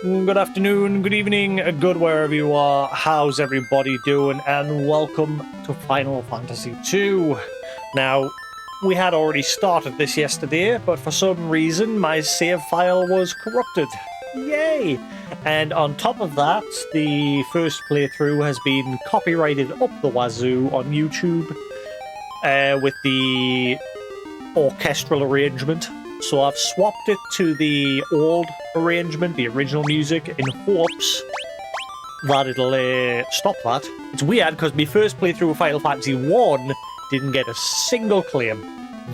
Good afternoon, good evening, good wherever you are. How's everybody doing? And welcome to Final Fantasy II. Now, we had already started this yesterday, but for some reason my save file was corrupted. Yay! And on top of that, the first playthrough has been copyrighted up the wazoo on YouTube with the orchestral arrangement. So I've swapped it to the old arrangement, the original music, in hopes that it'll stop that. It's weird because my first playthrough of Final Fantasy I didn't get a single claim.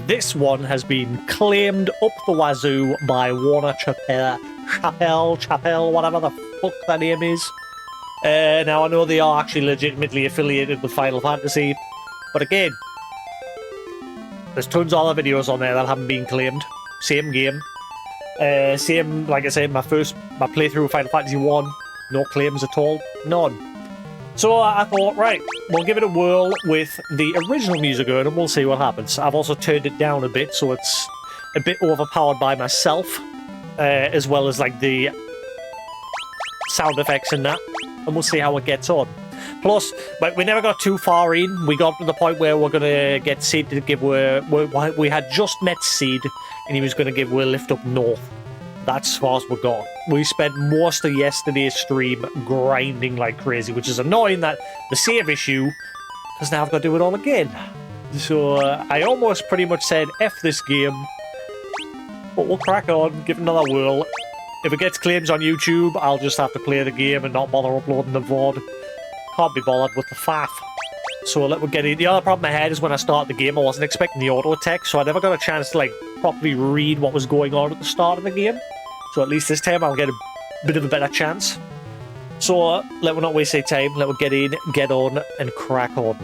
This one has been claimed up the wazoo by Warner Chappell, whatever the fuck that name is. Now I know they are actually legitimately affiliated with Final Fantasy, but again, there's tons of other videos on there that haven't been claimed. Same game. Same, like I said, my playthrough of Final Fantasy 1, no claims at all. None. So I thought, right, we'll give it a whirl with the original music on and we'll see what happens. I've also turned it down a bit, so it's a bit overpowered by myself, as well as like the sound effects and that, and we'll see how it gets on. Plus, but we never got too far in. We got to the point where we're going to get Cid to give we had just met Cid, and he was going to give a lift up north. That's as far as we got. We spent most of yesterday's stream grinding like crazy, which is annoying that the save issue, because now I've got to do it all again. So I almost pretty much said, F this game, but we'll crack on, give it another whirl. If it gets claims on YouTube, I'll just have to play the game and not bother uploading the VOD. Can't be bothered with the faff. So let me get in. The other problem I had is when I started the game, I wasn't expecting the auto attack, so I never got a chance to like properly read what was going on at the start of the game. So at least this time I'll get a bit of a better chance. So let me not waste any time. Let me get in, get on, and crack on.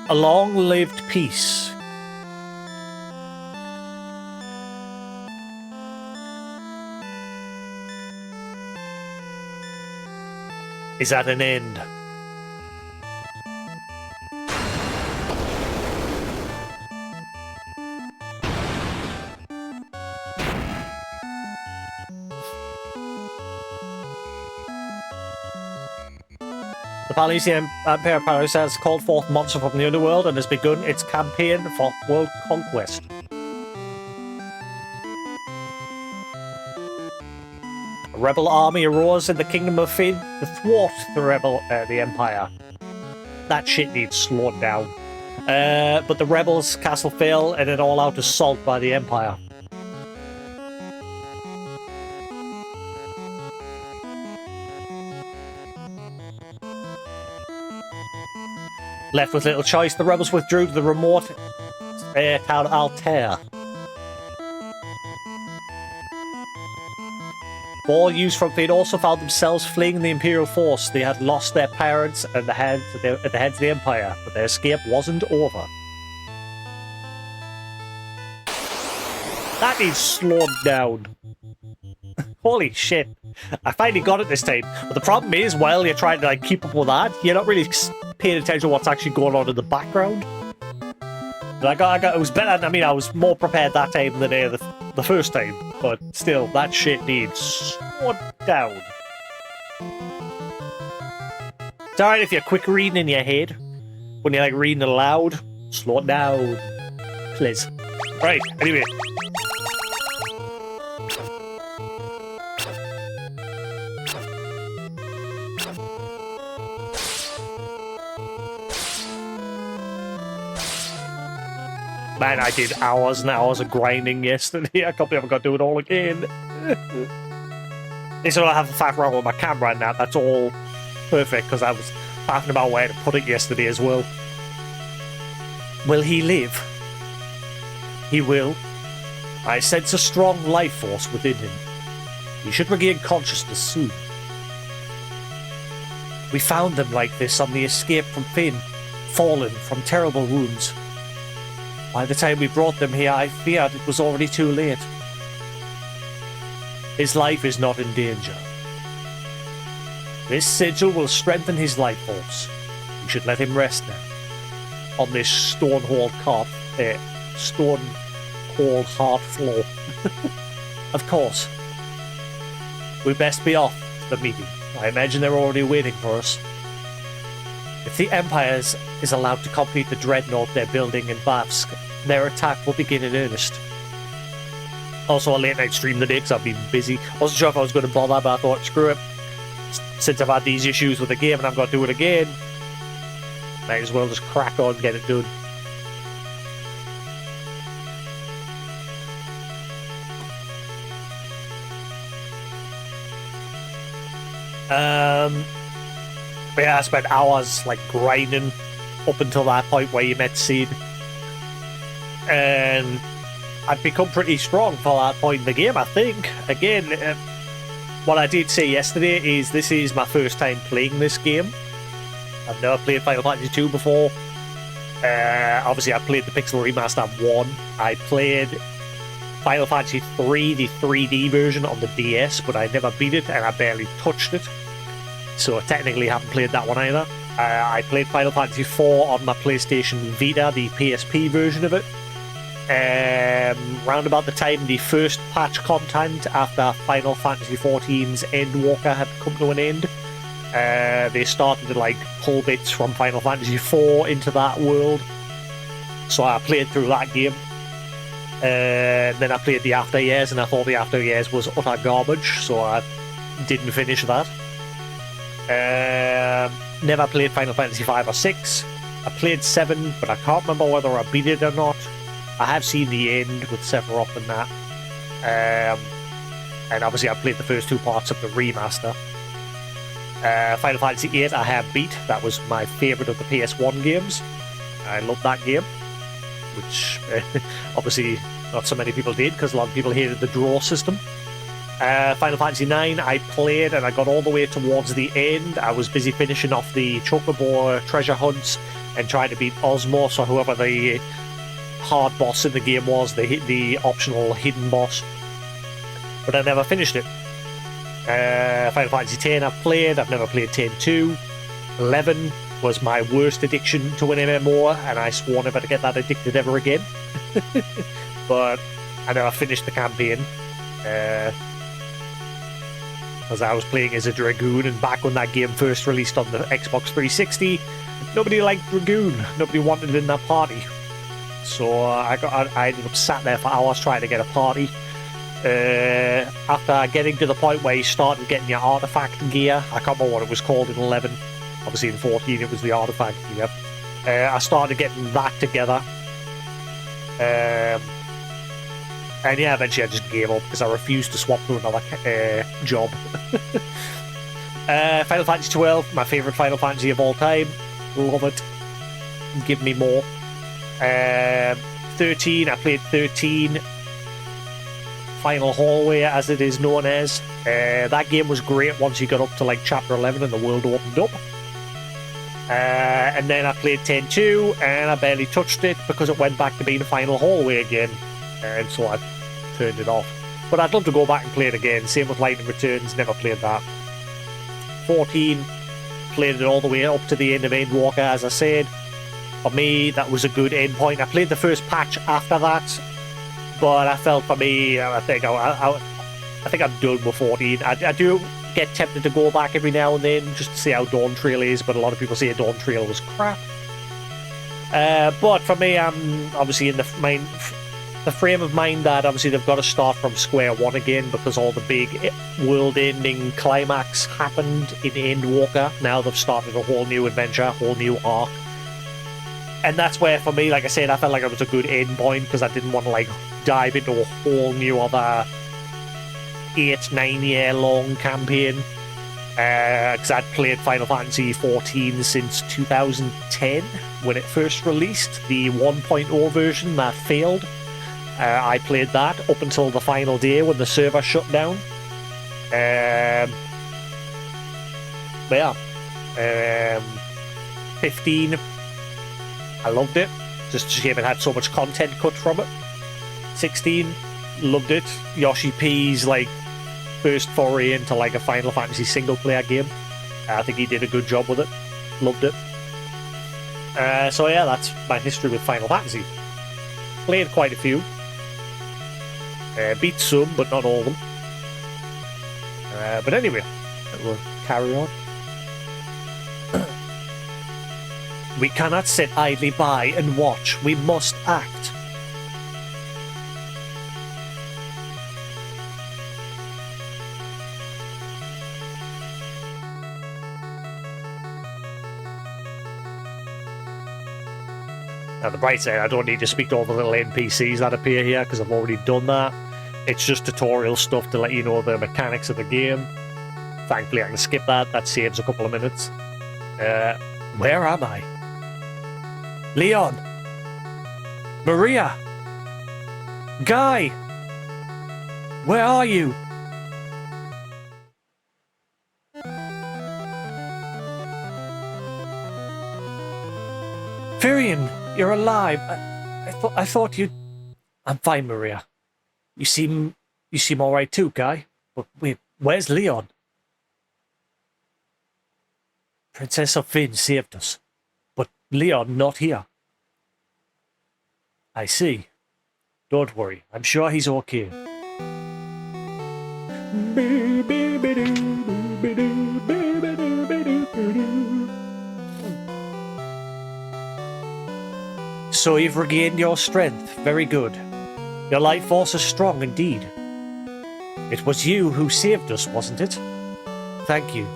A long-lived peace. Is at an end. The Palesian Empire Paris has called forth monsters from the underworld and has begun its campaign for world conquest. A rebel army arose in the Kingdom of Fynn to thwart the Empire. That shit needs slowed down. But the rebels' castle fell in an all-out assault by the Empire. Left with little choice, the rebels withdrew to the remote town Altair. All youths from Fynn also found themselves fleeing the Imperial force. They had lost their parents at the heads of the Empire, but their escape wasn't over. That needs slowed down. Holy shit. I finally got it this time. But the problem is, while you're trying to like keep up with that, you're not really paying attention to what's actually going on in the background. But it was better. I mean, I was more prepared that time than the first time. But still, that shit needs slowed down. It's alright if you're quick reading in your head. When you're like reading aloud, slow it down. Please. Right, anyway. Man, I did hours and hours of grinding yesterday. I can't believe I got to do it all again. Instead I have to faff around with my camera and that's all perfect because I was faffing about where to put it yesterday as well. Will he live? He will. I sense a strong life force within him. He should regain consciousness soon. We found them like this on the escape from Fynn, fallen from terrible wounds. By the time we brought them here, I feared it was already too late. His life is not in danger. This sigil will strengthen his life force. We should let him rest now. On this stone-halled cot stone cold hard floor. Of course. We best be off to the meeting. I imagine they're already waiting for us. If the Empire is allowed to complete the dreadnought they're building in Bavsk, their attack will begin in earnest. Also a late night stream today because I've been busy. I wasn't sure if I was going to bother, but I thought, screw it. Since I've had these issues with the game and I've got to do it again, might as well just crack on and get it done. But yeah, I spent hours like grinding up until that point where you met Seed. And I'd become pretty strong for that point in the game, I think. Again, what I did say yesterday is this is my first time playing this game. I've never played Final Fantasy 2 before. Obviously, I played the Pixel Remaster 1. I played Final Fantasy 3, the 3D version on the DS, but I never beat it and I barely touched it. So technically I haven't played that one either. I played Final Fantasy 4 on my PlayStation Vita, the PSP version of it. Round about the time the first patch content after Final Fantasy XIV's Endwalker had come to an end, they started to like pull bits from Final Fantasy 4 into that world. So I played through that game. Then I played the After Years, and I thought the After Years was utter garbage, so I didn't finish that. Never played Final Fantasy 5 or 6. I played 7, but I can't remember whether I beat it or not. I have seen the end with Sephiroth and that. And obviously I played the first 2 parts of the remaster. Final Fantasy 8 I have beat. That was my favourite of the PS1 games. I loved that game, which obviously not so many people did because a lot of people hated the draw system. Final Fantasy 9 I played and I got all the way towards the end. I was busy finishing off the Chocobo treasure hunts and trying to beat Osmos or whoever the hard boss in the game was, the optional hidden boss. But I never finished it. Final Fantasy 10 I've played. I've never played 10-2. 11 was my worst addiction to an MMO, and I swore never to get that addicted ever again. But I never finished the campaign. As I was playing as a Dragoon, and back when that game first released on the Xbox 360, nobody liked Dragoon. Nobody wanted it in that party. So I ended up sat there for hours trying to get a party. After getting to the point where you started getting your artifact gear, I can't remember what it was called in 11. Obviously in 14 it was the artifact gear. I started getting that together. And yeah, eventually I just gave up because I refused to swap to another job. Final Fantasy 12, my favourite Final Fantasy of all time. Love it. Give me more. 13, I played 13. Final Hallway, as it is known as. That game was great once you got up to like chapter 11 and the world opened up. And then I played 10-2 and I barely touched it because it went back to being Final Hallway again. And so I turned it off. But I'd love to go back and play it again. Same with Lightning Returns, never played that. 14, played it all the way up to the end of Endwalker, as I said. For me, that was a good end point. I played the first patch after that, but I felt for me, I think I'm done with 14. I do get tempted to go back every now and then just to see how Dawn Trail is, but a lot of people say Dawn Trail was crap. But for me, I'm obviously in the frame of mind that obviously they've got to start from square one again because all the big world-ending climax happened in Endwalker. Now they've started a whole new adventure, a whole new arc. And that's where, for me, like I said, I felt like it was a good end point because I didn't want to like dive into a whole new other 8-9 year long campaign. Because I'd played Final Fantasy XIV since 2010 when it first released, the 1.0 version that failed. I played that up until the final day when the server shut down. But yeah, 15, I loved it. Just a shame it had so much content cut from it. 16, loved it. Yoshi P's like first foray into like a Final Fantasy single player game. I think he did a good job with it. Loved it. So yeah, that's my history with Final Fantasy. Played quite a few. Beat some, but not all of them. But anyway, we'll carry on. We cannot sit idly by and watch. We must act. Now, the bright side, I don't need to speak to all the little NPCs that appear here because I've already done that. It's just tutorial stuff to let you know the mechanics of the game. Thankfully, I can skip that. That saves a couple of minutes. Where am I? Leon! Maria! Guy! Where are you? Firion, you're alive. I thought you... I'm fine, Maria. You seem all right too, Guy. But wait, where's Leon? Princess of Fynn saved us, but Leon not here. I see. Don't worry, I'm sure he's okay. So you've regained your strength. Very good. Your life force is strong indeed. It was you who saved us, wasn't it? Thank you.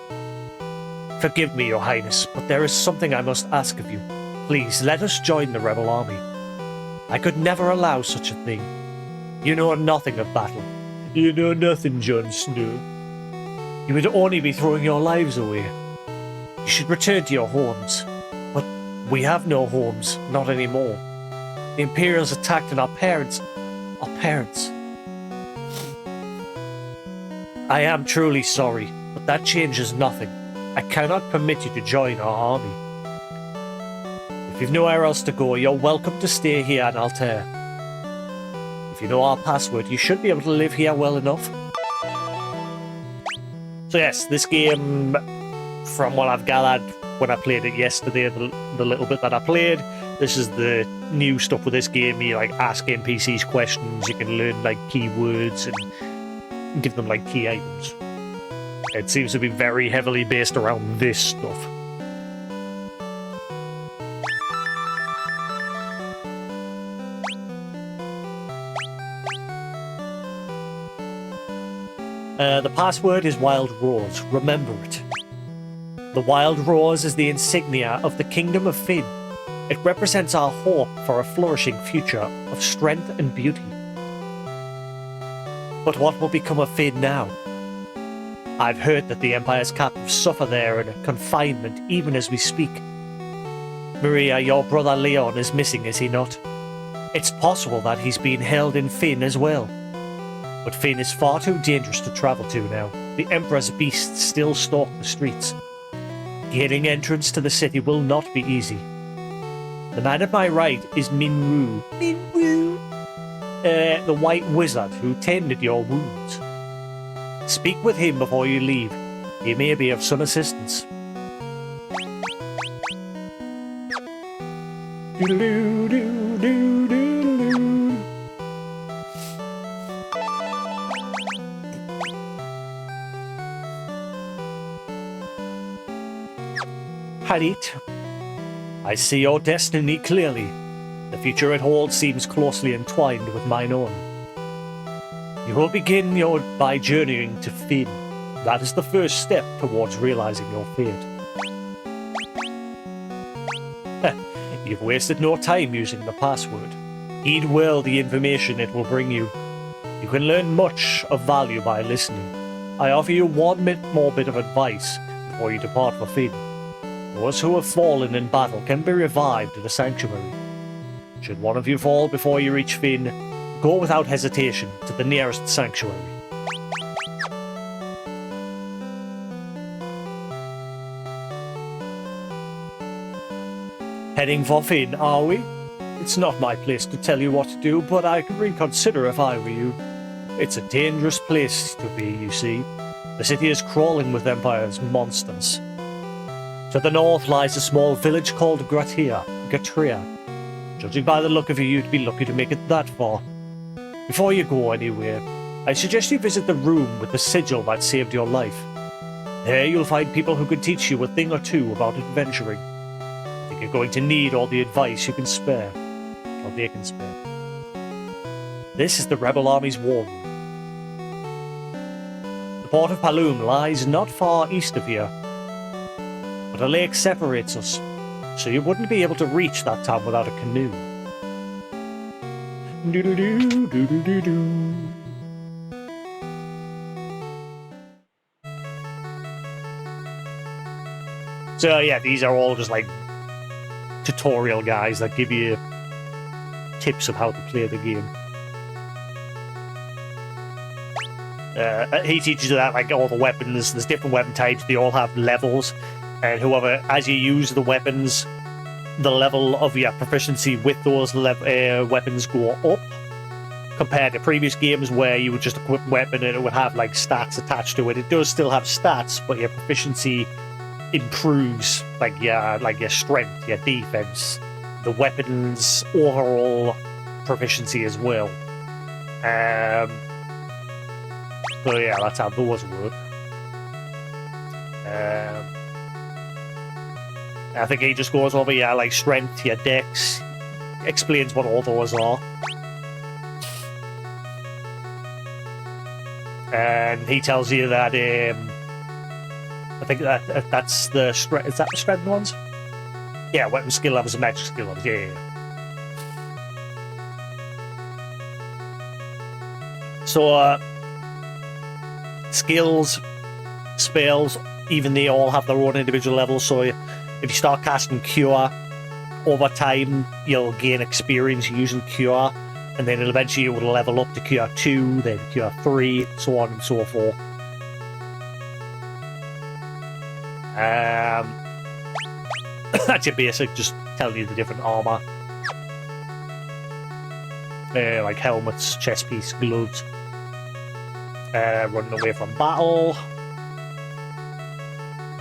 Forgive me, Your Highness, but there is something I must ask of you. Please, let us join the rebel army. I could never allow such a thing. You know nothing of battle. You know nothing, Jon Snow. You would only be throwing your lives away. You should return to your homes. But we have no homes, not anymore. The Imperials attacked and our parents... I am truly sorry, but that changes nothing. I cannot permit you to join our army. If you've nowhere else to go, you're welcome to stay here in Altair. If you know our password, you should be able to live here well enough. So yes, this game, from what I've gathered when I played it yesterday, the little bit that I played, this is the new stuff with this game. You like ask NPCs questions, you can learn like keywords and give them like key items. It seems to be very heavily based around this stuff. The password is Wild Rose. Remember it. The Wild Rose is the insignia of the Kingdom of Fynn. It represents our hope for a flourishing future of strength and beauty. But what will become of Fynn now? I've heard that the Empire's captives suffer there in confinement even as we speak. Maria, your brother Leon is missing, is he not? It's possible that he's being held in Fynn as well. But Fynn is far too dangerous to travel to now. The Emperor's beasts still stalk the streets. Gaining entrance to the city will not be easy. The man at my right is Minwu. The White Wizard who tended your wounds. Speak with him before you leave. He may be of some assistance. Harit, I see your destiny clearly. The future it holds seems closely entwined with mine own. You will begin by journeying to Fynn. That is the first step towards realizing your fate. You've wasted no time using the password. Heed well the information it will bring you. You can learn much of value by listening. I offer you one more bit of advice before you depart for Fynn. Those who have fallen in battle can be revived in the sanctuary. Should one of you fall before you reach Fynn, go without hesitation to the nearest sanctuary. Heading for Fynn, are we? It's not my place to tell you what to do, but I could reconsider if I were you. It's a dangerous place to be, you see. The city is crawling with Empire's monsters. To the north lies a small village called Gratria. Judging by the look of you, you'd be lucky to make it that far. Before you go anywhere, I suggest you visit the room with the sigil that saved your life. There you'll find people who can teach you a thing or two about adventuring. I think you're going to need all the advice you can spare. Or they can spare. This is the Rebel Army's war room. The port of Paloom lies not far east of here, but a lake separates us, so you wouldn't be able to reach that town without a canoe. Do-do-do, do-do-do-do. So yeah, these are all just like tutorial guys that give you tips of how to play the game. He teaches you that like all the weapons, there's different weapon types, they all have levels, and whoever, as you use the weapons, the level of your proficiency with those weapons go up compared to previous games where you would just equip a weapon and it would have like stats attached to it. It does still have stats, but your proficiency improves, like your strength, your defense, the weapons overall proficiency as well. So yeah, that's how those work. I think he just goes over your like strength, your dex, explains what all those are. And he tells you that I think that's the strength. Is that the strength ones? Yeah, weapon skill levels and magic skill levels. Yeah. So skills, spells, even they all have their own individual levels. So if you start casting Cure, over time you'll gain experience using Cure, and then eventually you will level up to Cure 2, then Cure 3, so on and so forth. That's your basic, just telling you the different armor. Like helmets, chest piece, gloves. Running away from battle.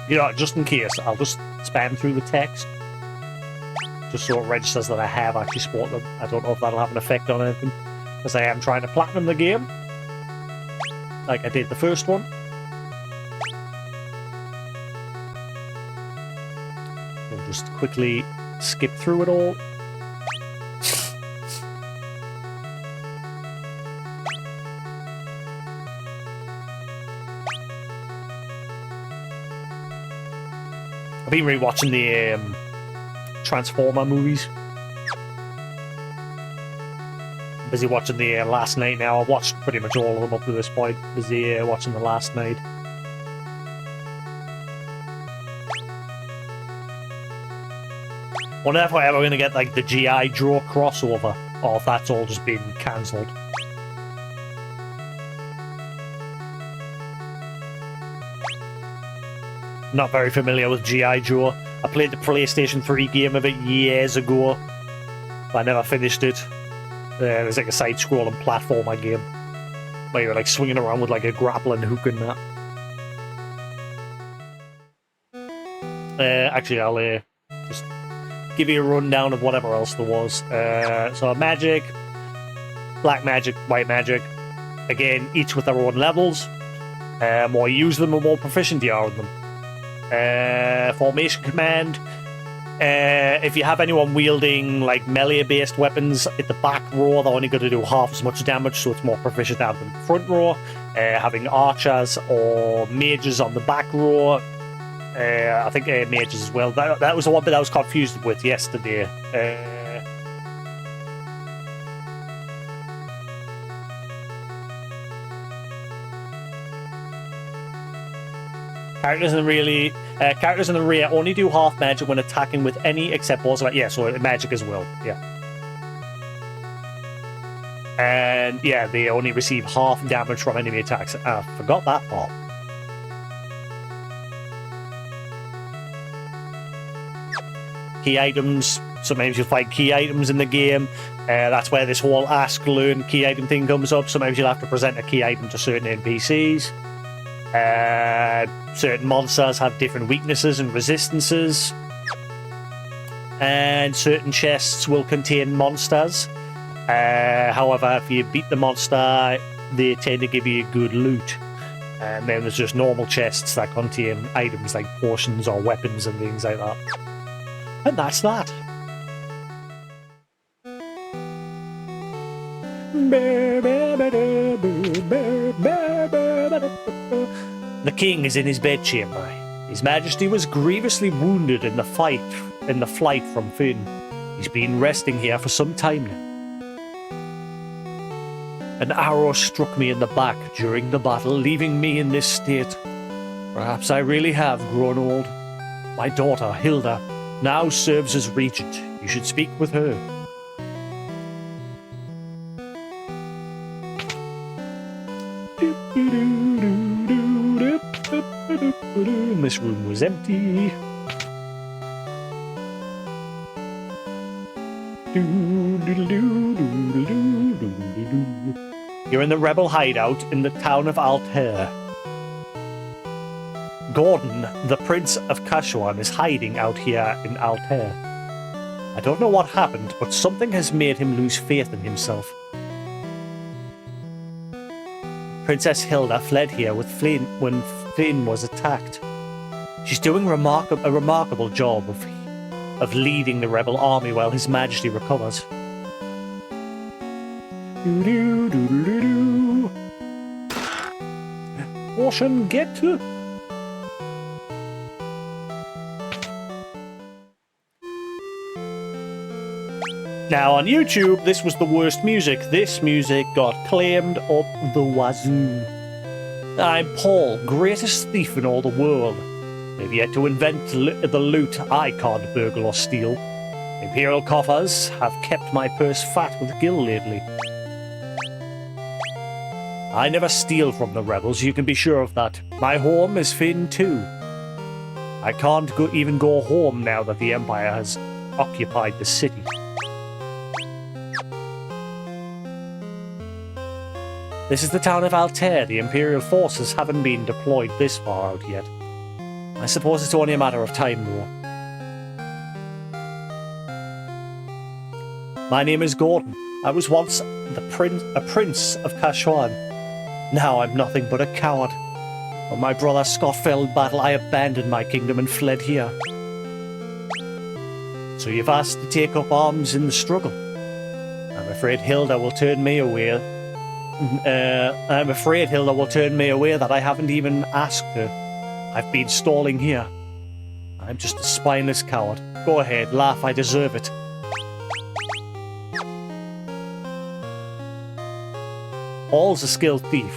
You know, just in case, I'll just spam through the text. Just so it registers that I have actually spotted them. I don't know if that'll have an effect on anything, because I am trying to platinum the game. Like I did the first one. We'll just quickly skip through it all. I've been rewatching the Transformer movies. I'm busy watching the Last Night now. I've watched pretty much all of them up to this point. Busy watching the Last Night. Wonder if we're ever going to get like the G.I. Joe crossover, or if that's all just been cancelled. Not very familiar with G.I. Joe. I played the PlayStation 3 game of it years ago, but I never finished it. It was like a side-scrolling platformer game where you were like swinging around with like a grappling hook and that. Actually, I'll just give you a rundown of whatever else there was. So magic, black magic, white magic. Again, each with their own levels. More you use them, the more proficient you are in them. Formation command. If you have anyone wielding like melee-based weapons at the back row, they're only going to do half as much damage, so it's more proficient out than the front row. Having archers or mages on the back row. I think mages as well. That was the one bit I was confused with yesterday. Characters in the rear only do half magic when attacking with any except balls. Yeah, so magic as well. Yeah. And yeah, they only receive half damage from enemy attacks. I forgot that part. Key items. Sometimes you'll find key items in the game. That's where this whole ask, learn key item thing comes up. Sometimes you'll have to present a key item to certain NPCs. Certain monsters have different weaknesses and resistances. and certain chests will contain monsters. However, if you beat the monster, they tend to give you good loot. And then there's just normal chests that contain items like potions or weapons and things like that. And that's that. The king is in his bedchamber. His Majesty was grievously wounded in the flight from Fynn. He's been resting here for some time now. An arrow struck me in the back during the battle, leaving me in this state. Perhaps I really have grown old. My daughter, Hilda, now serves as regent. You should speak with her. This room was empty. You're in the rebel hideout in the town of Altair. Gordon, the Prince of Kashuan, is hiding out here in Altair. I don't know what happened, but something has made him lose faith in himself. Princess Hilda fled here with Flynn when Flynn was attacked. She's doing a remarkable job of leading the rebel army while His Majesty recovers. Ocean get to. Now on YouTube, this was the worst music. This music got claimed up the wazoo. I'm Paul, greatest thief in all the world. They've yet to invent the loot I can't burgle or steal. Imperial coffers have kept my purse fat with gil lately. I never steal from the rebels, you can be sure of that. My home is Fynn too. I can't even go home now that the Empire has occupied the city. This is the town of Altair. The Imperial forces haven't been deployed this far out yet. I suppose it's only a matter of time, though. My name is Gordon. I was once a prince of Kashuan. Now I'm nothing but a coward. When my brother Scott fell in battle, I abandoned my kingdom and fled here. So you've asked to take up arms in the struggle. I'm afraid Hilda will turn me away. That I haven't even asked her. I've been stalling here. I'm just a spineless coward. Go ahead, laugh, I deserve it. Paul's a skilled thief,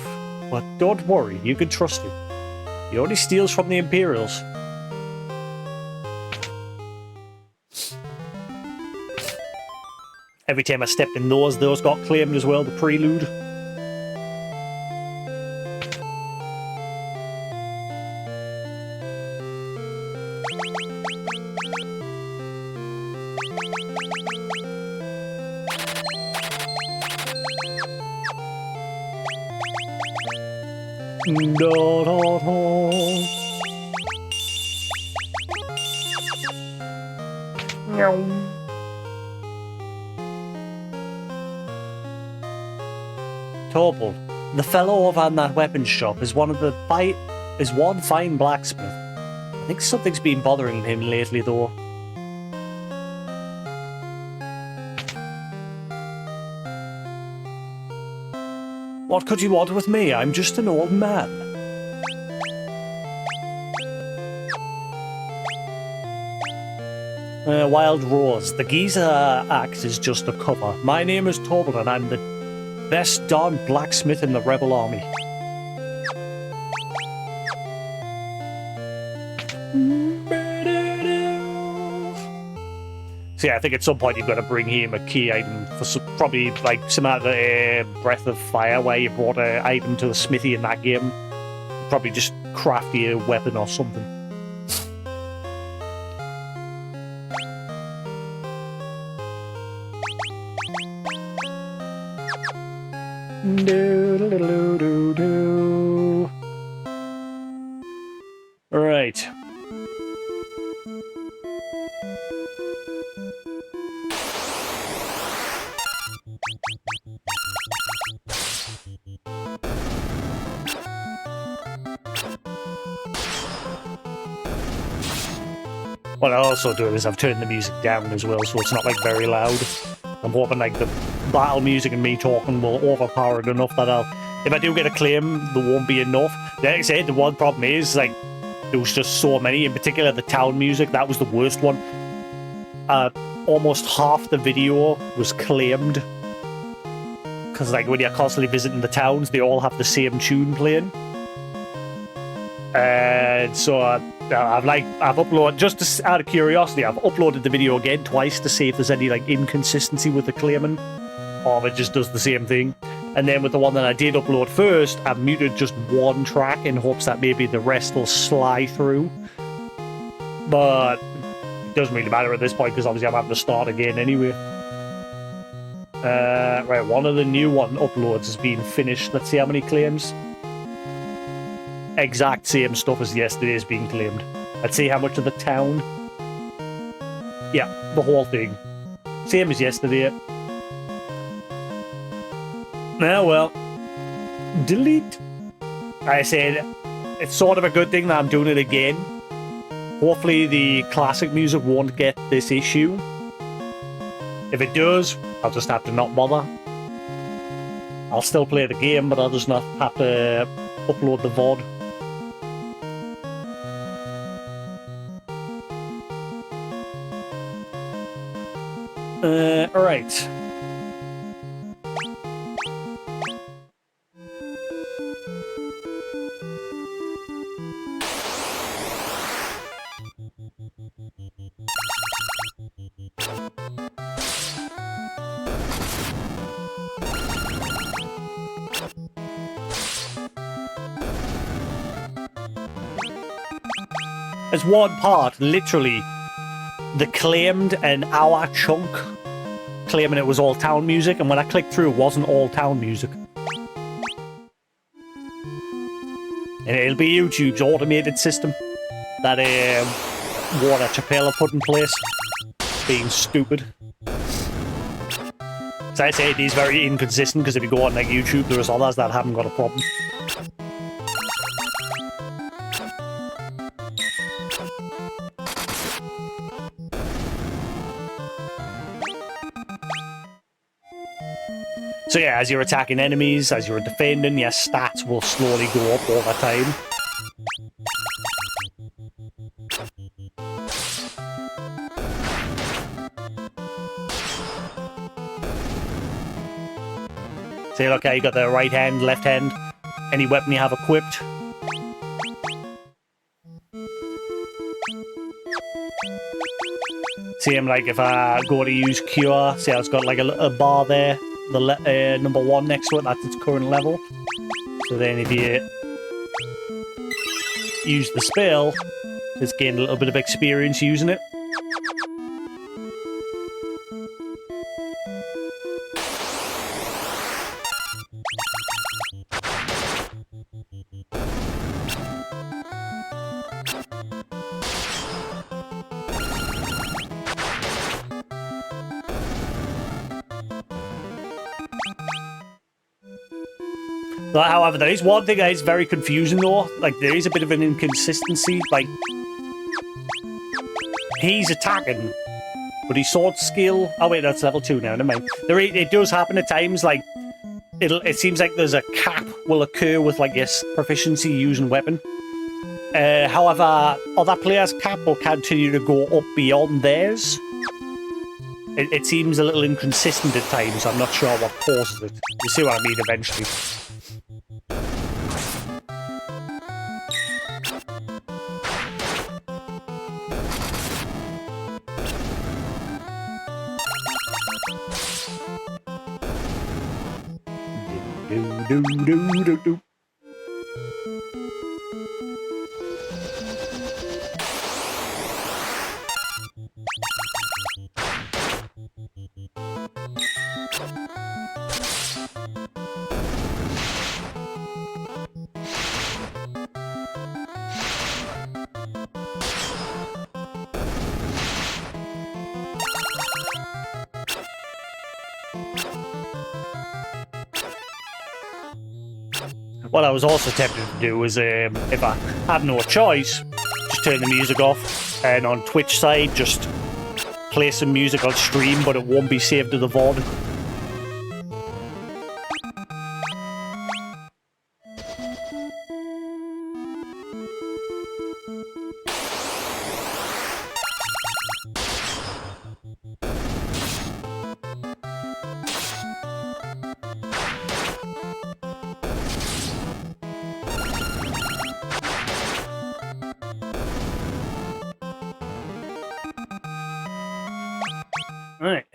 but don't worry, you can trust him. He only steals from the Imperials. Every time I stepped in those got claimed as well, the prelude. Torpal, the fellow over in that weapons shop is one fine blacksmith. I think something's been bothering him lately, though. What could you want with me? I'm just an old man. Wild Rose. The geezer act is just a cover. My name is Torpal and I'm the best darn blacksmith in the rebel army. So yeah, I think at some point you've got to bring him a key item for probably like some other Breath of Fire where you brought an item to the smithy in that game. Probably just craft you a weapon or something. Right. What I also do is I've turned the music down as well, so it's not like very loud. I'm hoping like the battle music and me talking will overpower it enough that if I do get a claim, there won't be enough. Like I said, the one problem is like there was just so many, in particular the town music, that was the worst one. Almost half the video was claimed. Because like when you're constantly visiting the towns, they all have the same tune playing. And so I've uploaded, just out of curiosity, I've uploaded the video again twice to see if there's any like inconsistency with the claiming, or if it just does the same thing. And then with the one that I did upload first, I've muted just one track in hopes that maybe the rest will slide through. But it doesn't really matter at this point because obviously I'm having to start again anyway. Right, one of the new one uploads has been finished. Let's see how many claims. Exact same stuff as yesterday's being claimed. Let's see how much of the town. Yeah, the whole thing. Same as yesterday. Now, well, delete. Like I said, it's sort of a good thing that I'm doing it again. Hopefully the classic music won't get this issue. If it does, I'll just have to not bother. I'll still play the game, but I'll just not have to upload the VOD. Alright. There's one part, literally, the claimed an hour chunk, claiming it was all town music, and when I clicked through, it wasn't all town music. And it'll be YouTube's automated system that Warner Chappelle put in place, being stupid. As I say, he's very inconsistent, because if you go on like YouTube, there's others that haven't got a problem. So yeah, as you're attacking enemies, as you're defending, your stats will slowly go up over time. So look, you got the right hand, left hand, any weapon you have equipped. Same like if I go to use Cure, see how it's got like a bar there. The number 1 next to it, that's its current level. So then if you use the spell, it's gained a little bit of experience using it. However, there is one thing that is very confusing though. Like, there is a bit of an inconsistency. Like, he's attacking, but his sword skill... Oh wait, that's level 2 now, never mind. It does happen at times, like, it seems like there's a cap will occur with, like, your proficiency using weapon. However, other players' cap will continue to go up beyond theirs. It seems a little inconsistent at times, so I'm not sure what causes it. You see what I mean eventually. Do. What I was also tempted to do was, if I had no choice, just turn the music off. And on Twitch side, just play some music on stream, but it won't be saved to the VOD. Alright.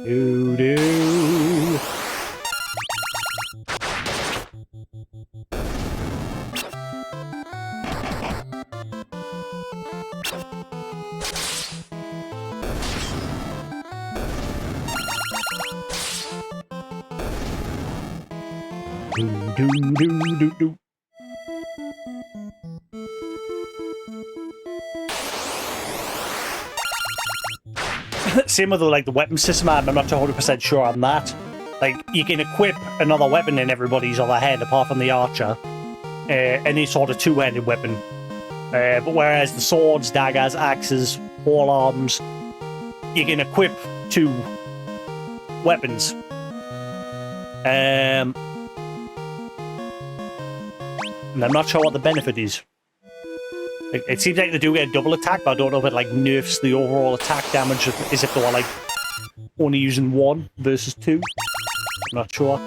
Doo-doo. Do-do-do-do-do. Same with like the weapon system, I'm not 100% sure on that. Like, you can equip another weapon in everybody's other hand apart from the archer. Any sort of two-handed weapon. But whereas the swords, daggers, axes, forearms, you can equip two weapons. And I'm not sure what the benefit is. It seems like they do get a double attack, but I don't know if it like nerfs the overall attack damage as if they were like only using one versus two. I'm not sure.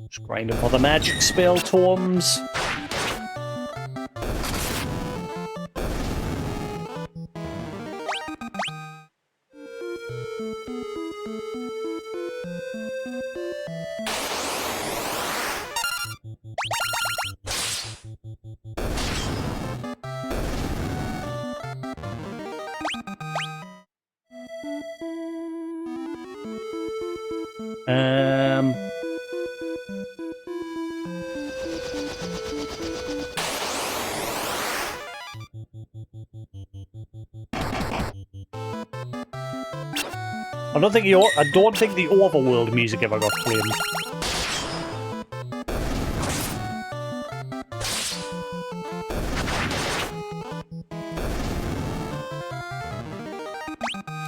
Just grinding for the magic spell tomes. I don't think the overworld music ever got claimed.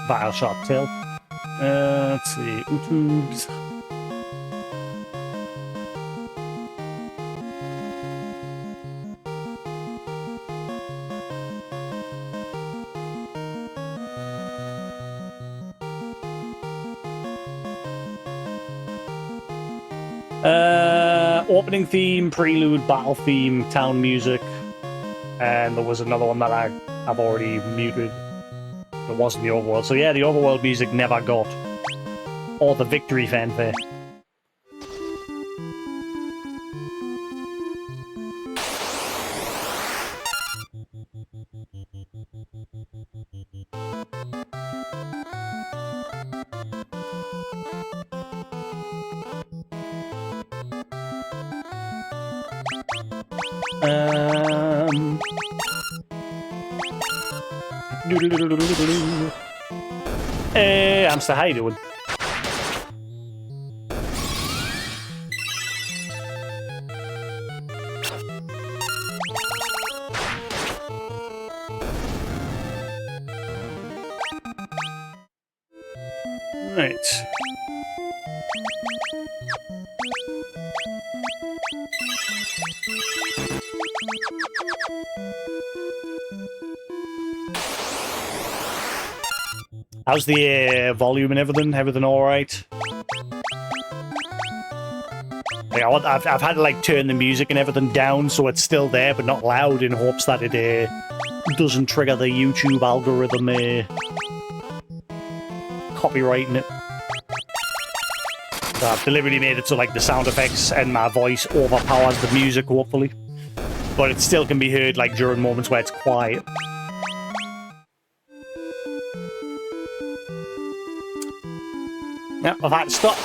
Vile Sharp Tail. Let's see. Utubes. Opening theme, prelude, battle theme, town music, and there was another one that I've already muted. It wasn't the overworld. So yeah, the overworld music never got. Or the victory fanfare. Hey, Amster, how you doing? Right. How's the volume and everything? Everything all right? Like, I've had to like turn the music and everything down so it's still there but not loud in hopes that it doesn't trigger the YouTube algorithm copyrighting it. So I've deliberately made it so like the sound effects and my voice overpowers the music, hopefully. But it still can be heard like during moments where it's quiet. Yep, I've had to start.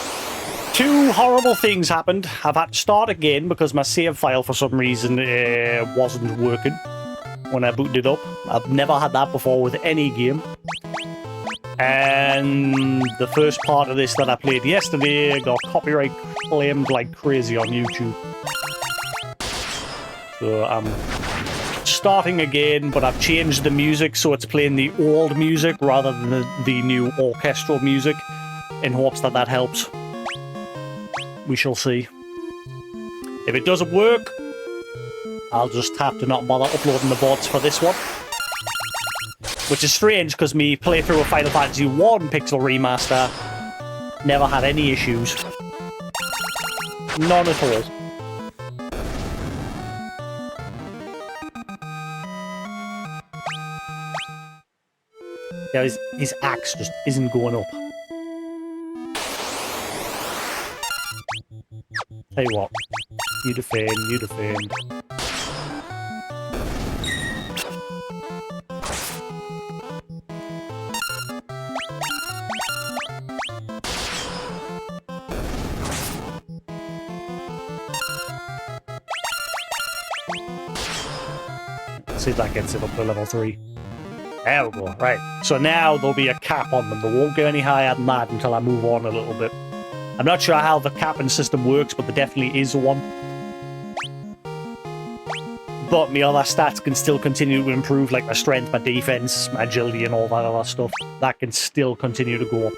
Two horrible things happened. I've had to start again because my save file for some reason wasn't working when I booted it up. I've never had that before with any game. And the first part of this that I played yesterday got copyright claimed like crazy on YouTube. So I'm starting again, but I've changed the music so it's playing the old music rather than the new orchestral music in hopes that that helps. We shall see. If it doesn't work, I'll just have to not bother uploading the VODs for this one. Which is strange, because me playthrough of Final Fantasy 1 Pixel Remaster never had any issues. None at all. Yeah, his axe just isn't going up. Tell you what, you defend, you defend. Let's see if that gets it up to level 3. There we go, right. So now there'll be a cap on them. They won't go any higher than that until I move on a little bit. I'm not sure how the capping system works, but there definitely is one. But my other stats can still continue to improve, like my strength, my defense, my agility, and all that other stuff. That can still continue to go up.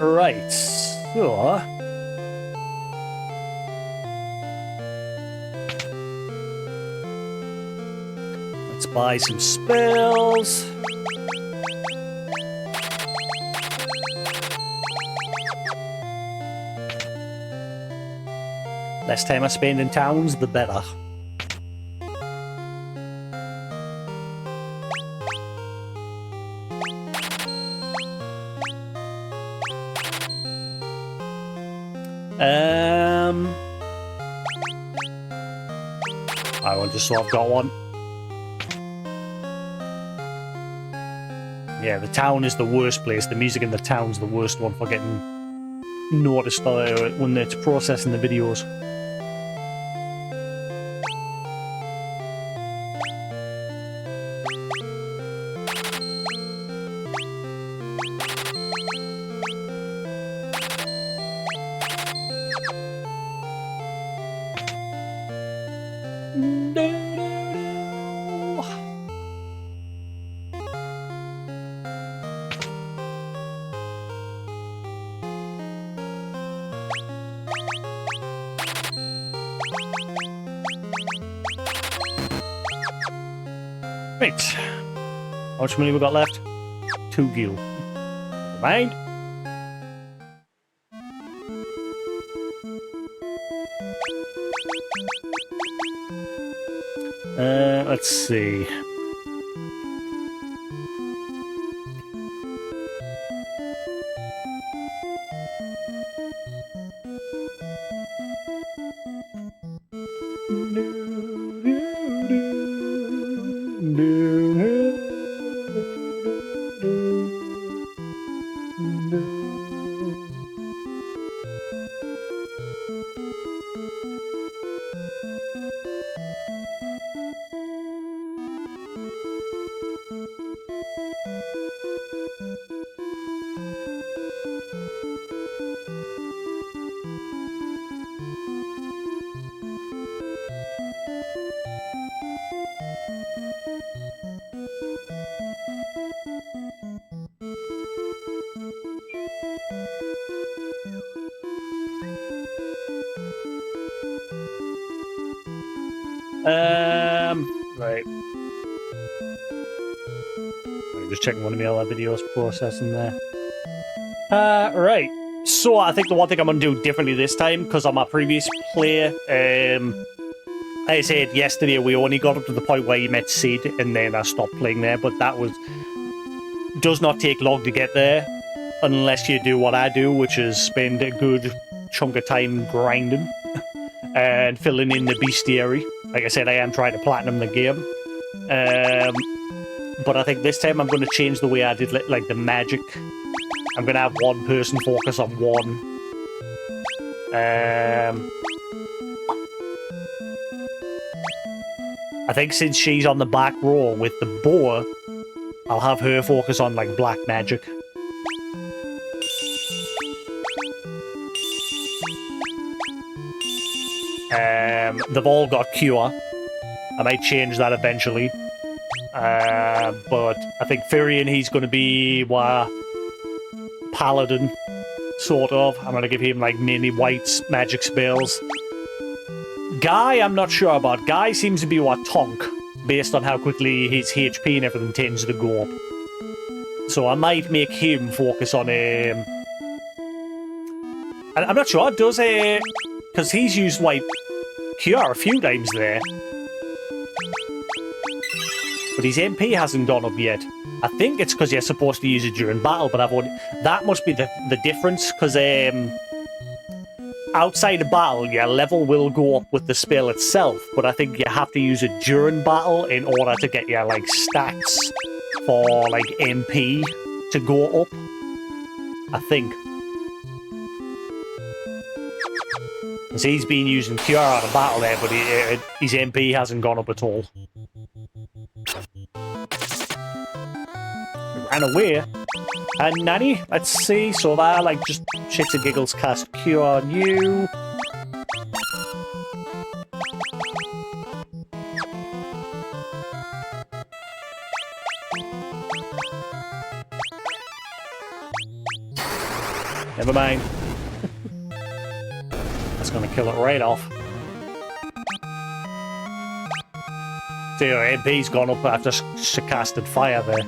Right, so... let's buy some spells. Less time I spend in towns, the better. I will just so I've got one. Yeah, the town is the worst place. The music in the town's the worst one for getting noticed when it's processing the videos. Right. How much money we got left? 2 gil. Never mind. Let's see. Right. I'm just checking one of my other videos processing there. Right. So I think the one thing I'm going to do differently this time, because on my previous play, I said yesterday we only got up to the point where you met Sid, and then I stopped playing there, but that does not take long to get there, unless you do what I do, which is spend a good chunk of time grinding and filling in the bestiary. Like I said, I am trying to platinum the game. but I think this time I'm going to change the way I did like the magic. I'm going to have one person focus on one. I think since she's on the back row with the boa, I'll have her focus on like black magic. They've all got cure. I might change that eventually. But I think Firion, he's going to be paladin, sort of. I'm going to give him like mainly white magic spells. Guy, I'm not sure about. Guy seems to be Tonk, based on how quickly his HP and everything tends to go up. So I might make him focus on and I'm not sure, does because he's used white cure a few times there. But his MP hasn't gone up yet. I think it's because you're supposed to use it during battle, but that must be the difference, because outside of battle, your level will go up with the spell itself, but I think you have to use it during battle in order to get your like stats for like MP to go up. I think. Because he's been using cure out of battle there, but his MP hasn't gone up at all. Ran away. And Nanny, let's see. So that like just shits and giggles cast cure on you. Never mind. That's gonna kill it right off. So your MP's gone up after she casted fire there.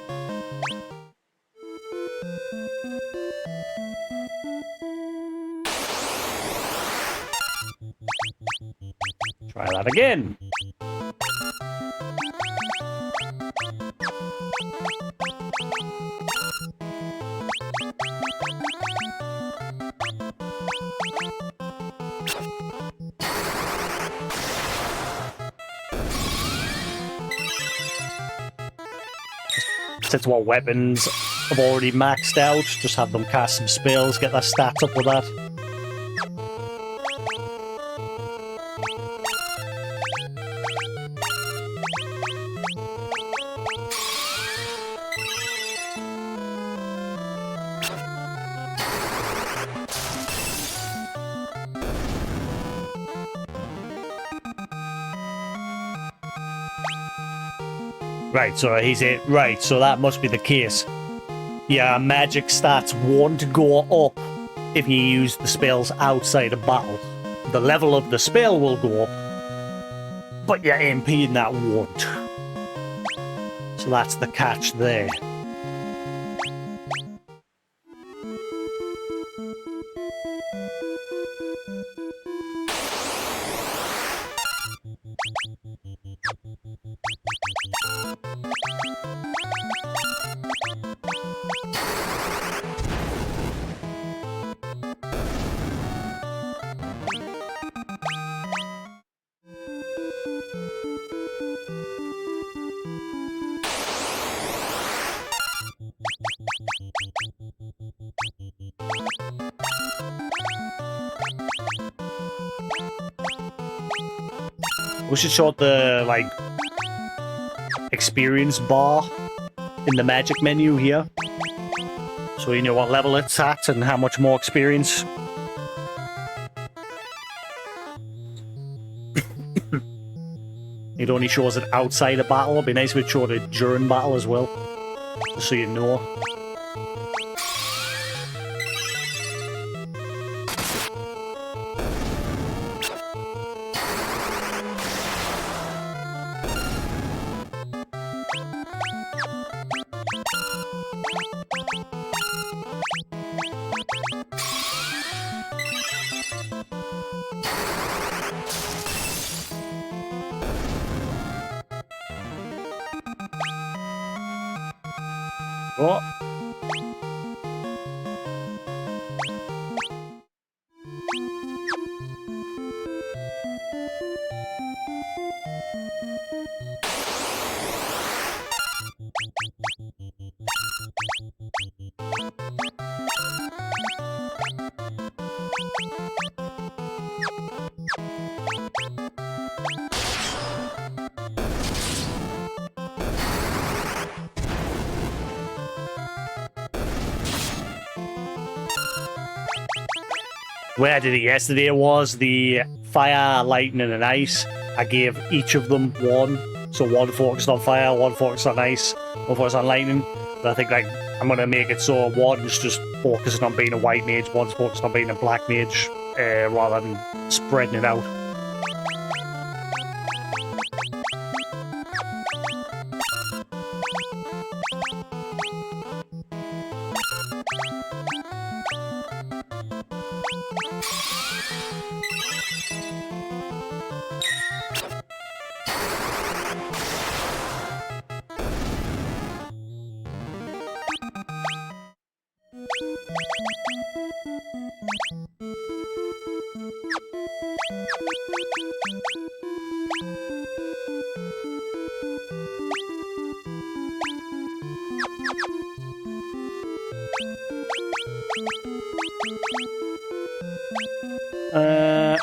Try that again. Since what weapons have already maxed out, just have them cast some spells, get their stats up with that. Right, so he's it. Right, so that must be the case. Yeah, magic stats won't go up if you use the spells outside of battle. The level of the spell will go up, but your MP in that won't. So that's the catch there. We should show the, like, experience bar in the magic menu here. So you know what level it's at and how much more experience. It only shows it outside of battle. It'd be nice if it showed it during battle as well. Just so you know. Oh. Where I did it yesterday was the fire, lightning, and ice. I gave each of them one. So one focused on fire, one focused on ice, one focused on lightning. But I think like I'm gonna make it so one's just focusing on being a white mage, one's focused on being a black mage, rather than spreading it out.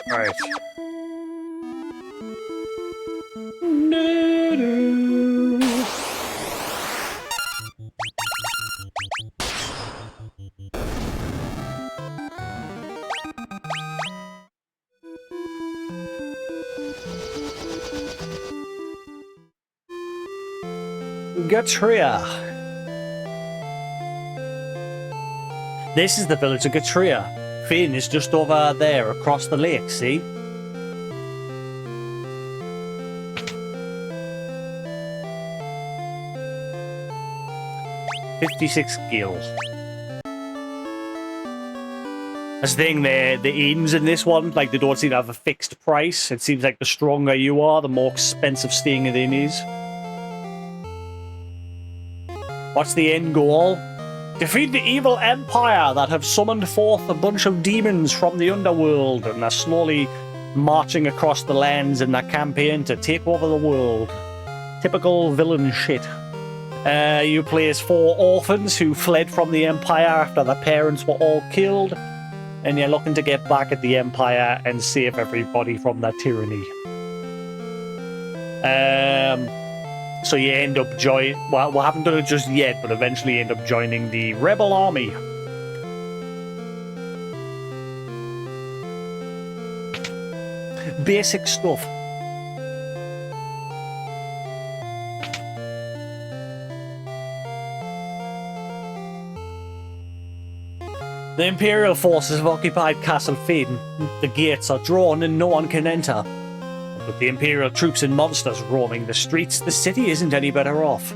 Right. Gatria. This is the village of Gatria. Finn is just over there across the lake, see? $56 gil. That's the thing, the inns in this one, like, they don't seem to have a fixed price. It seems like the stronger you are, the more expensive staying at inn is. What's the end goal? Defeat the evil empire that have summoned forth a bunch of demons from the underworld and are slowly marching across the lands in their campaign to take over the world. Typical villain shit. You play as 4 orphans who fled from the empire after their parents were all killed, and you're looking to get back at the empire and save everybody from their tyranny. So you end up joining... Well, we haven't done it just yet, but eventually end up joining the rebel army. Basic stuff. The Imperial forces have occupied Castle Faden. The gates are drawn and no one can enter. With the Imperial troops and monsters roaming the streets, the city isn't any better off.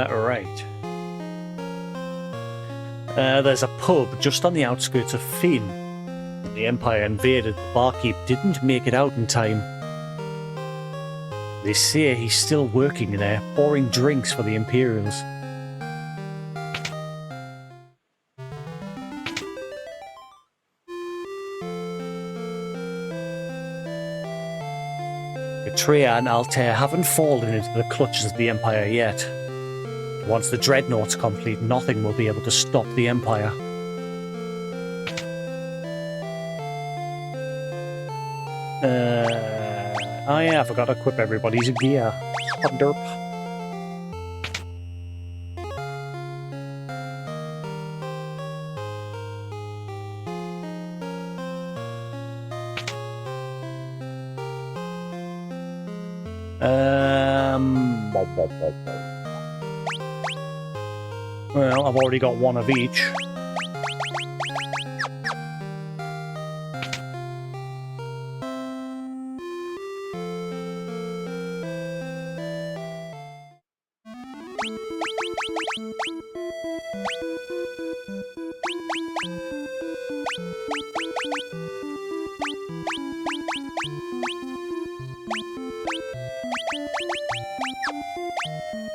Right. There's a pub just on the outskirts of Fynn. When the Empire invaded, the barkeep didn't make it out in time. They say he's still working there, pouring drinks for the Imperials. Gatria and Altair haven't fallen into the clutches of the Empire yet. Once the Dreadnought's complete, nothing will be able to stop the Empire. Oh yeah, I forgot to equip everybody's gear. Oh, derp. Well, I've already got one of each.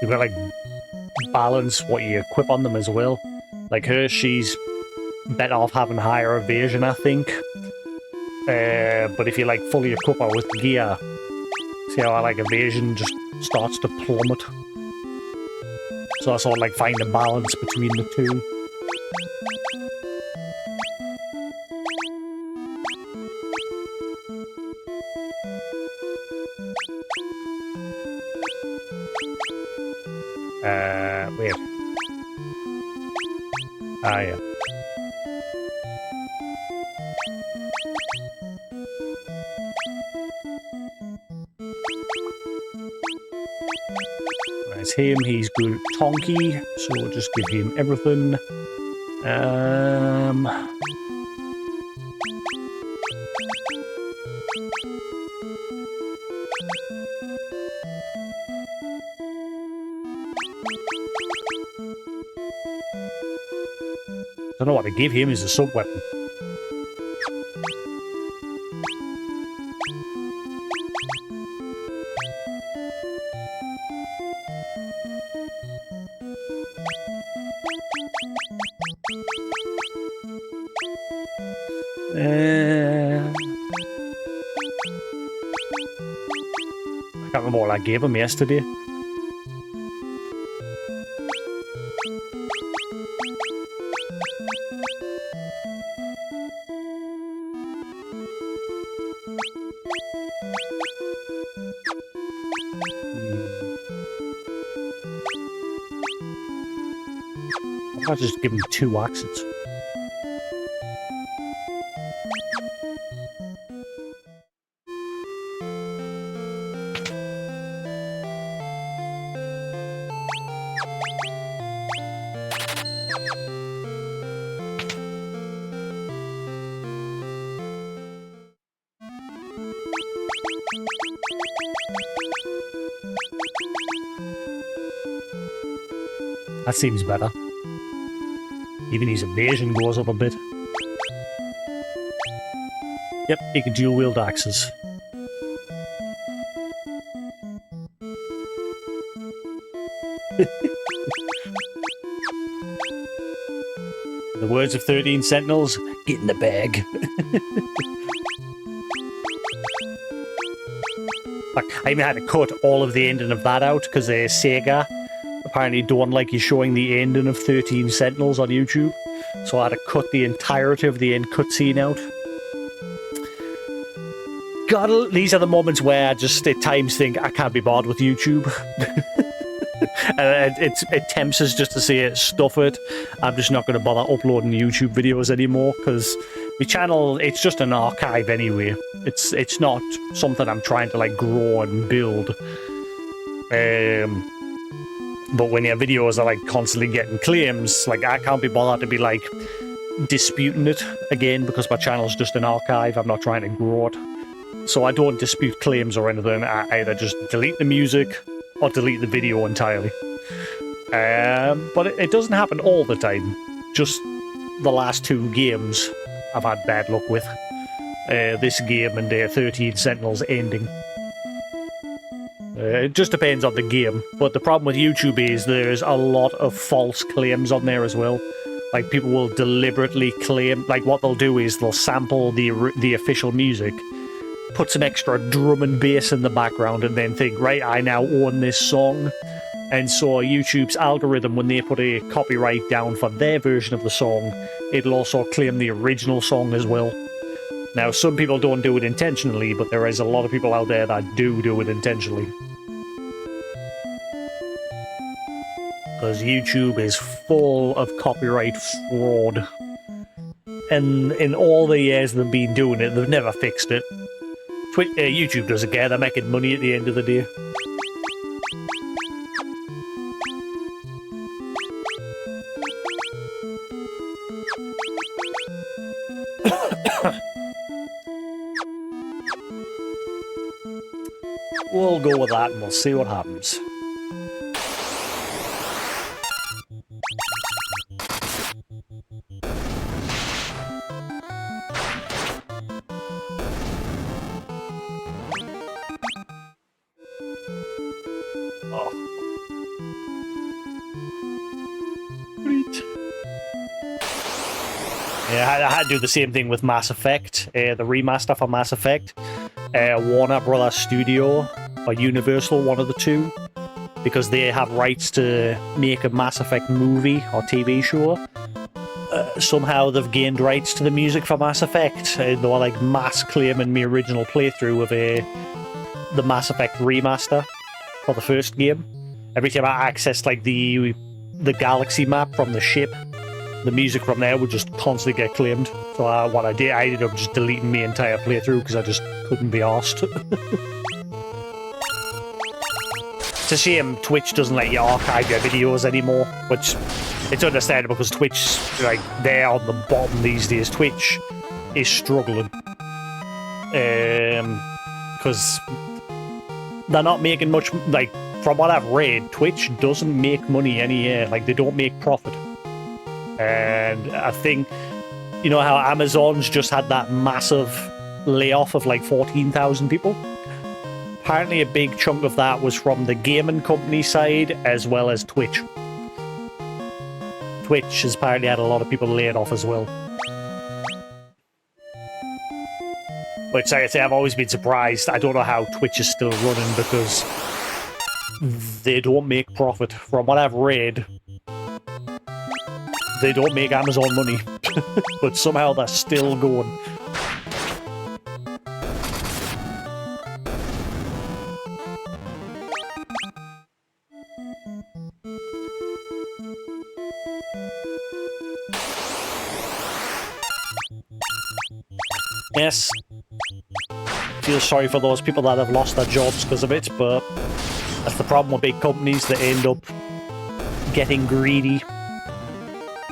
You've got like balance what you equip on them as well. Like her, she's better off having higher evasion, I think. But if you like fully equip her with gear, see how like evasion just starts to plummet. So I sort of like find a balance between the two. Wait. Ah, yeah. That's him. He's good at Tonky, so we'll just give him everything. I don't know what to give him as a sub-weapon. I can't remember what I gave him yesterday. I'll just give him 2 axes. That seems better. Even his evasion goes up a bit. Yep, he can dual wield axes. The words of 13 Sentinels, get in the bag. I even had to cut all of the ending of that out because Sega apparently don't like you showing the ending of 13 Sentinels on YouTube. So I had to cut the entirety of the end cutscene out. God, these are the moments where I just at times think I can't be bothered with YouTube. And it tempts us just to say stuff it. I'm just not going to bother uploading YouTube videos anymore because my channel, it's just an archive anyway. It's not something I'm trying to like grow and build. But when your videos are like constantly getting claims, like I can't be bothered to be like disputing it again because my channel's just an archive. I'm not trying to grow it. So I don't dispute claims or anything. I either just delete the music or delete the video entirely. But it doesn't happen all the time. Just the last 2 games I've had bad luck with. This game and 13 Sentinels ending. It just depends on the game. But the problem with YouTube is there's a lot of false claims on there as well. Like people will deliberately claim, like what they'll do is they'll sample the official music, put some extra drum and bass in the background and then think, right, I now own this song. And so YouTube's algorithm, when they put a copyright down for their version of the song, it'll also claim the original song as well. Now, some people don't do it intentionally, but there is a lot of people out there that do it intentionally. Because YouTube is full of copyright fraud. And in all the years they've been doing it, they've never fixed it. YouTube doesn't care, they're making money at the end of the day. We'll go with that and we'll see what happens. Oh. Yeah, I had to do the same thing with Mass Effect, the remaster for Mass Effect. Warner Brothers Studio, or Universal, one of the two, because they have rights to make a Mass Effect movie or TV show. Somehow they've gained rights to the music for Mass Effect. They were like mass claiming my original playthrough of the Mass Effect remaster for the first game. Every time I accessed like the galaxy map from the ship, the music from there would just constantly get claimed. So what I did, I ended up just deleting my entire playthrough because I just couldn't be arsed. It's a shame Twitch doesn't let you archive your videos anymore, which it's understandable because Twitch, like, they're on the bottom these days. Twitch is struggling. Because they're not making much, like, from what I've read, Twitch doesn't make money any year. Like, they don't make profit. And I think, you know how Amazon's just had that massive layoff of like 14,000 people? Apparently a big chunk of that was from the gaming company side as well as Twitch. Twitch has apparently had a lot of people laid off as well. Which, like I say, I've always been surprised. I don't know how Twitch is still running because they don't make profit. From what I've read, they don't make Amazon money, but somehow they're still going. Yes, feel sorry for those people that have lost their jobs because of it, but that's the problem with big companies. That end up getting greedy,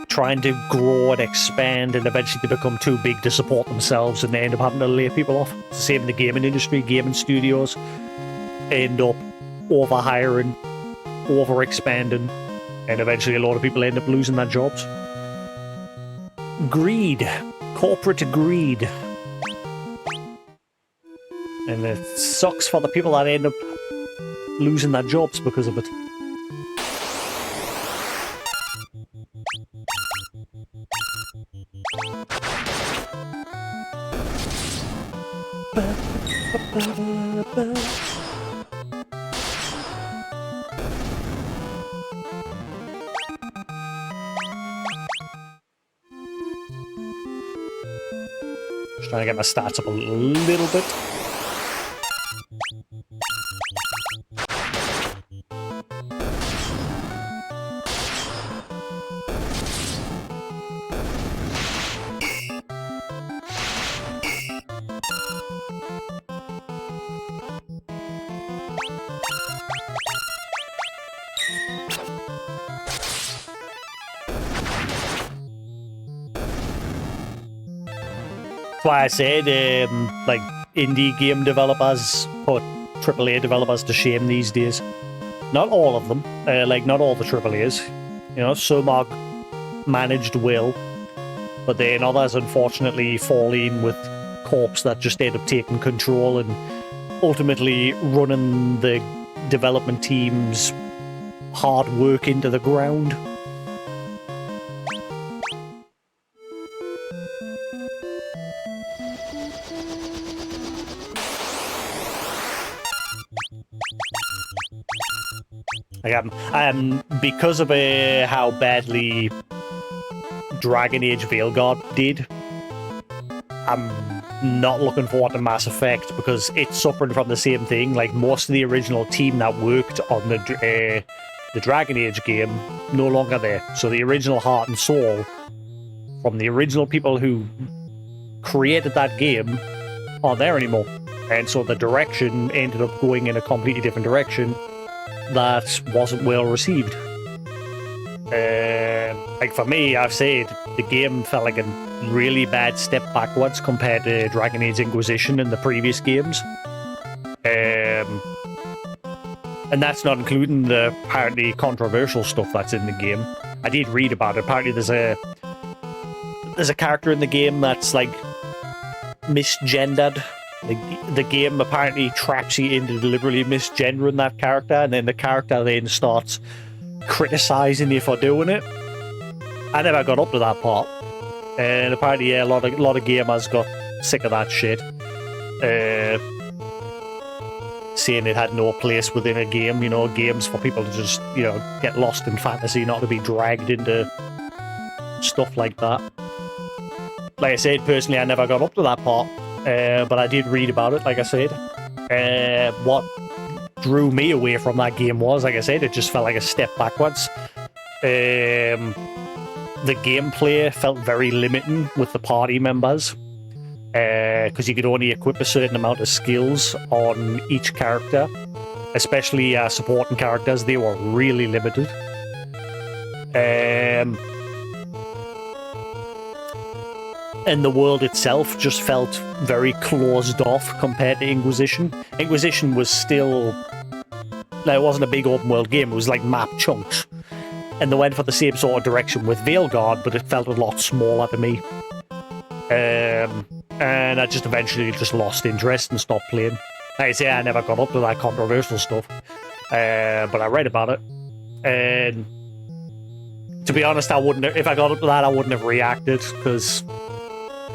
trying to grow and expand, and eventually they become too big to support themselves and they end up having to lay people off. It's the same in the gaming industry. Gaming studios end up overhiring, overexpanding, and eventually a lot of people end up losing their jobs. Greed. Corporate greed. And it sucks for the people that end up losing their jobs because of it. Just trying to get my stats up a little bit. That's why I said, like, indie game developers put AAA developers to shame these days. Not all of them, like, not all the AAAs. You know, some are managed well, but then others, unfortunately, fall in with corps that just end up taking control and ultimately running the development team's hard work into the ground. Because of how badly Dragon Age Veilguard did, I'm not looking forward to Mass Effect because it's suffering from the same thing. Like, most of the original team that worked on the Dragon Age game no longer there. So the original heart and soul from the original people who created that game aren't there anymore. And so the direction ended up going in a completely different direction that wasn't well received. Like, for me, I've said the game felt like a really bad step backwards compared to Dragon Age Inquisition and the previous games. And that's not including the apparently controversial stuff that's in the game. I did read about it. Apparently there's a character in the game that's like misgendered The game apparently traps you into deliberately misgendering that character, and then the character then starts criticizing you for doing it. I never got up to that part, and apparently, yeah, a lot of gamers got sick of that shit, saying it had no place within a game. You know, games for people to just, you know, get lost in fantasy, not to be dragged into stuff like that. Like I said, personally, I never got up to that part, but I did read about it, like I said. What drew me away from that game was, like I said, it just felt like a step backwards. The gameplay felt very limiting with the party members, because you could only equip a certain amount of skills on each character, especially supporting characters. They were really limited. And the world itself just felt very closed off compared to Inquisition. Inquisition was still... Now, it wasn't a big open world game, it was like map chunks. And they went for the same sort of direction with Veilguard, but it felt a lot smaller to me. And I just eventually just lost interest and stopped playing. Like I say, I never got up to that controversial stuff. But I read about it. And to be honest, I wouldn't have, if I got up to that, I wouldn't have reacted, because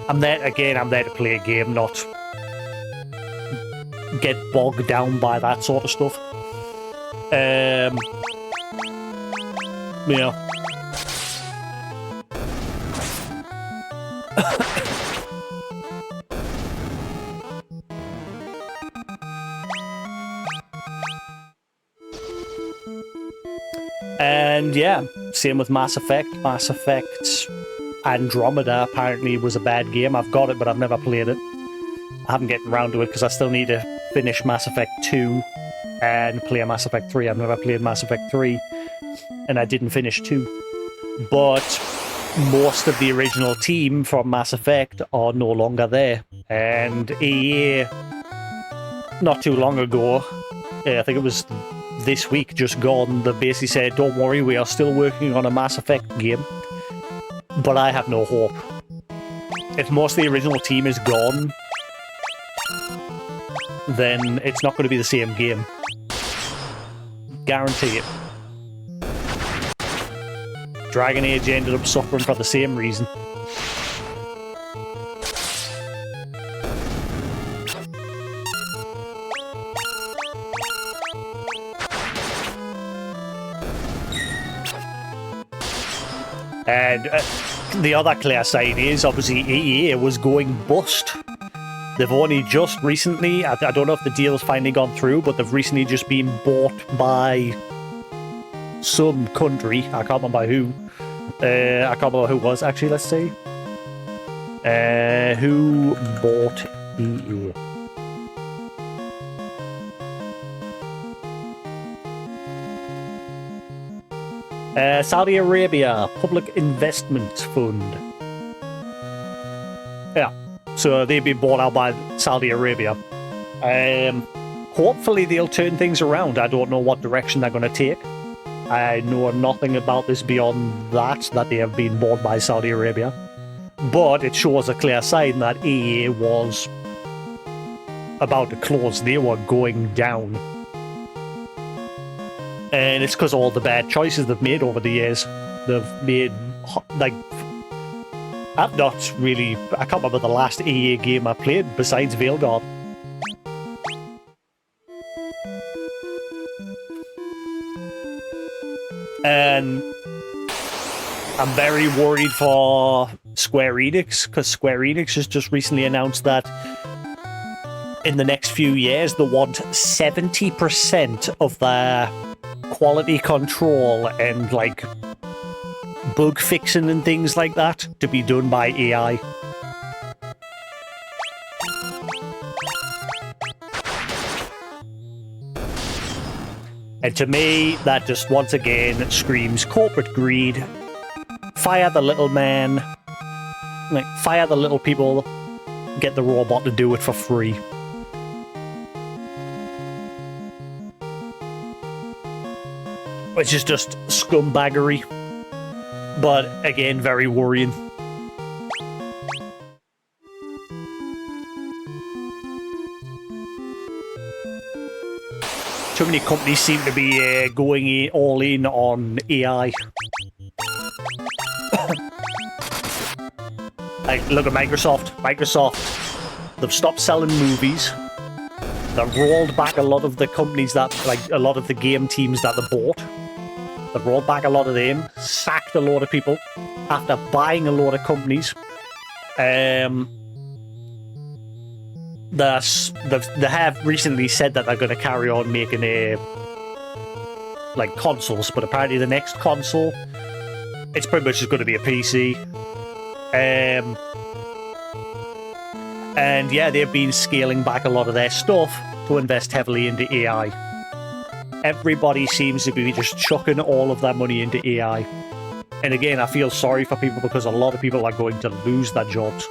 I'm there to play a game, not get bogged down by that sort of stuff. You know. And yeah, same with Mass Effect. Mass Effect Andromeda apparently was a bad game. I've got it, but I've never played it. I haven't gotten around to it because I still need to finish Mass Effect 2 and play Mass Effect 3. I've never played Mass Effect 3, and I didn't finish 2. But most of the original team from Mass Effect are no longer there. And EA, not too long ago, I think it was this week, just gone, they basically said, don't worry, we are still working on a Mass Effect game. But I have no hope. If most of the original team is gone, then it's not going to be the same game. Guarantee it. Dragon Age ended up suffering for the same reason. And the other clear sign is, obviously, EA was going bust. They've only just recently, I don't know if the deal's finally gone through, but they've recently just been bought by some country. I can't remember who. I can't remember who it was, actually, let's see. Who bought EA? Saudi Arabia Public Investment Fund. Yeah, so they've been bought out by Saudi Arabia. Hopefully they'll turn things around. I don't know what direction they're going to take. I know nothing about this beyond that they have been bought by Saudi Arabia. But it shows a clear sign that EA was about to close. They were going down. And it's because of all the bad choices they've made over the years. They've made, like, I've not really, I can't remember the last EA game I played besides Veilguard. And I'm very worried for Square Enix, because Square Enix has just recently announced that in the next few years they want 70% of their quality control and like bug fixing and things like that to be done by AI. And to me, that just once again screams corporate greed. Fire the little man, like fire the little people, get the robot to do it for free. Which is just scumbaggery. But again, very worrying. Too many companies seem to be going all in on AI. Like, look at Microsoft. They've stopped selling movies. They've rolled back a lot of the companies that, like, a lot of the game teams that they bought. They've rolled back a lot of them, sacked a lot of people after buying a lot of companies. They have recently said that they're going to carry on making like consoles, but apparently the next console, it's pretty much just going to be a PC. And yeah, they've been scaling back a lot of their stuff to invest heavily into AI. Everybody seems to be just chucking all of their money into AI. And again, I feel sorry for people because a lot of people are going to lose their jobs.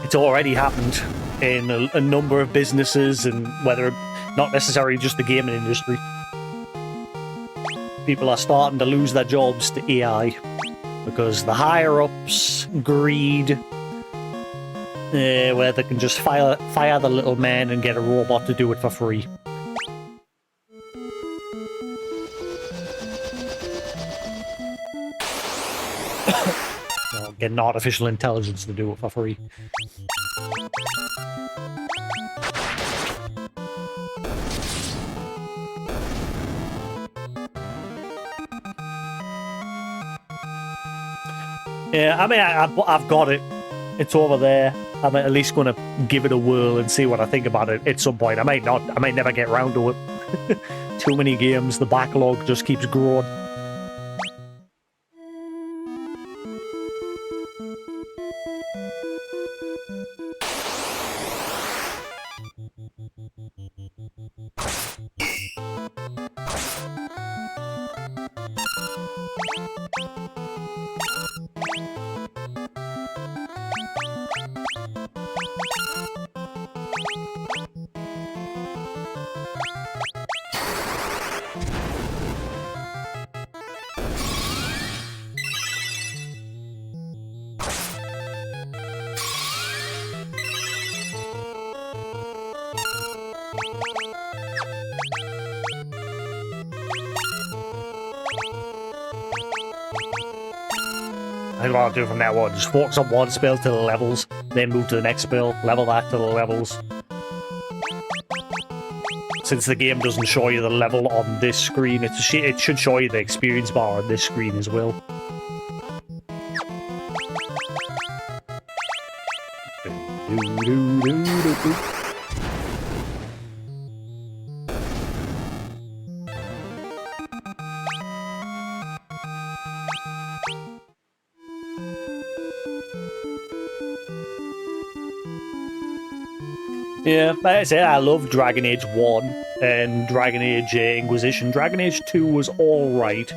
It's already happened in a number of businesses, and whether not necessarily just the gaming industry. People are starting to lose their jobs to AI because the higher-ups, greed, where they can just fire the little man and get a robot to do it for free. Or get an artificial intelligence to do it for free. Yeah, I mean, I've got it. It's over there. I'm at least going to give it a whirl and see what I think about it at some point. I might not. I might never get round to it. Too many games. The backlog just keeps growing. I think what I'll do from now on, just focus on one spell to the levels, then move to the next spell, level that to the levels. Since the game doesn't show you the level on this screen, it should show you the experience bar on this screen as well. Yeah, like I say, I love Dragon Age 1 and Dragon Age Inquisition. Dragon Age 2 was alright.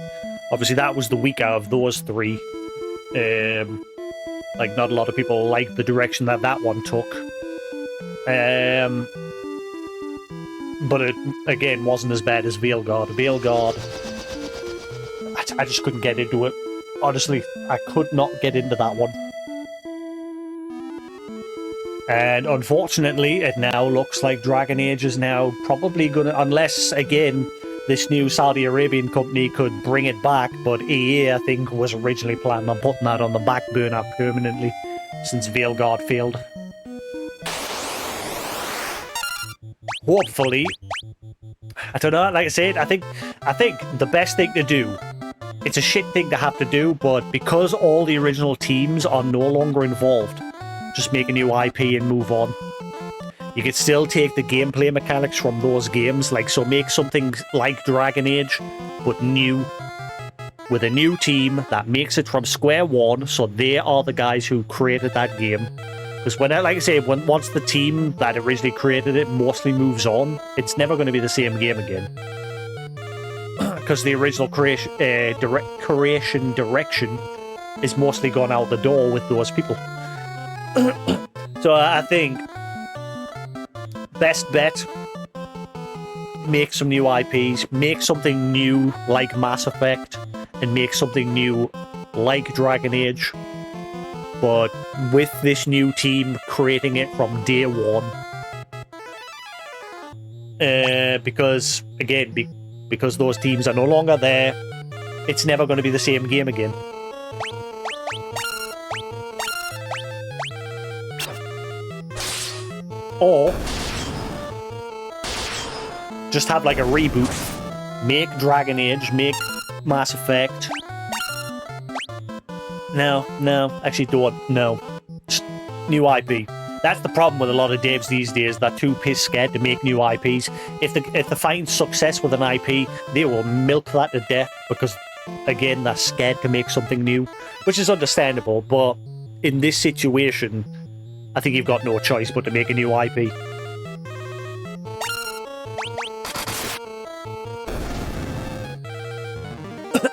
Obviously, that was the weaker of those three. Like, not a lot of people liked the direction that one took. But it, again, wasn't as bad as Veilguard. Veilguard, I just couldn't get into it. Honestly, I could not get into that one. And unfortunately, it now looks like Dragon Age is now probably going to, unless, again, this new Saudi Arabian company could bring it back, but EA, I think, was originally planning on putting that on the back burner permanently, since Veilguard failed. Hopefully, I don't know, like I said, I think the best thing to do, it's a shit thing to have to do, but because all the original teams are no longer involved, just make a new IP and move on. You could still take the gameplay mechanics from those games, like, so make something like Dragon Age, but new, with a new team that makes it from square one, so they are the guys who created that game. Because when, like I say, once the team that originally created it mostly moves on, it's never going to be the same game again. Because the original creation direction is mostly gone out the door with those people. So I think best bet, make some new IPs, make something new like Mass Effect, and make something new like Dragon Age. But with this new team creating it from day one, because, again, because those teams are no longer there, it's never going to be the same game again. Or just have like a reboot. Make Dragon Age, make Mass Effect. No, actually don't. No. Just new IP. That's the problem with a lot of devs these days. They're too piss scared to make new IPs. If they find success with an IP, they will milk that to death because, again, they're scared to make something new, which is understandable. But in this situation, I think you've got no choice but to make a new IP.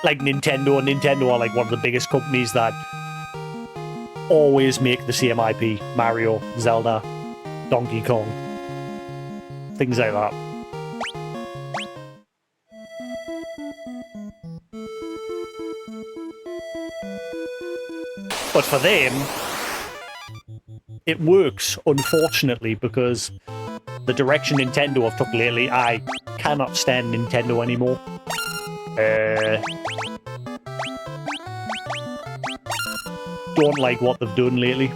Like Nintendo are like one of the biggest companies that always make the same IP. Mario, Zelda, Donkey Kong, things like that. But for them, it works, unfortunately, because the direction Nintendo have took lately, I cannot stand Nintendo anymore. Don't like what they've done lately.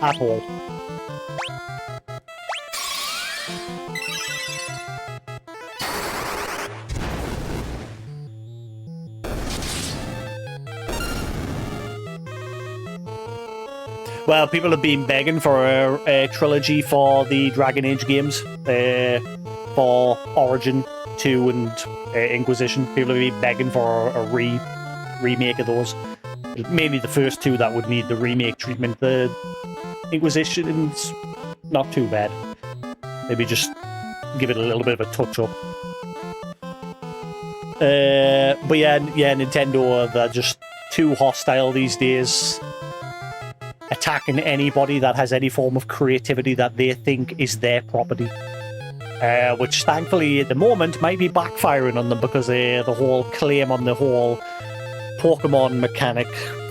At all. Well, people have been begging for a trilogy for the Dragon Age games. For Origin 2 and Inquisition. People have been begging for a remake of those. Mainly the first two that would need the remake treatment. The Inquisition's not too bad. Maybe just give it a little bit of a touch-up. But yeah, Nintendo, they're just too hostile these days. Attacking anybody that has any form of creativity that they think is their property. Which thankfully at the moment might be backfiring on them because the whole claim on the whole Pokemon mechanic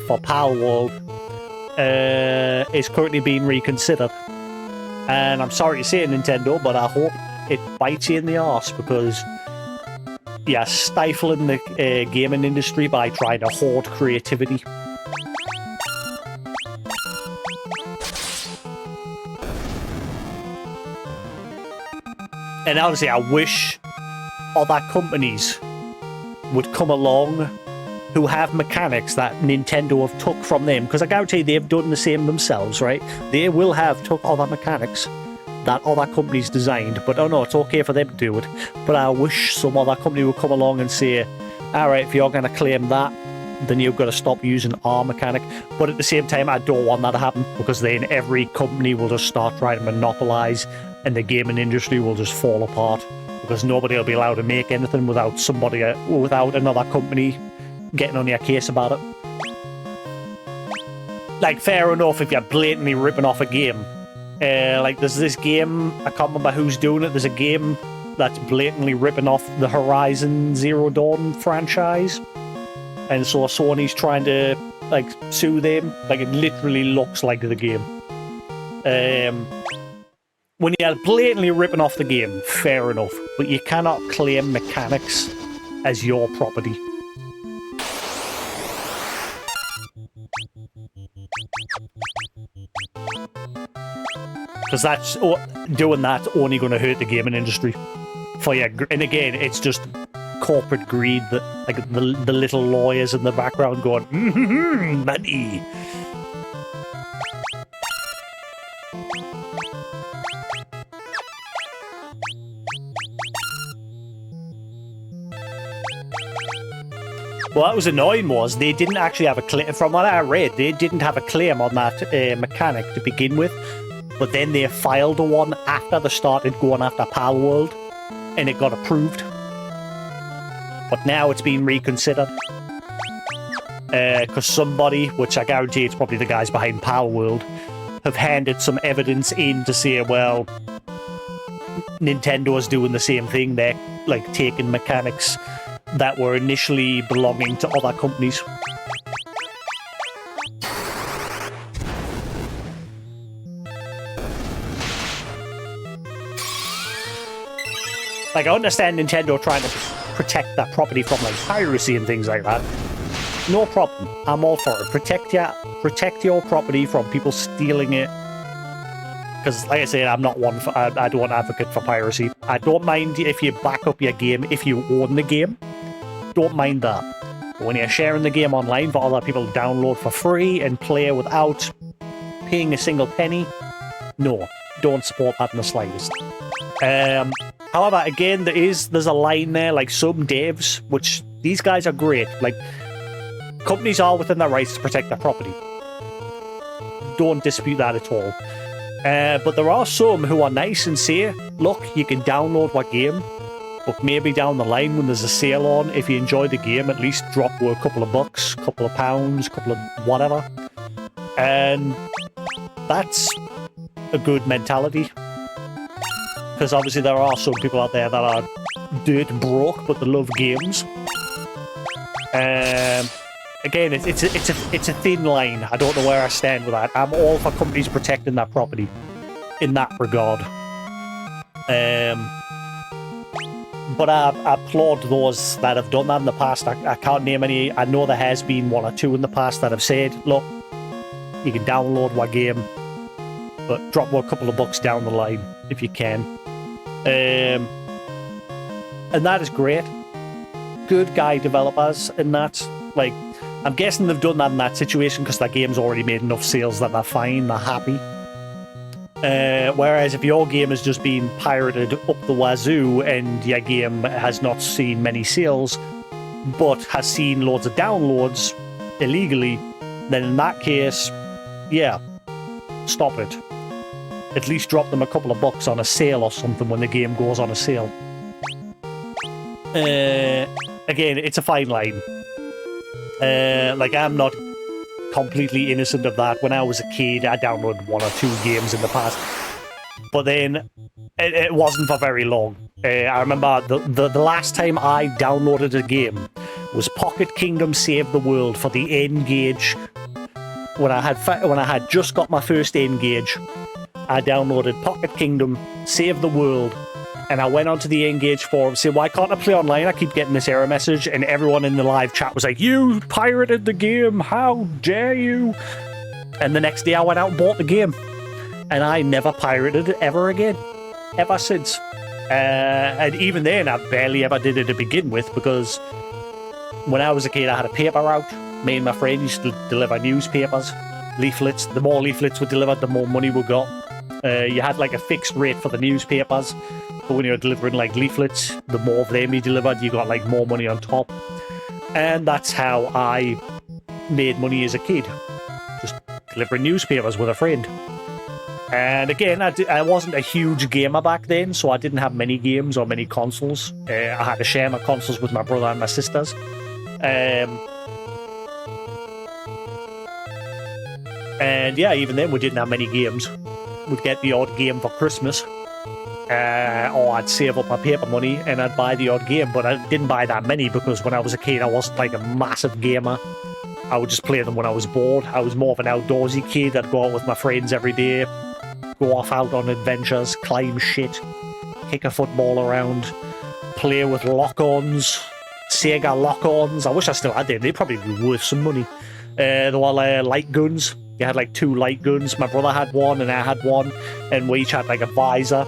for Palworld is currently being reconsidered. And I'm sorry to say it, Nintendo, but I hope it bites you in the arse because you're stifling the gaming industry by trying to hoard creativity. And honestly, I wish other companies would come along who have mechanics that Nintendo have took from them. Because I guarantee they've done the same themselves, right? They will have took other mechanics that other companies designed. But oh no, it's okay for them to do it. But I wish some other company would come along and say, alright, if you're going to claim that, then you've got to stop using our mechanic. But at the same time, I don't want that to happen. Because then every company will just start trying to monopolize and the gaming industry will just fall apart because nobody will be allowed to make anything without another company getting on your case about it. Like, fair enough if you're blatantly ripping off a game. Like, there's this game, I can't remember who's doing it, there's a game that's blatantly ripping off the Horizon Zero Dawn franchise. And so Sony's trying to, like, sue them. Like, it literally looks like the game. When you're blatantly ripping off the game, fair enough. But you cannot claim mechanics as your property. Because doing that's only going to hurt the gaming industry. And again, it's just corporate greed that, like, the little lawyers in the background going, money. Well, that was annoying was they didn't actually have a claim, from what I read, they didn't have a claim on that mechanic to begin with, but then they filed one after they started going after Palworld, and it got approved. But now it's been reconsidered. Because somebody, which I guarantee it's probably the guys behind Palworld, have handed some evidence in to say, well, Nintendo's doing the same thing. They're, like, taking mechanics that were initially belonging to other companies. Like, I understand Nintendo trying to protect that property from, like, piracy and things like that. No problem. I'm all for it. Protect your property from people stealing it. Because, like I said, I'm not one for... I don't advocate for piracy. I don't mind if you back up your game if you own the game. Don't mind that. But when you're sharing the game online for other people to download for free and play without paying a single penny, no. Don't support that in the slightest. However, again, there's a line there, like some devs, which these guys are great. Like, companies are within their rights to protect their property. Don't dispute that at all. But there are some who are nice and say, look, you can download what game, but maybe down the line when there's a sale on, if you enjoy the game, at least drop a couple of bucks, couple of pounds, couple of whatever. And that's a good mentality. Because obviously there are some people out there that are dirt broke, but they love games. Again, it's a thin line. I don't know where I stand with that. I'm all for companies protecting that property in that regard. But I applaud those that have done that in the past. I can't name any. I know there has been one or two in the past that have said, look, you can download what game, but drop a couple of bucks down the line if you can. And that is great. Good guy developers in that. Like, I'm guessing they've done that in that situation because that game's already made enough sales that they're fine, they're happy. Whereas if your game has just been pirated up the wazoo and your game has not seen many sales, but has seen loads of downloads illegally, then in that case, yeah, stop it. At least drop them a couple of bucks on a sale or something when the game goes on a sale. Again, it's a fine line. Like, I'm not completely innocent of that. When I was a kid, I downloaded 1 or 2 games in the past. But then, it wasn't for very long. I remember the last time I downloaded a game was Pocket Kingdom Save the World for the N-Gage. When I had just got my first N-Gage, I downloaded Pocket Kingdom Save the World, and I went onto the N-Gage forum saying, why can't I play online? I keep getting this error message, and everyone in the live chat was like, you pirated the game, how dare you? And the next day I went out and bought the game, and I never pirated it ever again, ever since. And even then, I barely ever did it to begin with, because when I was a kid, I had a paper route. Me and my friend used to deliver newspapers, leaflets. The more leaflets we delivered, the more money we got. You had like a fixed rate for the newspapers, but when you were delivering like leaflets, the more of them you delivered, you got like more money on top. And that's how I made money as a kid, just delivering newspapers with a friend. And again, I wasn't a huge gamer back then, so I didn't have many games or many consoles. I had to share my consoles with my brother and my sisters. And yeah, even then we didn't have many games. We'd get the odd game for Christmas. Or I'd save up my paper money and I'd buy the odd game, but I didn't buy that many because when I was a kid I wasn't like a massive gamer. I would just play them when I was bored. I was more of an outdoorsy kid. I'd go out with my friends every day, go off out on adventures, climb shit, kick a football around, play with lock-ons, Sega lock-ons. I wish I still had them. They'd probably be worth some money. They were light guns. You had like 2 light guns. My brother had one and I had one, and we each had like a visor,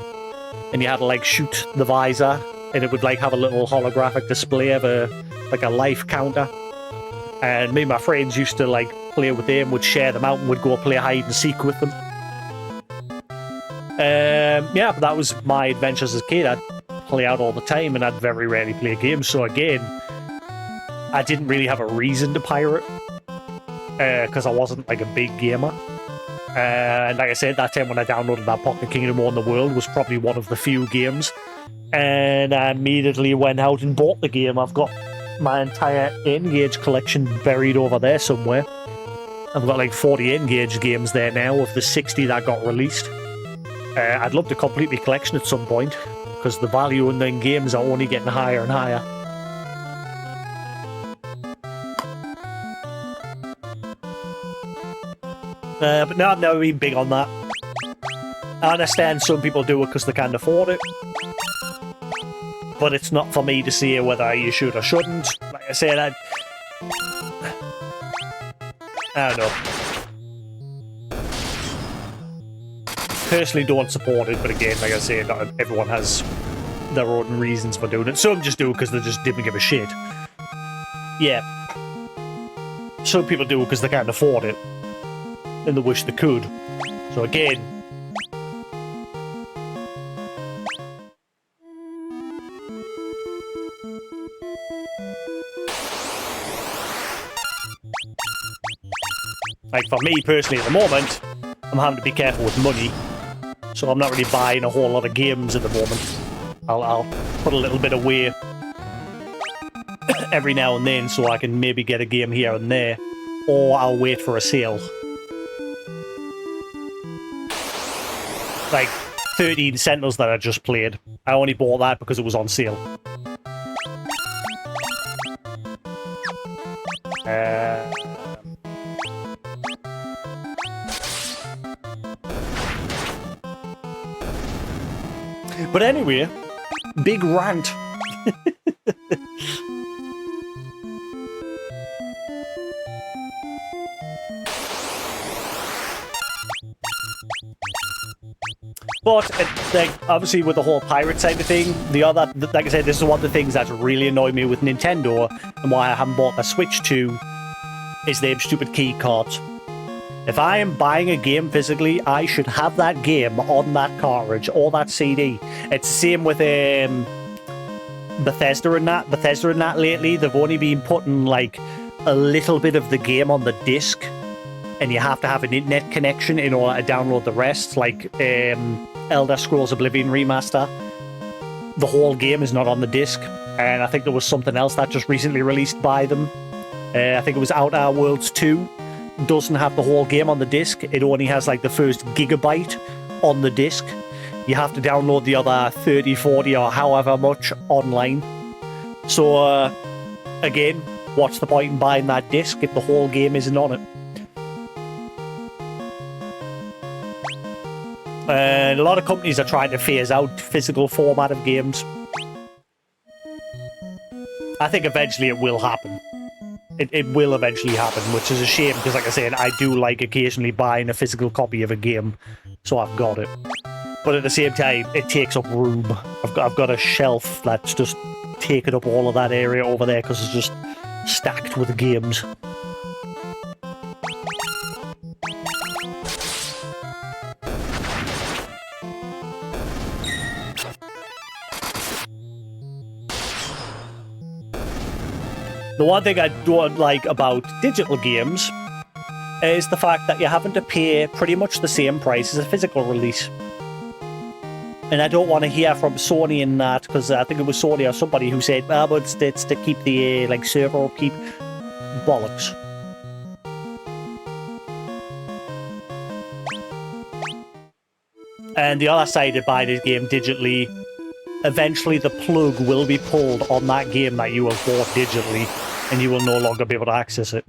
and you had to like shoot the visor, and it would like have a little holographic display of a life counter. And me and my friends used to like play with them, would share them out, and would go play hide and seek with them. Yeah, but that was my adventures as a kid. I'd play out all the time, and I'd very rarely play games. So again, I didn't really have a reason to pirate, because I wasn't like a big gamer. And like I said, that time when I downloaded that Pocket Kingdom War in the World was probably one of the few games. And I immediately went out and bought the game. I've got my entire N-Gage collection buried over there somewhere. I've got like 40 N-Gage games there now of the 60 that got released. I'd love to complete the collection at some point, because the value in them games are only getting higher and higher. But no, I've never been big on that. I understand some people do it because they can't afford it. but it's not for me to say whether you should or shouldn't. Like I said, I don't know. Personally don't support it, but again, like I say, not everyone has their own reasons for doing it. Some just do it because they just didn't give a shit. Yeah. Some people do it because they can't afford it. And they wish they could. So again... Like, for me personally at the moment, I'm having to be careful with money. So I'm not really buying a whole lot of games at the moment. I'll put a little bit away every now and then so I can maybe get a game here and there. Or I'll wait for a sale. Like 13 Sentinels that I just played. I only bought that because it was on sale. But anyway, big rant. But, like, obviously with the whole pirate side of thing, like I said, this is one of the things that's really annoyed me with Nintendo, and why I haven't bought the Switch 2, is them stupid key cards. If I am buying a game physically, I should have that game on that cartridge or that CD. It's the same with Bethesda and that. Bethesda and that lately, they've only been putting like a little bit of the game on the disc, and you have to have an internet connection in order to download the rest. Like Elder Scrolls Oblivion Remaster, the whole game is not on the disc, and I think there was something else that just recently released by them. I think it was Outer Worlds 2. Doesn't have the whole game on the disc. It only has like the first gigabyte on the disc. You have to download the other 30, 40 or however much online. So again, what's the point in buying that disc if the whole game isn't on it? And a lot of companies are trying to phase out physical format of games. I think eventually it will happen. It will eventually happen, which is a shame because, like I said, I do like occasionally buying a physical copy of a game, so I've got it. But at the same time, it takes up room. I've got a shelf that's just taken up all of that area over there because it's just stacked with games. The one thing I don't like about digital games is the fact that you're having to pay pretty much the same price as a physical release. And I don't want to hear from Sony in that, because I think it was Sony or somebody who said, "Ah, but it's to keep the like server upkeep." Bollocks. And the other side of buying a game digitally, eventually the plug will be pulled on that game that you have bought digitally, and you will no longer be able to access it.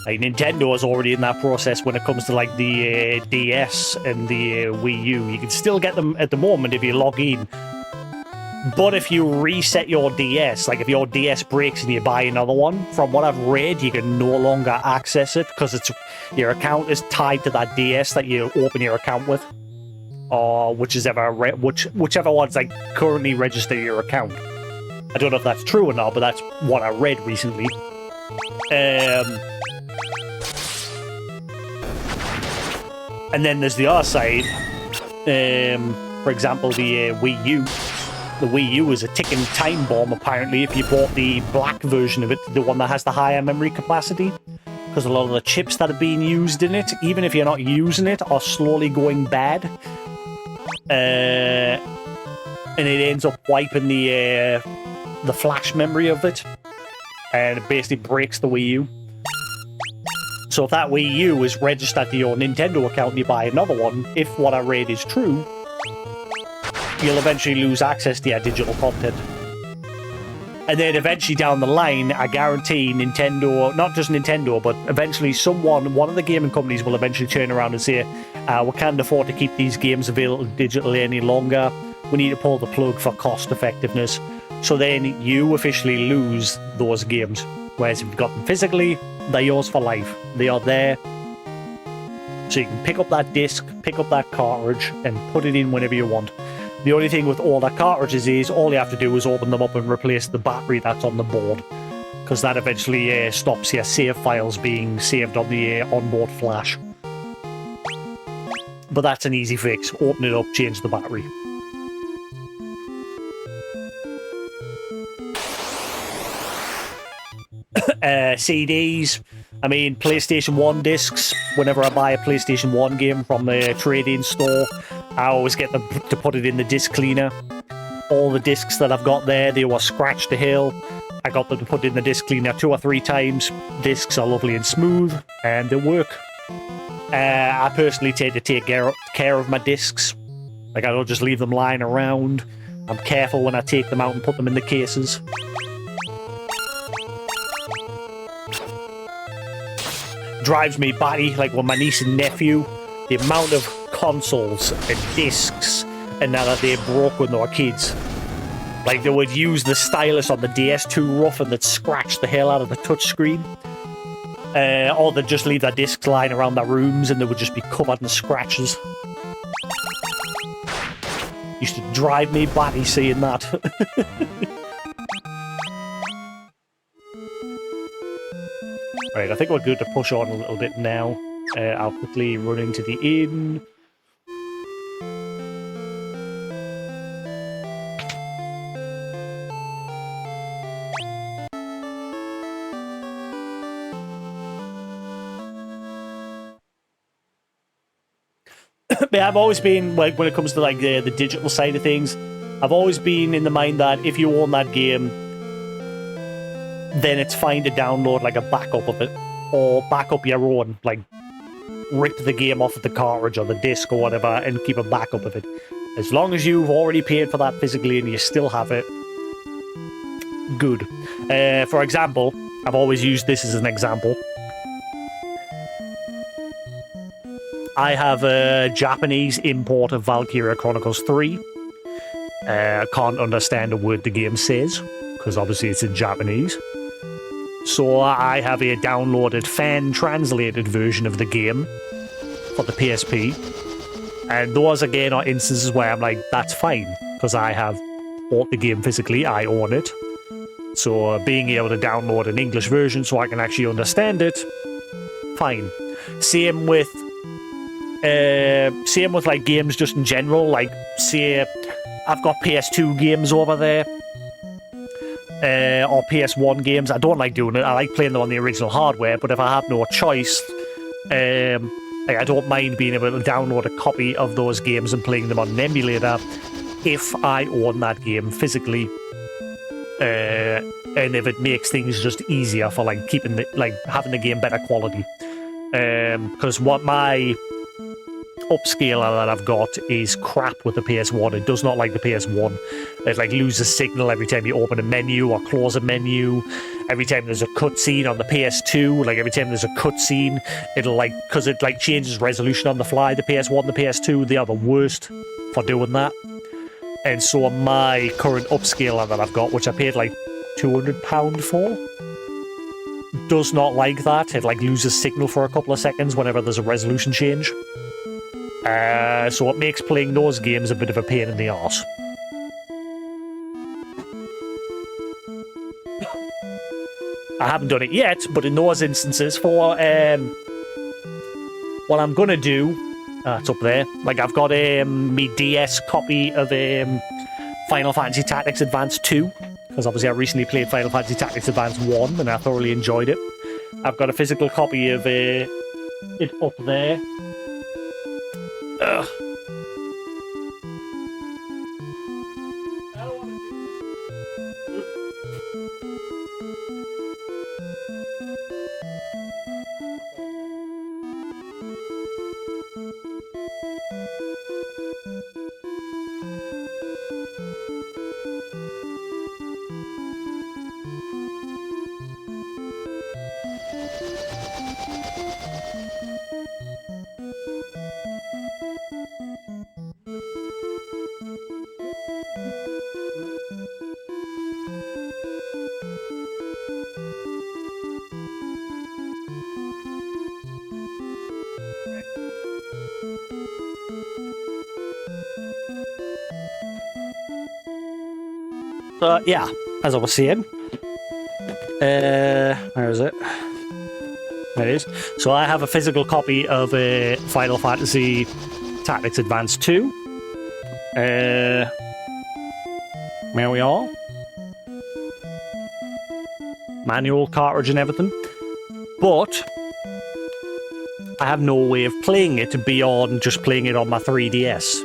Like, Nintendo is already in that process when it comes to like the DS and the Wii U. You can still get them at the moment if you log in. But if you reset your DS, like if your DS breaks and you buy another one, from what I've read, you can no longer access it because your account is tied to that DS that you open your account with. Or whichever one's like currently register your account. I don't know if that's true or not, but that's what I read recently. And then there's the other side. For example, the Wii U. The Wii U is a ticking time bomb, apparently, if you bought the black version of it, the one that has the higher memory capacity. Because a lot of the chips that are being used in it, even if you're not using it, are slowly going bad. And it ends up wiping the flash memory of it, and it basically breaks the Wii U. So if that Wii U is registered to your Nintendo account and you buy another one, if what I read is true, you'll eventually lose access to your digital content. And then eventually down the line, I guarantee Nintendo, not just Nintendo, but eventually one of the gaming companies will eventually turn around and say, we can't afford to keep these games available digitally any longer, we need to pull the plug for cost effectiveness. So then you officially lose those games. Whereas if you've got them physically, they're yours for life. They are there. So you can pick up that disc, pick up that cartridge, and put it in whenever you want. The only thing with all the cartridges is all you have to do is open them up and replace the battery that's on the board. Because that eventually stops your save files being saved on the onboard flash. But that's an easy fix. Open it up, change the battery. CDs. I mean, PlayStation 1 discs. Whenever I buy a PlayStation 1 game from the trade-in store, I always get them to put it in the disc cleaner. All the discs that I've got there, they were scratched to hell. I got them to put in the disc cleaner 2 or 3 times. Discs are lovely and smooth, and they work. I personally tend to take care of my discs. Like, I don't just leave them lying around. I'm careful when I take them out and put them in the cases. Drives me batty, like with my niece and nephew, the amount of consoles and discs and now that they broke when they were kids. Like, they would use the stylus on the DS too rough and they'd scratch the hell out of the touchscreen. Or they'd just leave their discs lying around their rooms and they would just be covered in scratches. Used to drive me batty seeing that. Right, I think we're good to push on a little bit now. I'll quickly run into the inn. But I've always been, like, when it comes to like the digital side of things, I've always been in the mind that if you own that game, then it's fine to download like a backup of it, or back up your own, like rip the game off of the cartridge or the disc or whatever and keep a backup of it. As long as you've already paid for that physically and you still have it, good. For example, I've always used this as an example. I have a Japanese import of Valkyria Chronicles 3. I can't understand a word the game says, because obviously it's in Japanese. So I have a downloaded fan-translated version of the game for the PSP. And those, again, are instances where I'm like, that's fine, because I have bought the game physically, I own it. So being able to download an English version so I can actually understand it, fine. Same with like games just in general, like say I've got PS2 games over there, or PS1 games. I don't like doing it. I like playing them on the original hardware, but if I have no choice, like, I don't mind being able to download a copy of those games and playing them on an emulator if I own that game physically, and if it makes things just easier for like keeping the, like having the game better quality. Because what my upscaler that I've got is crap with the PS1. It does not like the PS1. It like loses signal every time you open a menu or close a menu. Every time there's a cutscene on the PS2, like every time there's a cutscene, it'll like, because it like changes resolution on the fly. The PS1 and the PS2, they are the worst for doing that. And so my current upscaler that I've got, which I paid like £200 for, does not like that. It like loses signal for a couple of seconds whenever there's a resolution change. So it makes playing those games a bit of a pain in the arse. I haven't done it yet, but in those instances, for what I'm gonna do, it's up there. Like, I've got me DS copy of Final Fantasy Tactics Advance 2, because obviously I recently played Final Fantasy Tactics Advance 1 and I thoroughly enjoyed it. I've got a physical copy of it up there. Ugh. Yeah, as I was saying. Where is it? There it is. So I have a physical copy of Final Fantasy Tactics Advance 2. There we are. Manual, cartridge and everything. But I have no way of playing it beyond just playing it on my 3DS.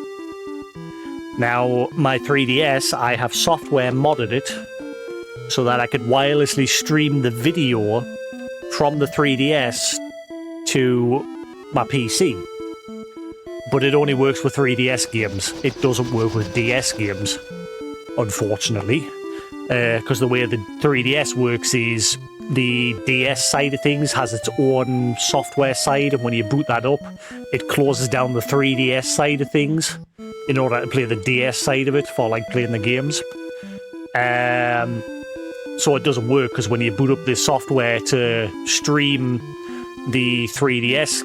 Now, my 3DS, I have software modded it so that I could wirelessly stream the video from the 3DS to my PC. But it only works with 3DS games. It doesn't work with DS games, unfortunately. Because the way the 3DS works is the DS side of things has its own software side, and when you boot that up, it closes down the 3DS side of things in order to play the DS side of it for like playing the games. So it doesn't work because when you boot up this software to stream the 3DS,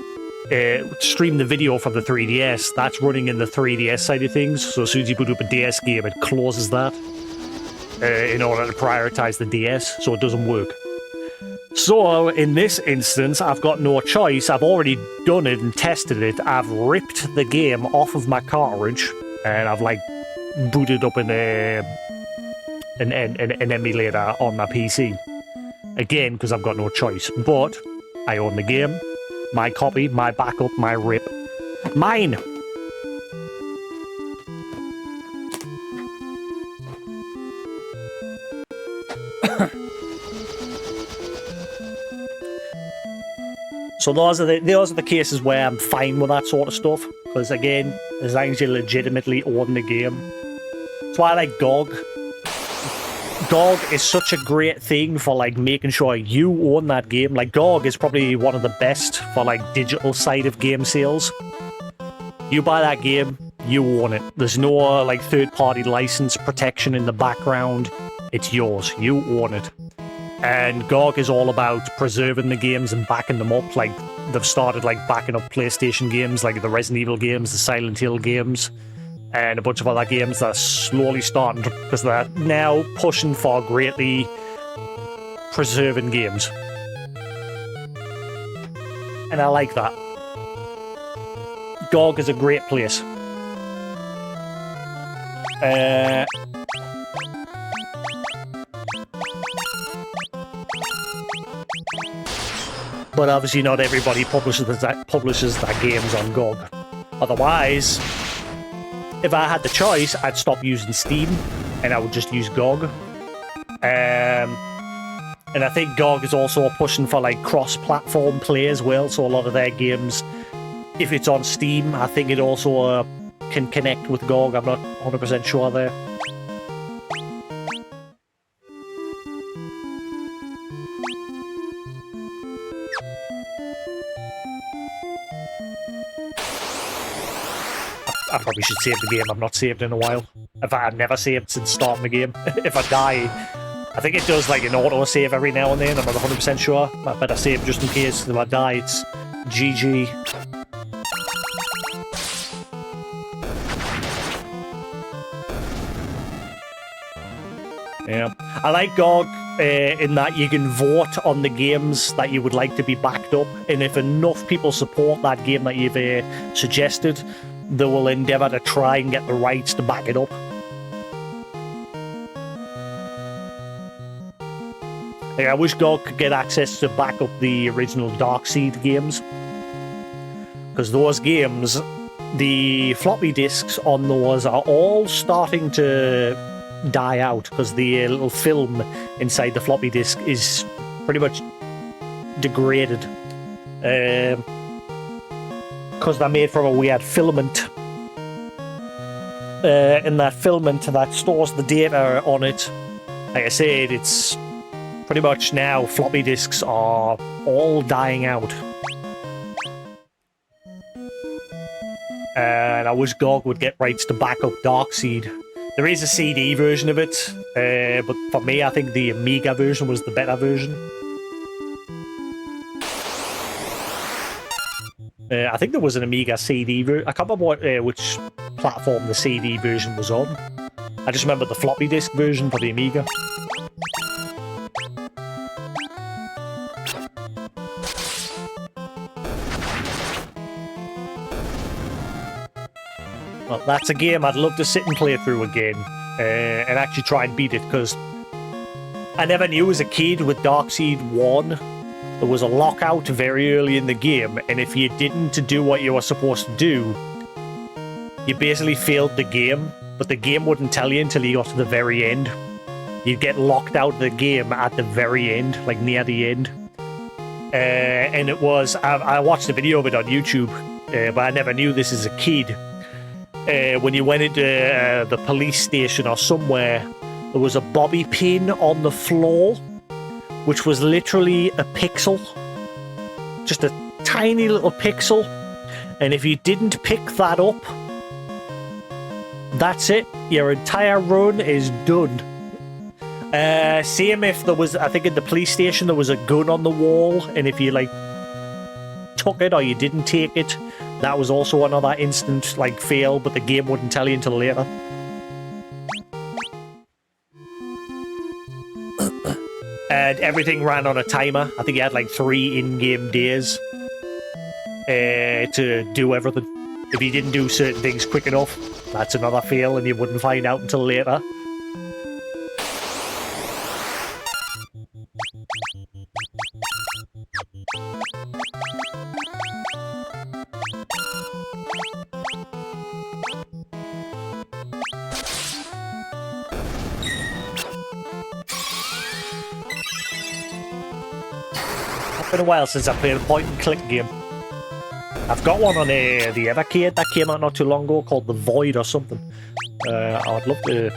stream the video from the 3DS, that's running in the 3DS side of things. So as soon as you boot up a DS game, it closes that in order to prioritize the DS, so it doesn't work. So in this instance, I've got no choice. I've already done it and tested it. I've ripped the game off of my cartridge and I've like booted up an emulator on my PC. Again, because I've got no choice. But I own the game. My copy, my backup, my rip. Mine! So those are the cases where I'm fine with that sort of stuff. Because again, as long as you legitimately own the game. That's why I like GOG. GOG is such a great thing for like making sure you own that game. Like GOG is probably one of the best for like digital side of game sales. You buy that game, you own it. There's no like third-party license protection in the background. It's yours. You own it. And GOG is all about preserving the games and backing them up. Like, they've started, like, backing up PlayStation games, like the Resident Evil games, the Silent Hill games, and a bunch of other games that are slowly starting to, because they're now pushing for greatly preserving games. And I like that. GOG is a great place. But obviously not everybody publishes their games on GOG. Otherwise, if I had the choice, I'd stop using Steam and I would just use GOG. And I think GOG is also pushing for like cross-platform play as well, so a lot of their games, if it's on Steam, I think it also can connect with GOG. I'm not 100% sure there. I probably should save the game. I've not saved in a while. In fact, I've never saved since starting the game. If I die, I think it does like an auto-save every now and then. I'm not 100% sure. I better save just in case. If I die, it's GG. Yeah. I like GOG in that you can vote on the games that you would like to be backed up. And if enough people support that game that you've suggested, they will endeavour to try and get the rights to back it up. Like, I wish GOG could get access to back up the original Darkseid games. Because those games, the floppy disks on those are all starting to die out. Because the little film inside the floppy disk is pretty much degraded. Because they're made from a weird filament. And that filament that stores the data on it, like I said, it's pretty much now floppy disks are all dying out. And I wish GOG would get rights to back up Darkseid. There is a CD version of it, but for me, I think the Amiga version was the better version. I think there was an Amiga CD version. I can't remember which platform the CD version was on. I just remember the floppy disk version for the Amiga. Well, that's a game I'd love to sit and play through again and actually try and beat it, because I never knew as a kid with Darkseid 1, there was a lockout very early in the game, and if you didn't do what you were supposed to do, you basically failed the game, but the game wouldn't tell you until you got to the very end. You'd get locked out of the game at the very end, like near the end. And it was, I watched a video of it on YouTube, but I never knew this as a kid. When you went into the police station or somewhere, there was a bobby pin on the floor, which was literally a pixel. Just a tiny little pixel. And if you didn't pick that up, that's it. Your entire run is done. Same if there was, I think in the police station, there was a gun on the wall, and if you, like, took it or you didn't take it, that was also another instant, like, fail, but the game wouldn't tell you until later. And everything ran on a timer. I think you had, like, 3 in-game days to do everything. If you didn't do certain things quick enough, that's another fail, and you wouldn't find out until later. It's been a while since I played a point-and-click game. I've got one on the Evercade that came out not too long ago called The Void or something. I would love to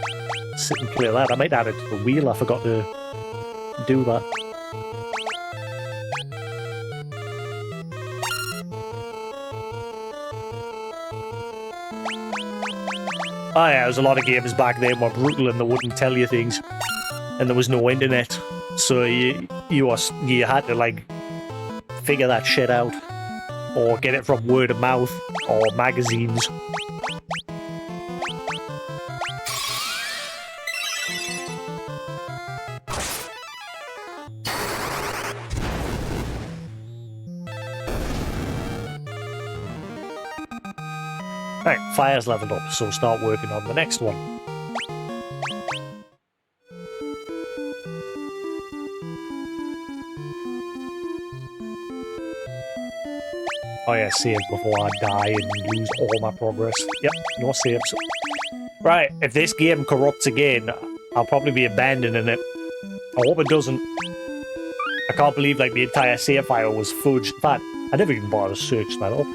sit and play that. I might add it to the wheel. I forgot to do that. Oh yeah, there was a lot of games back then were brutal and they wouldn't tell you things. And there was no internet. So you had to, like, figure that shit out. Or get it from word of mouth, or magazines. Right, fire's leveled up, so start working on the next one. Oh yeah, save before I die and lose all my progress. Yep, no saves. Right, if this game corrupts again, I'll probably be abandoning it. I hope it doesn't. I can't believe, like, the entire save file was fudged. In fact, I never even bothered to search that up.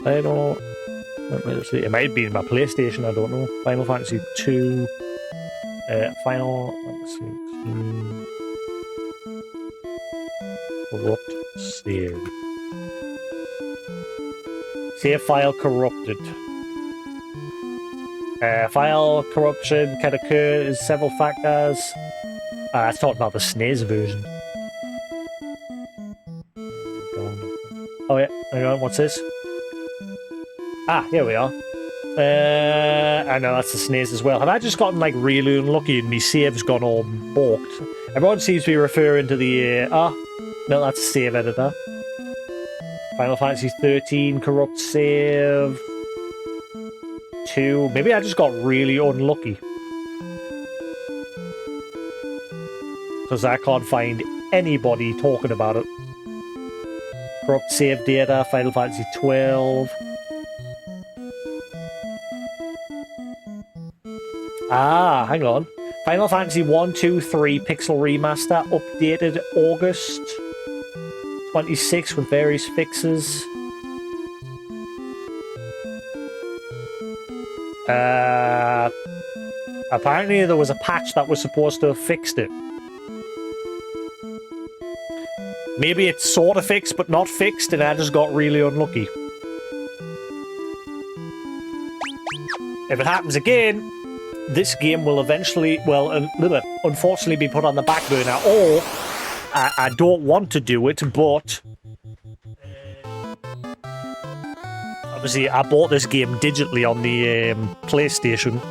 I don't... It might be in my PlayStation, I don't know. Final Fantasy 2... Final Fantasy 2... Corrupt save. Save file corrupted. File corruption can occur in several factors. That's talking about the SNES version. Oh yeah, hang on, what's this? Ah, here we are. I know that's the SNES as well. Have I just gotten, like, really unlucky and my save's gone all balked? Everyone seems to be referring to the... no, that's a save editor. Final Fantasy 13 corrupt save. 2. Maybe I just got really unlucky. Because I can't find anybody talking about it. Corrupt save data, Final Fantasy 12. Ah, hang on. Final Fantasy 1, 2, 3 Pixel Remaster updated August 26 with various fixes. Apparently there was a patch that was supposed to have fixed it. Maybe it's sort of fixed but not fixed and I just got really unlucky. If it happens again, this game will eventually, well, unfortunately be put on the back burner, or I don't want to do it, but obviously I bought this game digitally on the PlayStation,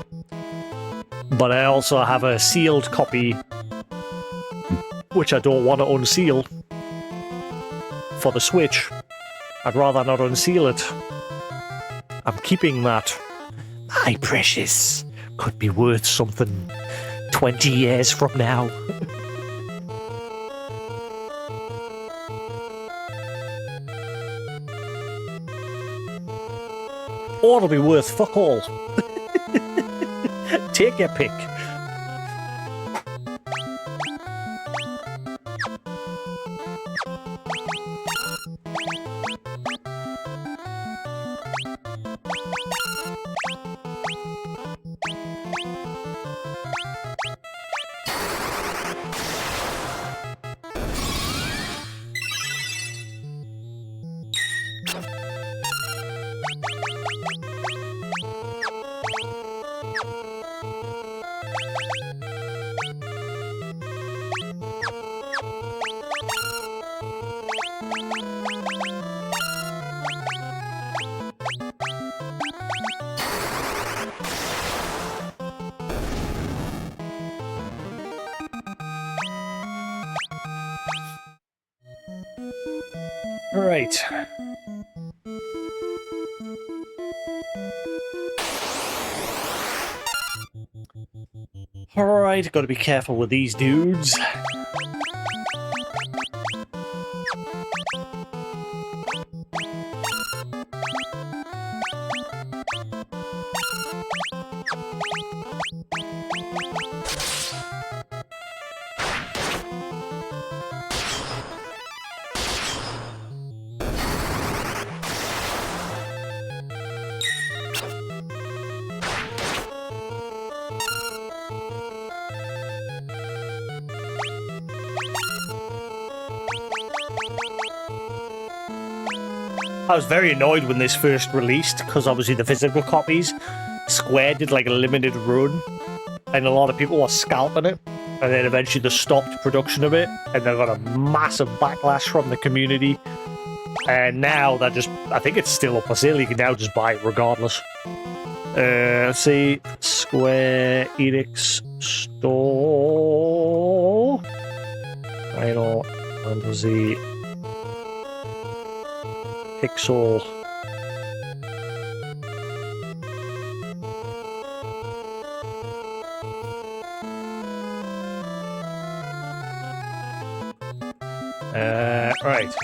But I also have a sealed copy, which I don't want to unseal for the Switch. I'd rather not unseal it. I'm keeping that. My precious. Could be worth something 20 years from now. Or it'll be worth fuck all. Take your pick. Right. Alright, gotta be careful with these dudes. I was very annoyed when this first released, because obviously the physical copies, Square did like a limited run, and a lot of people were scalping it, and then eventually they stopped production of it, and they got a massive backlash from the community, and now they're just, I think it's still up for sale, you can now just buy it regardless. Let's see, Square Enix Store, Final Fantasy Pixel. Right.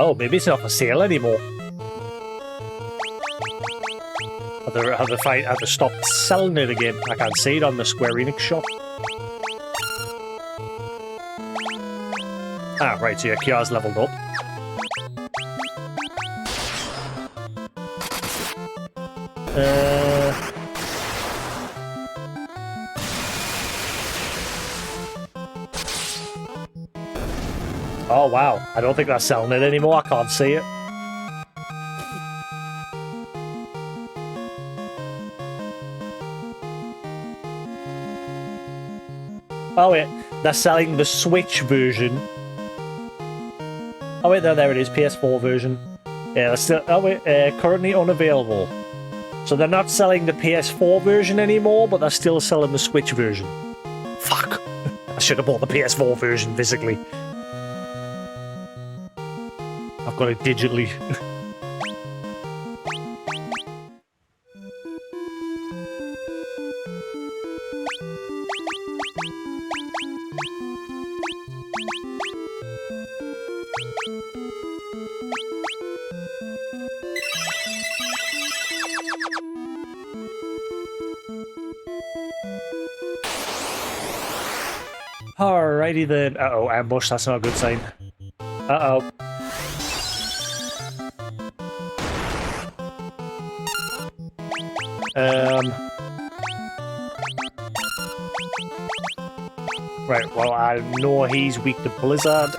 Oh, maybe it's not for sale anymore. Have they stopped selling it again? I can't see it on the Square Enix shop. Ah, right, so your Kiar's leveled up. Oh, wow. I don't think they're selling it anymore. I can't see it. Oh, wait. They're selling the Switch version. Oh, wait. There it is. PS4 version. Yeah, they're still... Oh, wait. Currently unavailable. So they're not selling the PS4 version anymore, but they're still selling the Switch version. Fuck. I should have bought the PS4 version physically. I've got it digitally. Alrighty then. Uh-oh, ambush. That's not a good sign. Uh-oh. Right, well, I know he's weak to Blizzard.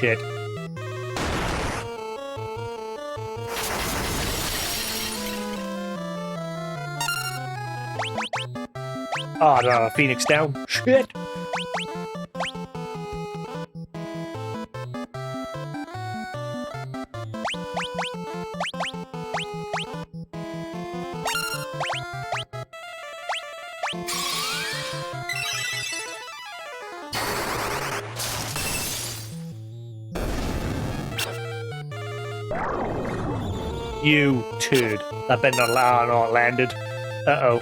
Shit. Oh no, Phoenix down. Shit. You turd. That better not, no, it landed. Uh-oh.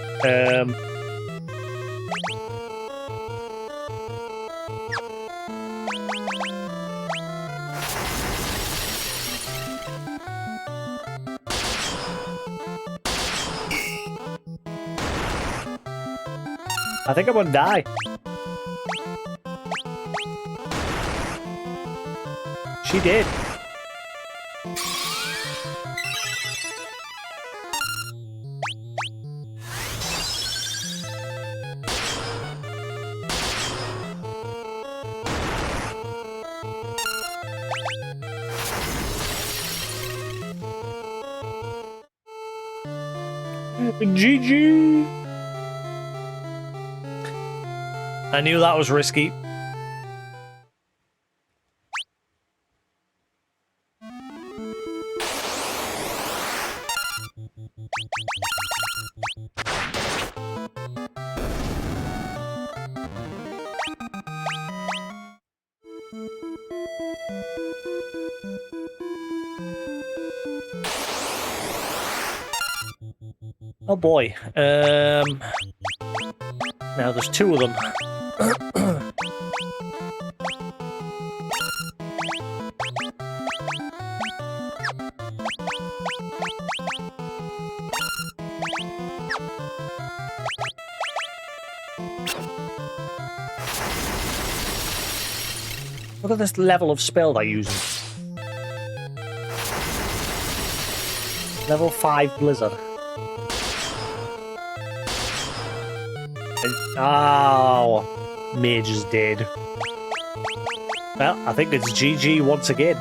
I think I'm gonna die. She did. GG. I knew that was risky. Oh boy. Now there's two of them. Look at this level of spell they're using. Level 5 Blizzard. Oh, Mage is dead. Well, I think it's GG once again.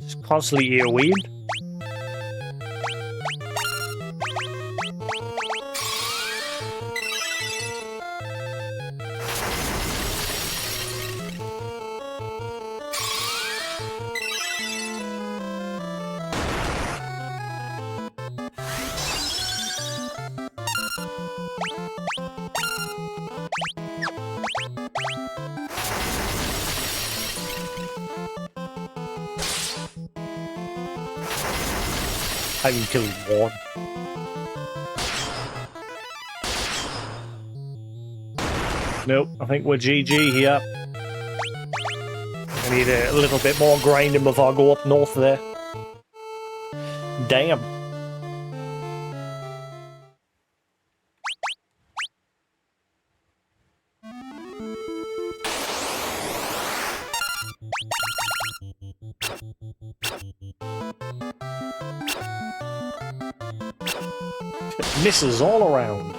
Just constantly AoEing. I can kill one. Nope, I think we're GG here. I need a little bit more grinding before I go up north there. Damn. Misses all around.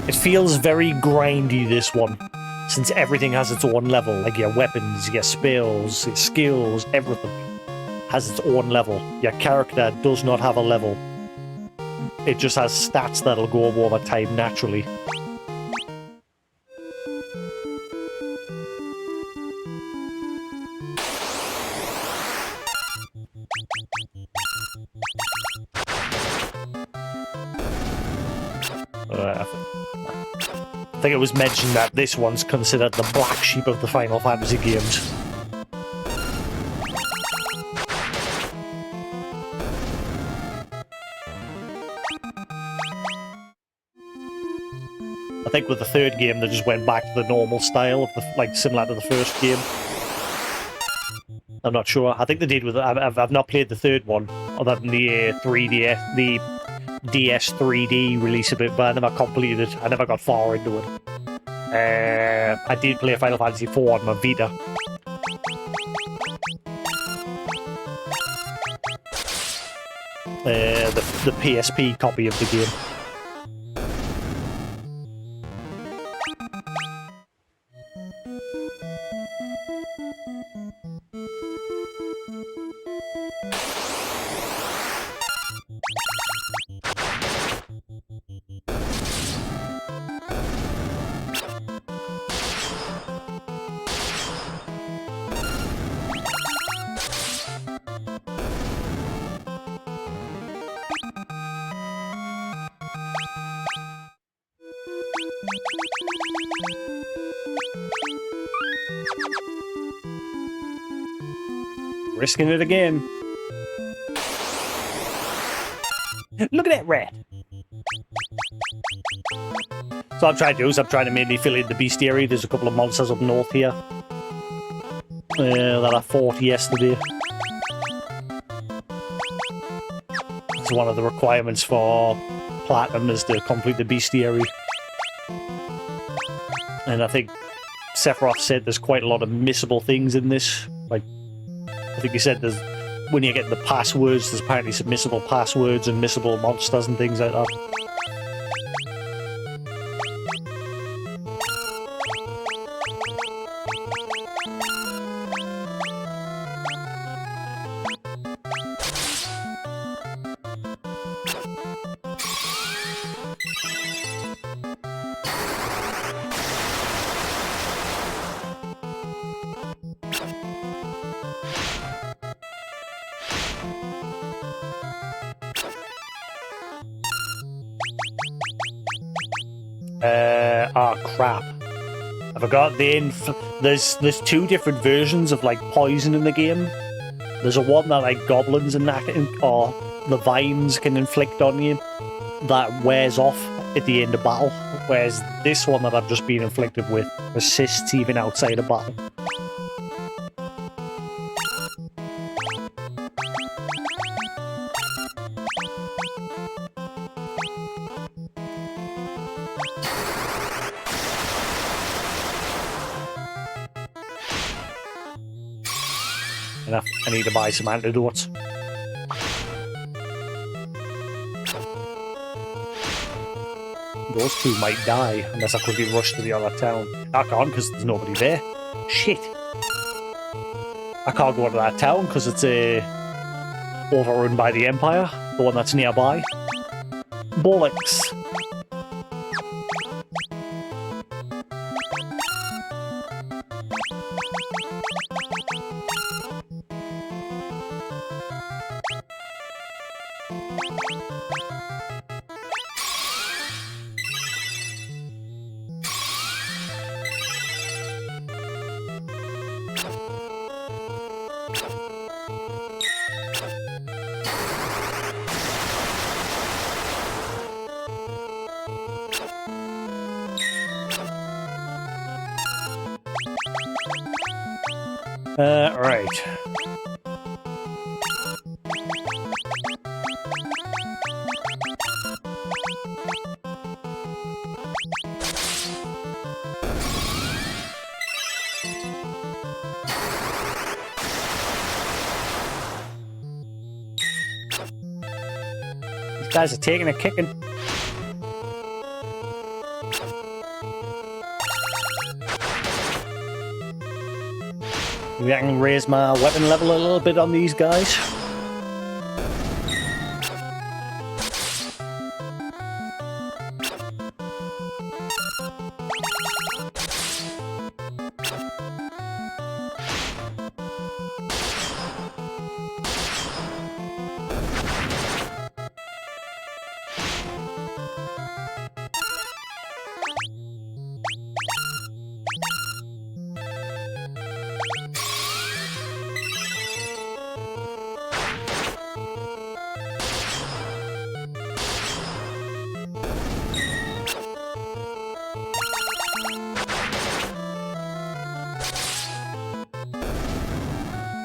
It feels very grindy, this one, since everything has its own level, like your weapons, your spells, your skills, everything has its own level. Your character does not have a level. It just has stats that'll go up over time naturally. think it was mentioned that this one's considered the black sheep of the Final Fantasy games. I think with the third game, they just went back to the normal style of the similar to the first game. I'm not sure. I think they did with. I've not played the third one other than the 3DS, the DS 3D release of it, but I never completed it. I never got far into it. I did play Final Fantasy IV on my Vita. The PSP copy of the game. Risking it again. Look at that rat. So I'm trying to mainly fill in the bestiary. There's a couple of monsters up north here that I fought yesterday. It's one of the requirements for Platinum is to complete the bestiary. And I think Sephiroth said there's quite a lot of missable things in this. Like, I think he said there's, when you get the passwords, there's apparently some missable passwords and missable monsters and things like that. Oh crap. I forgot there's two different versions of like poison in the game. There's a one that like goblins and that or the vines can inflict on you that wears off at the end of battle. Whereas this one that I've just been inflicted with persists even outside of battle. I need to buy some antidotes. Those two might die unless I quickly rush to the other town. I can't because there's nobody there. Shit. I can't go to that town because it's overrun by the Empire, the one that's nearby. Bollocks. Right. These guys are taking a kicking. Maybe I can raise my weapon level a little bit on these guys.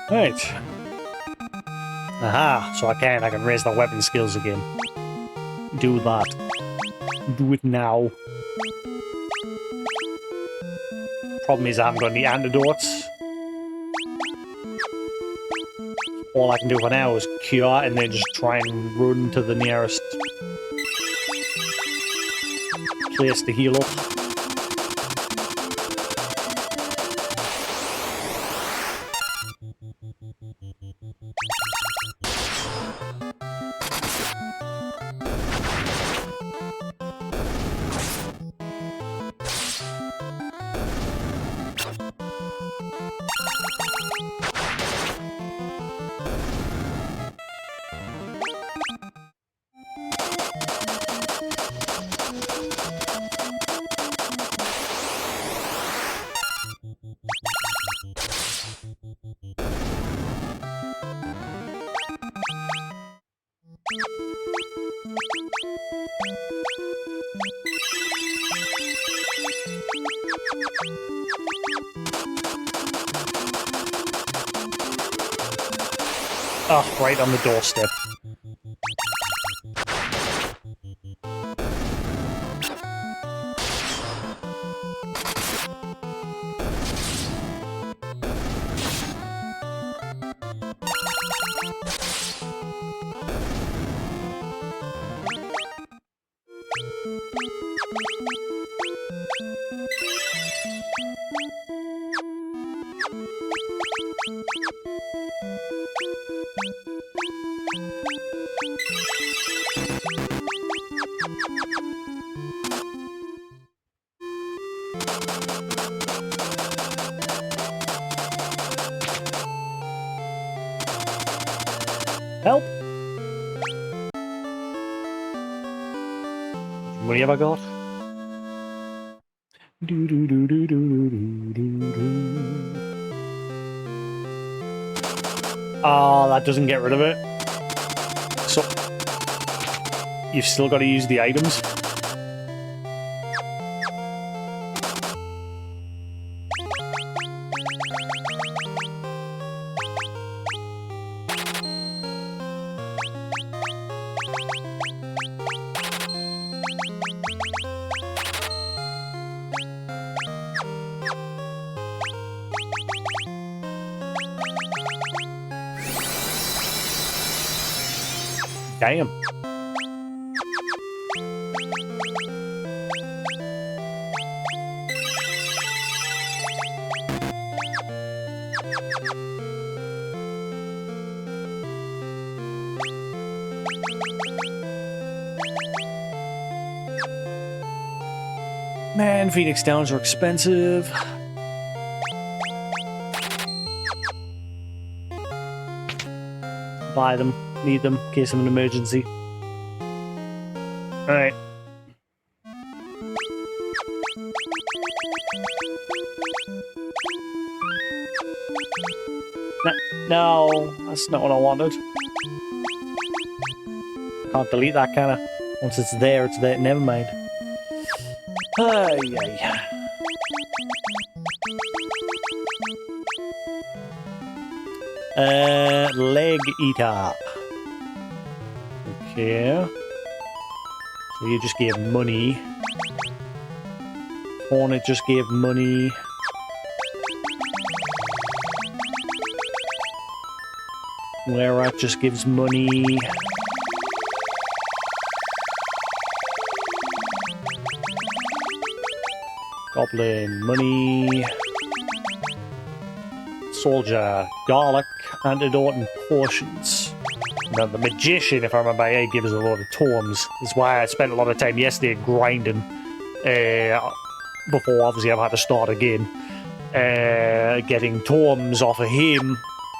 Right. Aha, so I can raise the weapon skills again. Do that. Do it now. Problem is I haven't got any antidotes. All I can do for now is cure and then just try and run to the nearest place to heal up. Oh, right on the doorstep. Help! What have I got? Oh, that doesn't get rid of it. So, you've still got to use the items. Damn. Man, Phoenix Downs are expensive. Buy them. Need them in case of an emergency. Alright. No, that's not what I wanted. Can't delete that, can I? Once it's there, it's there. Never mind. Ay, ay. Leg eater. Okay. So you just gave money. Hornet just gave money. Where just gives money. Goblin, money. Soldier, garlic, antidote, and potions. Now, the magician, if I remember, he gives a lot of tomes. That's why I spent a lot of time yesterday grinding. Before, obviously, I've had to start again. Getting tomes off of him.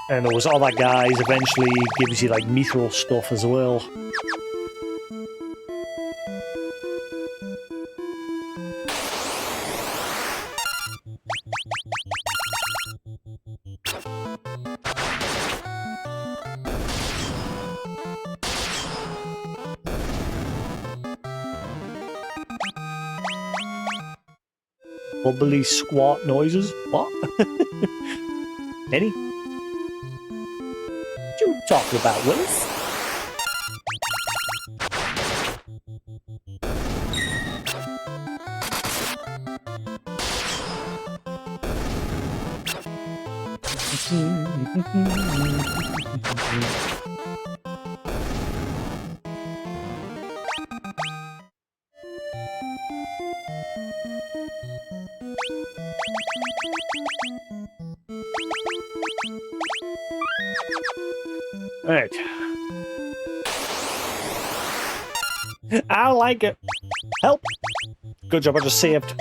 And those other guys eventually gives you, like, mithril stuff as well. Bubbly squat noises? What? Any? talking about, Willis? Alright. I like it. Help! Good job, I just saved.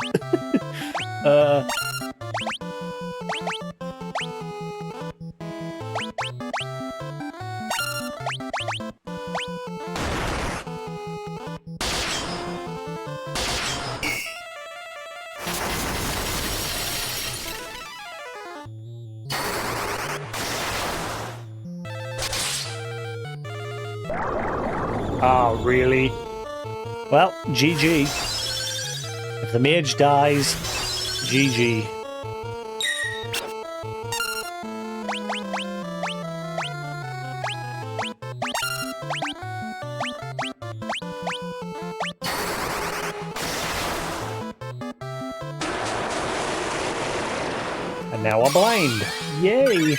Oh, really? Well, GG. If the mage dies, GG. And now I'm blind. Yay!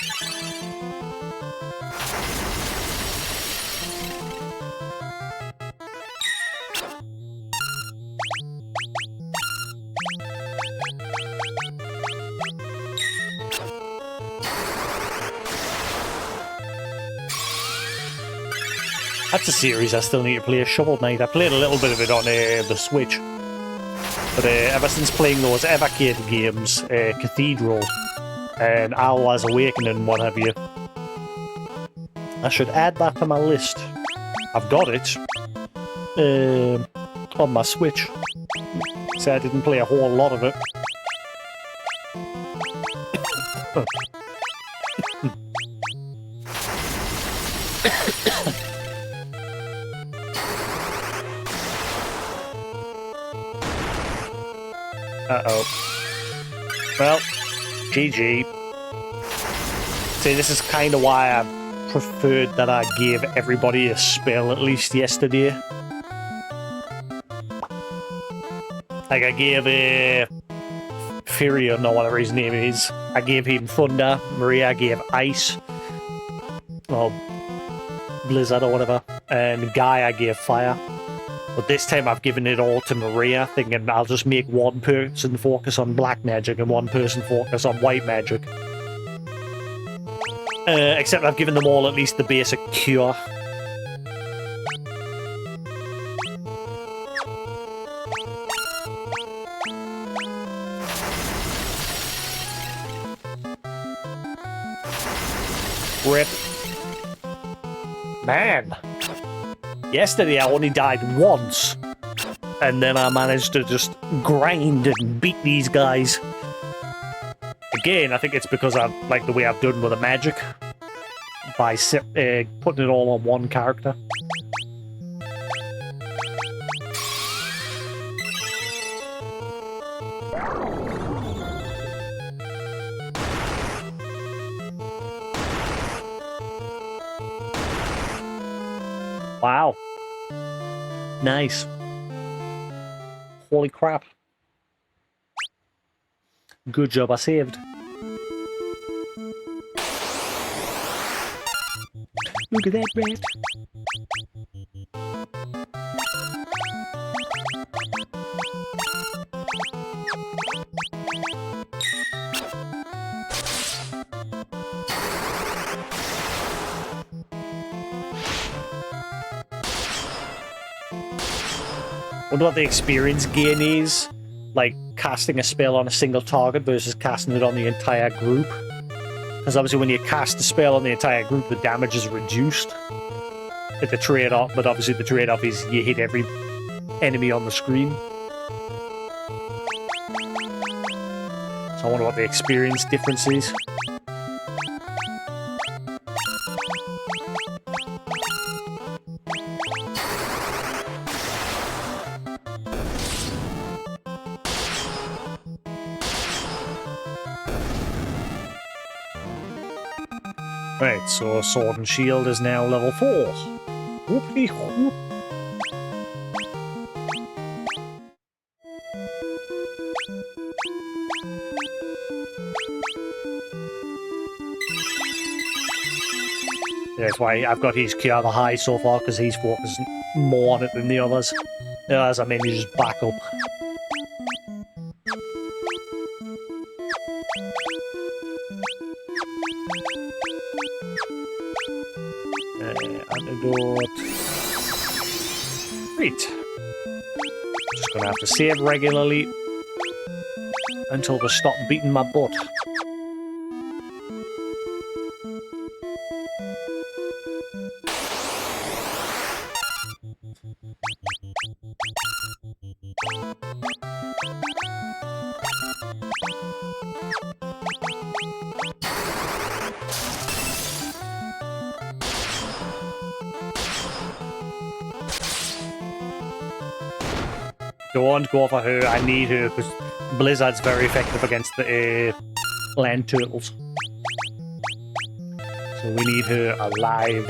That's a series I still need to play, Shovel Knight. I played a little bit of it on the Switch. But ever since playing those Evercade games, Cathedral and Owl's Awakening, what have you, I should add that to my list. I've got it on my Switch. So I didn't play a whole lot of it. Uh-oh. Well, GG. See, this is kind of why I preferred that I gave everybody a spell at least yesterday. Like, I gave Firion, or whatever his name is, I gave him Thunder. Maria gave Ice. Or Blizzard or whatever. And Guy I gave Fire. But this time I've given it all to Maria, thinking I'll just make one person focus on black magic and one person focus on white magic. Except I've given them all at least the basic cure. Rip. Man. Yesterday I only died once, and then I managed to just grind and beat these guys. Again, I think it's because I like the way I've done with the magic, by putting it all on one character. Wow. Nice. Holy crap. Good job, I saved. Look at that rat. Wonder what the experience gain is, like casting a spell on a single target versus casting it on the entire group. Because obviously when you cast a spell on the entire group, the damage is reduced. At the trade-off, but obviously the trade-off is you hit every enemy on the screen. So I wonder what the experience difference is. Right, so Sword and Shield is now level 4. Whoopie whoop. That's why I've got his Kiara high so far, because he's focusing more on it than the others. As I mean, you just back up. Antidote. Sweet. Just gonna have to save regularly until they stop beating my butt. Don't go for her. I need her because Blizzard's very effective against the land turtles. So we need her alive.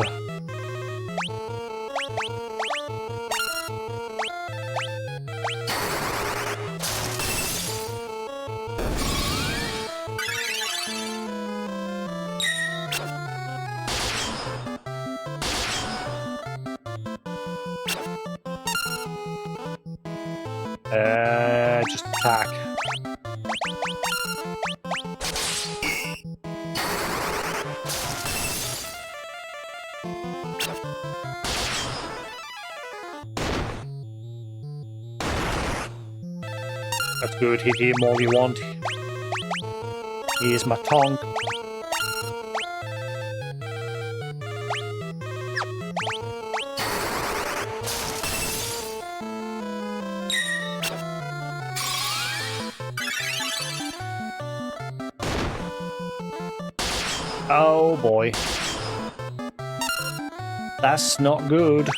Just attack. That's good, hit him all you want. Here's my tongue. Oh boy. That's not good.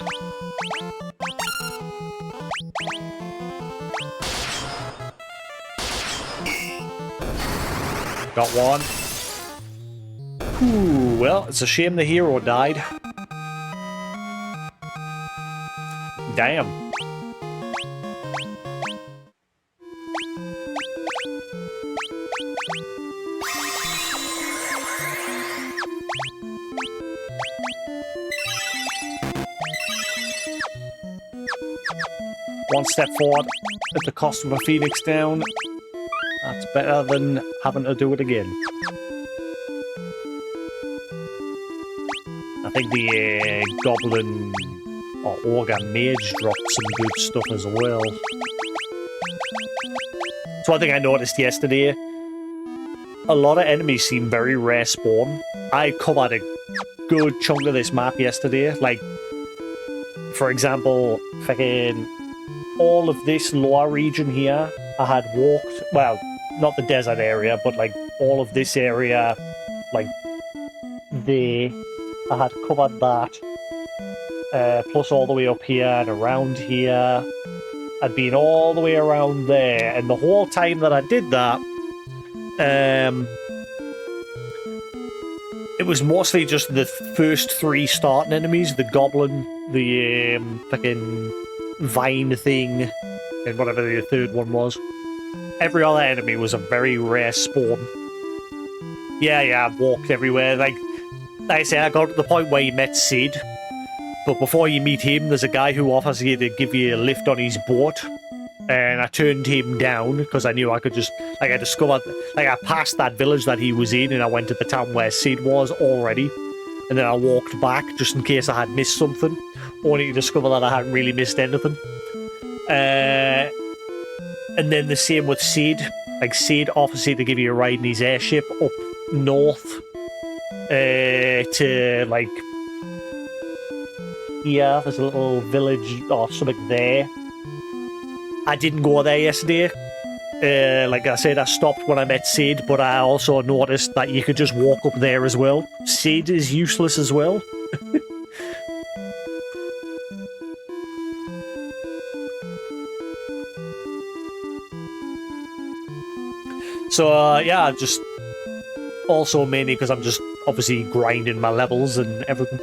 Got one. Ooh, well, it's a shame the hero died. Damn. One step forward at the cost of a Phoenix down. That's better than having to do it again. I think the Goblin or Ogre Mage dropped some good stuff as well. It's one thing I noticed yesterday. A lot of enemies seem very rare spawn. I covered a good chunk of this map yesterday. Like, for example, fucking all of this lower region here, I had walked, well, not the desert area, but like all of this area, like there, I had covered that, plus all the way up here and around here. I'd been all the way around there, and the whole time that I did that, it was mostly just the first 3 starting enemies, the Goblin, the fucking Vine thing, and whatever the third one was. Every other enemy was a very rare spawn. Yeah, I've walked everywhere. Like I say, I got to the point where you met Sid, but before you meet him, there's a guy who offers you to give you a lift on his boat, and I turned him down because I knew I could just, like, I discovered, like, I passed that village that he was in, and I went to the town where Sid was already, and then I walked back just in case I had missed something, only to discover that I hadn't really missed anything. And then the same with Sid. Like, Sid offers you to give you a ride in his airship up north to, like, here. There's a little village or something there. I didn't go there yesterday. Like I said, I stopped when I met Sid, but I also noticed that you could just walk up there as well. Sid is useless as well. So, yeah, just also mainly because I'm just obviously grinding my levels and everything.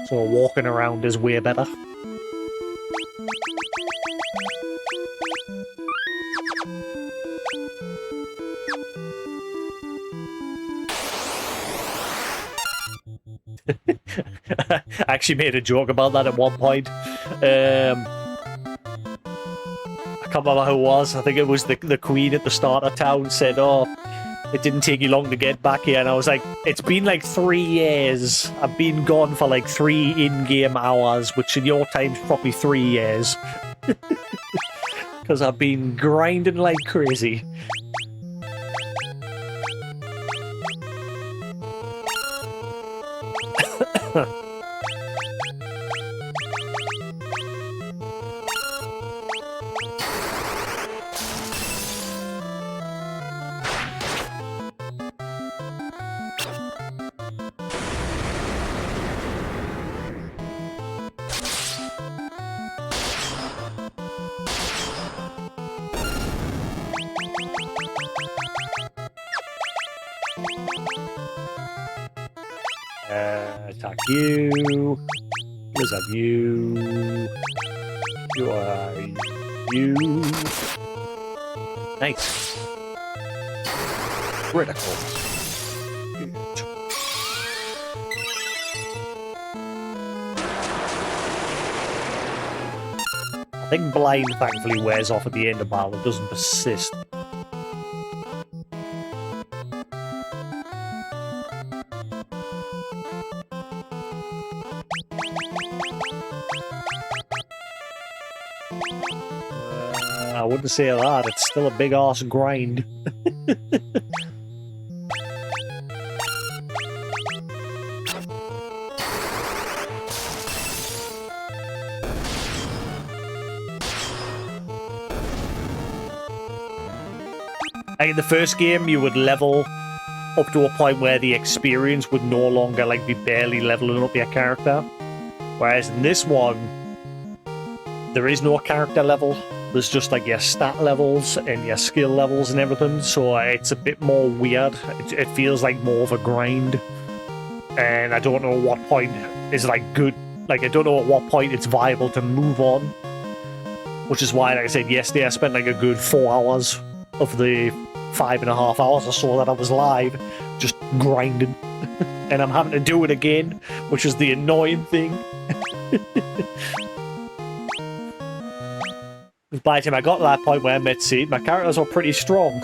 So walking around is way better. I actually made a joke about that at one point. I can't remember who it was. I think it was the queen at the start of town said, "Oh, it didn't take you long to get back here." And I was like, it's been like 3 years. I've been gone for like 3 in-game hours, which in your time's probably 3 years. Because I've been grinding like crazy. Attack you. Blizzard you. You are you. Nice. Critical. Good. I think blind thankfully wears off at the end of battle. It doesn't persist. I wouldn't say that. It's still a big ass grind. Like in the first game, you would level up to a point where the experience would no longer like be barely leveling up your character. Whereas in this one, there is no character level. There's just like your stat levels and your skill levels and everything, so it's a bit more weird. It feels like more of a grind, and I don't know what point is like good. Like I don't know at what point it's viable to move on, which is why, like I said yesterday, I spent like a good 4 hours of the 5.5 hours or so that I was live just grinding, and I'm having to do it again, which is the annoying thing. By the time I got to that point where I met Seed, my characters were pretty strong.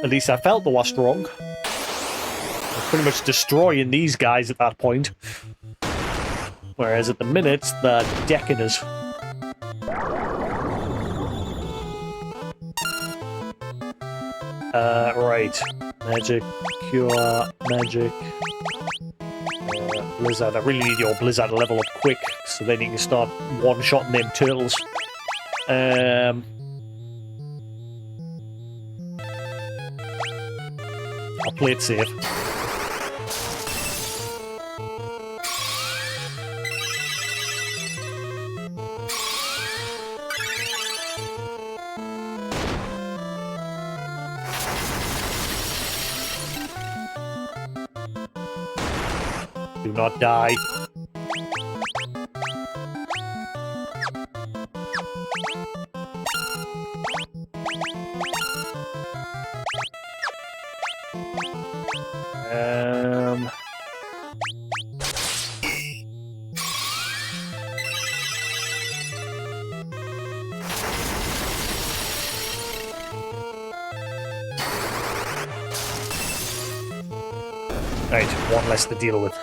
At least I felt they were strong. I was pretty much destroying these guys at that point. Whereas at the minute, they're decking us. Right. Magic, cure, magic. Blizzard. I really need your Blizzard to level up quick, so then you can start one-shotting them turtles. I'll play it safe. Do not die. Right, one less to deal with.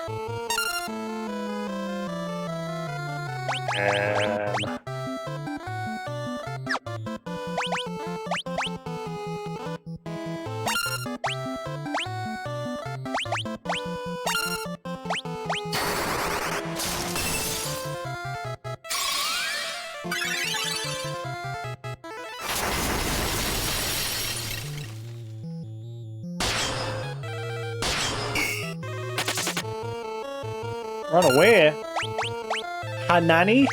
Run away? Hanani?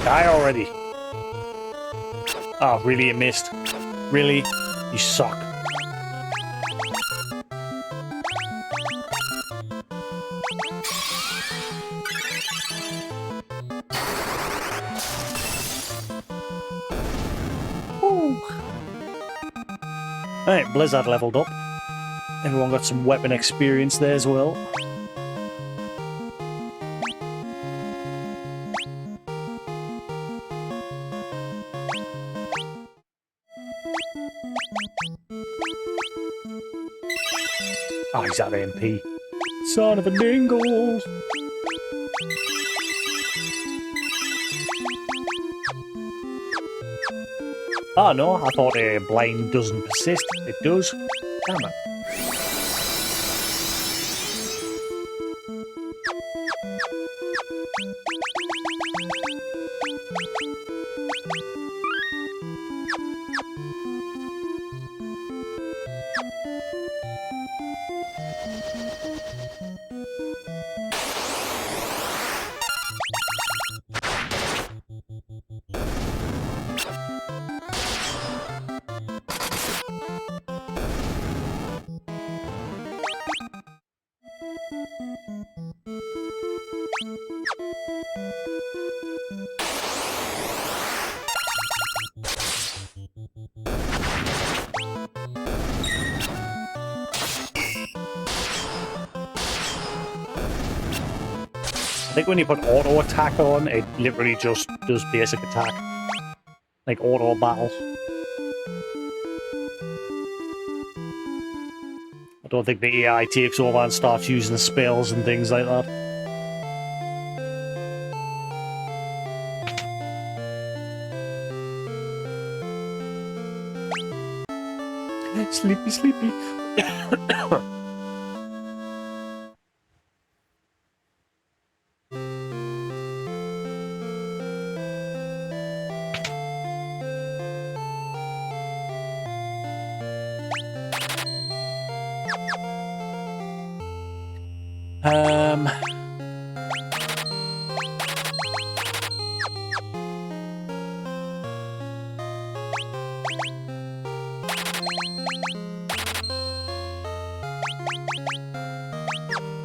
Die already. Oh, really, you missed. Really? You suck. Alright, Blizzard leveled up. Everyone got some weapon experience there as well. Oh, he's out of MP. Son of a dingle! Oh no, I thought blind doesn't persist. It does. Damn it. I think when you put auto attack on, it literally just does basic attack. Like auto battle. I don't think the AI takes over and starts using spells and things like that. Sleepy, sleepy.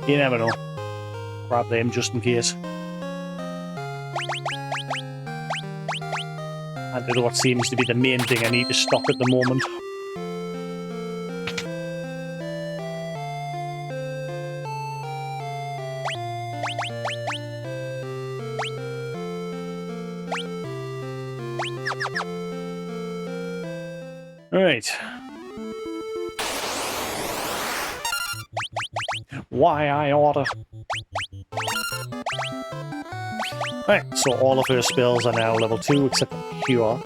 You never know. Grab them just in case. Antidote seems to be the main thing I need to stock at the moment. Alright. Why I order. Right, so all of her spells are now level 2 except for Cure.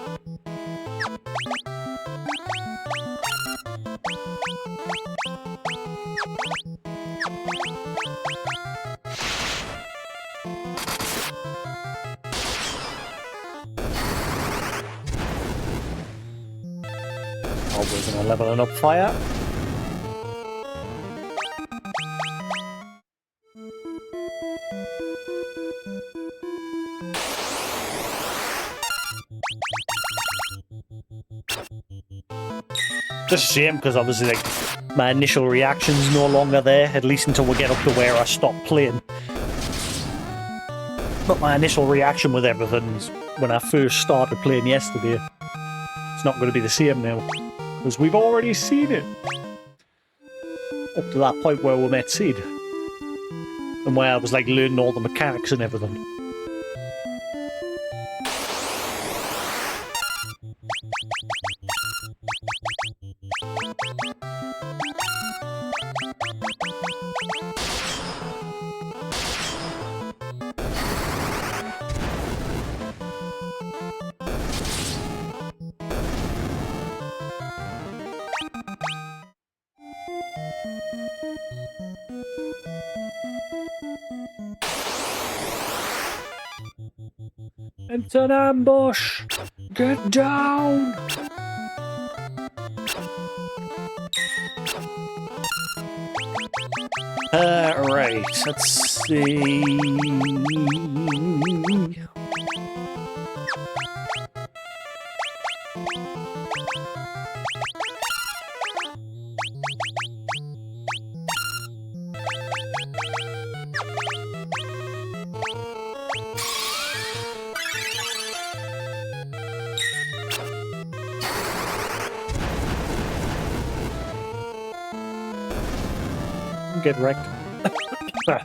Always gonna leveling up fire. Just a shame because obviously like my initial reaction's no longer there, at least until we get up to where I stop playing. But my initial reaction with everything is when I first started playing yesterday. It's not going to be the same now. Because we've already seen it. Up to that point where we met Sid. And where I was like learning all the mechanics and everything. It's an ambush! Get down! Right, let's see... Get wrecked. Yeah,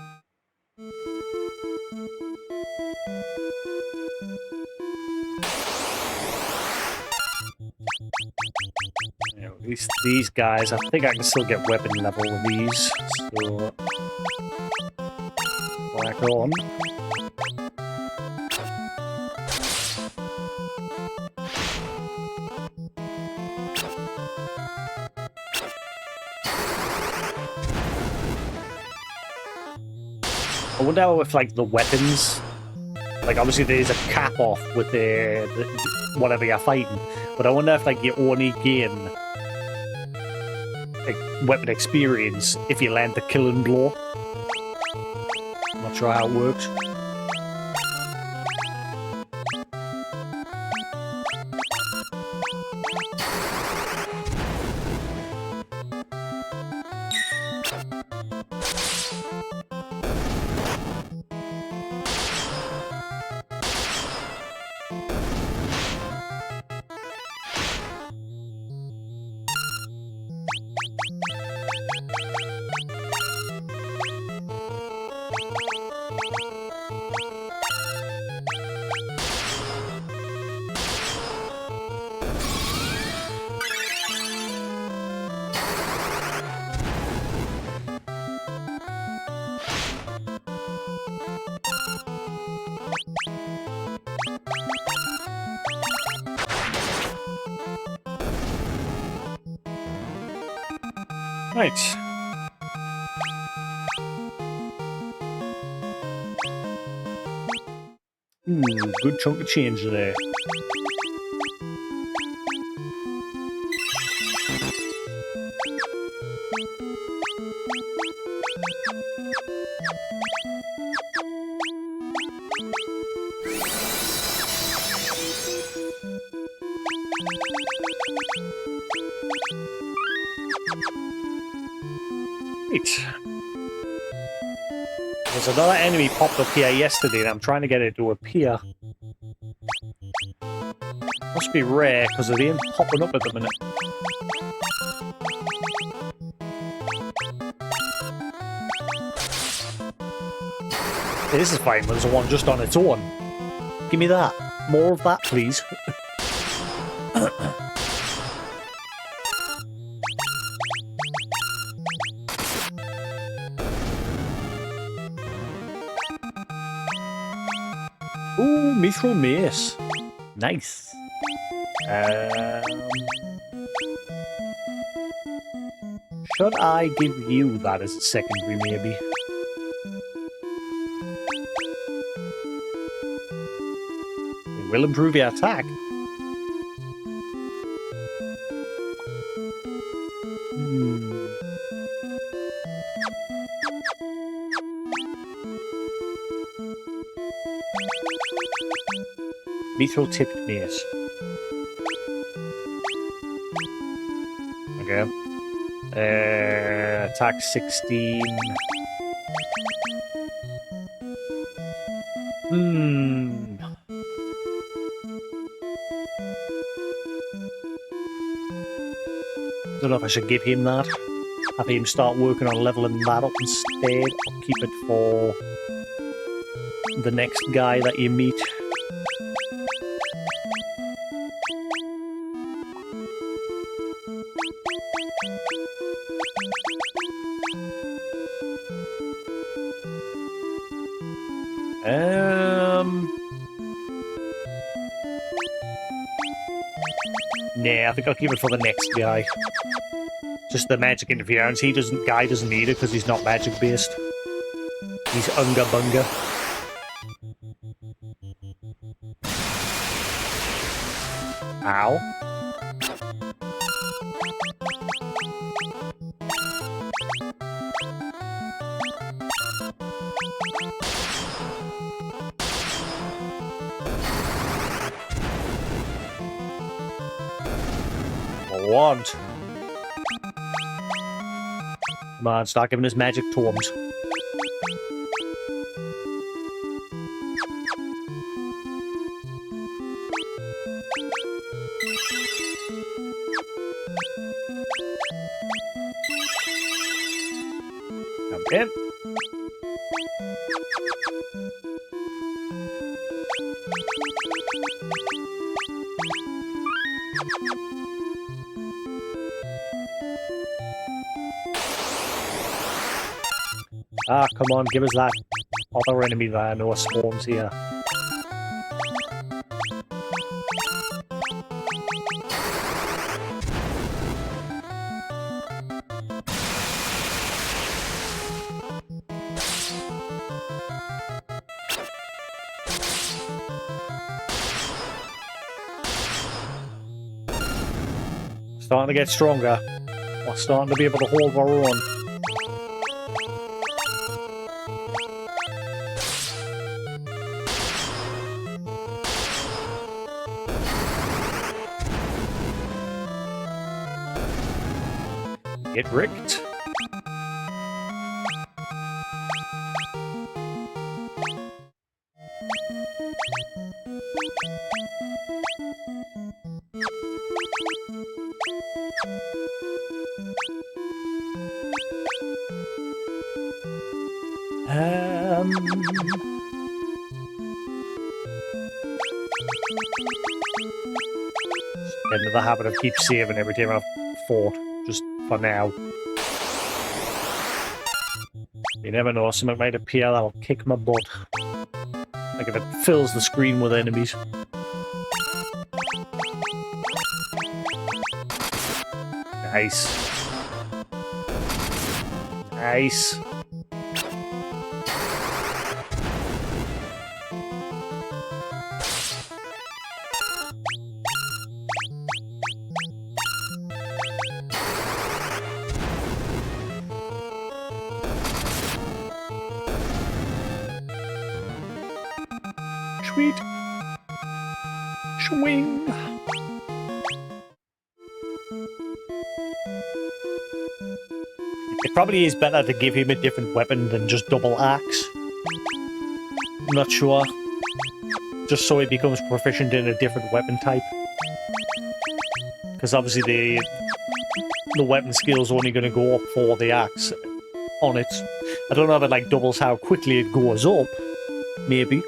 at least these guys, I think I can still get weapon level with these. So, back on. I wonder how if, like, the weapons... Like, obviously there's a cap off with the whatever you're fighting, but I wonder if, like, you only gain like, weapon experience if you land the killing blow. I'm not sure how it works. Right. Good chunk of change there. There's another enemy popped up here yesterday and I'm trying to get it to appear. Must be rare because it ain't popping up at the minute. Hey, this is fine, but there's one just on its own. Give me that. More of that, please. Ooh, Mithril Mace. Nice. Should I give you that as a secondary, maybe? It will improve your attack. Mithril tipped mace. Okay. Attack 16. Don't know if I should give him that. Have him start working on leveling that up instead, or keep it for the next guy that you meet. Nah, I think I'll keep it for the next guy. Just the magic interference. Guy doesn't need it because he's not magic based. He's Unga Bunga. Ow. Want. Come on, start giving us magic tomes. Okay. Ah, come on, give us that other enemy that I know spawns here. Starting to get stronger. We're starting to be able to hold our own. Get wrecked. Get into the habit of keep saving every time I've fought, just for now. You never know, something might appear that'll kick my butt. Like if it fills the screen with enemies. Nice. Nice. Sweet. Swing. It probably is better to give him a different weapon than just double axe. I'm not sure. Just so he becomes proficient in a different weapon type. Because obviously the weapon skill's only going to go up for the axe on it. I don't know if it like doubles how quickly it goes up. Maybe.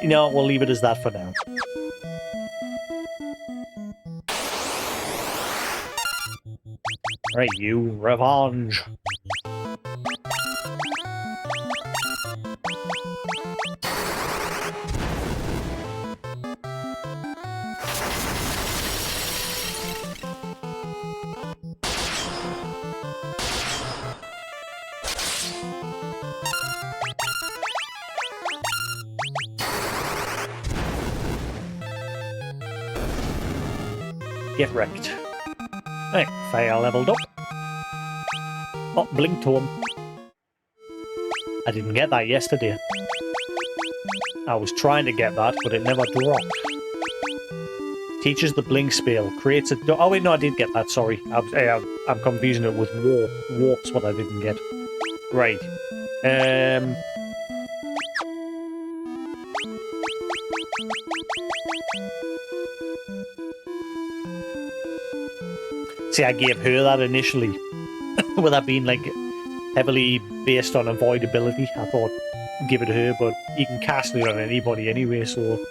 You know, we'll leave it as that for now. Right, you, revenge. Get wrecked. Right, fire leveled up. Oh, blink tome. I didn't get that yesterday. I was trying to get that, but it never dropped. Teaches the blink spell. Creates a... Oh wait, no, I did get that, sorry. I'm confusing it with warp. Warp's what I didn't get. Right. See, I gave her that initially. With that being, like, heavily based on avoidability, I thought, give it to her, but you can cast it on anybody anyway, so...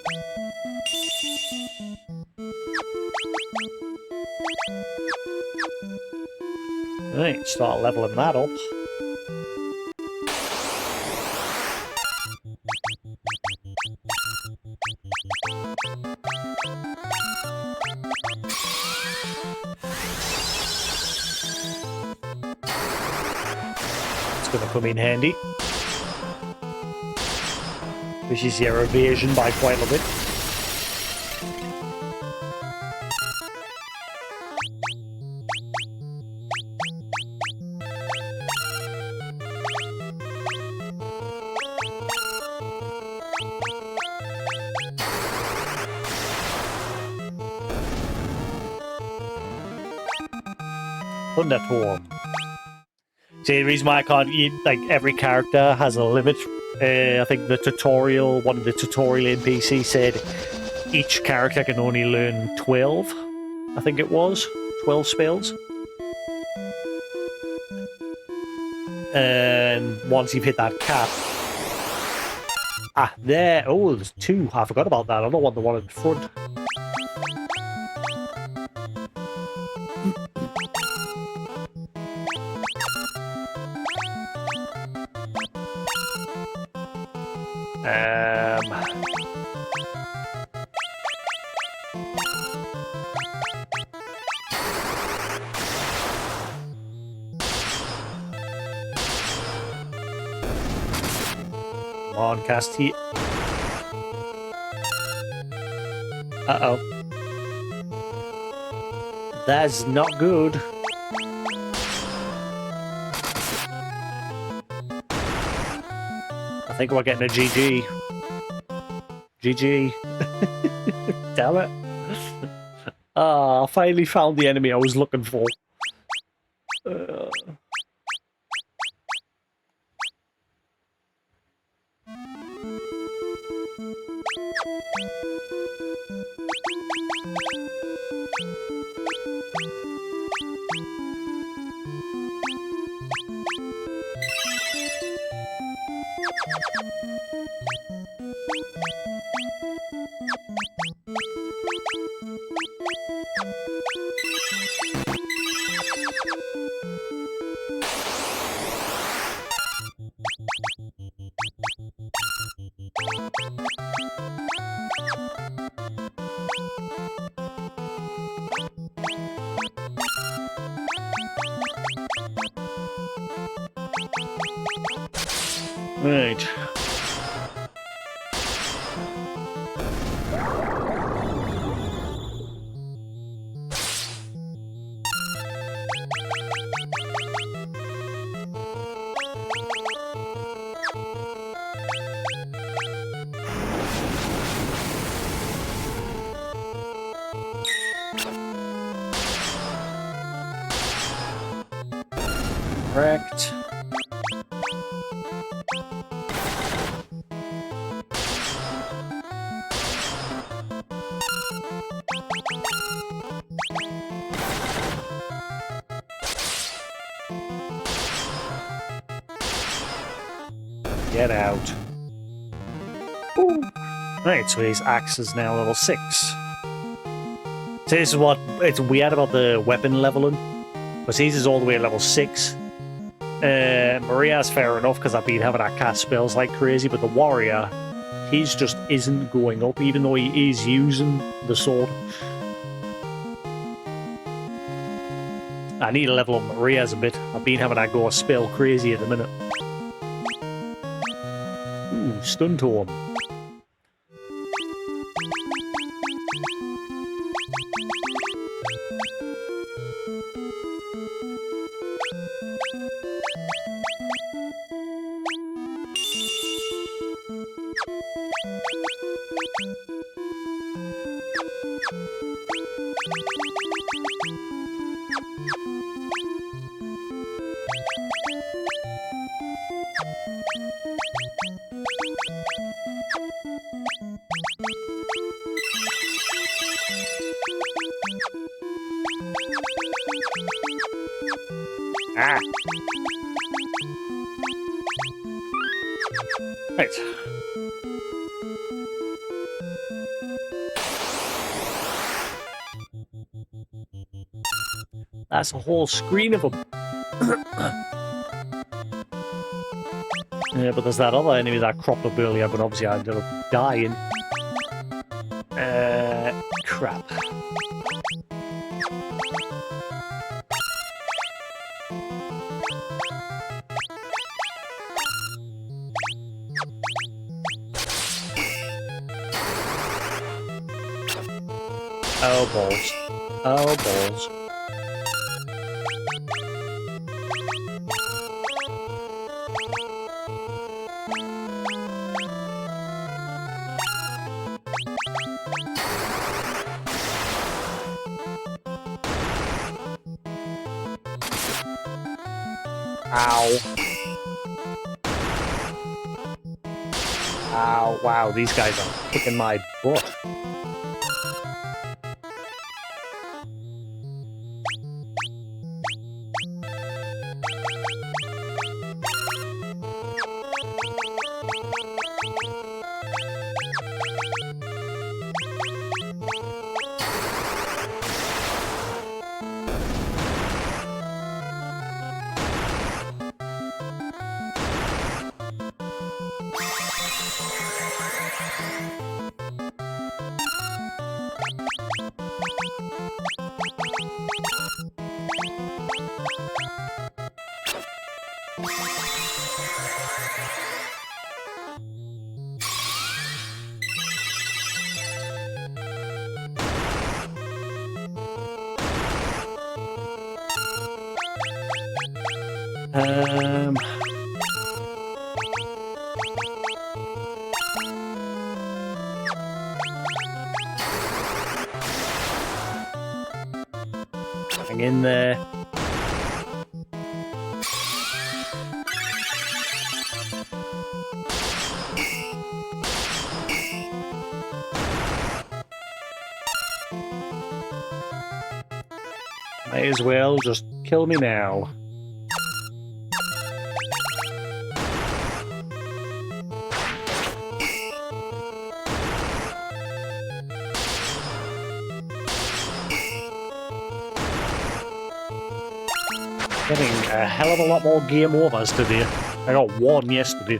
Right, start leveling that up. It's gonna come in handy. This is your evasion by quite a bit. Thundertorm. See, the reason why I can't eat, like, every character has a limit. I think the tutorial, one of the tutorial NPC said each character can only learn 12, I think it was. 12 spells. And once you've hit that cap... Ah, there. Oh, there's two. I forgot about that. I don't want the one in front. Come on, cast heat. Uh-oh. That's not good. I think we're getting a GG. GG. Damn it. Ah, I finally found the enemy I was looking for. Right. Correct. Get out. Ooh. Right, so his axe is now level 6. So this is what it's weird about the weapon leveling. Because his is all the way at level 6. Maria's fair enough because I've been having her cast spells like crazy, but the warrior, his just isn't going up, even though he is using the sword. I need to level up Maria's a bit. I've been having her go spell crazy at the minute. Ooh, stun torn. Ah. Right. That's a whole screen of them. Yeah, but there's that other enemy that cropped up earlier, but obviously I ended up dying. Crap. Oh, balls. Oh, balls. Ow. Ow, wow, these guys are kicking my butt. Hang in there. May as well just kill me now. Getting a hell of a lot more game overs today. I got one yesterday.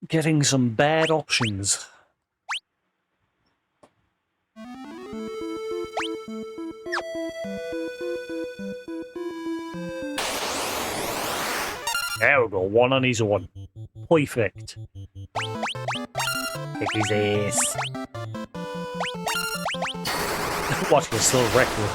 Getting some bad options. There we go, one on his own. Perfect. Kick his ass. Watch, we're still wrecking.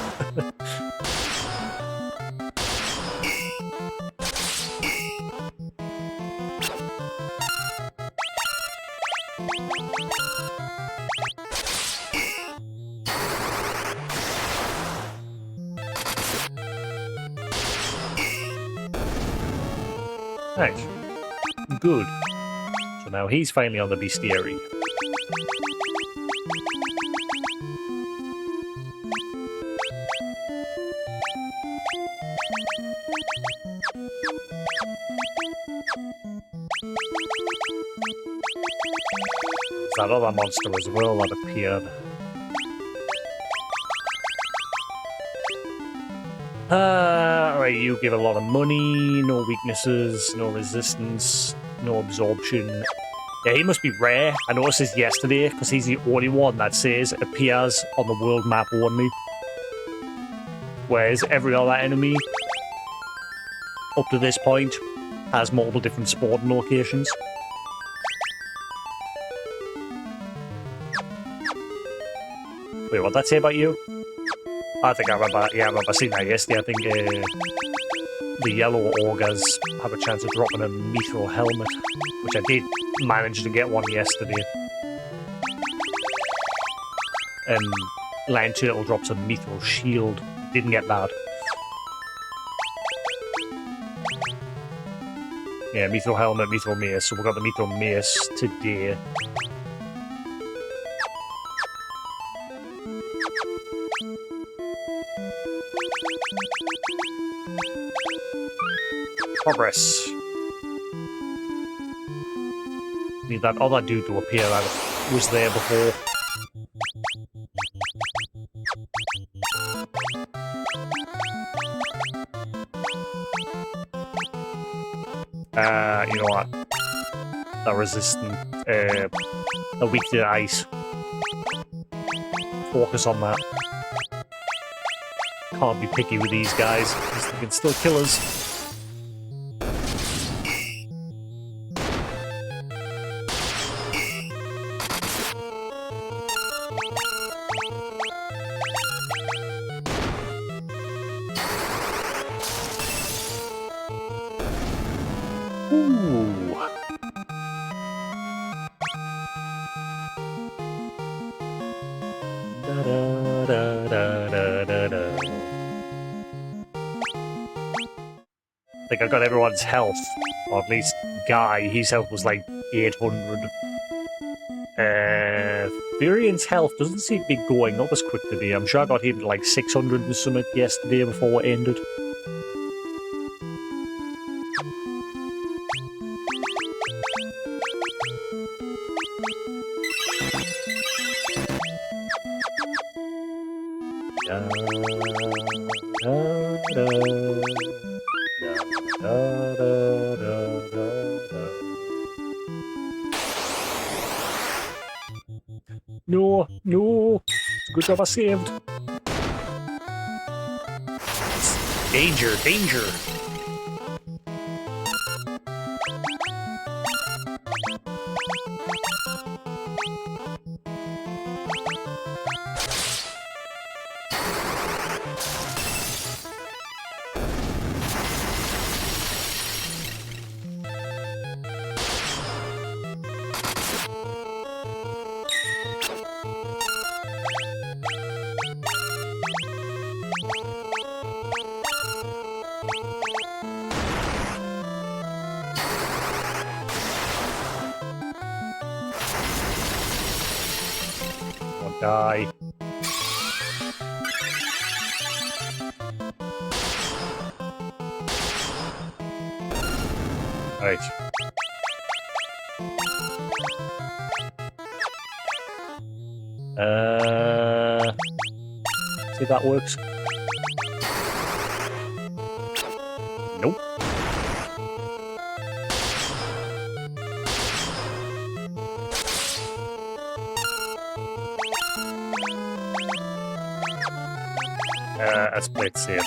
Nice. Good. So now he's finally on the bestiary. That other monster as well that appeared. Alright, you give a lot of money, no weaknesses, no resistance, no absorption. Yeah, he must be rare. I noticed this yesterday, because he's the only one that says appears on the world map only. Whereas every other enemy, up to this point, has multiple different spawning locations. Wait, what'd that say about you? I think I remember, yeah, I remember seeing that yesterday. I think the yellow augurs have a chance of dropping a mithril helmet, which I did manage to get one yesterday. And Land Turtle drops a mithril shield. Didn't get that. Yeah, mithril helmet, mithril mace. So we got the mithril mace today. Progress. Need that other dude to appear that was there before. you know, that resistant, a weak to ice. Focus on that. Can't be picky with these guys, because they can still kill us. Ooh. Da, da, da, da, da, da. I think I got everyone's health, or at least Guy, his health was like 800. Varian's health doesn't seem to be going up as quick today. I'm sure I got him to like 600 and something yesterday before it ended. No, no. It's a good job I saved. Danger, danger. Die. Right. See if that works. Nope. Let's play it safe.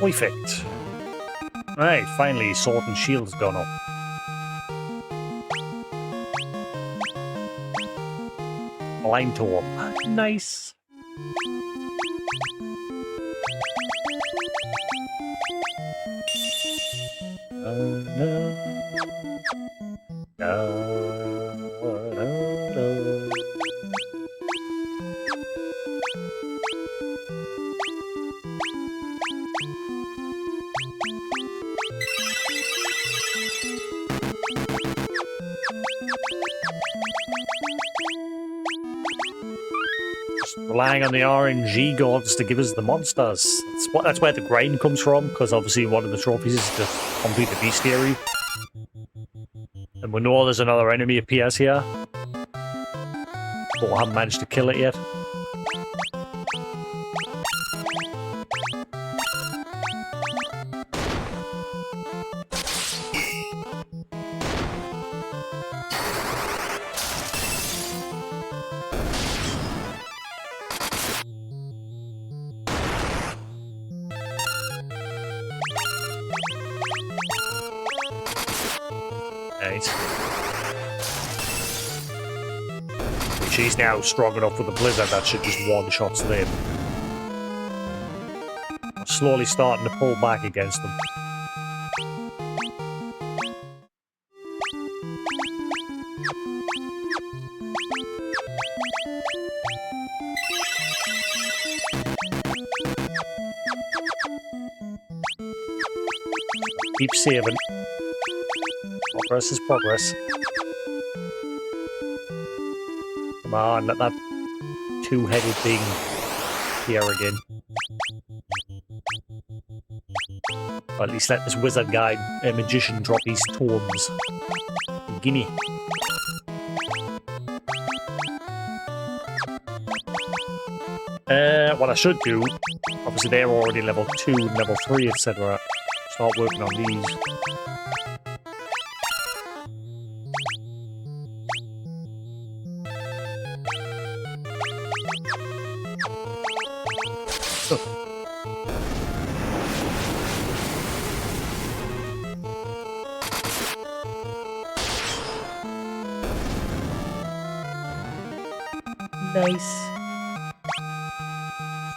Perfect. Right, finally, sword and shield's gone up. Line to him. Nice. Oh no. No, no, no. Relying on the RNG gods to give us the monsters. That's where the grind comes from, because obviously one of the trophies is to complete the bestiary. And we know there's another enemy appears here, but we haven't managed to kill it yet. She's now strong enough with the blizzard that should just one-shot them. I'm slowly starting to pull back against them. Keep saving. Progress is progress. Come on, let that two-headed thing here again. Or at least let this wizard guy, magician, drop his tomes. Gimme. What I should do, obviously they're already level 2 and level 3, etc. Start working on these. Nice.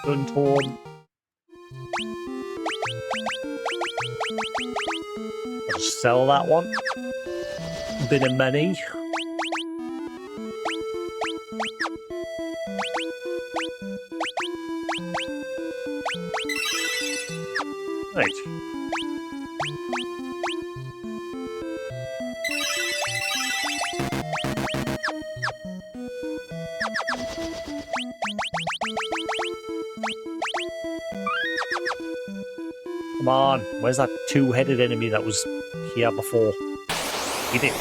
Stun tome. I'll just sell that one. Bit of money. Right. Come on, where's that two-headed enemy that was here before? Get it.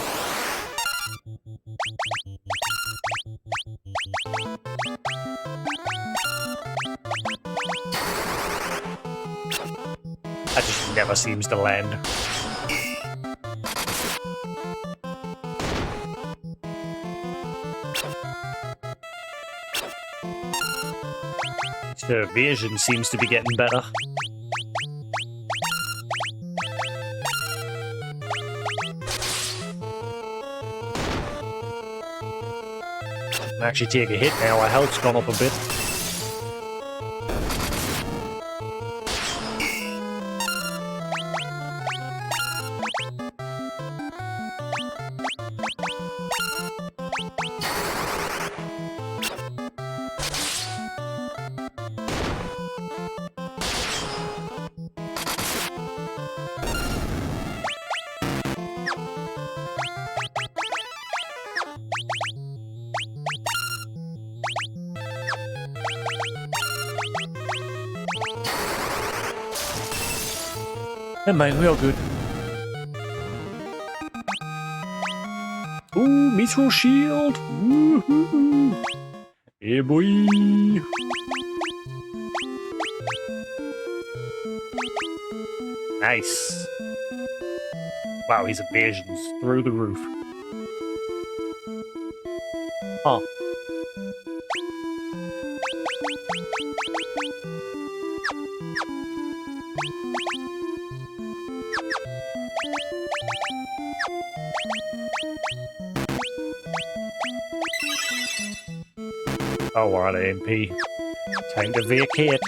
That just never seems to land. The evasion seems to be getting better. I actually take a hit now, our health's gone up a bit. Never mind, we're all good. Ooh, Mithril Shield! Woohoo! Yeah, boy! Nice! Wow, his evasion's through the roof. Huh. Oh, we're out of MP. Time to vacate.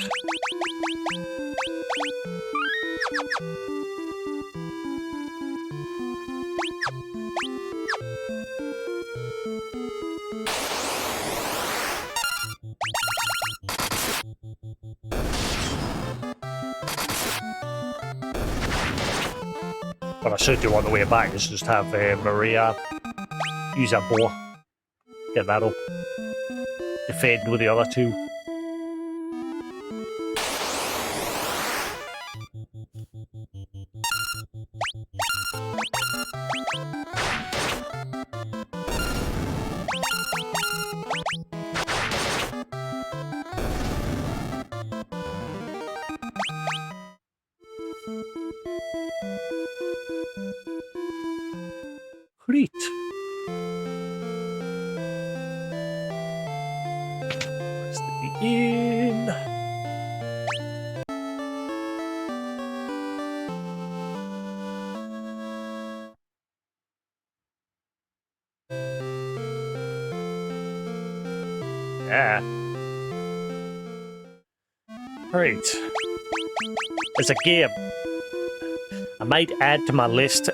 What I should do on the way back is just have Maria use that bow. Get that up. Defend with the other two. Great. In. Yeah. Right. There's a game I might add to my list.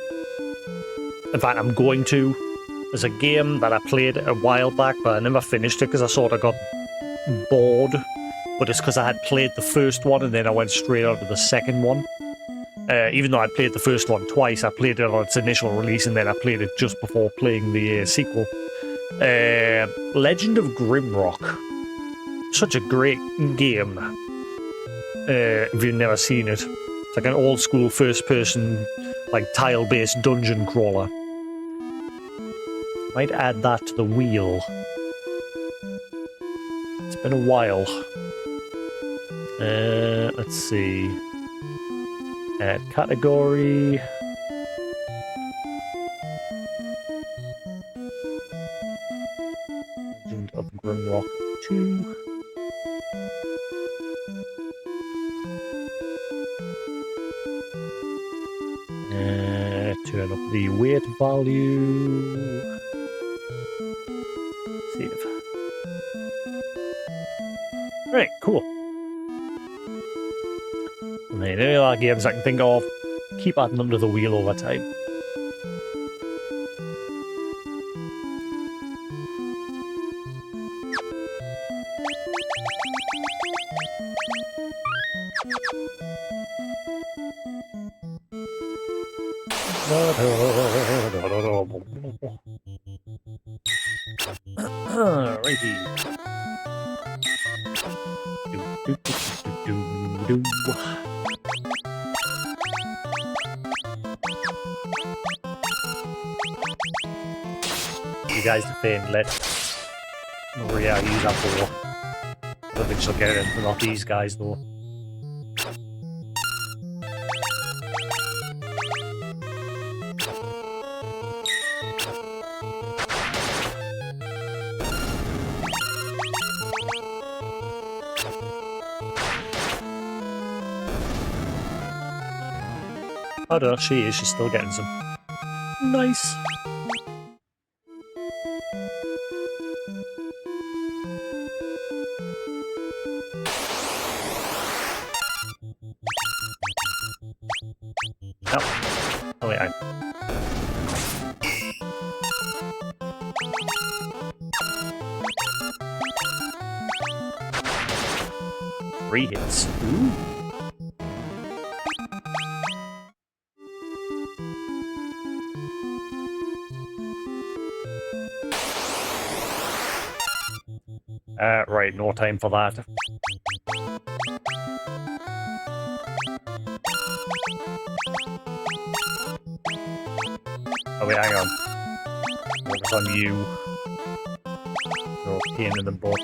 In fact, I'm going to. There's a game that I played a while back, but I never finished it because I sort of got bored, but it's because I had played the first one and then I went straight on to the second one. Even though I played the first one twice, I played it on its initial release and then I played it just before playing the sequel. Legend of Grimrock. such a great game. If you've never seen it, it's like an old school first person, like tile based dungeon crawler. Might add that to the wheel. It's been a while. Let's see. Add category. Legend of Grimrock 2. Turn up the weight value. Save. Right, cool. And then any other games I can think of, keep adding them to the wheel over time. Righty. You guys defend, let Maria use that ball. I don't think she'll get it in, not these guys though. Oh no, she is. She's still getting some. Nice. No. Oh wait, I... 3 hits. Ooh. Right, no time for that. Oh wait, hang on. Focus on you. No pain in the butt.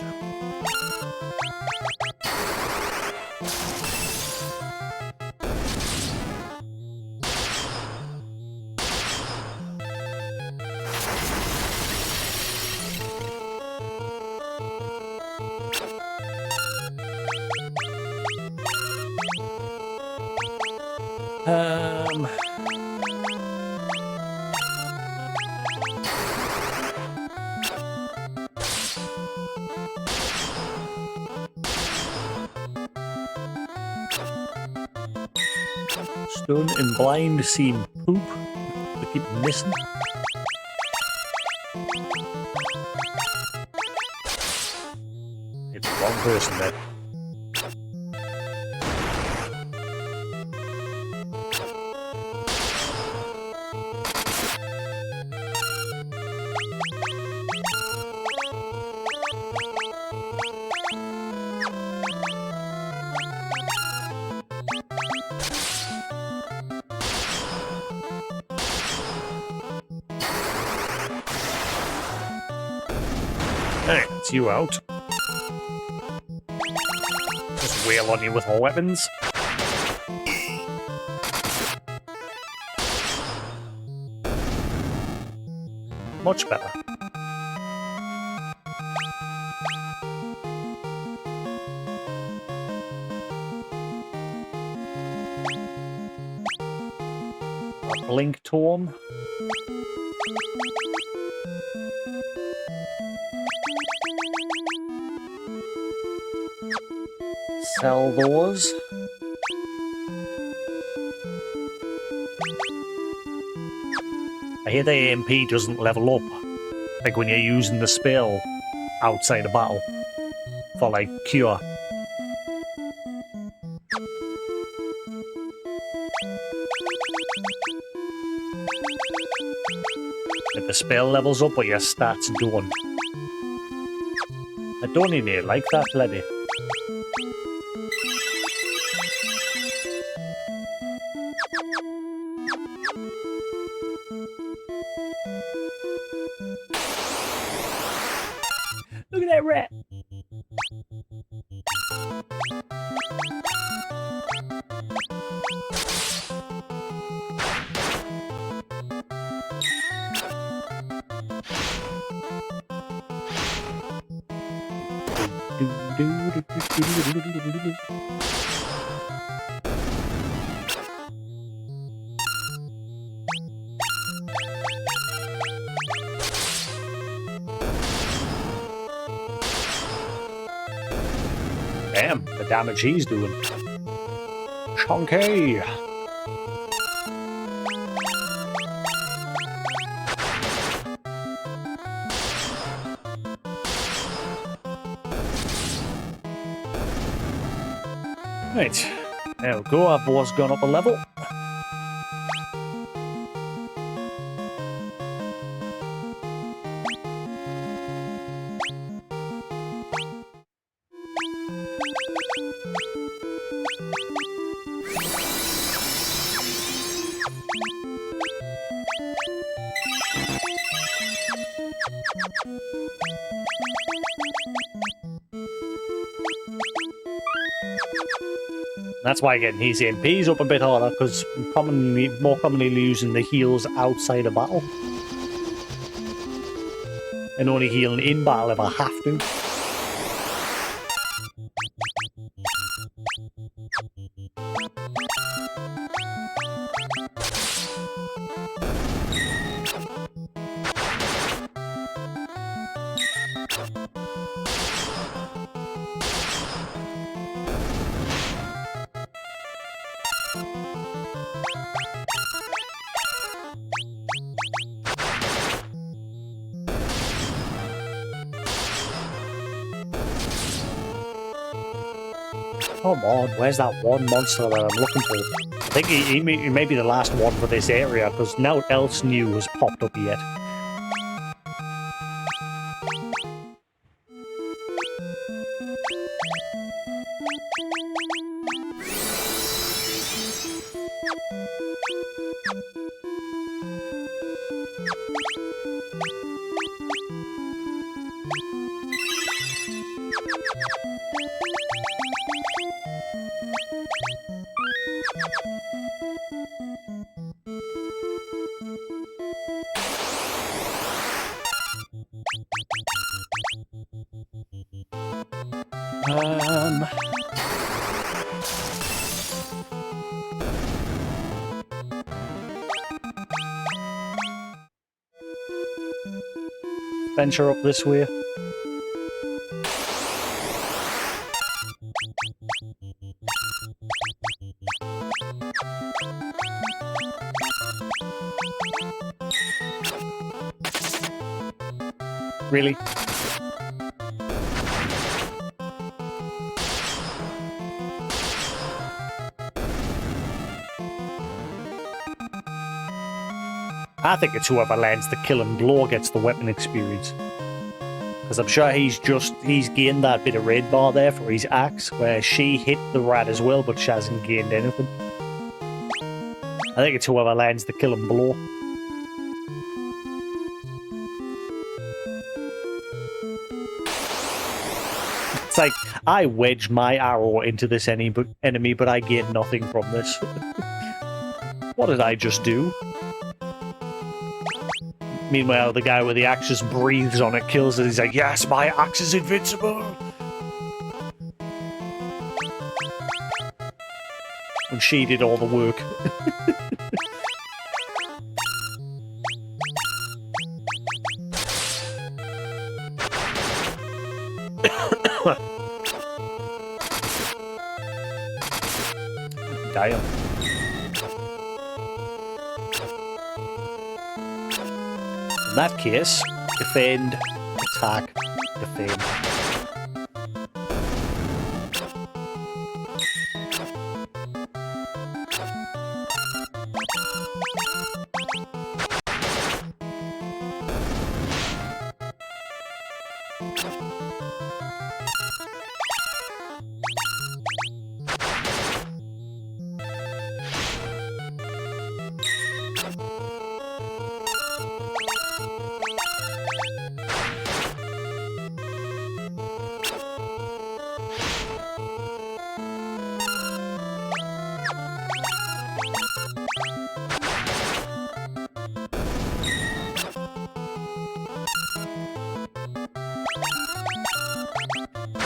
Stone and blind seem poop. They keep missing. It's the wrong person there. Hey, it's you out. Just wail on you with our weapons. Much better. A blink tome. Sell those. I hear the AMP doesn't level up, like when you're using the spell outside of battle for like cure. If the spell levels up, but your stats don't. I don't even like that lady. Look at that rat. Damn, the damage he's doing. Chunky! Right, there we go, our boar's gone up a level. That's why getting his MPs up a bit harder, because more commonly using the heals outside of battle. And only healing in battle if I have to. Come on, where's that one monster that I'm looking for? I think he may be the last one for this area, because now else new has popped up yet. Venture up this way. Really? I think it's whoever lands the killing blow gets the weapon experience. Because I'm sure he's gained that bit of red bar there for his axe, where she hit the rat as well, but she hasn't gained anything. I think it's whoever lands the killing blow. It's like, I wedged my arrow into this enemy, but I gained nothing from this. What did I just do? Meanwhile, the guy with the axe just breathes on it, kills it. He's like, yes, my axe is invincible! And she did all the work. Damn. In that case, defend, attack, defend.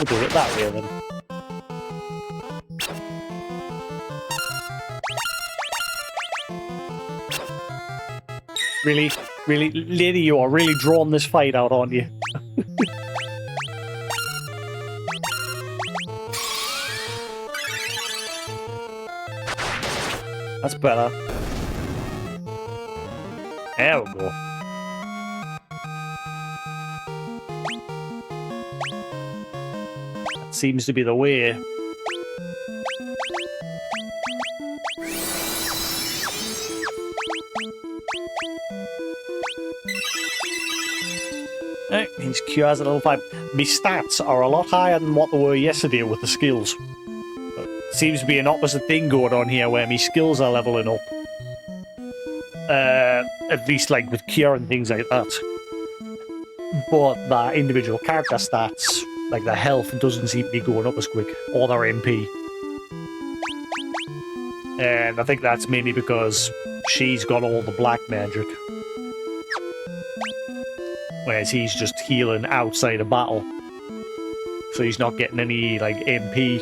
We'll do it that way then. Really, really, lady, you are really drawing this fight out, aren't you? That's better. There we go. That seems to be the way. He's cures at level 5. My stats are a lot higher than what they were yesterday with the skills. Seems to be an opposite thing going on here where my skills are leveling up. At least like with cure and things like that. But the individual character stats, like their health, doesn't seem to be going up as quick, or their MP. And I think that's mainly because she's got all the black magic. Whereas he's just healing outside of battle. So he's not getting any, like, MP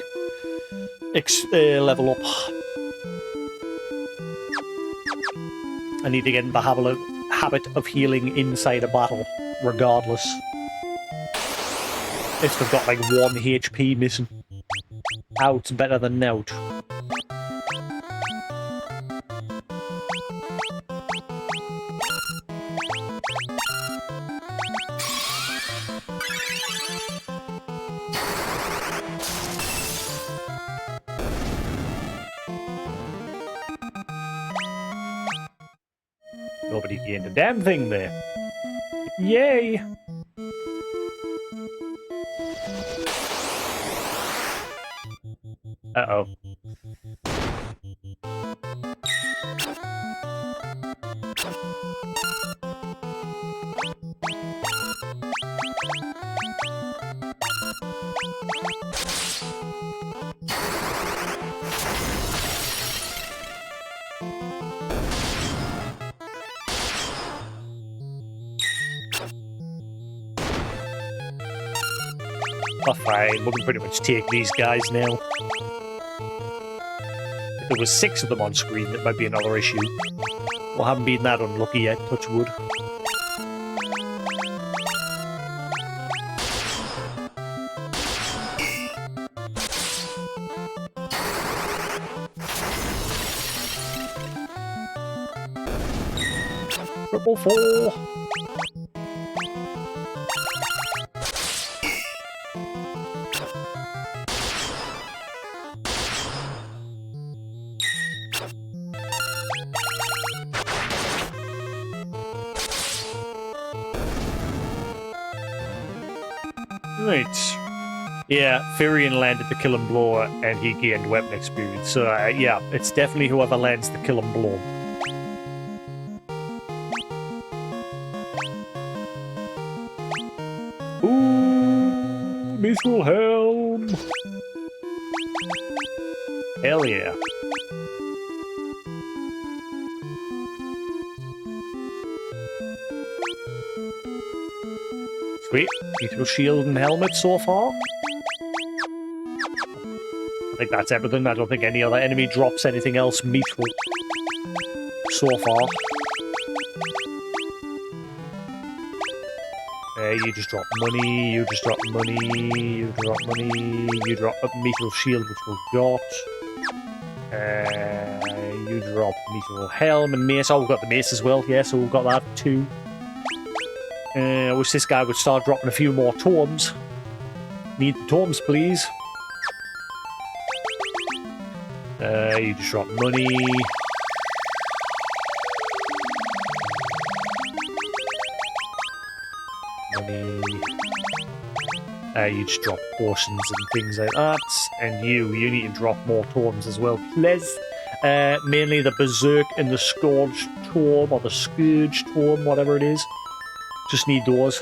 level up. I need to get in the habit of healing inside a battle, regardless. If they've got, like, 1 HP missing. Out's better than out. Nobody gained a damn thing there. Yay! Uh-oh. Oh, fine, we can pretty much take these guys now. If there was 6 of them on screen, that might be another issue. We haven't been that unlucky yet, touch wood. Triple 4! Right. Yeah, Firion landed the Killing Blow and he gained weapon experience. So, yeah, it's definitely whoever lands the Killing Blow. Ooh, Mithril Helm! Hell yeah. Sweet. Mithril Shield and Helmet so far. I think that's everything. I don't think any other enemy drops anything else Mithril so far. You just drop money, you just drop money, you drop money, you drop a Mithril Shield, which we've got. You drop Mithril Helm and Mace. Oh, we've got the Mace as well, yeah, so we've got that too. I wish this guy would start dropping a few more tomes. Need the tomes, please. You just drop money. You just drop potions and things like that. And you need to drop more tomes as well, please. Mainly the Berserk and the Scourge tome, or the Scourge tome, whatever it is. Just need those.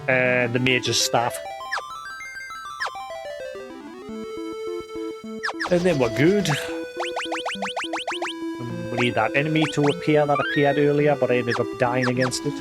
And the Mage's Staff. And then we're good. We need that enemy to appear that appeared earlier, but I ended up dying against it.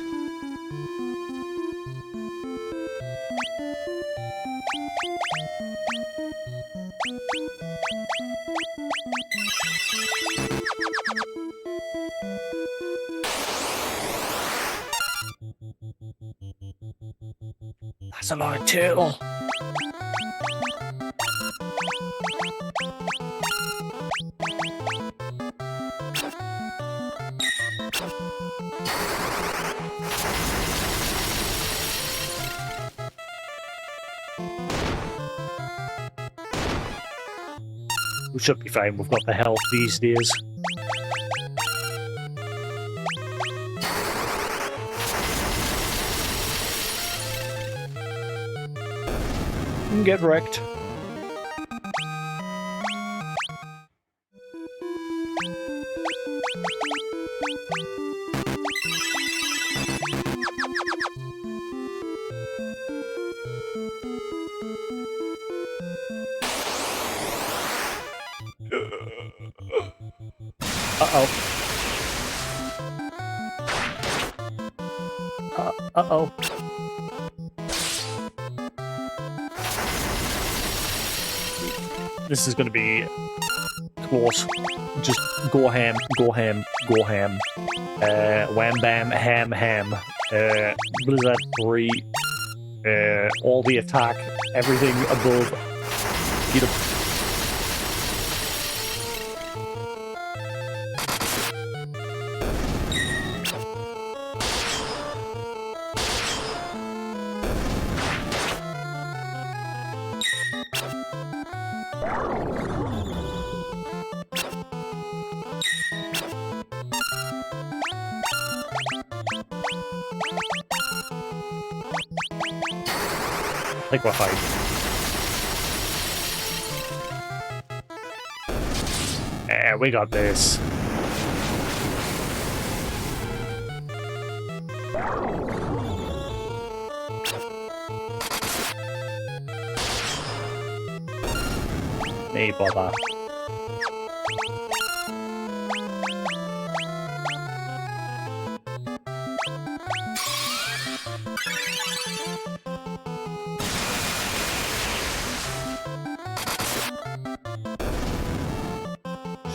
That's a lot of turtle. We should be fine. We've got the health these days. Get wrecked. Uh-oh. Uh-oh. This is going to be close. Just go ham, go ham, go ham. Wham bam, ham, ham. What is that? 3. All the attack, everything above. Get up. I think we're fine. We got this. Hey, bother.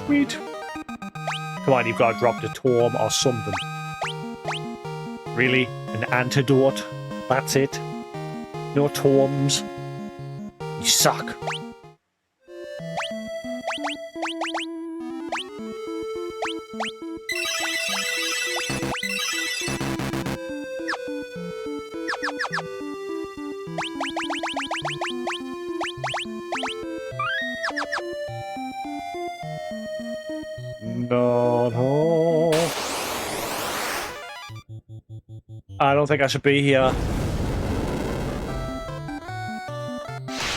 Sweet. Come on, you've got to drop the tome or something. Really? An antidote? That's it? No tomes? You suck. No. I don't think I should be here.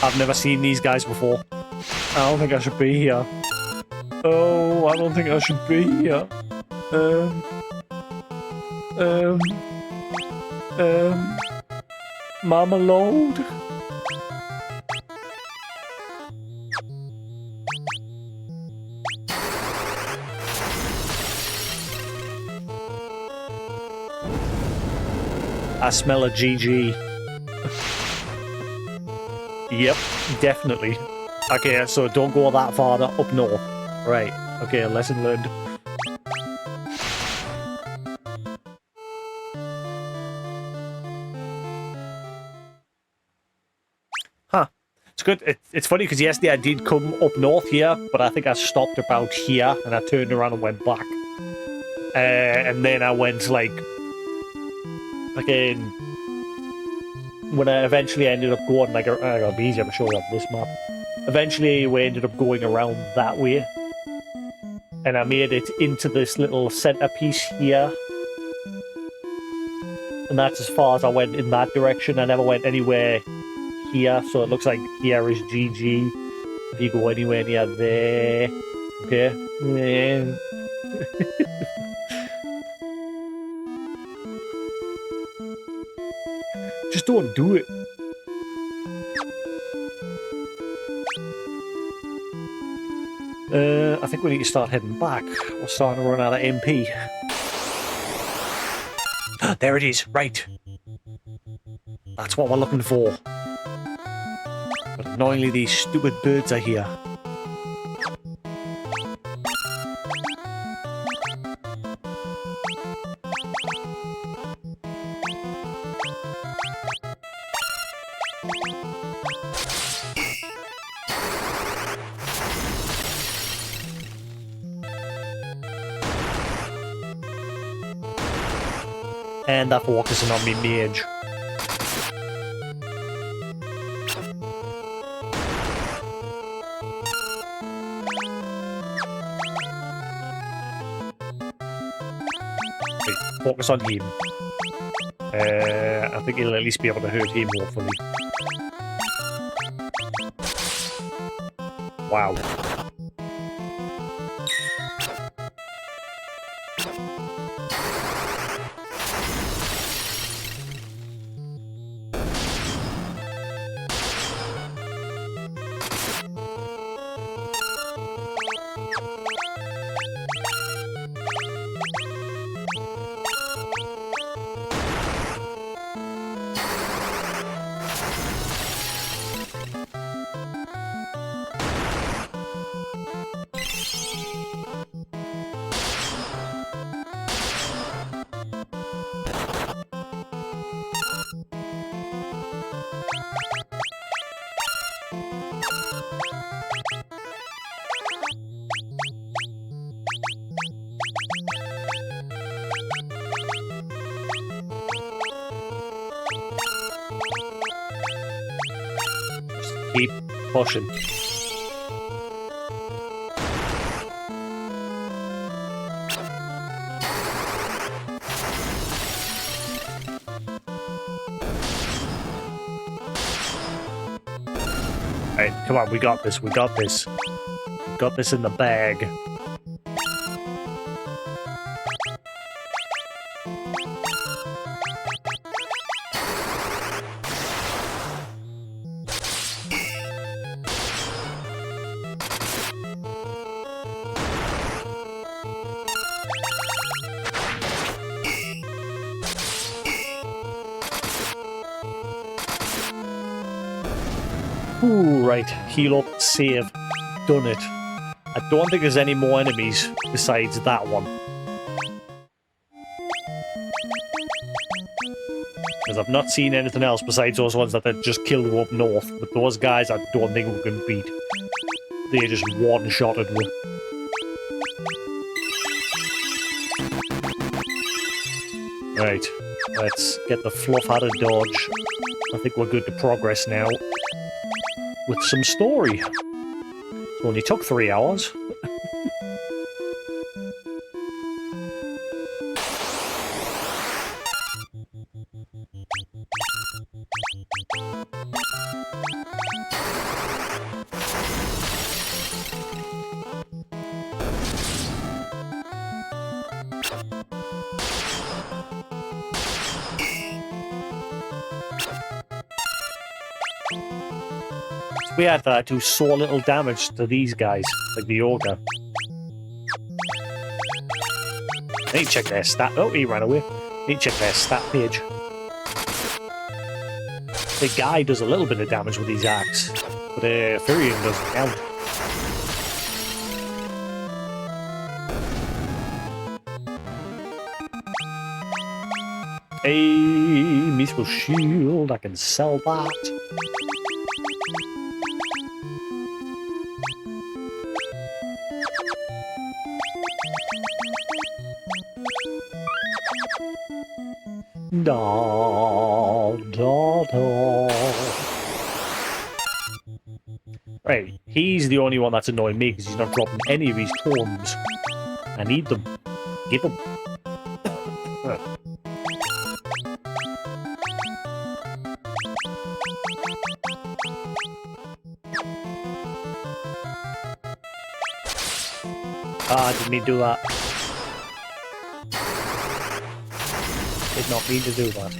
I've never seen these guys before. I don't think I should be here. Oh, I don't think I should be here. Marmalade? I smell a GG. Yep, definitely. Okay, so don't go that far up north. Right, okay, lesson learned. Huh. It's good. It's funny because yesterday I did come up north here, but I think I stopped about here and I turned around and went back. And then I went like... Again, when I eventually ended up going, like, I gotta be easier to show you on this map. Eventually, we ended up going around that way, and I made it into this little centerpiece here, and that's as far as I went in that direction. I never went anywhere here, so it looks like here is GG. If you go anywhere near there, okay, yeah. Just don't do it. I think we need to start heading back. We're starting to run out of MP. There it is, right. That's what we're looking for. But annoyingly, these stupid birds are here. And they're focusing on me mage. Okay, focus on him. I think he'll at least be able to hurt him more fully. Wow. Keep pushing. Alright, come on, we got this, we got this. We got this in the bag. Ooh, right. Heal up, save. Done it. I don't think there's any more enemies besides that one. Because I've not seen anything else besides those ones that they just killed up north. But those guys I don't think we can beat. They just one-shotted me. Right. Let's get the fluff out of dodge. I think we're good to progress now. With some story. It only took 3 hours. We had that do so little damage to these guys, like the ogre. I need to check their stat. Oh, he ran away. I need to check their stat page. The guy does a little bit of damage with his axe, but Furion doesn't count. Hey, Mystical Shield, I can sell that. Da, da, da. Right, he's the only one that's annoying me because he's not dropping any of his tomes. I need them. Give them. Ah, didn't mean to do that. Did not mean to do that.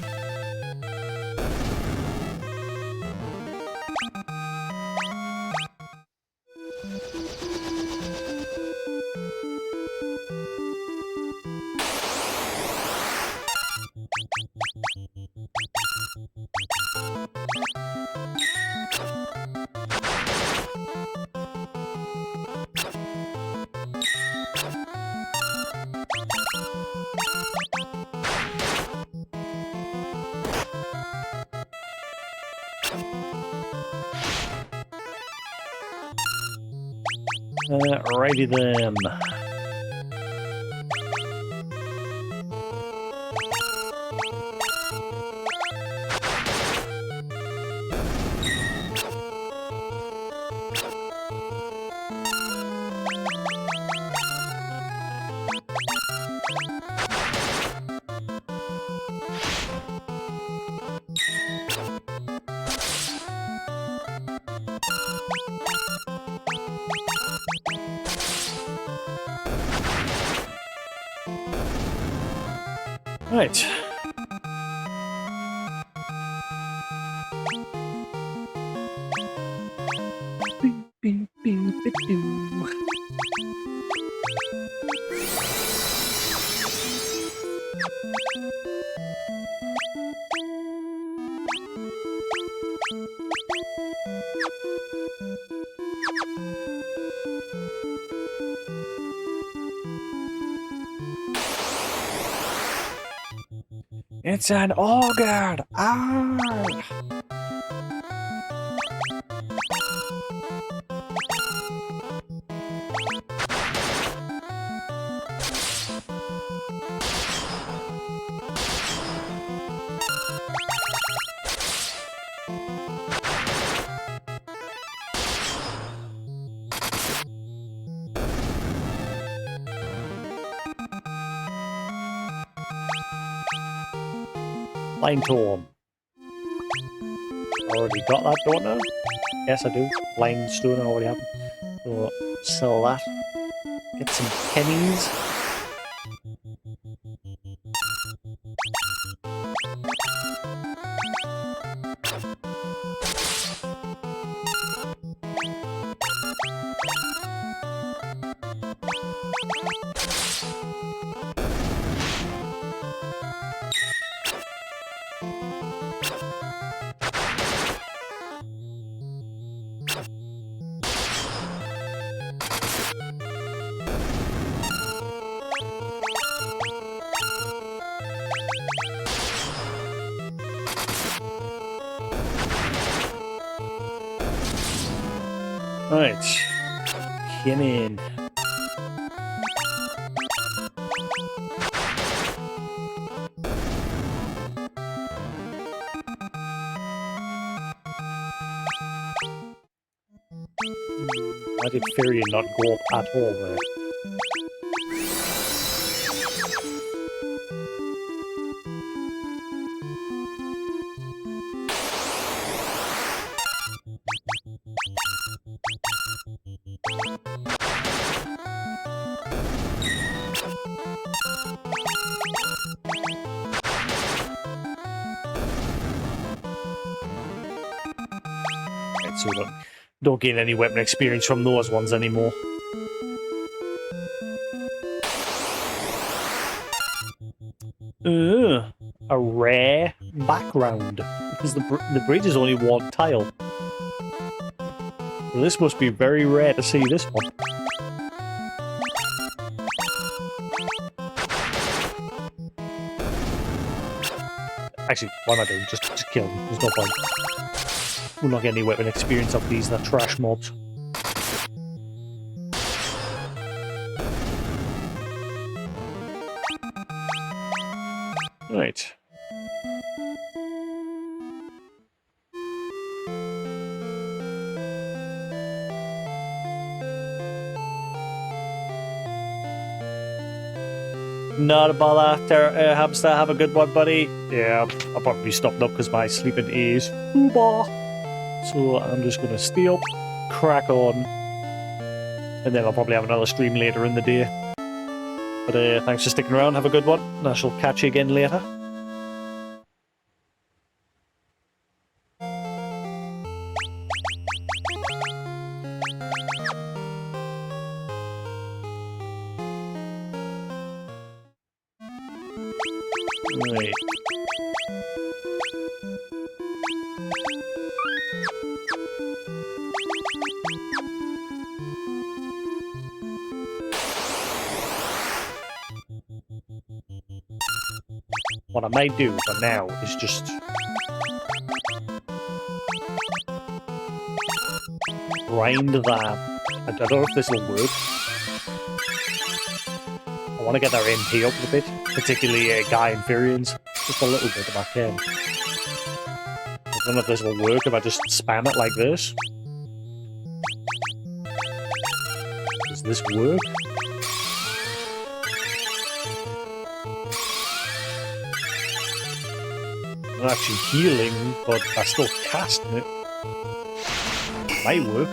Righty then. Right. It's an ogre! Ah! Flying Torm. Already got that, don't I? Yes, I do. Flying Stone I already have. So, sell that. Get some pennies. Right. Come in. Why did Firion not go up at all there? So don't gain any weapon experience from those ones anymore. A rare background, because the bridge is only one tile. So this must be very rare to see this one. Actually, why am I doing? Just kill them. There's no point. We'll not get any weapon experience of these. They're trash mobs. Right. Not a bother, Hamster. Have a good one, buddy. Yeah, I'll probably stop up because my sleeping is foobar. So I'm just going to stay up, crack on, and then I'll probably have another stream later in the day. But thanks for sticking around. Have a good one, and I shall catch you again later. Right. What I might do for now is just grind that. I don't know if this will work. I want to get their MP up a bit, particularly Guy and Firions. Just a little bit if I can. I don't know if this will work if I just spam it like this. Does this work? I'm not actually healing, but I'm still casting it. It might work.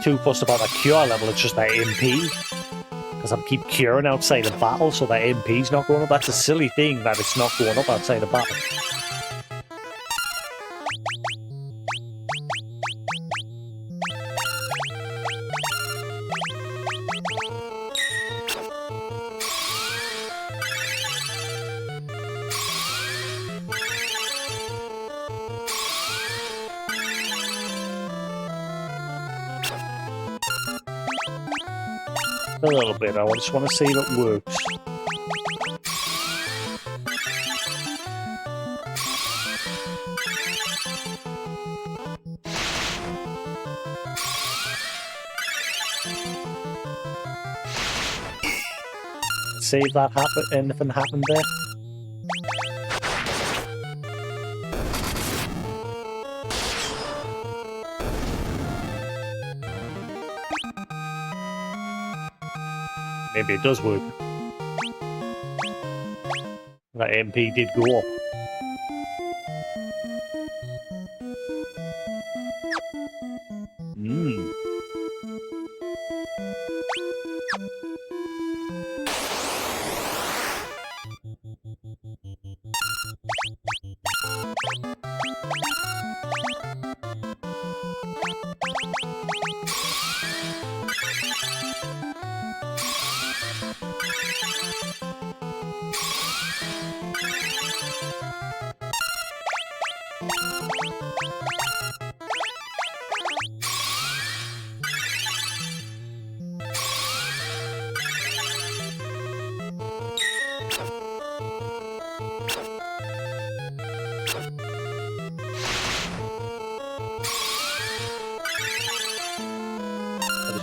too fussed about the cure level, it's just that MP. Because I keep curing outside of battle, so that MP's not going up. That's a silly thing that it's not going up outside of battle. A little bit, I just want to see if it works. See if that happened, anything happened there. Maybe it does work. That MP did go up.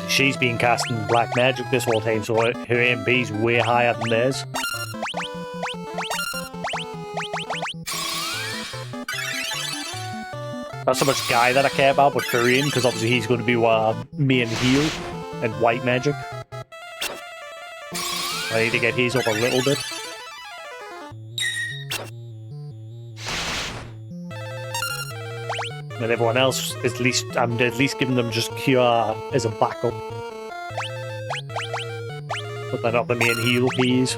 She's been casting black magic this whole time, so her MP's way higher than theirs. Not so much Guy that I care about, but Furion, because obviously he's going to be main heal and white magic. I need to get his up a little bit. And everyone else, at least I'm at least giving them just cure as a backup. But they're not the main heal piece.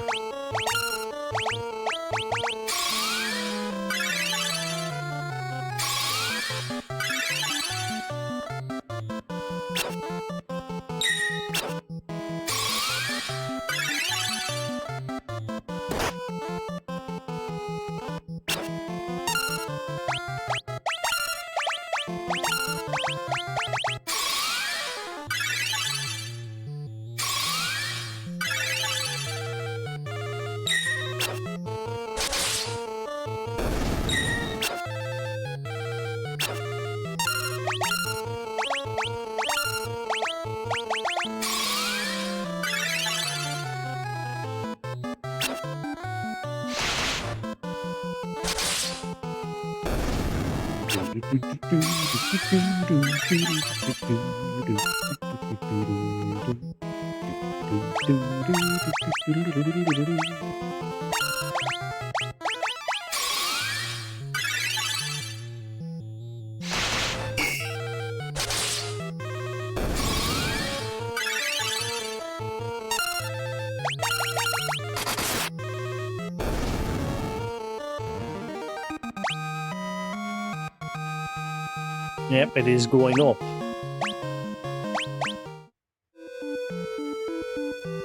Yep, it is going up.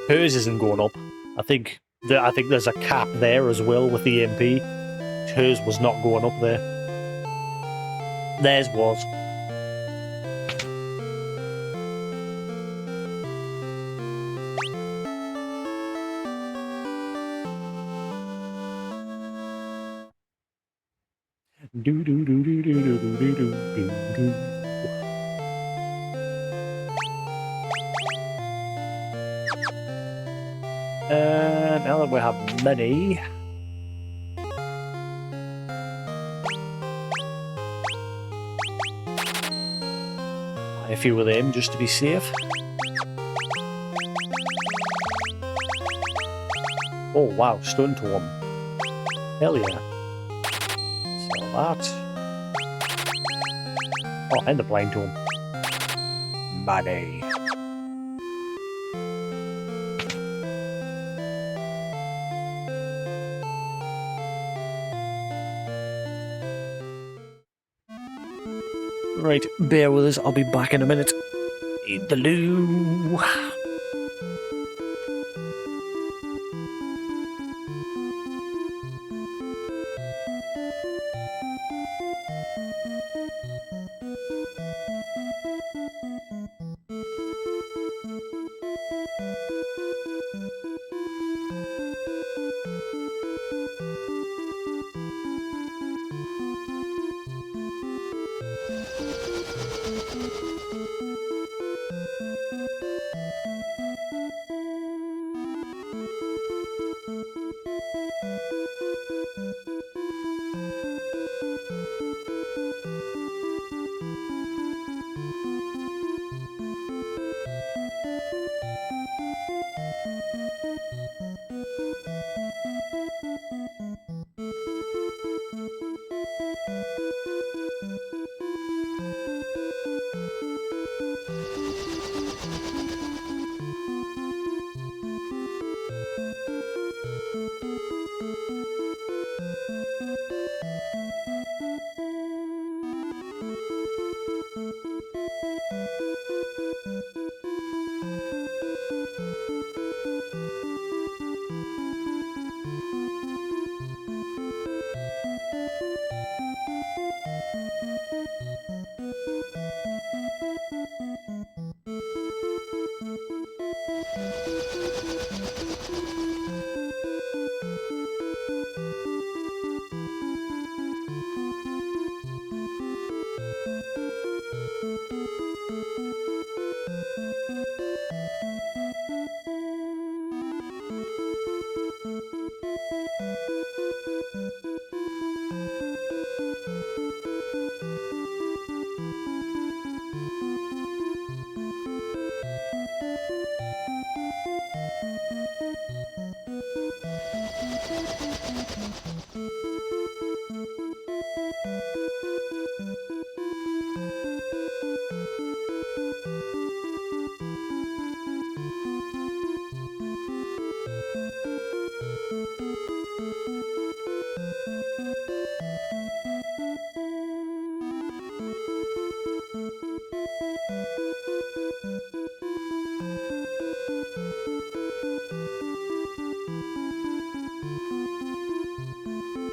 Hers isn't going up. I think there's a cap there as well with the MP. Hers was not going up there. Theirs was. Now that we have money, buy a few of them just to be safe. Oh wow, stun to them. Hell yeah. So that. Oh, and the blind to him. money. Right, bear with us. I'll be back in a minute. Eat the loo.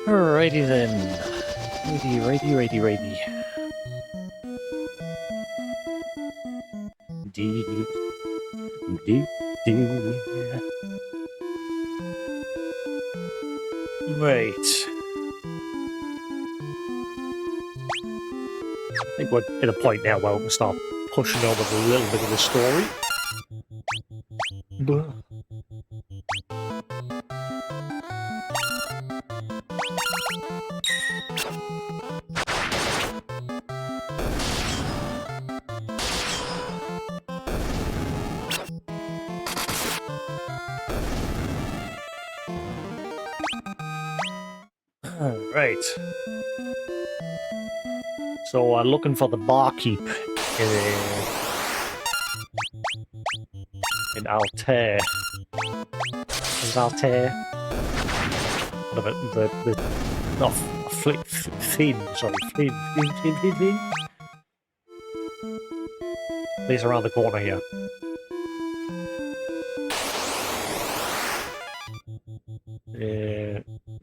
Alrighty then. Righty. Right. I think we're at a point now where we can start pushing on with a little bit of the story. Right. So, looking for the barkeep in Altair. Is Altair? What about the no, Flynn, sorry, Flynn. He's around the corner here.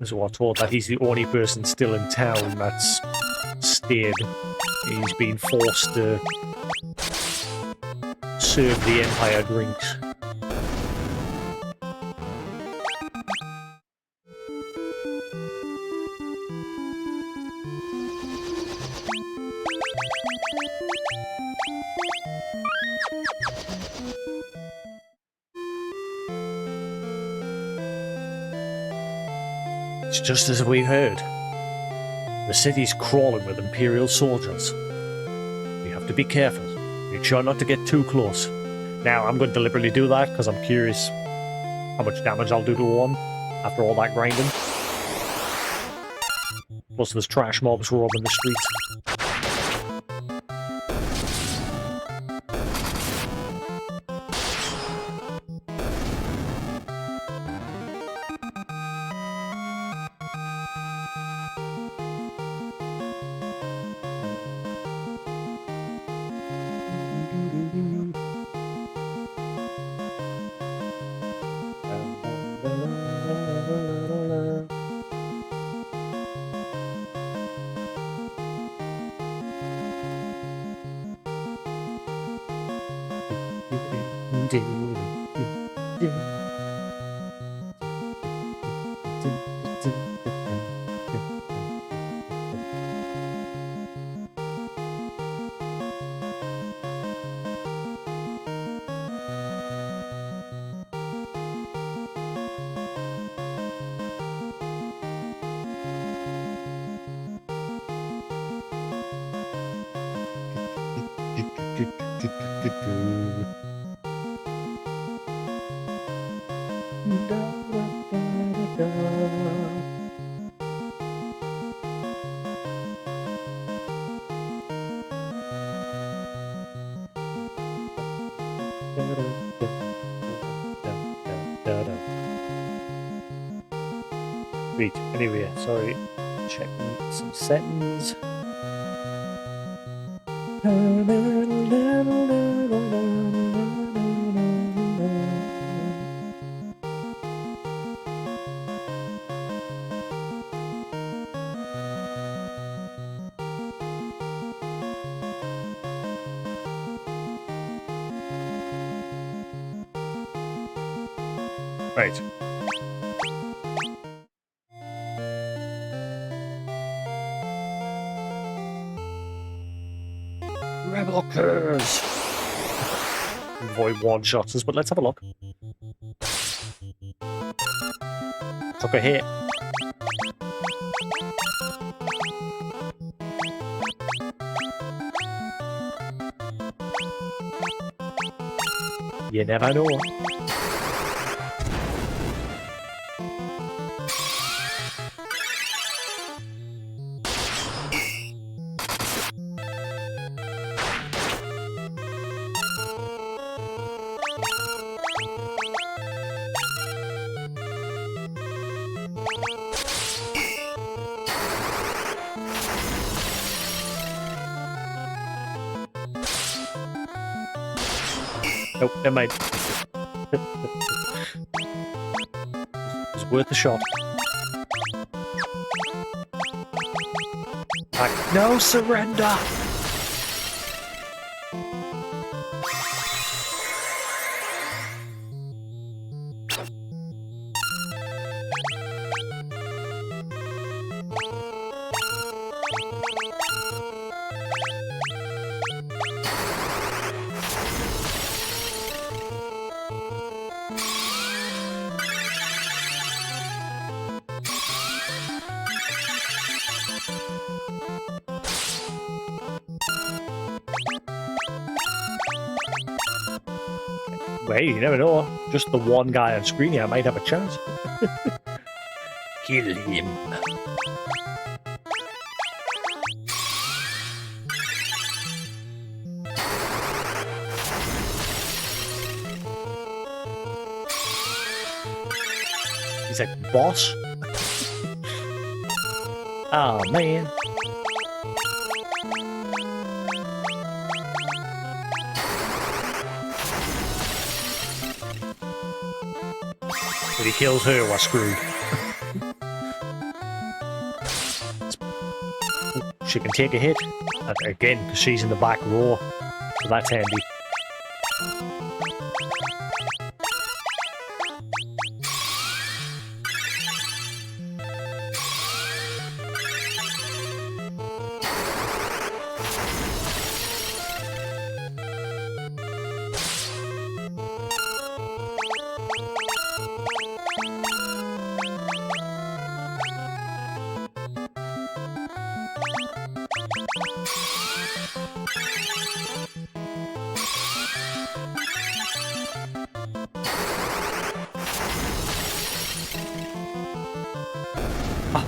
So we're told that he's the only person still in town that's stayed. He's been forced to serve the Empire drinks. It's just as we heard. The city's crawling with Imperial soldiers. We have to be careful. Make sure not to get too close. Now, I'm going to deliberately do that because I'm curious how much damage I'll do to one after all that grinding. Plus, there's trash mobs roaming the streets. Wait, anyway, sorry. Checking some settings. Right. Rebel curse. Avoid one-shotters, but let's have a look. Took a hit. You never know. Nope, never mind. It's worth a shot. Like, no surrender! Well, you never know. Just the one guy on screen here might have a chance. Kill him. He's like, boss? Oh, man. If he kills her, we're screwed. She can take a hit. Again, because she's in the back row. So that's handy.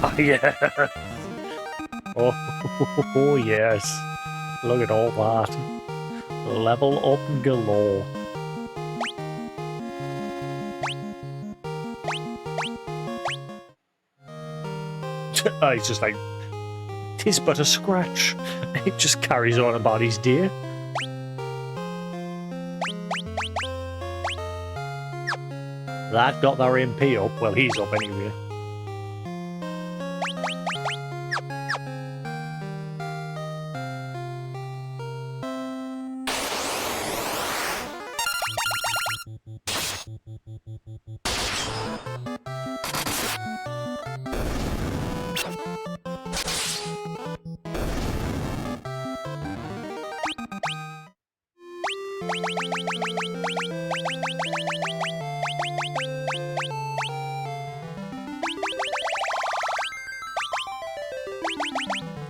Oh, yeah. Oh, yes. Look at all that. Level up galore. He's just like, "'Tis but a scratch." It just carries on about his day. That got their MP up. Well, he's up anyway.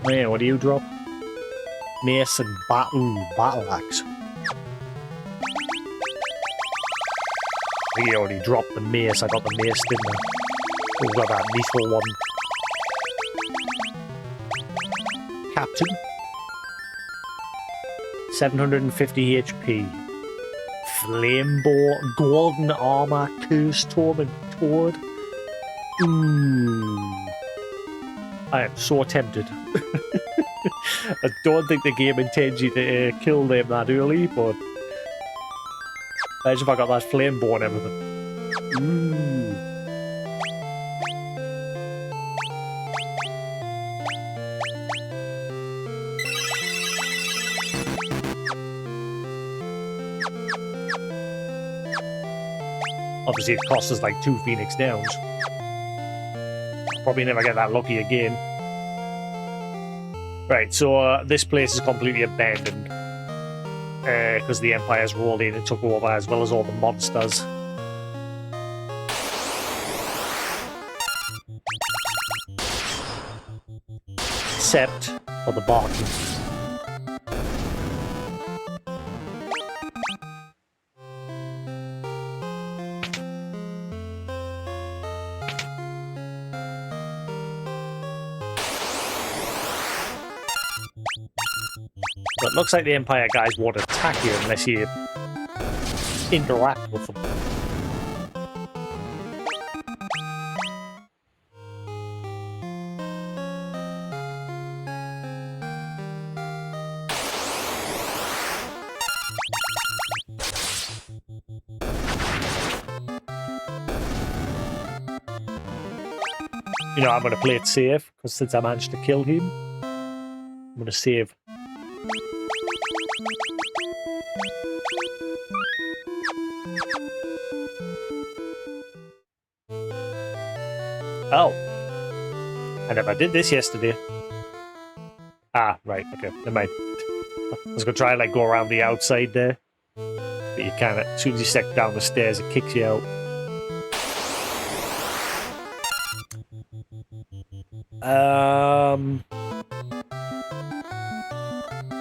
Yeah, what do you drop? Mace and battle axe. I think he already dropped the mace. I got the mace, didn't I? Oh, got that lethal one. Captain. 750 HP. Flamebow, golden armor, cursed torment, toad. I am so tempted. I don't think the game intends you to kill them that early, but imagine if I got that flamebow and everything. Obviously, it costs us like 2 Phoenix Downs. Probably never get that lucky again. Right, so this place is completely abandoned. Because the Empire's rolled in and took over, as well as all the monsters. Except for the barkeep. But it looks like the Empire guys won't attack you unless you interact with them. You know, I'm going to play it safe, because since I managed to kill him, I'm going to save. Oh. I never did this yesterday. Ah, right, okay, never mind. I was going to try and like, go around the outside there. But you can't. As soon as you step down the stairs, it kicks you out.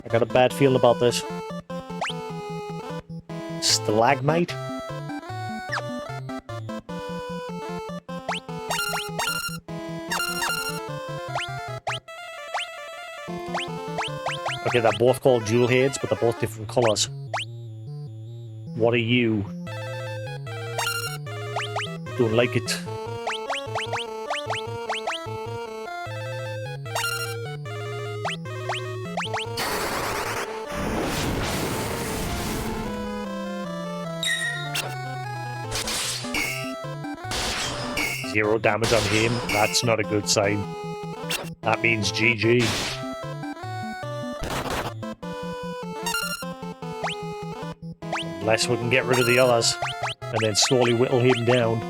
I got a bad feel about this. Stalagmite? Okay, they're both called jewel heads, but they're both different colours. What are you? Don't like it. Zero damage on him. That's not a good sign. That means GG. Unless we can get rid of the others and then slowly whittle him down.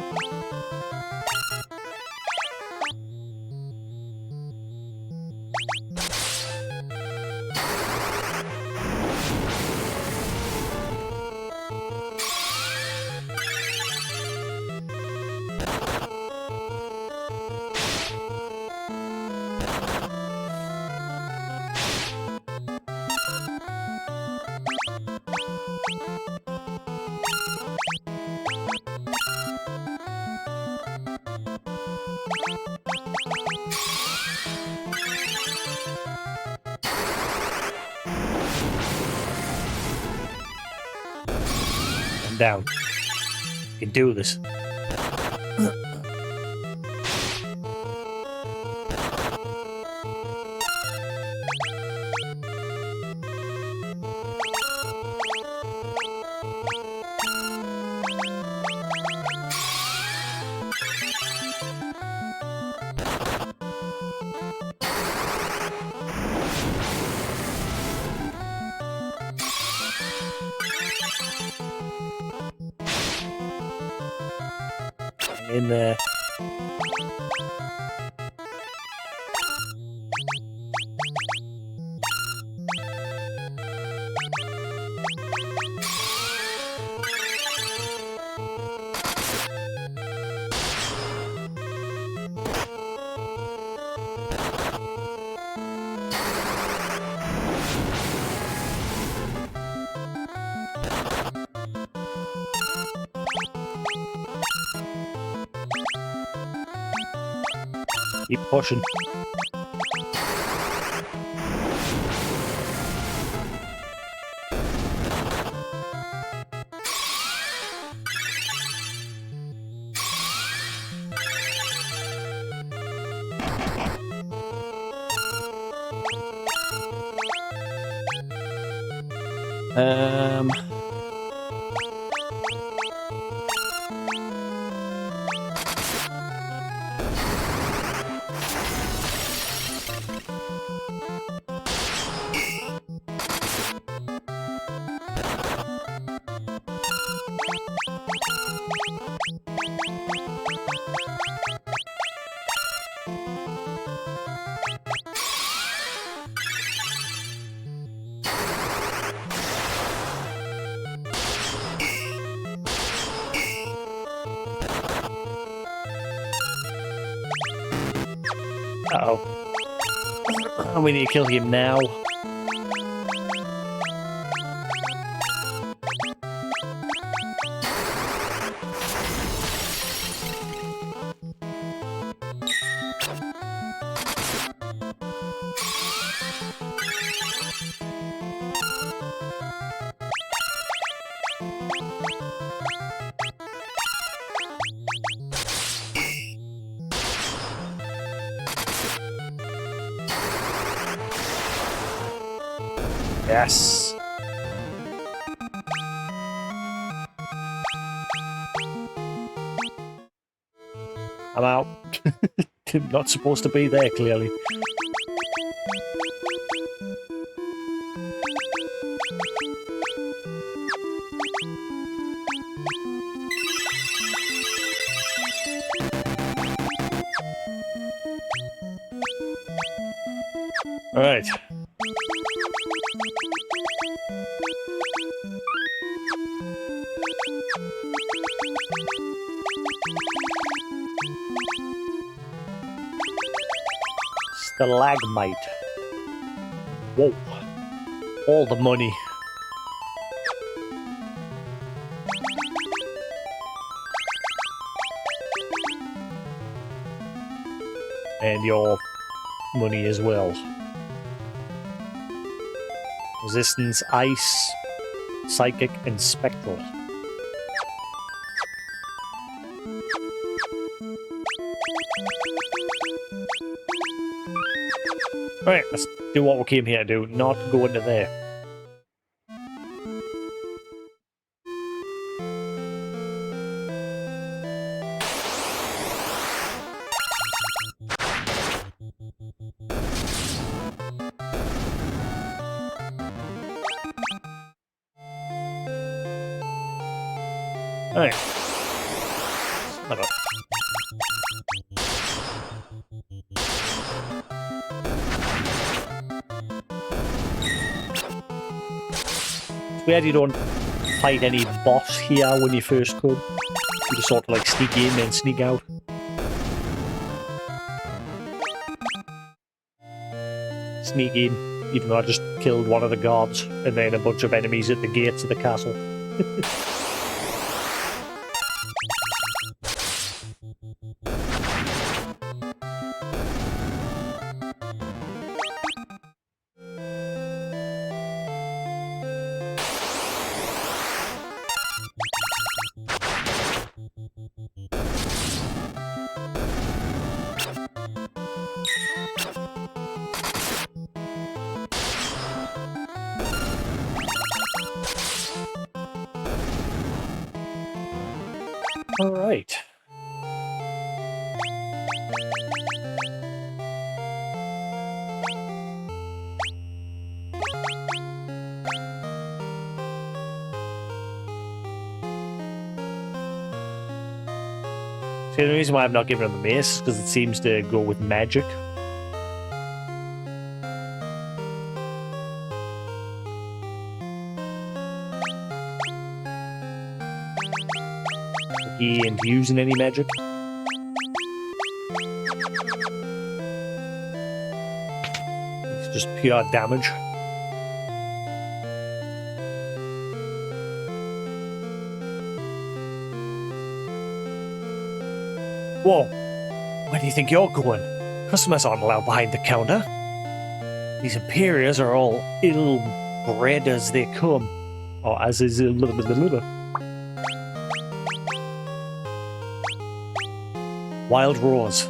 Down. You can do this. In there. Keep pushing. Uh-oh. And we need to kill him now. Yes. I'm out. Not supposed to be there, clearly. All right. Stalagmite. Whoa. All the money. And your money as well. Resistance, ice, psychic, and spectral. Alright, let's do what we came here to do, not go into there. Alright. Never. It's weird you don't fight any boss here when you first come. You just sort of like sneak in and sneak out. Sneak in, even though I just killed one of the guards and then a bunch of enemies at the gates of the castle. All right. See, the reason why I'm not giving him the mace is because it seems to go with magic. He ain't using any magic. It's just pure damage. Whoa! Where do you think you're going? Customers aren't allowed behind the counter. These Imperials are all ill-bred as they come. Or as is... Wild Rose.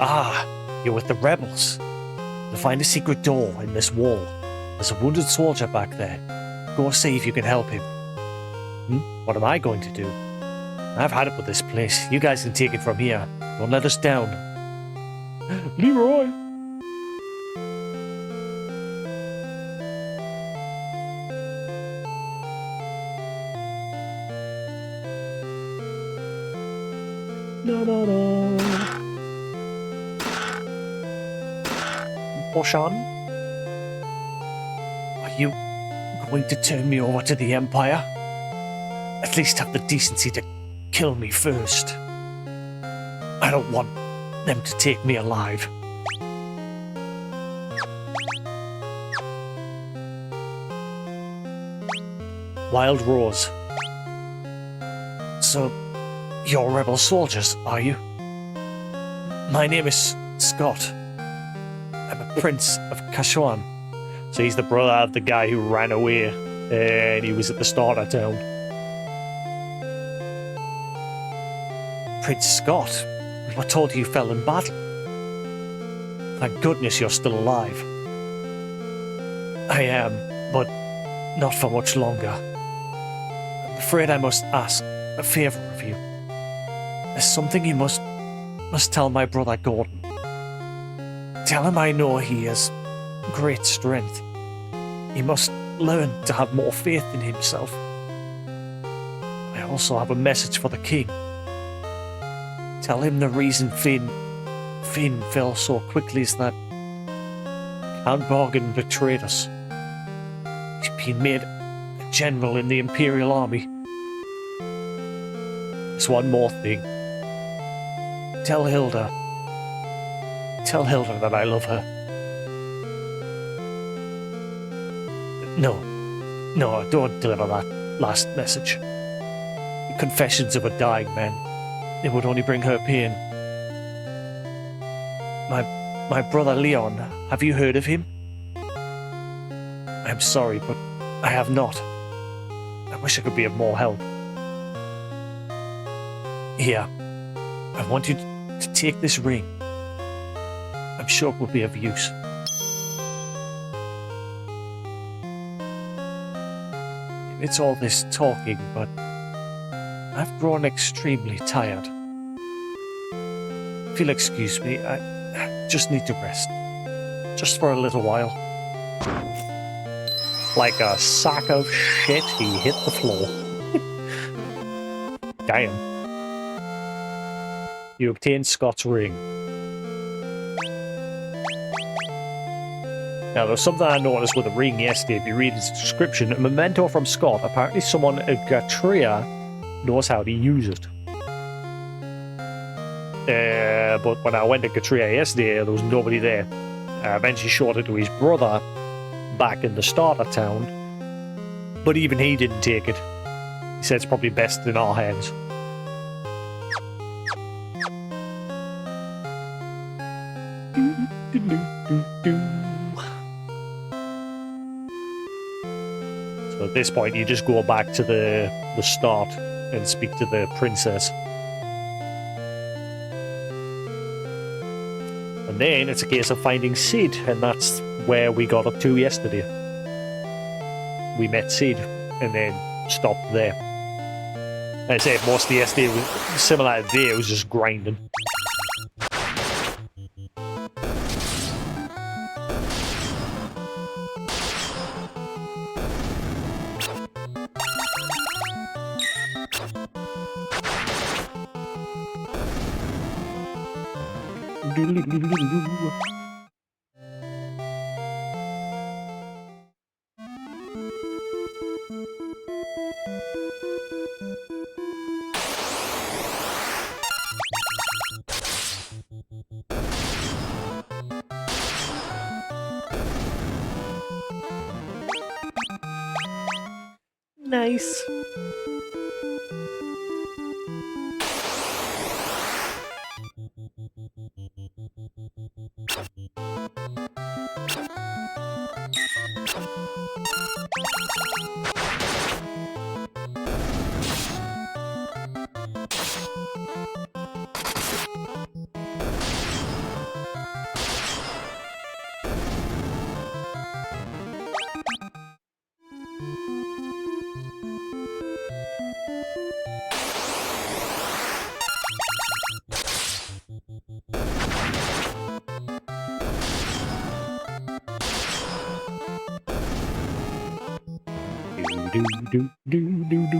Ah, you're with the rebels. You'll find a secret door in this wall. There's a wounded soldier back there. Go see if you can help him. What am I going to do? I've had it with this place. You guys can take it from here. Don't let us down. Leroy! No. Boshan? Are you going to turn me over to the Empire? At least have the decency to kill me first. I don't want them to take me alive. Wild Rose. So, you're rebel soldiers, are you? My name is Scott. I'm a prince of Kashuan. So he's the brother of the guy who ran away and he was at the starter town. Prince Scott? We were told you fell in battle. Thank goodness you're still alive. I am, but not for much longer. I'm afraid I must ask a favour of you. There's something you must tell my brother Gordon. Tell him I know he has great strength. He must learn to have more faith in himself. I also have a message for the king. Tell him the reason Finn fell so quickly is that Count Bargain betrayed us. He's been made a general in the Imperial Army. There's one more thing. Tell Hilda that I love her. No, don't deliver that last message. The confessions of a dying man. It would only bring her pain. My brother Leon, have you heard of him? I'm sorry, but I have not. I wish I could be of more help. Here, I want you to take this ring. I'm sure it will be of use. It's all this talking, but I've grown extremely tired. If you'll excuse me, I just need to rest. Just for a little while. Like a sack of shit, he hit the floor. Damn. You obtained Scott's ring. Now, there's something I noticed with the ring yesterday. If you read its description, a memento from Scott. Apparently someone at Gatria knows how to use it. But when I went to Gatria yesterday, there was nobody there. I eventually showed it to his brother back in the starter town, but even he didn't take it. He said it's probably best in our hands. So at this point, you just go back to the start and speak to the princess. And then it's a case of finding Sid, and that's where we got up to yesterday. We met Sid, and then stopped there. Like I said, most of yesterday was similar to today, it was just grinding. Nice. do do do do.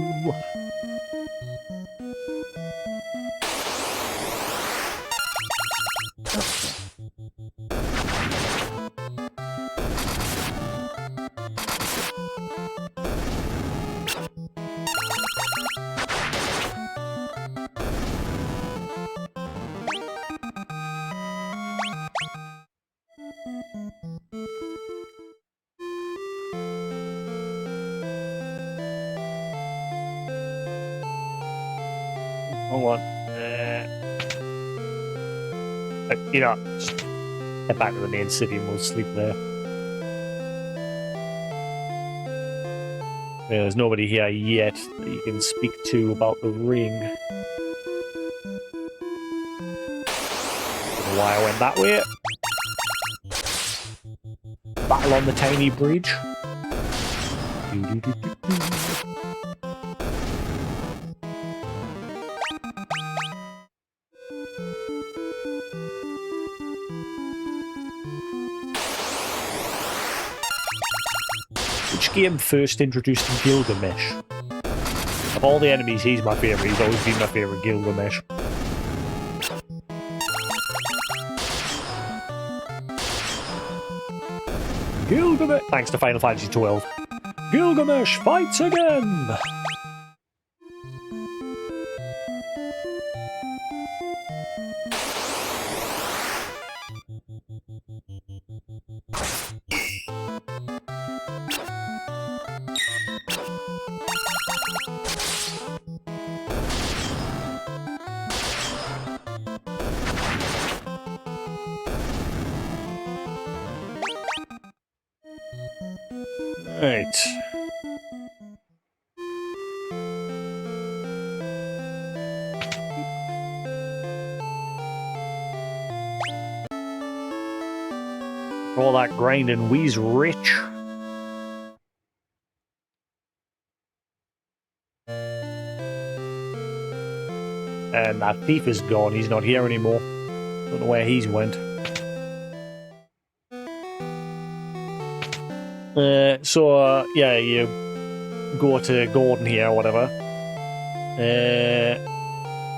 Hold on. You know, just head back to the main city and we'll sleep there. There's nobody here yet that you can speak to about the ring. Don't know why I went that way. Battle on the tiny bridge. Which game first introduced Gilgamesh? Of all the enemies, he's my favourite. He's always been my favourite, Gilgamesh. Gilgamesh! Thanks to Final Fantasy XII. Gilgamesh fights again! Right. All that grinding, we's rich. And that thief is gone. He's not here anymore. Don't know where he's went. Yeah, you go to Gordon here or whatever.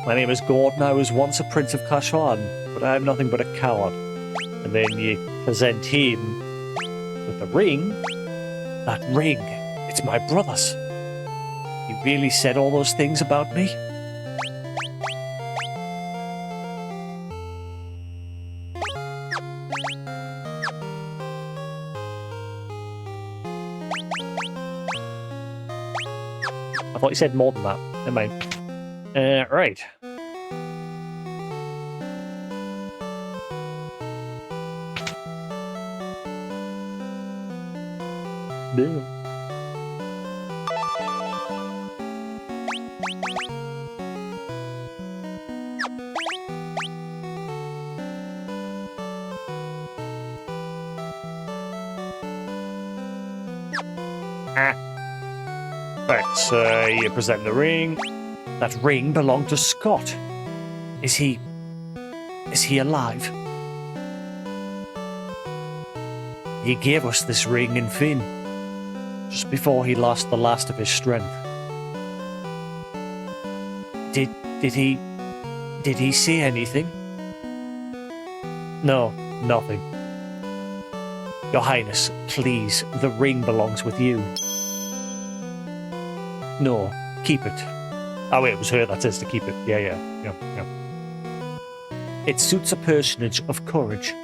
My name is Gordon. I was once a prince of Kashan, but I am nothing but a coward. And then you present him with the ring. That ring, it's my brother's. You really said all those things about me? I thought you said more than that. Never mind. Right. Damn. Right, you present the ring. That ring belonged to Scott. Is he alive? He gave us this ring in Fynn, just before he lost the last of his strength. Did he say anything? No, nothing. Your Highness, please, the ring belongs with you. No, keep it. Oh wait, it was her that says to keep it. Yeah. It suits a personage of courage.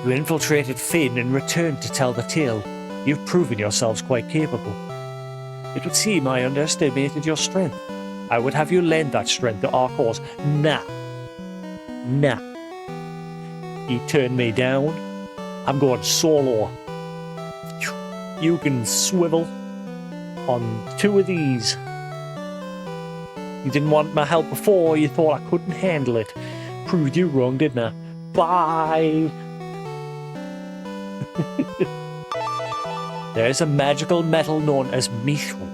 You infiltrated Fynn and returned to tell the tale. You've proven yourselves quite capable. It would seem I underestimated your strength. I would have you lend that strength to our cause. Nah. You turned me down. I'm going solo. You can swivel on 2 of these. You didn't want my help before. You thought I couldn't handle it. Proved you wrong, didn't I? Bye. There's a magical metal known as mithril,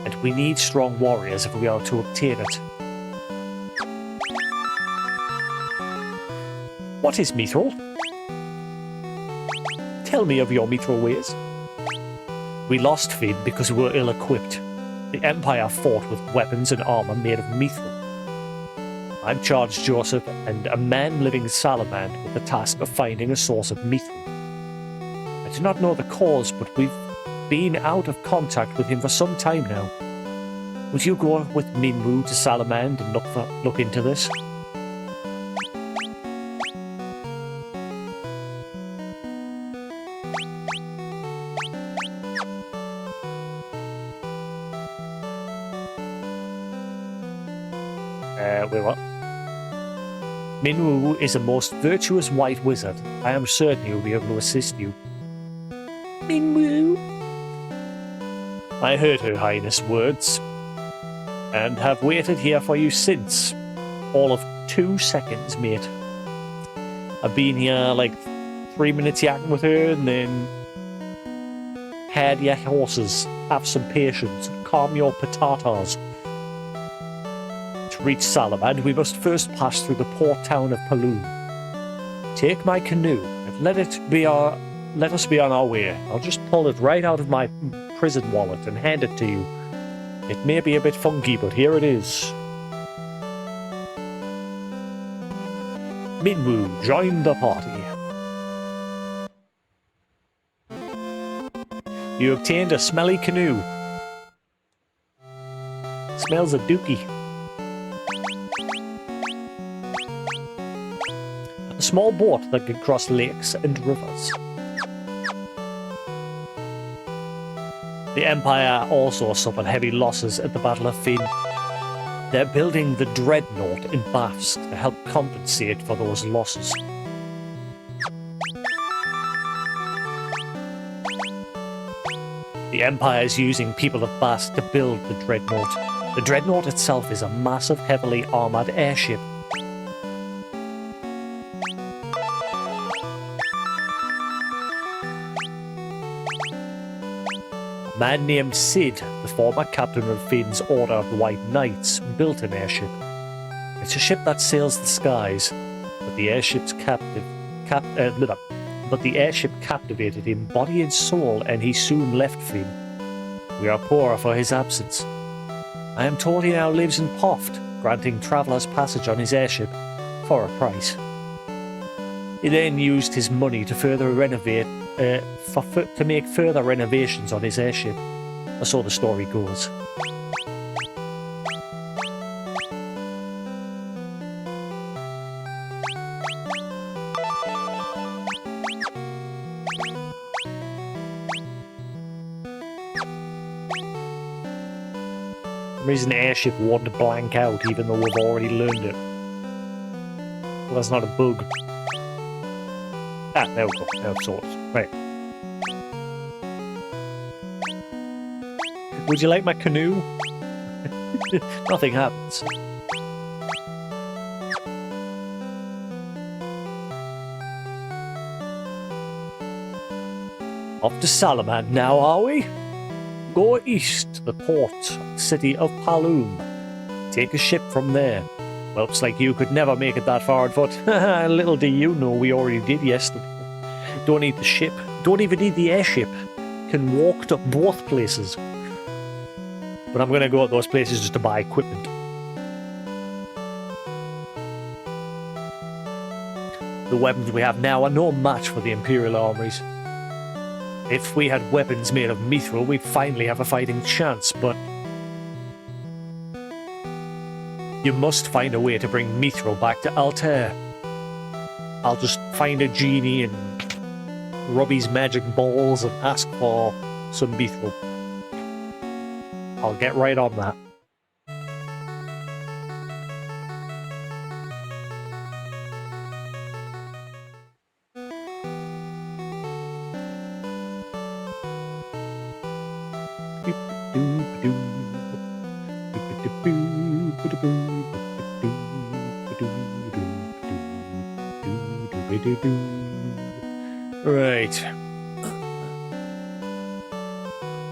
and we need strong warriors if we are to obtain it. What is mithril? Tell me of your mithril ways. We lost Finn because we were ill-equipped. The Empire fought with weapons and armor made of mithril. I've charged Joseph and a man living Salamand with the task of finding a source of mithril. I do not know the cause, but we've been out of contact with him for some time now. Would you go with Minwu to Salamand and look into this? Wait, what? Minwu is a most virtuous white wizard. I am certain he will be able to assist you. Minwu? I heard Her Highness' words, and have waited here for you since. All of 2 seconds, mate. I've been here like 3 minutes yakking with her, and then head your horses, have some patience, calm your potatoes. To reach Salamand, we must first pass through the port town of Paloom. Take my canoe and let us be on our way. I'll just pull it right out of my prison wallet and hand it to you. It may be a bit funky, but here it is. Minwu, join the party. You obtained a smelly canoe. Smells of dookie. A small boat that can cross lakes and rivers. The Empire also suffered heavy losses at the Battle of Fynn. They're building the Dreadnought in Bast to help compensate for those losses. The Empire is using people of Bast to build the Dreadnought. The Dreadnought itself is a massive, heavily armoured airship. A man named Cid, the former captain of Finn's Order of the White Knights, built an airship. It's a ship that sails the skies, but the airship captivated him body and soul, and he soon left Fynn. We are poorer for his absence. I am told he now lives in Poft, granting travellers passage on his airship for a price. He then used his money to to make further renovations on his airship, or so the story goes. For some reason the airship won't blank out even though we've already learned it. Well, that's not a bug. Ah, there we go. Now it's sorted. Right. Would you like my canoe? Nothing happens. Off to Salamand now, are we? Go east to the port city of Paloom. Take a ship from there. Well, it's like you could never make it that far on foot. Little do you know, we already did yesterday. Don't need the ship. Don't even need the airship. Can walk to both places. But I'm going to go at those places just to buy equipment. The weapons we have now are no match for the Imperial armories. If we had weapons made of mithril, we'd finally have a fighting chance, but you must find a way to bring mithril back to Altair. I'll just find a genie and rub his magic balls and ask for some mithril. I'll get right on that. Right.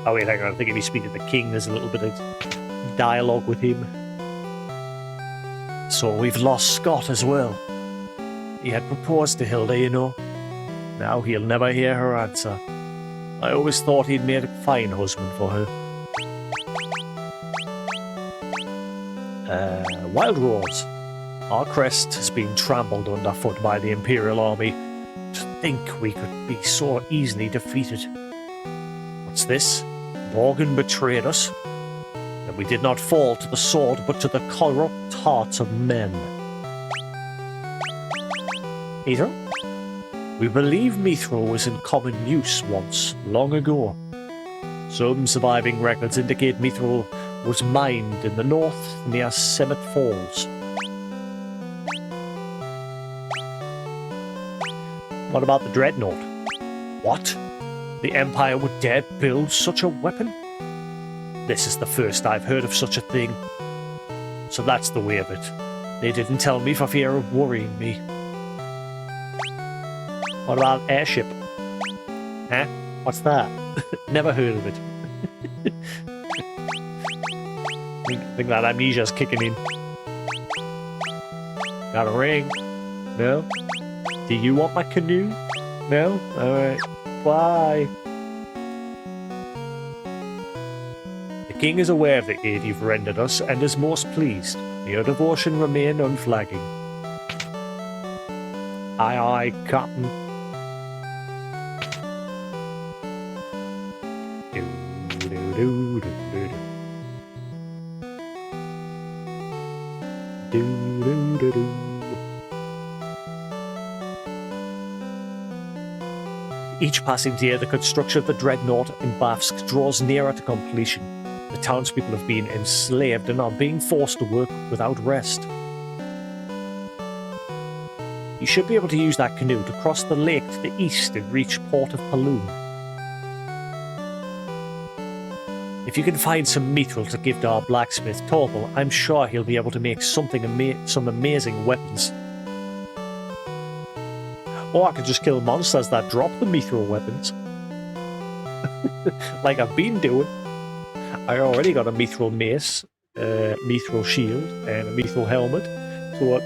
Oh wait, hang on, I think if you speak to the king, there's a little bit of dialogue with him. So we've lost Scott as well. He had proposed to Hilda, you know. Now he'll never hear her answer. I always thought he'd made a fine husband for her. Wild Rose. Our crest has been trampled underfoot by the Imperial Army. To think we could be so easily defeated. What's this? Morgan betrayed us, and we did not fall to the sword, but to the corrupt hearts of men. Mithril? We believe Mithril was in common use once, long ago. Some surviving records indicate Mithril was mined in the north near Semet Falls. What about the Dreadnought? What? The Empire would dare build such a weapon? This is the first I've heard of such a thing. So that's the way of it. They didn't tell me for fear of worrying me. What about Airship? Huh? What's that? Never heard of it. I think that amnesia's kicking in. Got a ring? No? Do you want my canoe? No? Alright. Bye. The king is aware of the aid you've rendered us and is most pleased. Your devotion remain unflagging. Aye aye, Captain. Each passing day, the construction of the Dreadnought in Bafsk draws nearer to completion. The townspeople have been enslaved and are being forced to work without rest. You should be able to use that canoe to cross the lake to the east and reach Port of Paloon. If you can find some mithril to give to our blacksmith Torval, I'm sure he'll be able to make some amazing weapons. Or I could just kill monsters that drop the mithril weapons. Like I've been doing. I already got a mithril mace, mithril shield, and a mithril helmet. So what?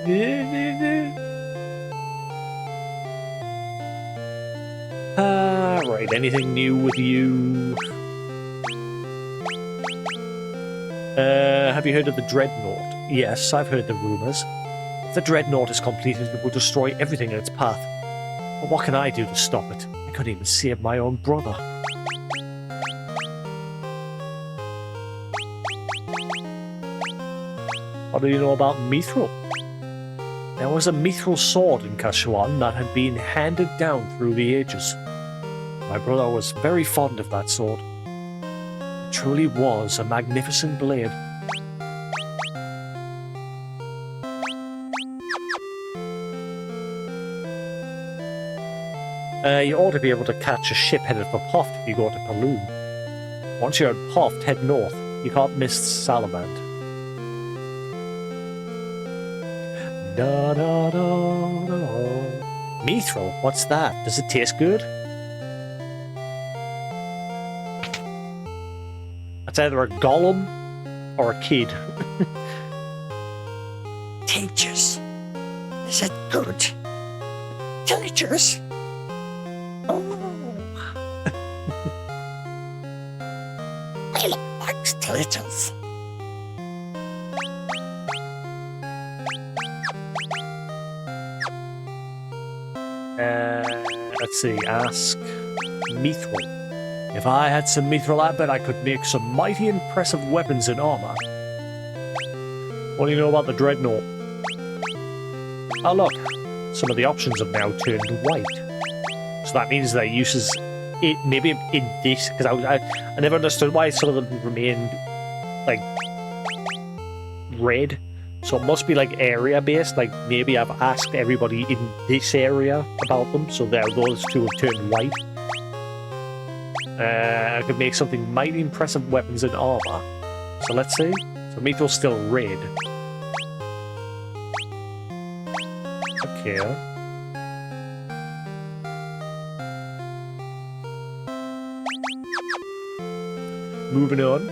Right, anything new with you? Have you heard of the Dreadnought? Yes, I've heard the rumours. If the Dreadnought is completed, it will destroy everything in its path. But what can I do to stop it? I couldn't even save my own brother. What do you know about mithril? There was a mithril sword in Kashuan that had been handed down through the ages. My brother was very fond of that sword. It truly was a magnificent blade. You ought to be able to catch a ship headed for Poft if you go to Paloon. Once you're at Poft, head north. You can't miss Salamand. Da da da da. Mithril? What's that? Does it taste good? It's either a golem or a kid. Teachers, is it good? Teachers? Oh. I like teachers. Let's see, ask Mithril. If I had some Mithril, I bet I could make some mighty impressive weapons and armor. What do you know about the Dreadnought? Oh look, some of the options have now turned white. So that means that uses it maybe in this, because I never understood why some of them remained like red. So it must be like area based, like maybe I've asked everybody in this area about them, so those two have turned white. I could make something mighty impressive weapons and armor. So let's see. So Mithril's still red. Okay. Moving on.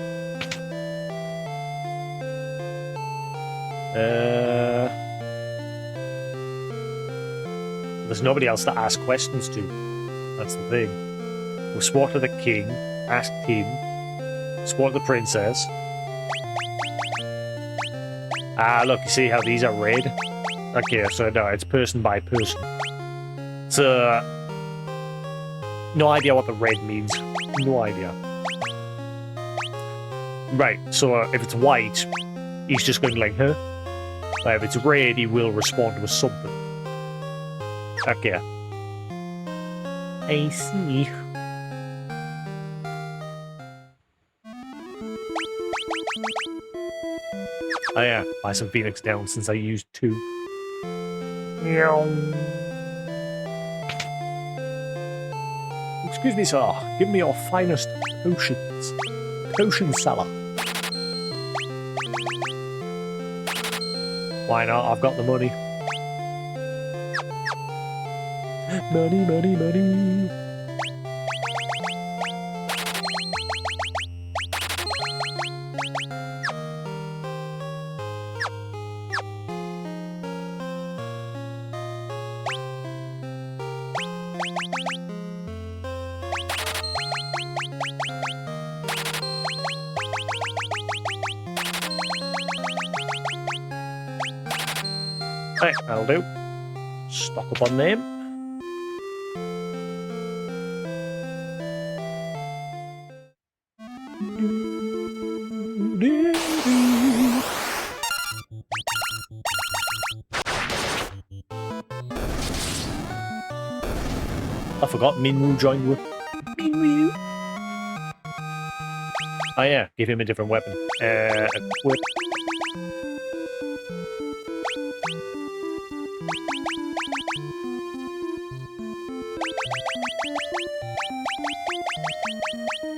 There's nobody else to ask questions to. That's the thing. We spoke to the king, asked him, spoke to the princess. Ah, look, you see how these are red? Okay, so no, it's person by person. So, no idea what the red means. No idea. Right, so if it's white, he's just going like, huh? But if it's red, he will respond with something. Okay. I see. Oh yeah, buy some Phoenix down since I used 2. Excuse me, sir. Give me your finest potions. Potion seller. Why not? I've got the money. Money, money, money. Right, that'll do. Stock up on them. I forgot Minwoo joined with. Minwoo. Oh yeah, give him a different weapon. Equip.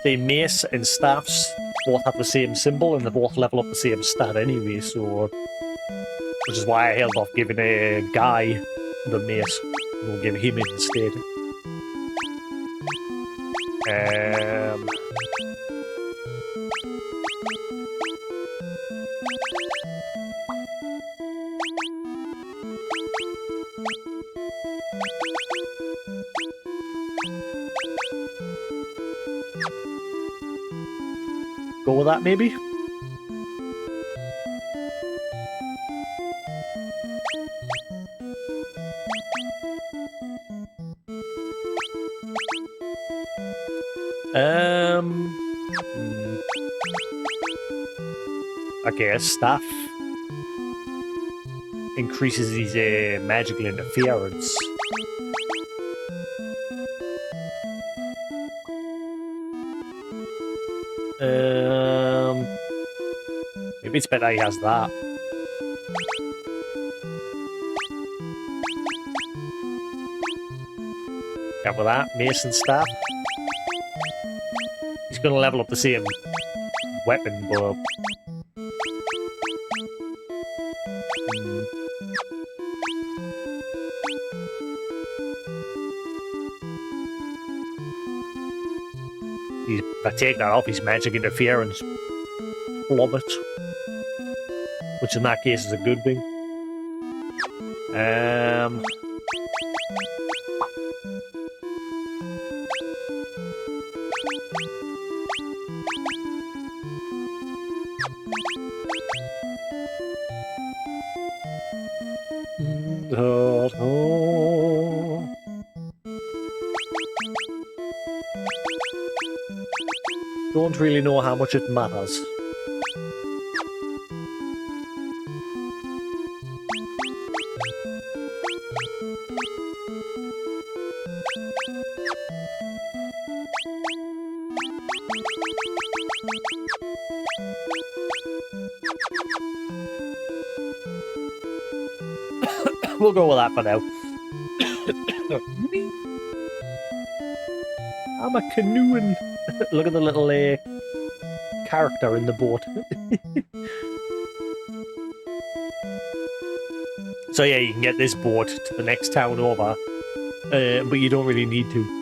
The mace and staffs both have the same symbol and they both level up the same stat anyway, so... Which is why I held off giving a guy the mace. We'll give him it instead. Go with that, maybe? Okay, a staff increases his magical interference. Maybe it's better he has that. Yeah, with that, mace and staff. He's gonna level up the same weapon, but... If I take that off, his magic interference plummets. Which in that case is a good thing. Don't really know how much it matters. We'll go with that for now. I'm a canoeing. Look at the little character in the boat. So yeah, you can get this boat to the next town over, but you don't really need to.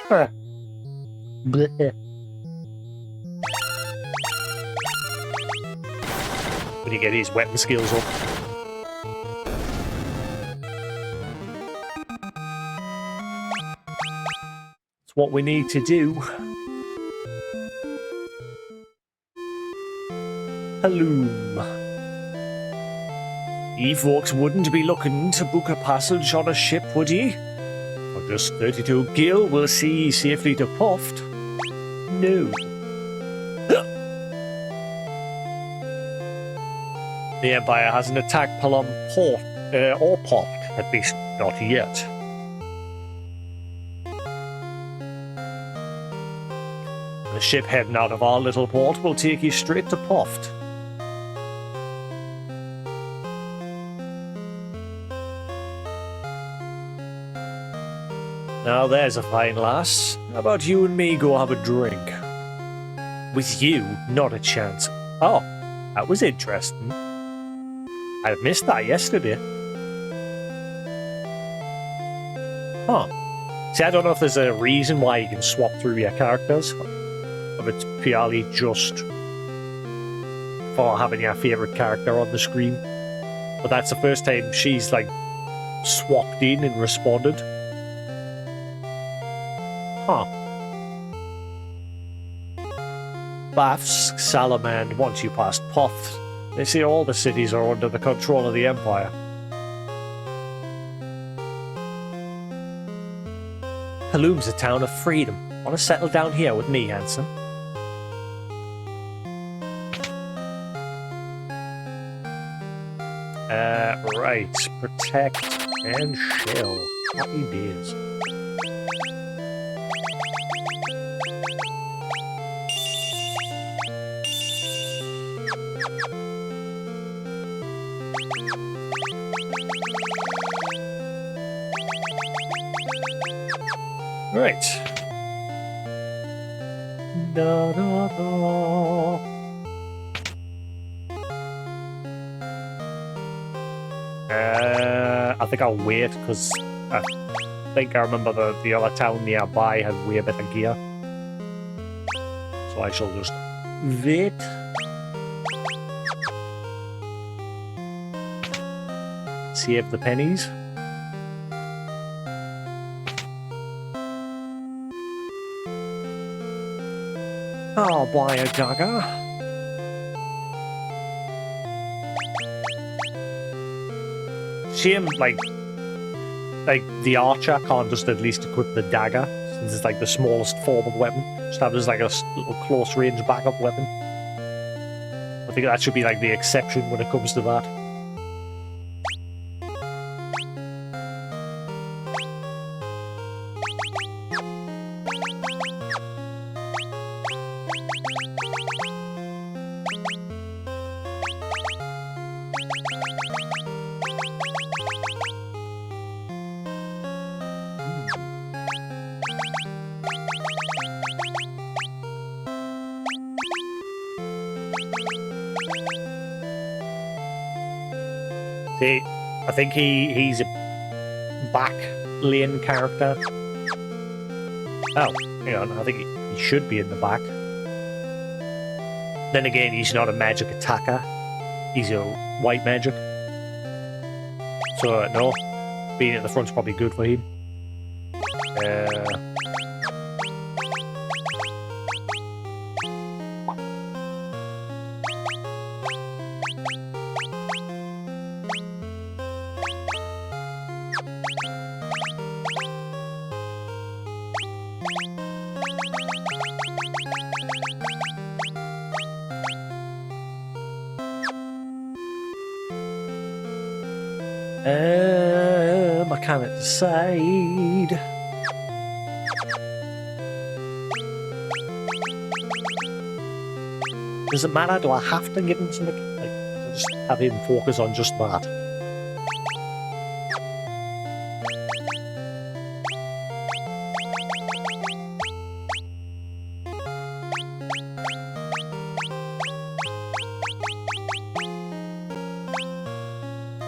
Bleh. When you get his weapon skills up. It's what we need to do. Hello. Ye folks wouldn't be looking to book a passage on a ship, would ye? For just 32 gil, we'll see ye safely to Puft. No. The Empire hasn't attacked Pelham Port, or Puft, at least not yet. The ship heading out of our little port will take you straight to Puft. Now there's a fine lass. How about you and me go have a drink? With you, not a chance. Oh, that was interesting. I missed that yesterday. Huh. See, I don't know if there's a reason why you can swap through your characters. If it's purely just for having your favourite character on the screen. But that's the first time she's, like, swapped in and responded. Huh. Baths, Salamand, once you pass Puft, they say all the cities are under the control of the Empire. Halloum's a town of freedom. Want to settle down here with me, handsome? Right. Protect and shell. Happy days. Right. Da, da, da. I think I'll wait because I think I remember the other town nearby had way better gear. So I shall just wait. Save the pennies. Oh, boy, a dagger. Shame, like the archer can't just at least equip the dagger, since it's like the smallest form of weapon. Just have it as like a little close range backup weapon. I think that should be like the exception when it comes to that. See, I think he's a back lane character. Oh, hang on, I think he should be in the back. Then again, he's not a magic attacker. He's a white magic. So, no, being at the front's probably good for him. I can't decide. Does it matter? Do I have to give him something? Like, I'll just have him focus on just that.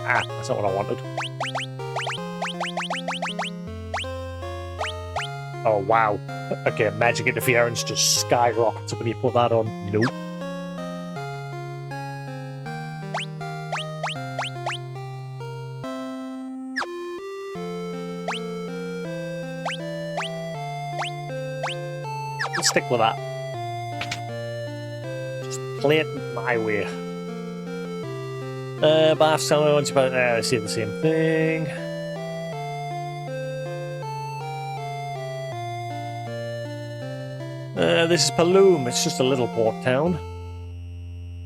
Ah, that's not what I wanted. Oh, wow. Okay, magic interference just skyrockets when you put that on. Nope. Let's stick with that. Just play it my way. Bath salad, once about I see the same thing. This is Paloom. It's just a little port town.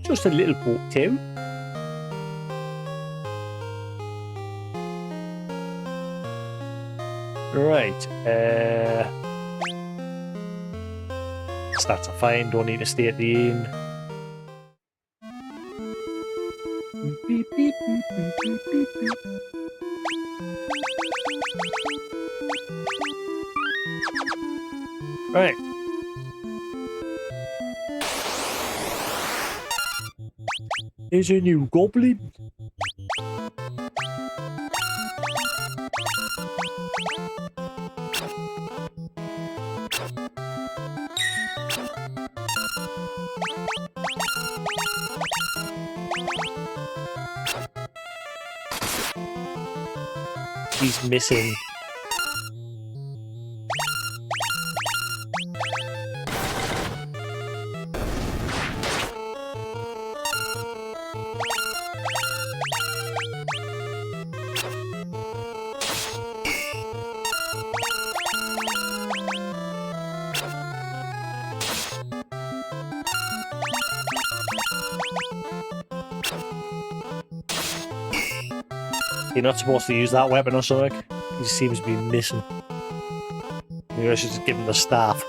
Just a little port town. Right. Stats are fine. Don't need to stay at the inn. Beep, beep, beep, beep, beep, beep, beep. Right. There's a new goblin. He's missing. You're not supposed to use that weapon or something. He seems to be missing. Maybe I should just give him the staff.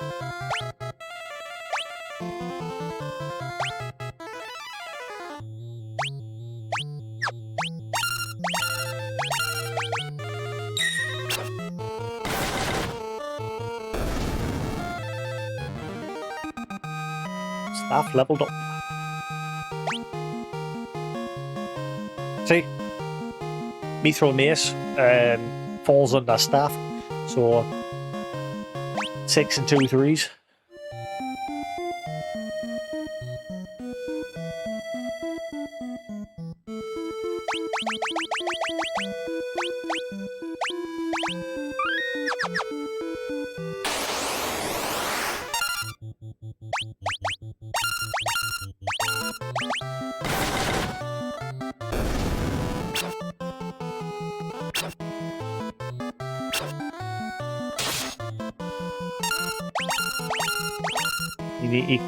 Staff leveled up. See? Mithril Mace falls under staff, so 6 and 2 3s.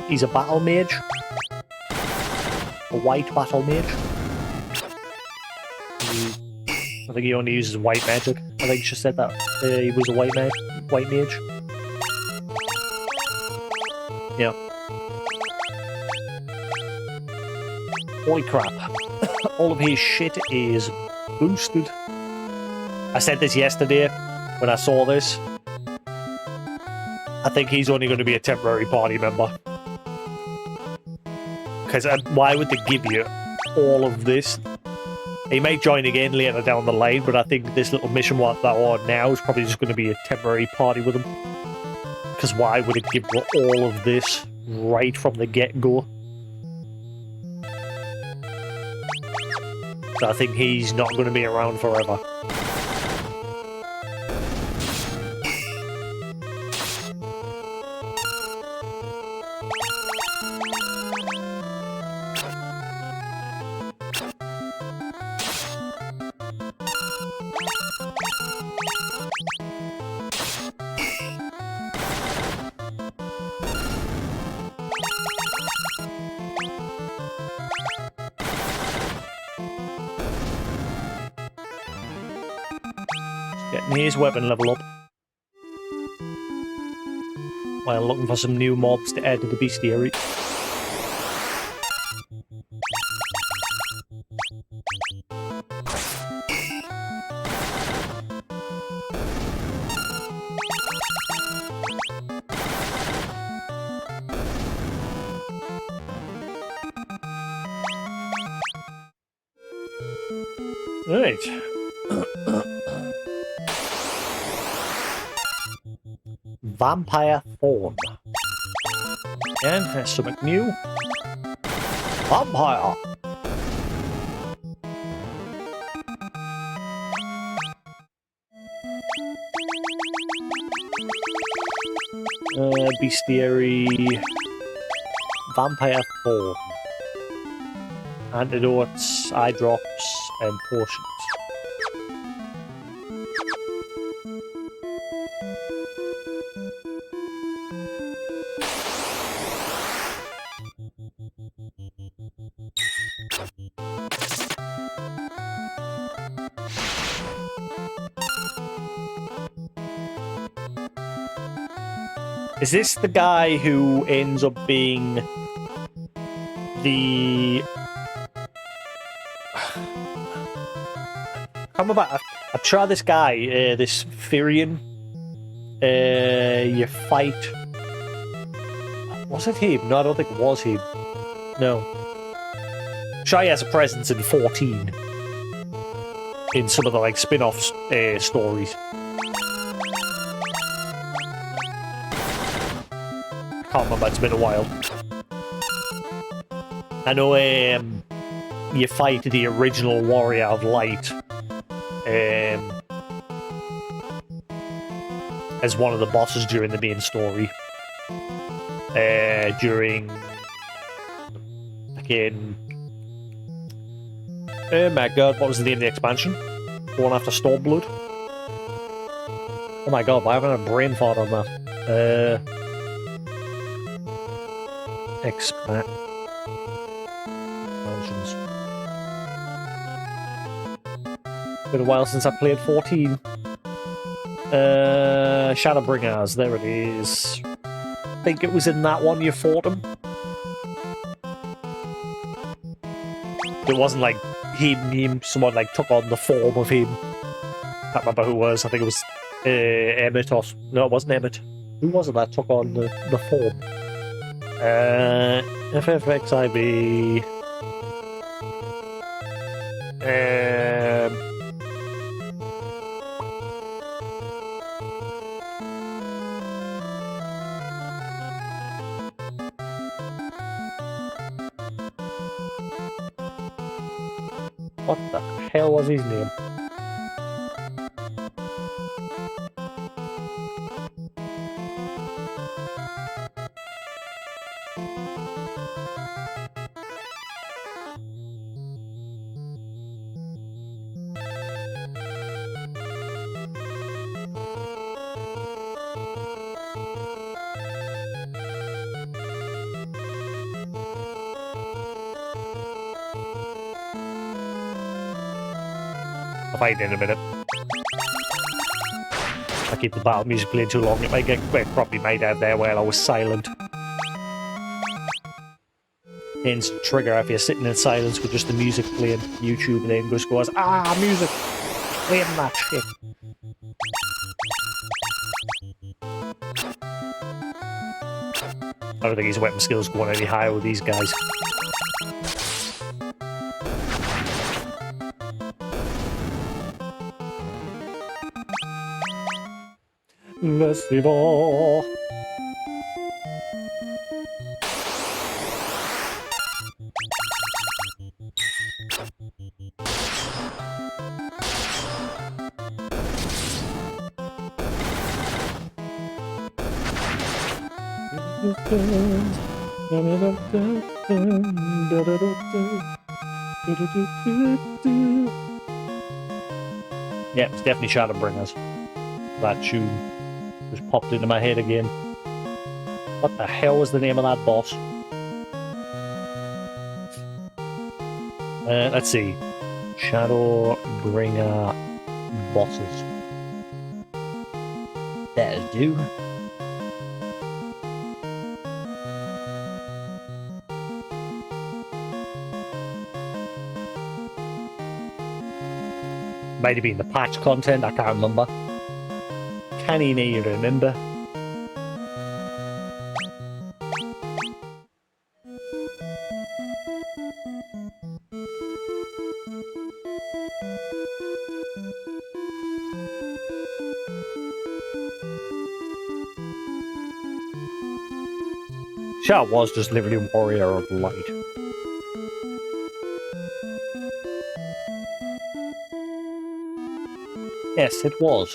He's a battle mage. A white battle mage. I think he only uses white magic. I think she said that he was a white mage. Yeah. Holy crap. All of his shit is boosted. I said this yesterday when I saw this. I think he's only going to be a temporary party member. Because why would they give you all of this? He may join again later down the line, but I think this little mission that we're on now is probably just going to be a temporary party with him. Because why would it give you all of this right from the get-go? So I think he's not going to be around forever. Getting his weapon level up while looking for some new mobs to add to the bestiary. Right. Vampire Thorn. Again, there's something new. Vampire! Bestiary. Vampire Thorn. Antidotes, eye drops, and potions. Is this the guy who ends up being the... I remember, I tried this guy, this Firion. You fight... Was it him? No, I don't think it was him. No. Sure, he has a presence in 14. In some of the, like, spin-off stories. I can't remember, it's been a while. I know you fight the original Warrior of Light as one of the bosses during the main story. During... Again... Oh my god, what was the name of the expansion? The one after Stormblood? Oh my god, why haven't I a brain fart on that? Expansions. Been a while since I played 14. Shadowbringers, there it is. I think it was in that one you fought him. It wasn't like him, someone like took on the form of him. I can't remember who it was. I think it was Emmett or... No, it wasn't Emmett. Who was it that took on the form? FFXIB. What the hell was his name? I'll find in a minute. I keep the battle music playing too long, it might get probably made out there while I was silent. Hence trigger if you're sitting in silence with just the music playing. YouTube and then just goes, ah, music! Playing that shit. I don't think his weapon skills going any higher with these guys. Festival. Yeah, it's definitely Shadowbringers. That tune just popped into my head again. What the hell was the name of that boss? Let's see. Shadowbringer bosses. That'll do. Might have been the patch content, I can't remember. Can you remember? Sure, was just literally Warrior of Light. Yes, it was.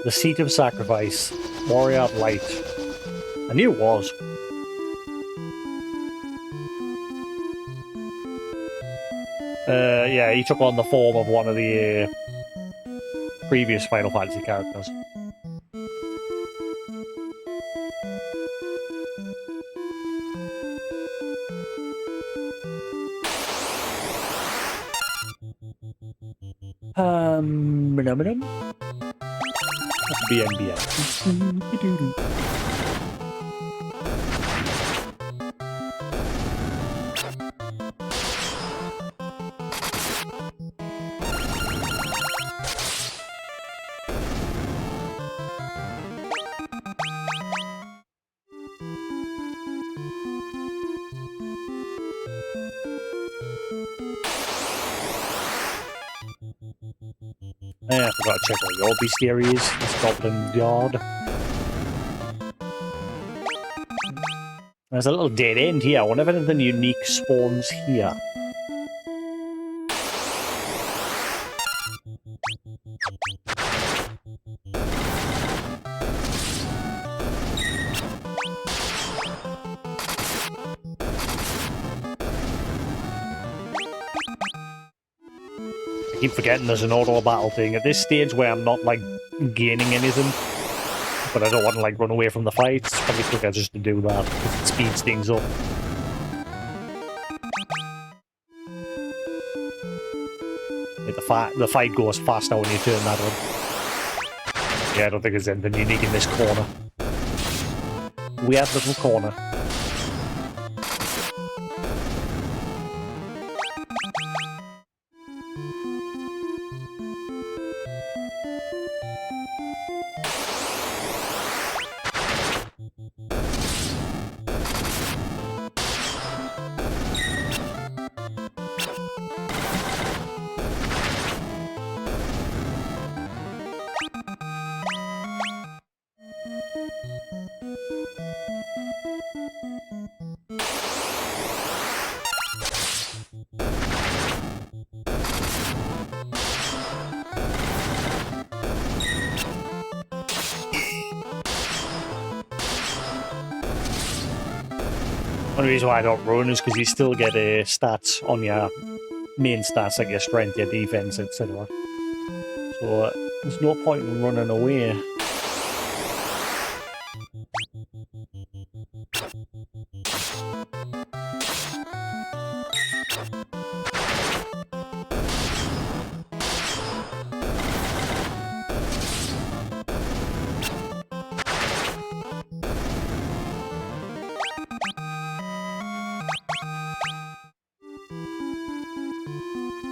The Seat of Sacrifice, Warrior of Light. I knew it was. Yeah, he took on the form of one of the previous Final Fantasy characters. BNBN. I forgot to check what your bestiary is. It's Goblin Yard. There's a little dead end here. I wonder if anything unique spawns here. I keep forgetting there's an auto battle thing at this stage where I'm not like gaining anything, but I don't want to like run away from the fight. It's probably quicker just to do that. It speeds things up. Yeah, the fight goes faster when you turn that on. Yeah, I don't think there's anything unique in this corner. Weird little corner. One reason why I don't run is because you still get stats on your main stats, like your strength, your defense, etc. So there's no point in running away.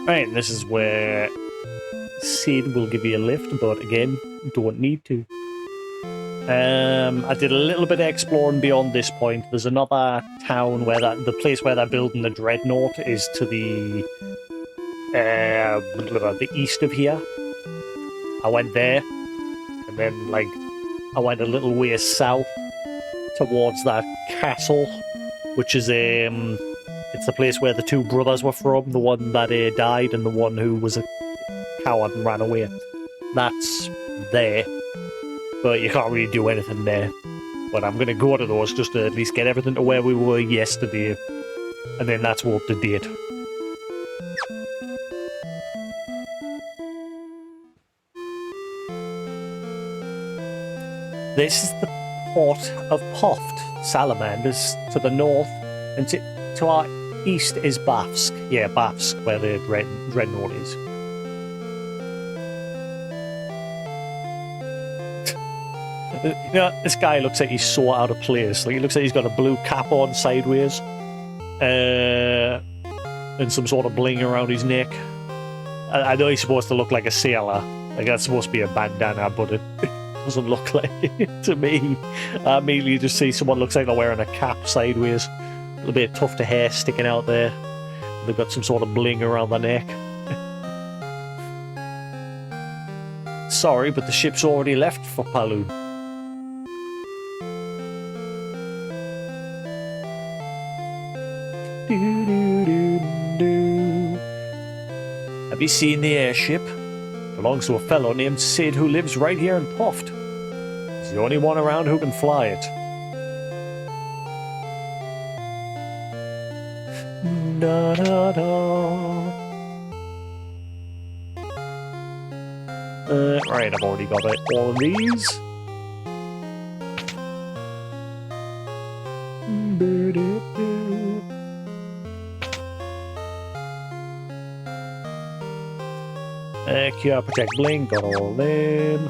Right, and this is where Sid will give you a lift, but again, don't need to. I did a little bit of exploring beyond this point. There's another town where the place where they're building the Dreadnought is to the east of here. I went there, and then like I went a little way south towards that castle, which is it's the place where the two brothers were from, the one that died and the one who was a coward and ran away. That's there, but you can't really do anything there. But I'm going to go to those just to at least get everything to where we were yesterday, and then that's up to date. This is the port of Poft, Salamanders, to the north, and to our east is Bafsk. Yeah, Bafsk, where the Dreadnought is. You know, this guy looks like he's so out of place. Like, he looks like he's got a blue cap on sideways, and some sort of bling around his neck. I know he's supposed to look like a sailor. Like, that's supposed to be a bandana, but it doesn't look like it to me. I immediately just see someone looks like they're wearing a cap sideways. A little bit of tuft of hair sticking out there. They've got some sort of bling around their neck. Sorry, but the ship's already left for Palu. Have you seen the airship? Belongs to a fellow named Sid who lives right here in Poft. He's the only one around who can fly it. Da, da, da. Right, I've already got all of these. Cure, protect, blink, got all them.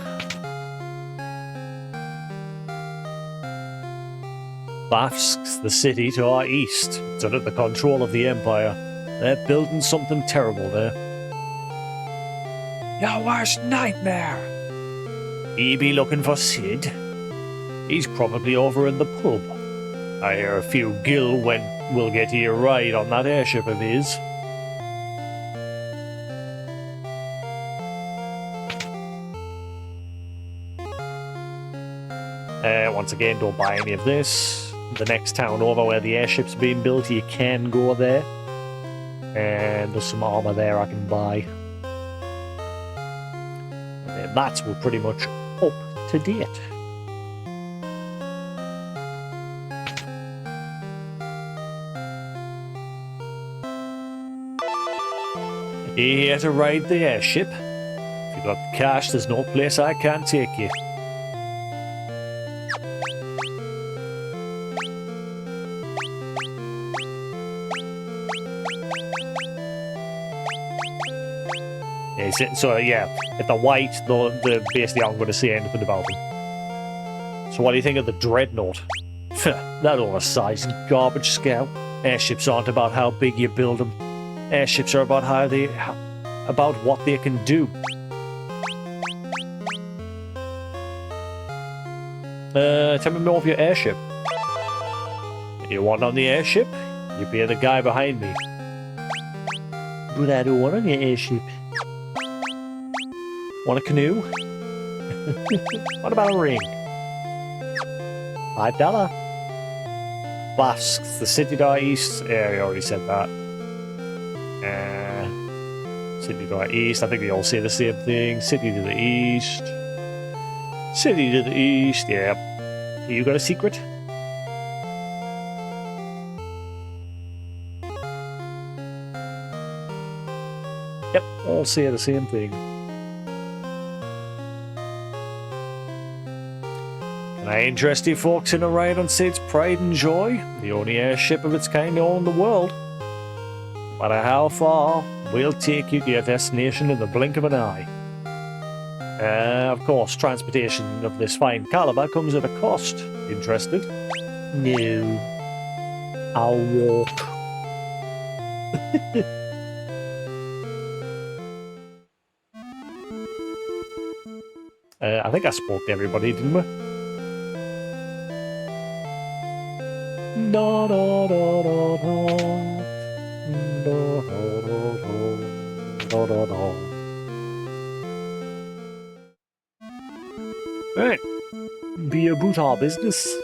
Bafsk's the city to our east. It's under the control of the Empire. They're building something terrible there. Your worst nightmare. He be looking for Sid? He's probably over in the pub. I hear a few Gil when we'll get here right on that airship of his. Once again, don't buy any of this. The next town over where the airship's being built, you can go there. And there's some armor there I can buy. And then that's we're pretty much up to date. Are you here to ride the airship? If you got the cash, there's no place I can't take you. So yeah, if they're white, they're basically aren't going to say anything about them. So what do you think of the Dreadnought? That oversized garbage scout. Airships aren't about how big you build them. Airships are about about what they can do. Tell me more of your airship. You want on the airship? You be the guy behind me. But I don't want on your airship. Want a canoe? What about a ring? $5. Bafsk's the city to our east. Yeah, we already said that. City to our east. I think we all say the same thing. City to the east. City to the east. Yeah. You got a secret? Yep, all say the same thing. Can I interest you folks in a ride on Sid's Pride and Joy? The only airship of its kind in the world. No matter how far, we'll take you to your destination in the blink of an eye. Of course, transportation of this fine caliber comes at a cost. Interested? No. I'll walk. I think I spoke to everybody, didn't we? Da, da, da, da, da. Da, da, da, da, da. Right. Be about our business.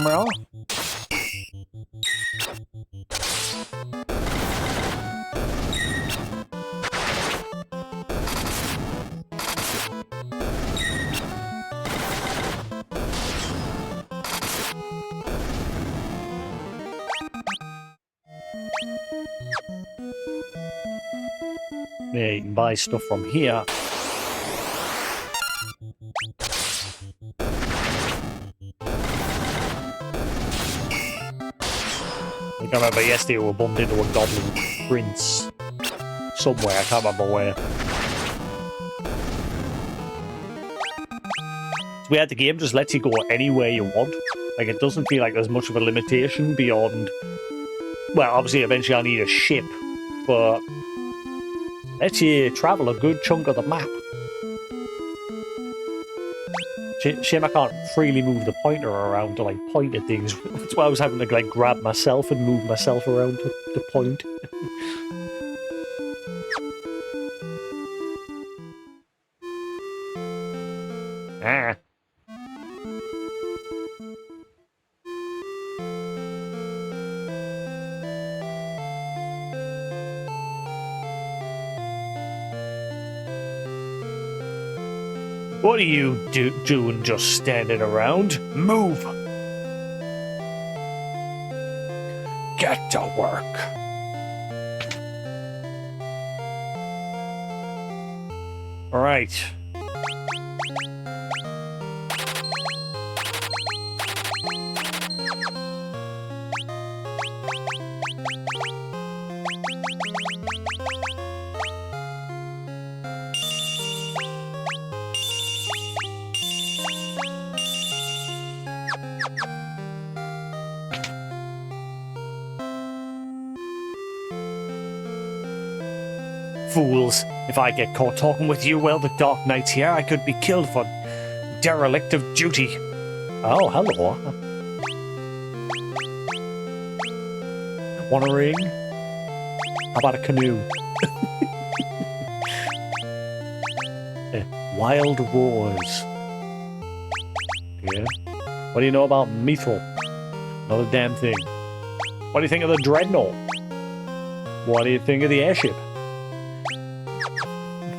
Well. Yeah, you can buy stuff from here. I remember yesterday we bumped into a goblin prince somewhere, I can't remember where. It's weird, the game just lets you go anywhere you want. Like, it doesn't feel like there's much of a limitation beyond... Well, obviously eventually I'll need a ship, but lets you travel a good chunk of the map. Shame I can't freely move the pointer around to like point at things. That's why I was having to like grab myself and move myself around to point. Ah. What are you doing just standing around? Move! Get to work. Alright. Fools. If I get caught talking with you while the Dark Knight's here, I could be killed for derelict of duty. Oh, hello. Want a ring? How about a canoe? Wild Roars. Yeah. What do you know about Mithril? Not a damn thing. What do you think of the Dreadnought? What do you think of the airship?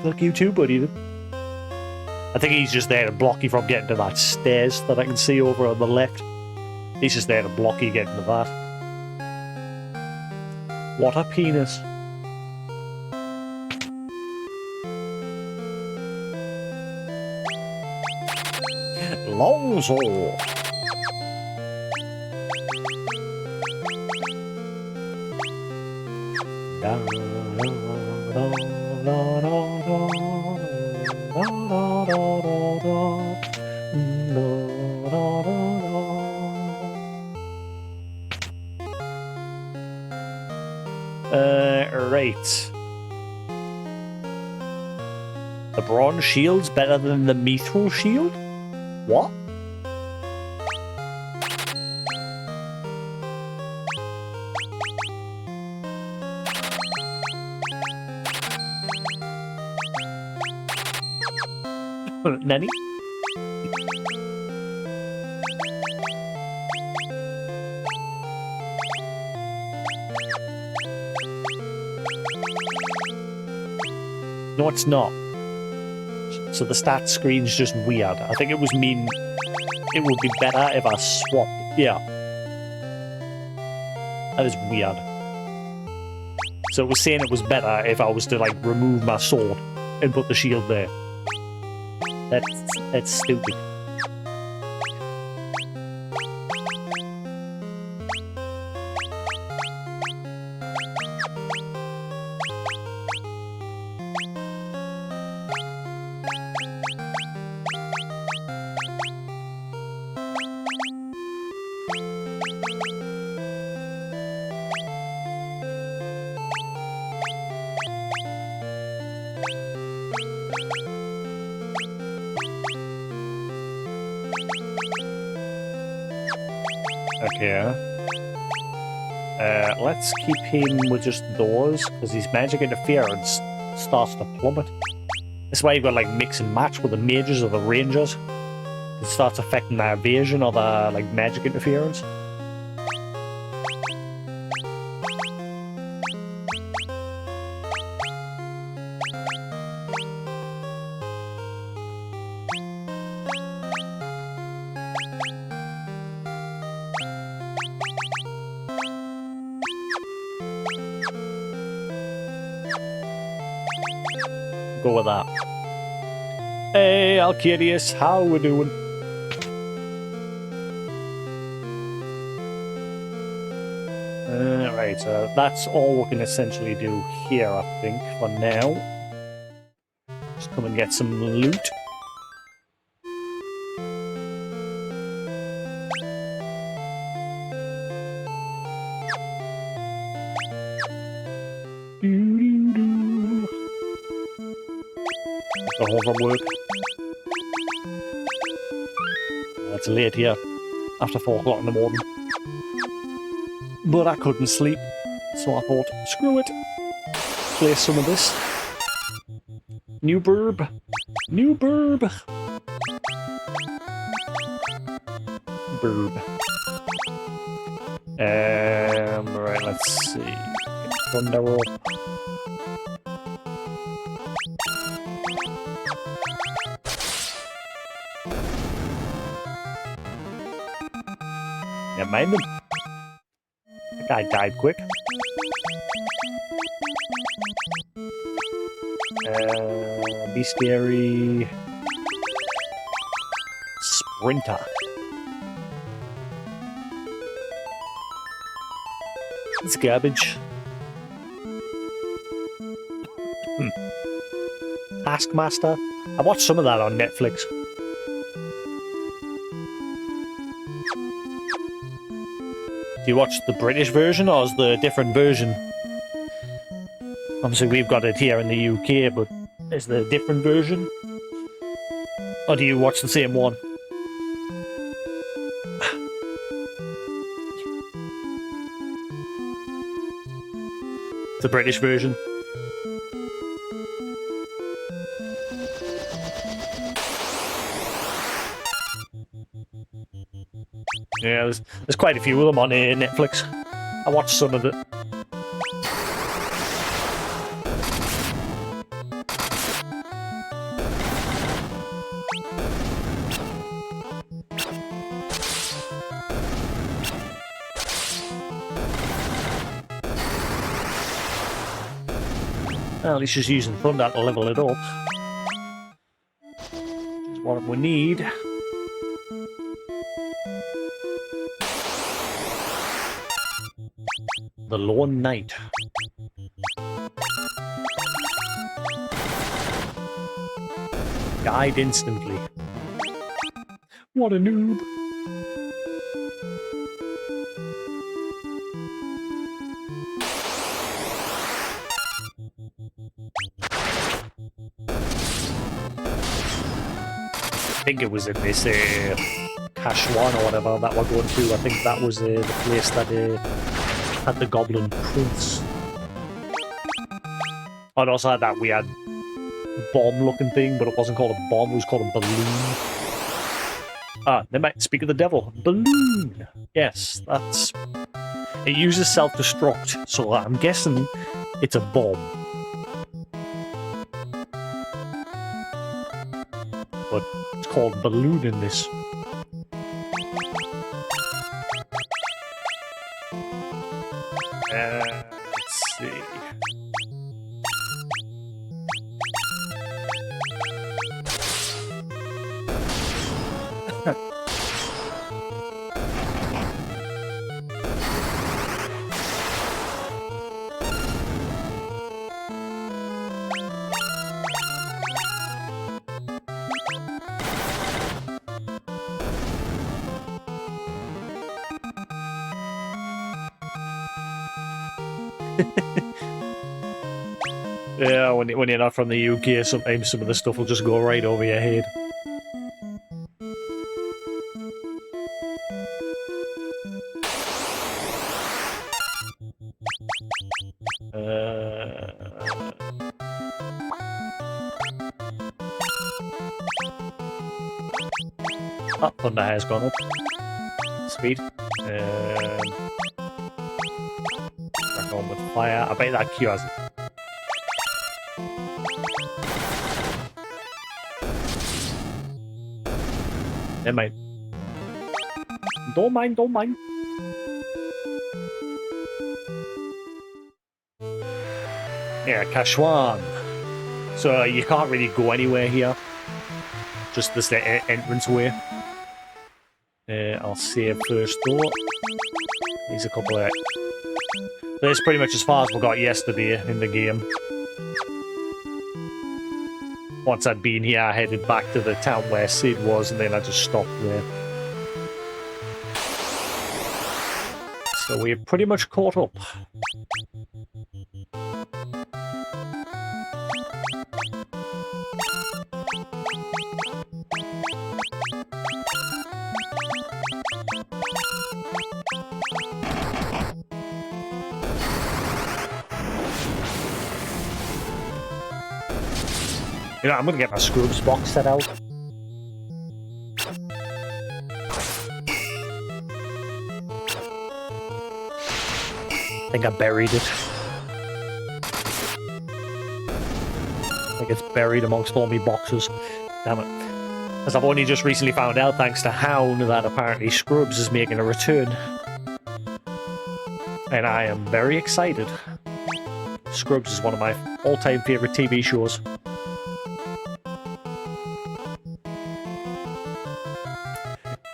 Fuck you too, buddy. I think he's just there to block you from getting to that stairs that I can see over on the left. He's just there to block you getting to that. What a penis. Longsword. Right. The bronze shield's better than the mithril shield? What? Nanny? No, it's not. So the stats screen's just weird. I think it was mean it would be better if I swapped. Yeah. That is weird. So it was saying it was better if I was to, like, remove my sword and put the shield there. That's stupid. Okay. Let's keep him with just those, because his magic interference starts to plummet. This is why you've got like mix and match with the mages or the rangers. It starts affecting their evasion or the like magic interference. Go with that. Hey, Alcidius, how we doing? Right, that's all we can essentially do here, I think, for now. Just come and get some loot. Go home from work. gets late here after 4 o'clock in the morning. But I couldn't sleep, so I thought, screw it. Play some of this. New burb. New burb. Burb. Right, let's see. Thunder up. Never mind them. That guy died quick. Bestiary. Sprinter. It's garbage. Taskmaster. I watched some of that on Netflix. Do you watch the British version or is the different version? Obviously we've got it here in the UK, but is there a different version? Or do you watch the same one? The British version. Yeah, there's quite a few of them on Netflix. I watched some of it. Well, he's just using Thunder to level it up. That's what we need. The Lone Knight. Died instantly. What a noob. I think it was in this Kashwan or whatever that we're going to. I think that was the place that had the Goblin Prince. I'd also had that weird bomb-looking thing, but it wasn't called a bomb, it was called a balloon. Ah, they might speak of the devil. Balloon! Yes, that's... It uses self-destruct, so I'm guessing it's a bomb. But it's called balloon in this. Let's see. Yeah, when you're not from the UK, sometimes some of the stuff will just go right over your head. Oh, Thunder has gone up. Sweet. Back on with fire. I bet that cures it. Never mind. Don't mind, don't mind. Yeah, Kashwan. So you can't really go anywhere here. Just this entrance way. I'll save first though. There's a couple of... That's pretty much as far as we got yesterday in the game. Once I'd been here, I headed back to the town where Sid was, and then I just stopped there. So we're pretty much caught up. You know, I'm gonna get my Scrubs box set out. I think I buried it. I think it's buried amongst all my boxes. Damn it. As I've only just recently found out, thanks to Hound, that apparently Scrubs is making a return. And I am very excited. Scrubs is one of my all-time favourite TV shows.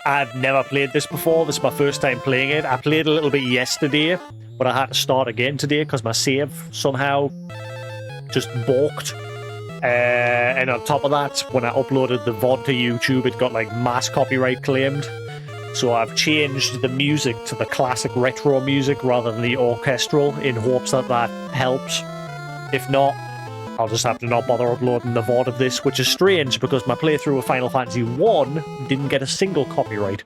I've never played this before. This is my first time playing it. I played a little bit yesterday, but I had to start again today because my save somehow just balked. And on top of that, when I uploaded the VOD to YouTube, it got like mass copyright claimed. So I've changed the music to the classic retro music rather than the orchestral in hopes that that helps. If not, I'll just have to not bother uploading the VOD of this, which is strange because my playthrough of Final Fantasy 1 didn't get a single copyright.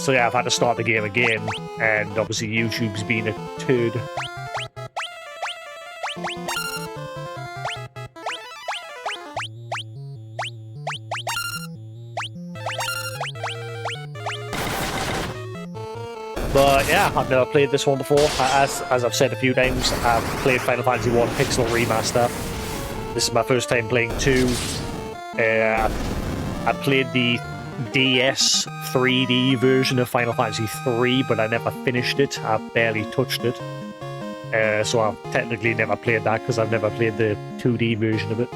So yeah, I've had to start the game again, and obviously YouTube's been a turd. But yeah, I've never played this one before. As I've said a few times, I've played Final Fantasy 1 Pixel Remaster. This is my first time playing 2. I played the DS 3D version of Final Fantasy 3, but I never finished it. I barely touched it. So I've technically never played that because I've never played the 2D version of it.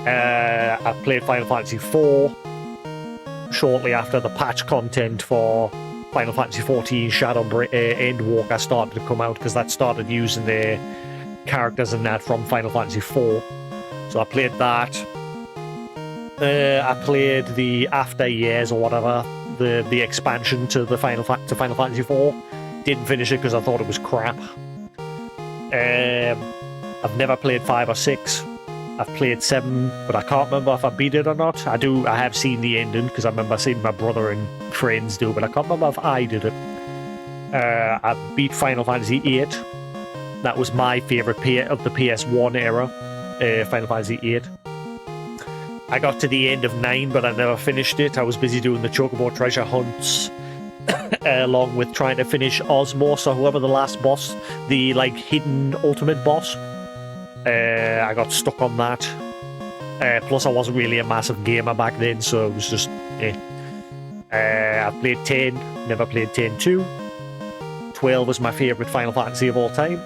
I played Final Fantasy 4 shortly after the patch content for Final Fantasy XIV Endwalker started to come out, because that started using the characters and that from Final Fantasy IV. So I played that. I played the After Years or whatever, the expansion to the Final Fantasy IV. Didn't finish it because I thought it was crap. I've never played 5 or 6. I've played 7, but I can't remember if I beat it or not. I have seen the ending, because I remember seeing my brother and friends do, but I can't remember if I did it. I beat Final Fantasy 8. That was my favourite of the PS1 era, Final Fantasy 8. I got to the end of 9, but I never finished it. I was busy doing the Chocobo treasure hunts, along with trying to finish Osmos, or whoever the last boss, the like hidden ultimate boss. I got stuck on that. Plus, I wasn't really a massive gamer back then, so it was just I've played 10, never played 10-2. 12 is my favourite Final Fantasy of all time.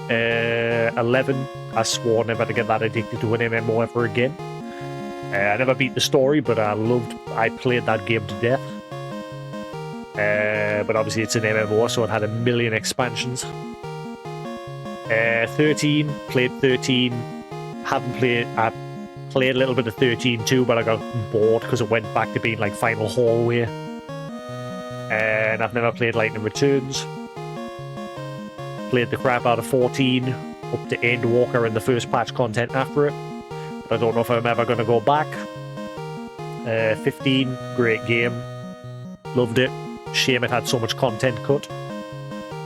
11, I swore never to get that addicted to an MMO ever again. I never beat the story, but I played that game to death. But obviously it's an MMO, so it had a million expansions. 13, played 13. I played a little bit of 13 too, but I got bored because it went back to being like Final Hallway. And I've never played Lightning Returns. Played the crap out of 14 up to Endwalker and the first patch content after it. But I don't know if I'm ever going to go back. 15, great game. Loved it. Shame it had so much content cut.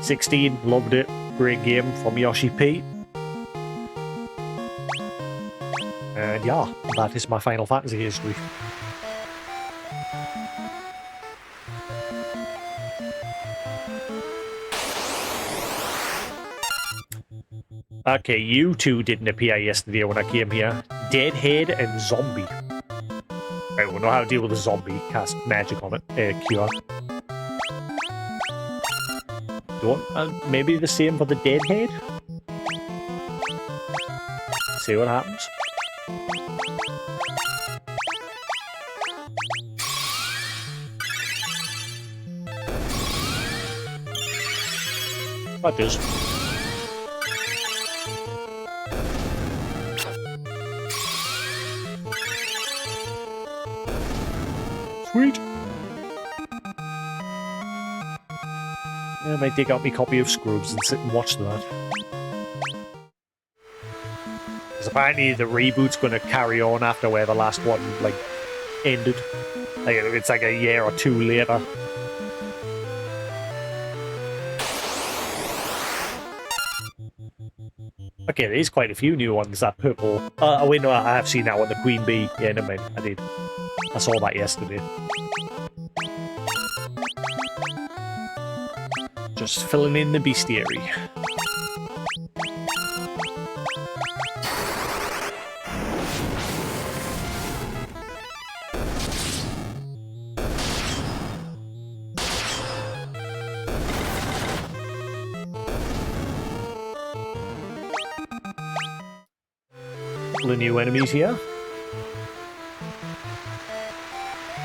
16, loved it. Great game from Yoshi P. And yeah, that is my Final Fantasy history. Okay, you two didn't appear yesterday when I came here. Deadhead and Zombie. I don't know how to deal with a zombie. Cast magic on it. Cure. Maybe the same for the Deadhead? See what happens. That does. Sweet. I might dig out my copy of Scrubs and sit and watch that. Because apparently the reboot's going to carry on after where the last one, like, ended. Like, it's like a year or two later. Okay, there's quite a few new ones. That purple. Oh wait, no, I have seen that one. The Queen Bee. Yeah, never mind. I did. I saw that yesterday. Just filling in the bestiary. The new enemies here.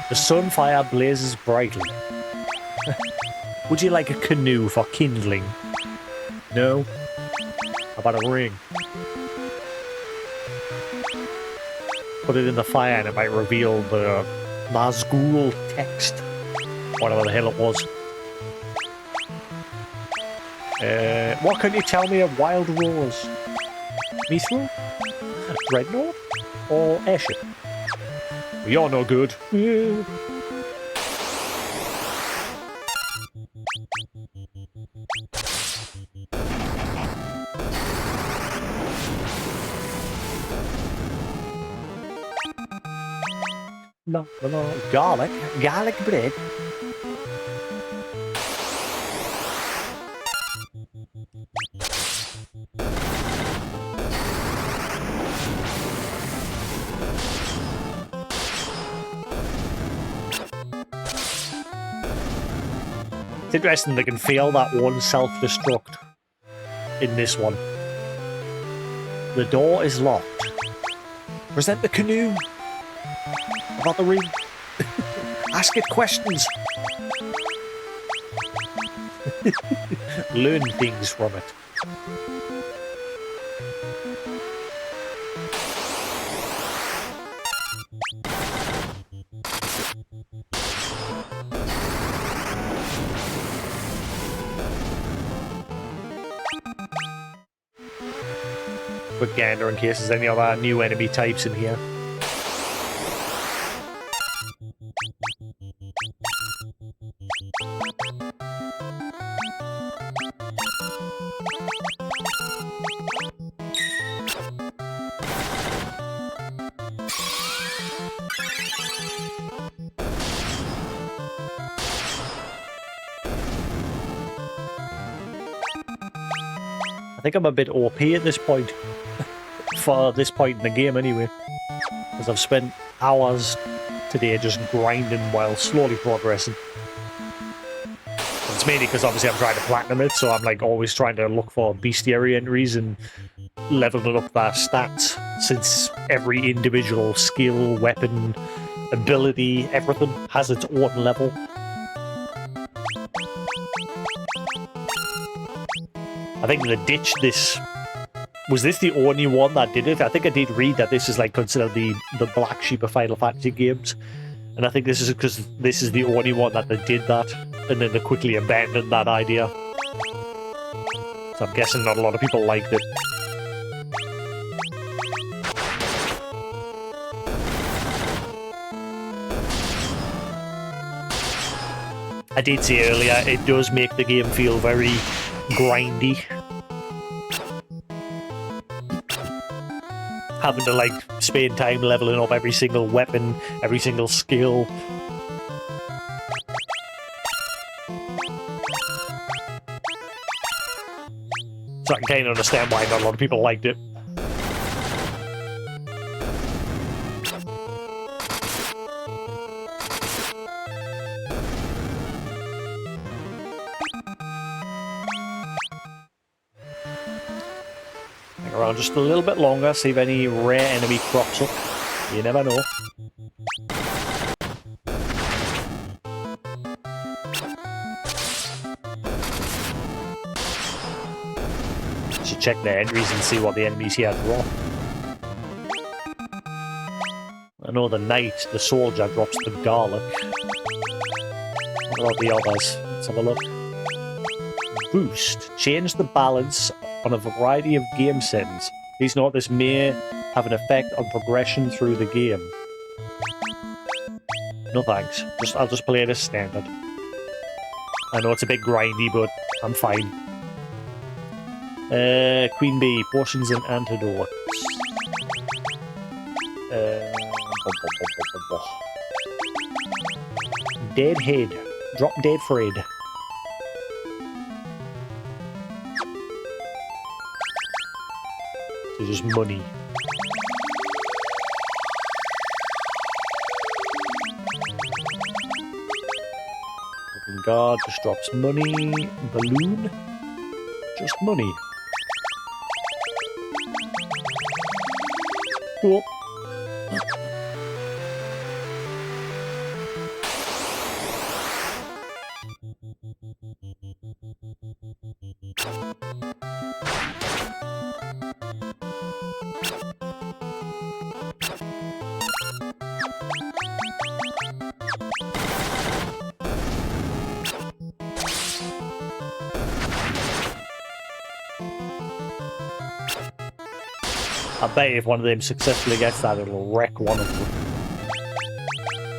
The sunfire blazes brightly. Would you like a canoe for kindling? No? How about a ring? Put it in the fire and it might reveal the Nazgul text. Whatever the hell it was. What can you tell me of Wild Rose? Mithril? Dreadnought? Or Airship? You're no good. Yeah. No. Garlic bread. It's interesting they can feel that one self-destruct in this one. The door is locked. Present the canoe. About the ring. Ask it questions. Learn things from it. Quick gander in case there's any other new enemy types in here. I think I'm a bit OP at this point. For this point in the game anyway. Because I've spent hours today just grinding while slowly progressing. And it's mainly because obviously I'm trying to platinum it, so I'm like always trying to look for bestiary entries and leveling up their stats, since every individual skill, weapon, ability, everything has its own level. I think the ditch this... Was this the only one that did it? I think I did read that this is like considered the black sheep of Final Fantasy games. And I think this is because this is the only one that they did that. And then they quickly abandoned that idea. So I'm guessing not a lot of people liked it. I did say earlier, it does make the game feel very grindy. Having to like spend time leveling up every single weapon, every single skill. So I can kind of understand why not a lot of people liked it. Around just a little bit longer, see if any rare enemy crops up. You never know. Should check the entries and see what the enemies here drop. I know the knight, the soldier, drops the garlic. What about the others? Let's have a look. Boost. Change the balance on a variety of game settings. Please note this may have an effect on progression through the game. No thanks. I'll just play it as standard. I know it's a bit grindy, but I'm fine. Queen Bee, potions and antidotes. Dead head. Drop dead Fred. So just money. Open guard just drops money. Balloon. Just money. Cool. I bet if one of them successfully gets that, it'll wreck one of them.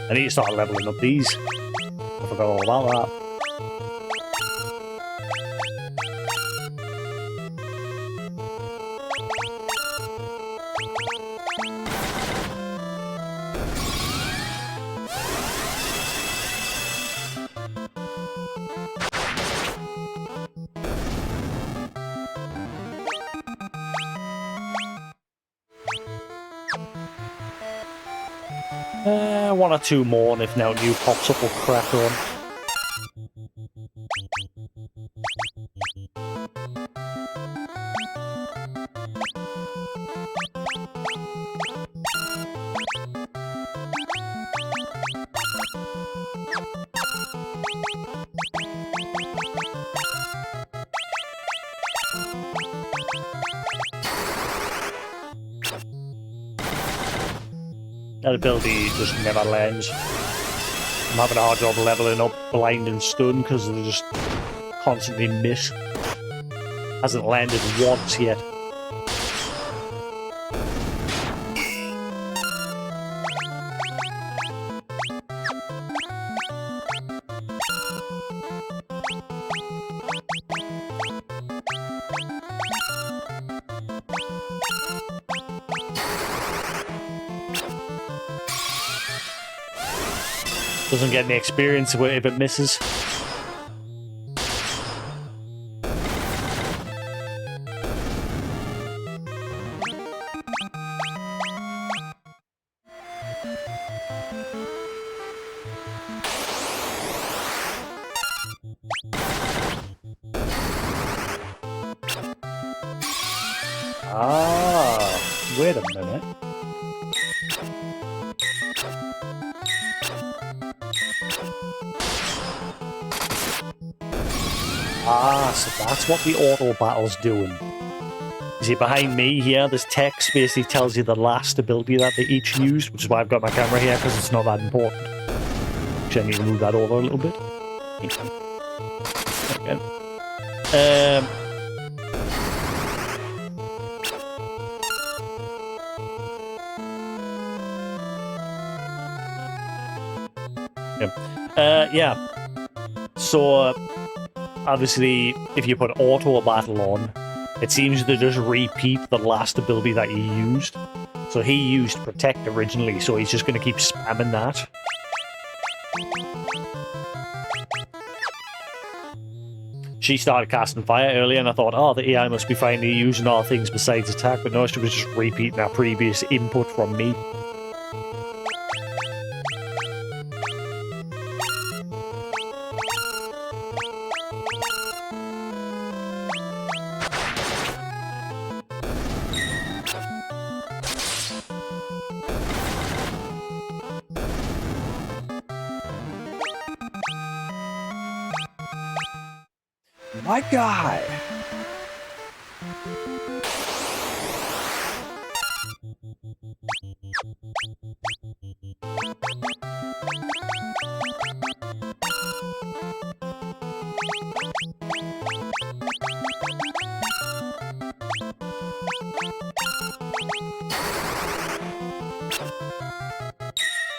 I need to start leveling up these. I forgot all about that. One or two more, and if now new pops up, we'll crack on. That ability just never lands. I'm having a hard job leveling up blind and stun because they just constantly miss. Hasn't landed once yet. Doesn't get any experience if it misses. Ah, wait a minute. Ah, so that's what the auto battle's doing. You see, behind me here, this text basically tells you the last ability that they each used, which is why I've got my camera here, because it's not that important. Actually, I need to move that over a little bit. Okay. Yeah. So, obviously, if you put auto battle on, it seems to just repeat the last ability that you used. So he used protect originally, so he's just going to keep spamming that. She started casting fire earlier, and I thought, oh, the AI must be finally using all things besides attack, but no, she was just repeating our previous input from me. My guy!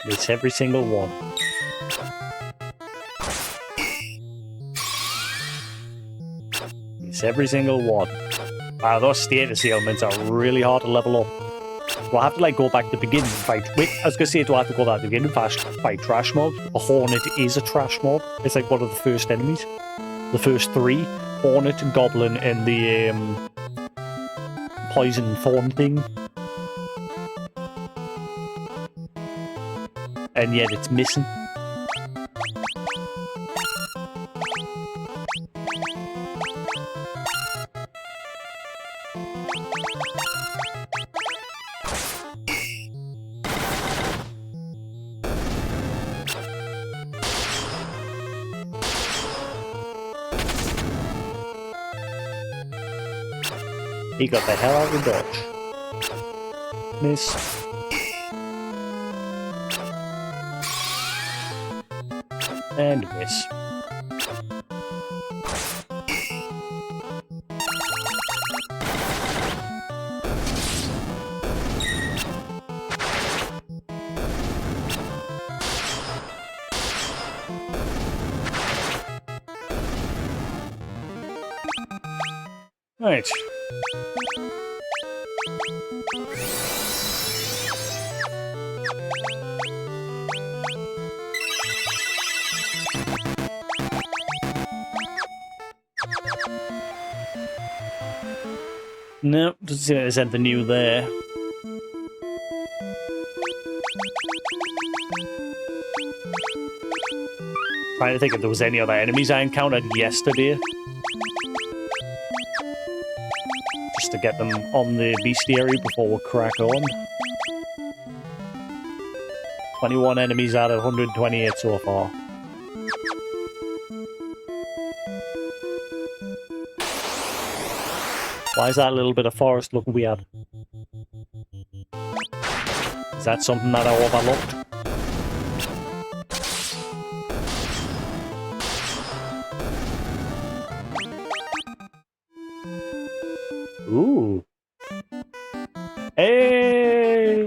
It's every single one. It's every single one. Those status ailments are really hard to level up. Do I have to like go back to the beginning and fight? Wait, I was gonna say, do I have to go back to the beginning and fight trash mobs? A hornet is a trash mob. It's like one of the first enemies. The first three: hornet, goblin, and the poison thorn thing. And yet it's missing. He got the hell out of the dodge. Miss. And miss. Right. No, doesn't seem like there's anything new there. Trying to think if there was any other enemies I encountered yesterday. Just to get them on the bestiary before we crack on. 21 enemies out of 128 so far. Why is that little bit of forest look weird? Is that something that I overlooked? Ooh. Hey!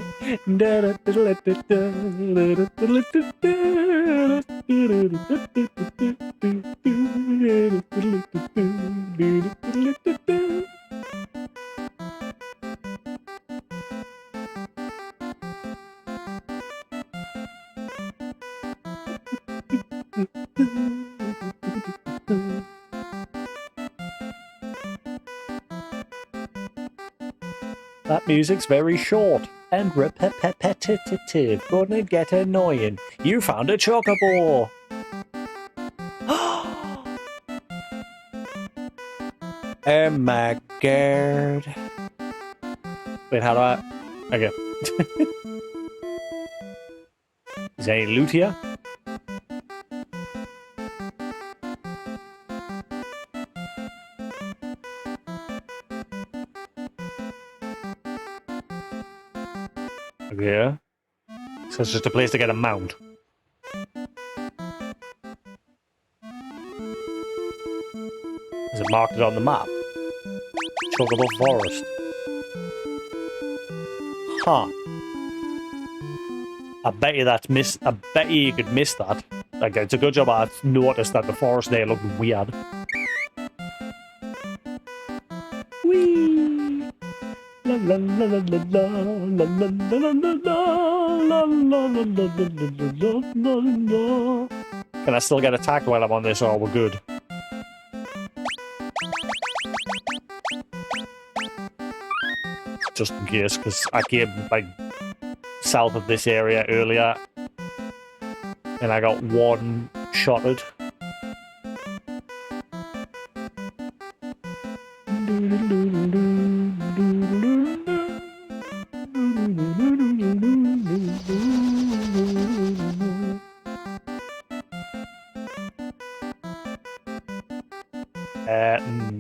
That music's very short and repetitive. Gonna get annoying. You found a chocobo! Oh my god. Wait, how do I... Okay. Is there any loot here? Yeah. So it's just a place to get a mount. Is it marked on the map? Chocobo Forest. Huh. I bet you that's missed. I bet you could miss that. Like, it's a good job I noticed that the forest there looked weird. Whee! La la la la la la la la la la la la. Can I still get attacked while I'm on this, or we're good? Just in case, because I came like south of this area earlier, and I got one-shotted.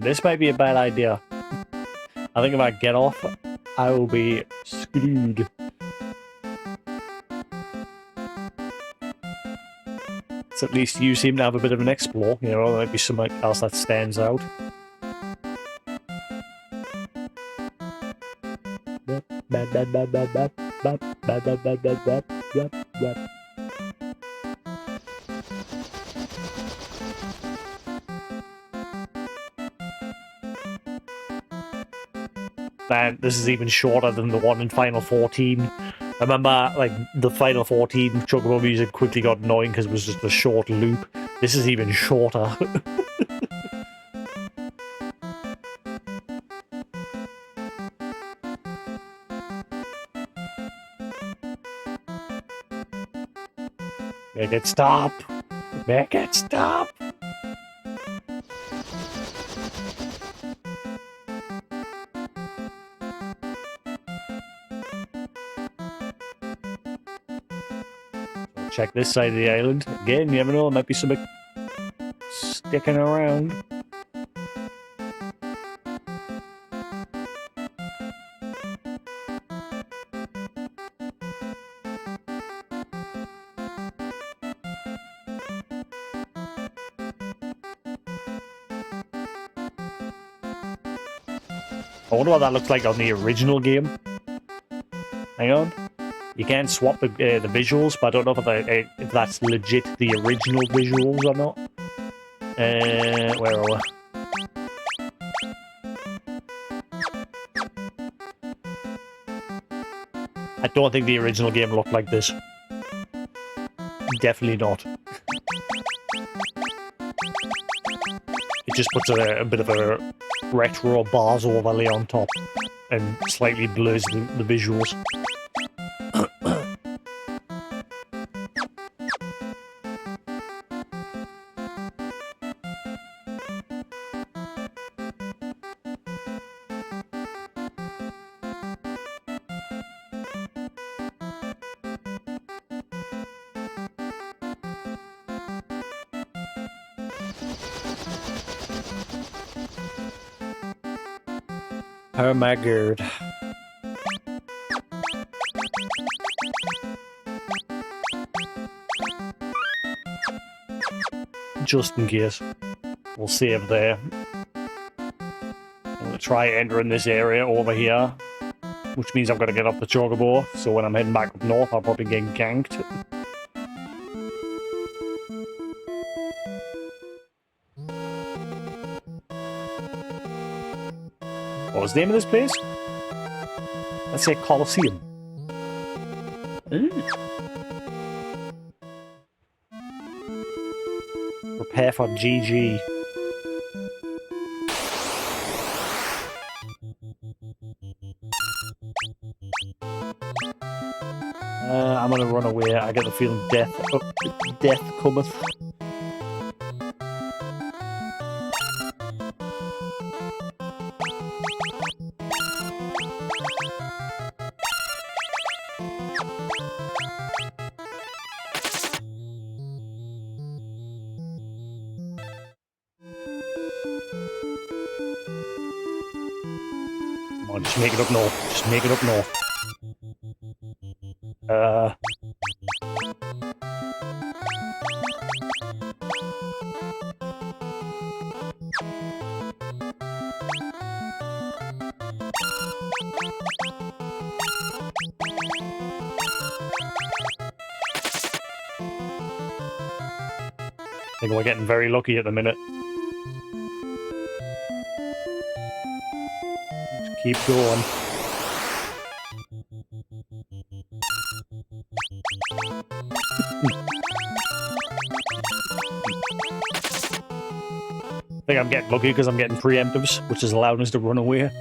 This might be a bad idea. I think if I get off, I will be screwed. So at least you seem to have a bit of an explore. You know, there might be something else that stands out. And this is even shorter than the one in Final 14. I remember, like, the Final 14 Chocobo music quickly got annoying because it was just a short loop. This is even shorter. Make it stop! Make it stop! Check this side of the island. Again, you never know, there might be something sticking around. I wonder what that looks like on the original game. Hang on. You can swap the visuals, but I don't know if that's legit the original visuals or not. Where are we? I don't think the original game looked like this. Definitely not. It just puts a bit of a retro bars overlay on top and slightly blurs the visuals. Oh my god. Just in case. We'll save there. I'm going to try entering this area over here, which means I've got to get off the Chocobo, so when I'm heading back up north, I'll probably get ganked. What was the name of this place? Let's say Colosseum. Ooh. Prepare for GG. I'm gonna run away. I get the feeling death cometh. Come on, just make it up north. Just make it up north. I think we're getting very lucky at the minute. Just keep going. I think I'm getting lucky because I'm getting preemptives, which is allowing us to run away.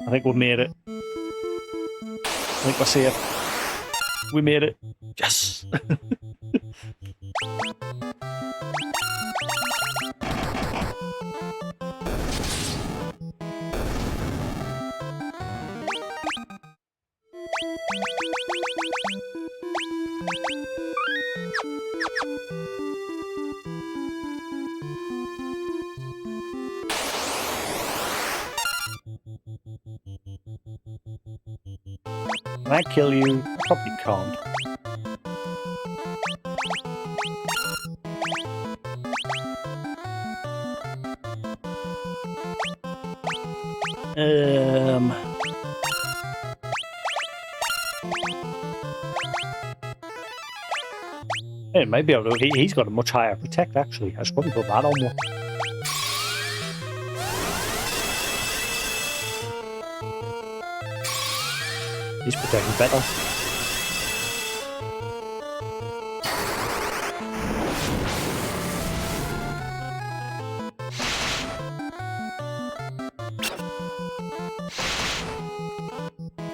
I think we made it. I think we're safe. We made it. Yes! Can I kill you? I probably can't. It might be able to. He's got a much higher protect, actually. I should probably put that on more. He's protecting better.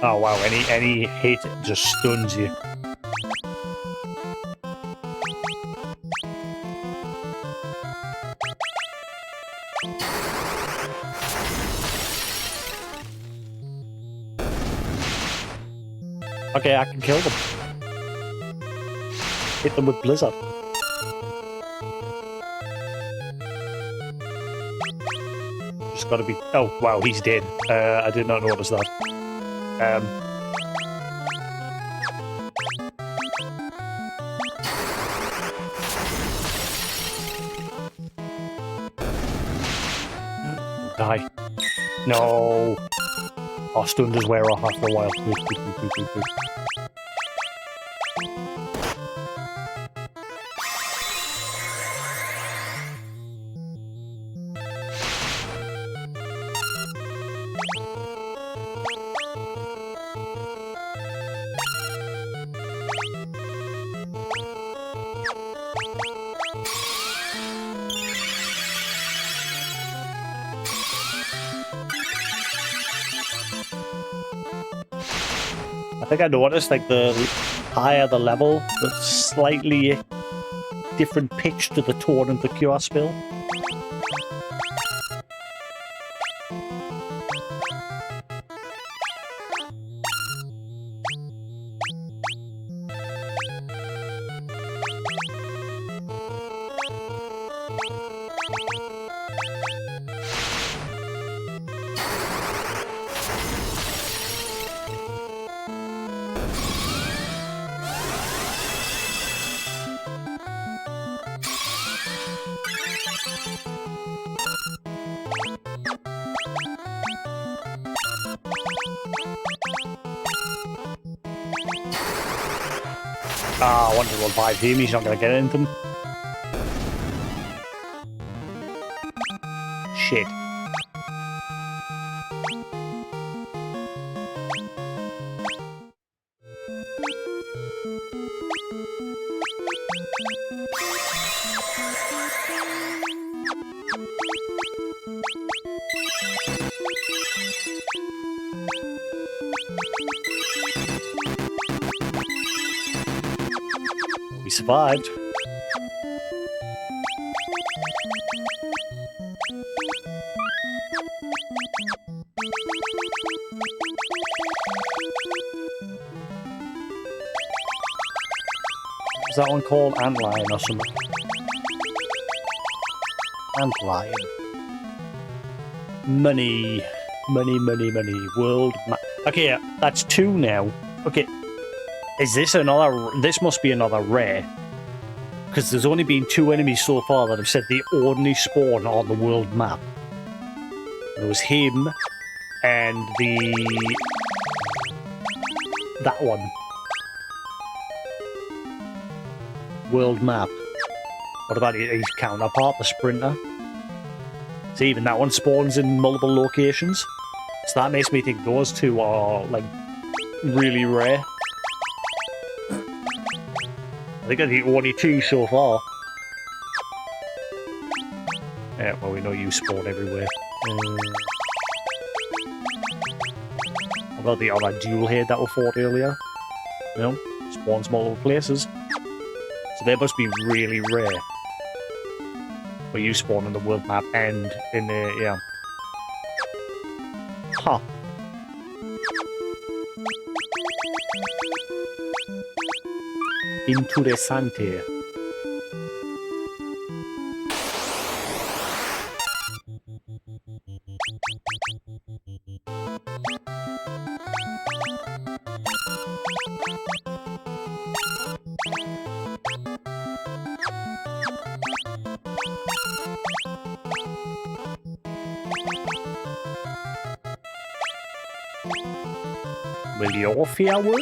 Oh wow, any hit just stuns you. Okay, I can kill them. Hit them with Blizzard. Just gotta be... Oh, wow, he's dead. I did not notice that. Die. No. Oh, stun does wear off after a while. I think I noticed, like, the higher the level, the slightly different pitch to the tone of the Cure spell. Ah, I wonder to revive him, he's not going to get anything. Shit. We survived. Is that one called Antlion or something? Antlion. Money. Money, money, money. World map. Okay, yeah, that's 2 now. Okay. Is this another... This must be another rare. Because there's only been 2 enemies so far that have said they only spawn on the world map. There was him and the... That one. World map. What about his counterpart, the Sprinter? So even that one spawns in multiple locations. So that makes me think those 2 are, like, really rare. I think they're the only 2 so far. Yeah, well, we know you spawn everywhere. What about the other dual head that we fought earlier? You know, spawns multiple places. So they must be really rare. But you spawn on the world map and in the, yeah. Huh. Interessante. Will your fear work?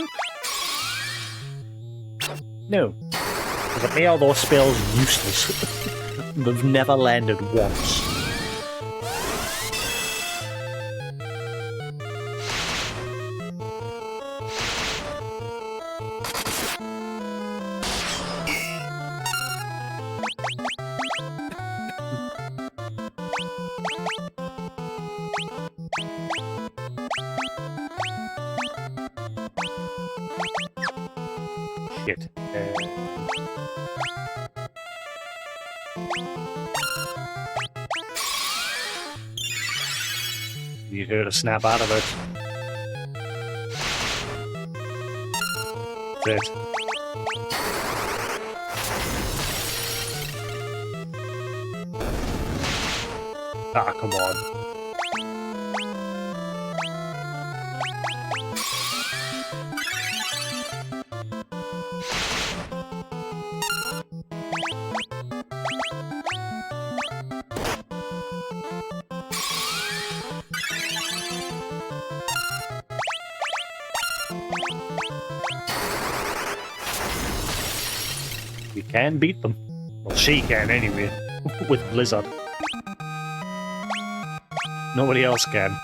No. Because it made all those spells useless. They've never landed once. Shit. Need her to snap out of it. That's it. Ah, come on. We can beat them. Well, she can anyway, with Blizzard. Nobody else can.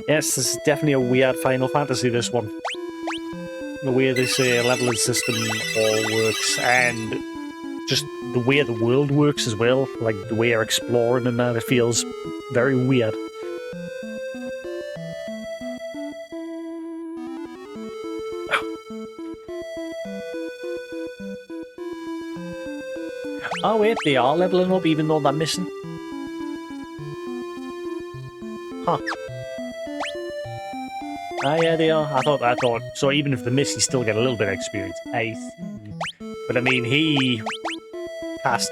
Yes, this is definitely a weird Final Fantasy, this one. The way this leveling system all works, and just the way the world works as well, like the way you're exploring and that, it feels very weird. Oh wait, they are leveling up even though they're missing. Huh. Ah yeah, they are. I thought. So even if they're missing, you still get a little bit of experience. I see. But I mean, he cast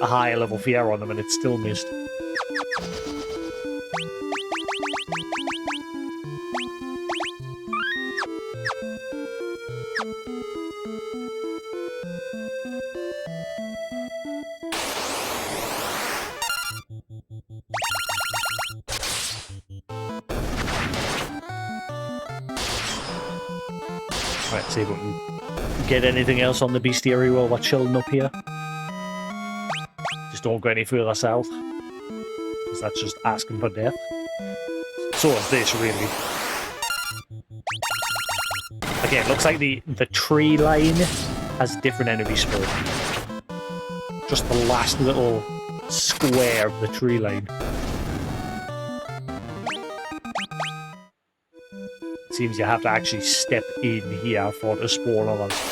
a higher level fear on them and it's still missed. Right, see if we can get anything else on the bestiary while we're chilling up here. Just don't go any further south, because that's just asking for death. So is this, really. Okay, it looks like the tree line has different enemy spawn. Just the last little square of the tree line. Seems you have to actually step in here for it to spawn on us.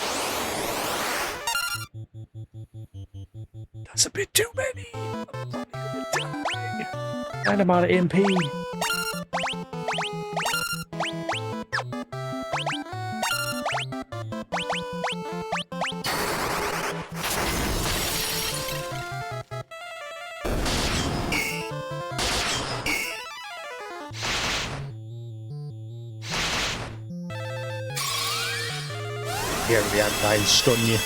That's a bit too many. I'm probably gonna die. And I'm out of MP. Here we are, I'll stun you.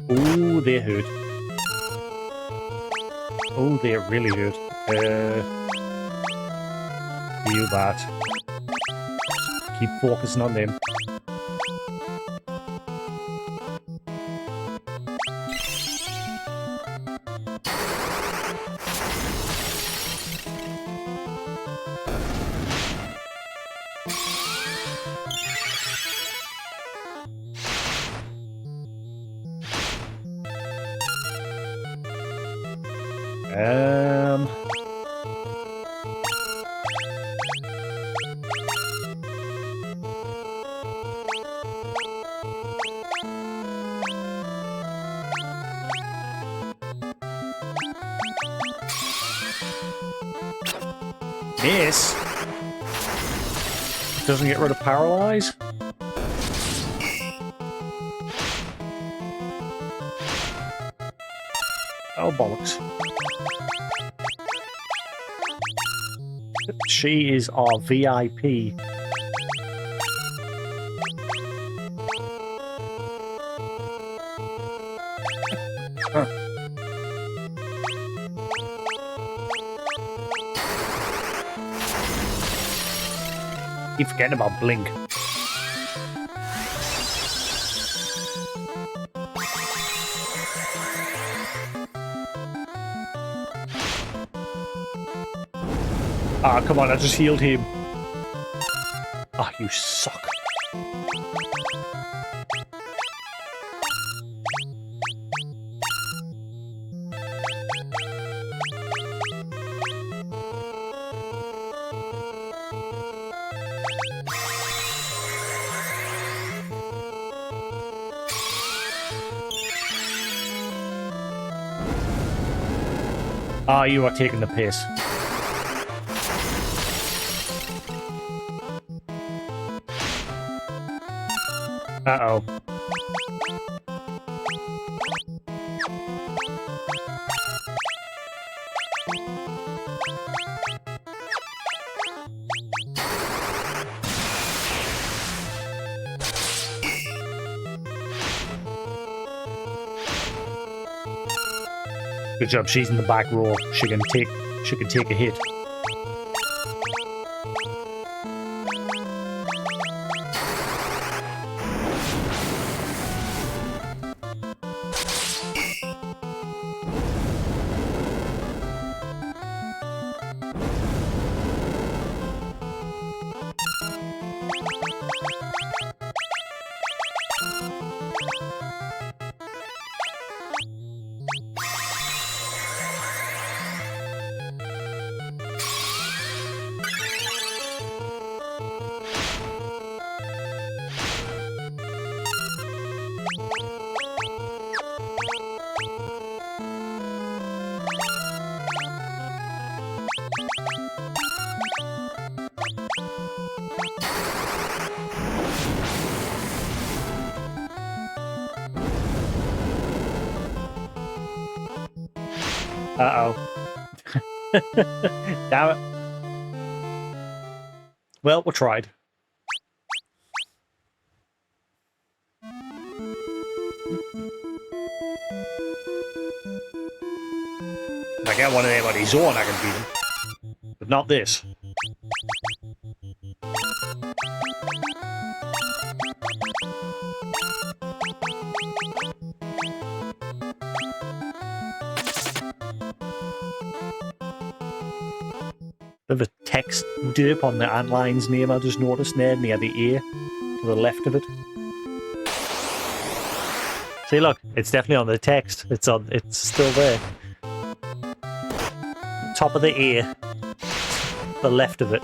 Oh, they hurt. Oh, they really hurt. You bad. Keep focusing on them. Miss doesn't get rid of paralyze. Oh bollocks! She is our VIP. Keep forgetting about Blink. Ah, come on, I just healed him. Ah, you suck. Ah, you are taking the piss. Uh-oh. Good job, she's in the back row. She can take a hit. Uh-oh. Damn it. Well, we tried. If I get one of them on his own, I can beat him. But not this. Bit of a text derp on the antline's name I just noticed there near the A to the left of it. See, look, it's definitely on the text. It's still there. Top of the A, the left of it.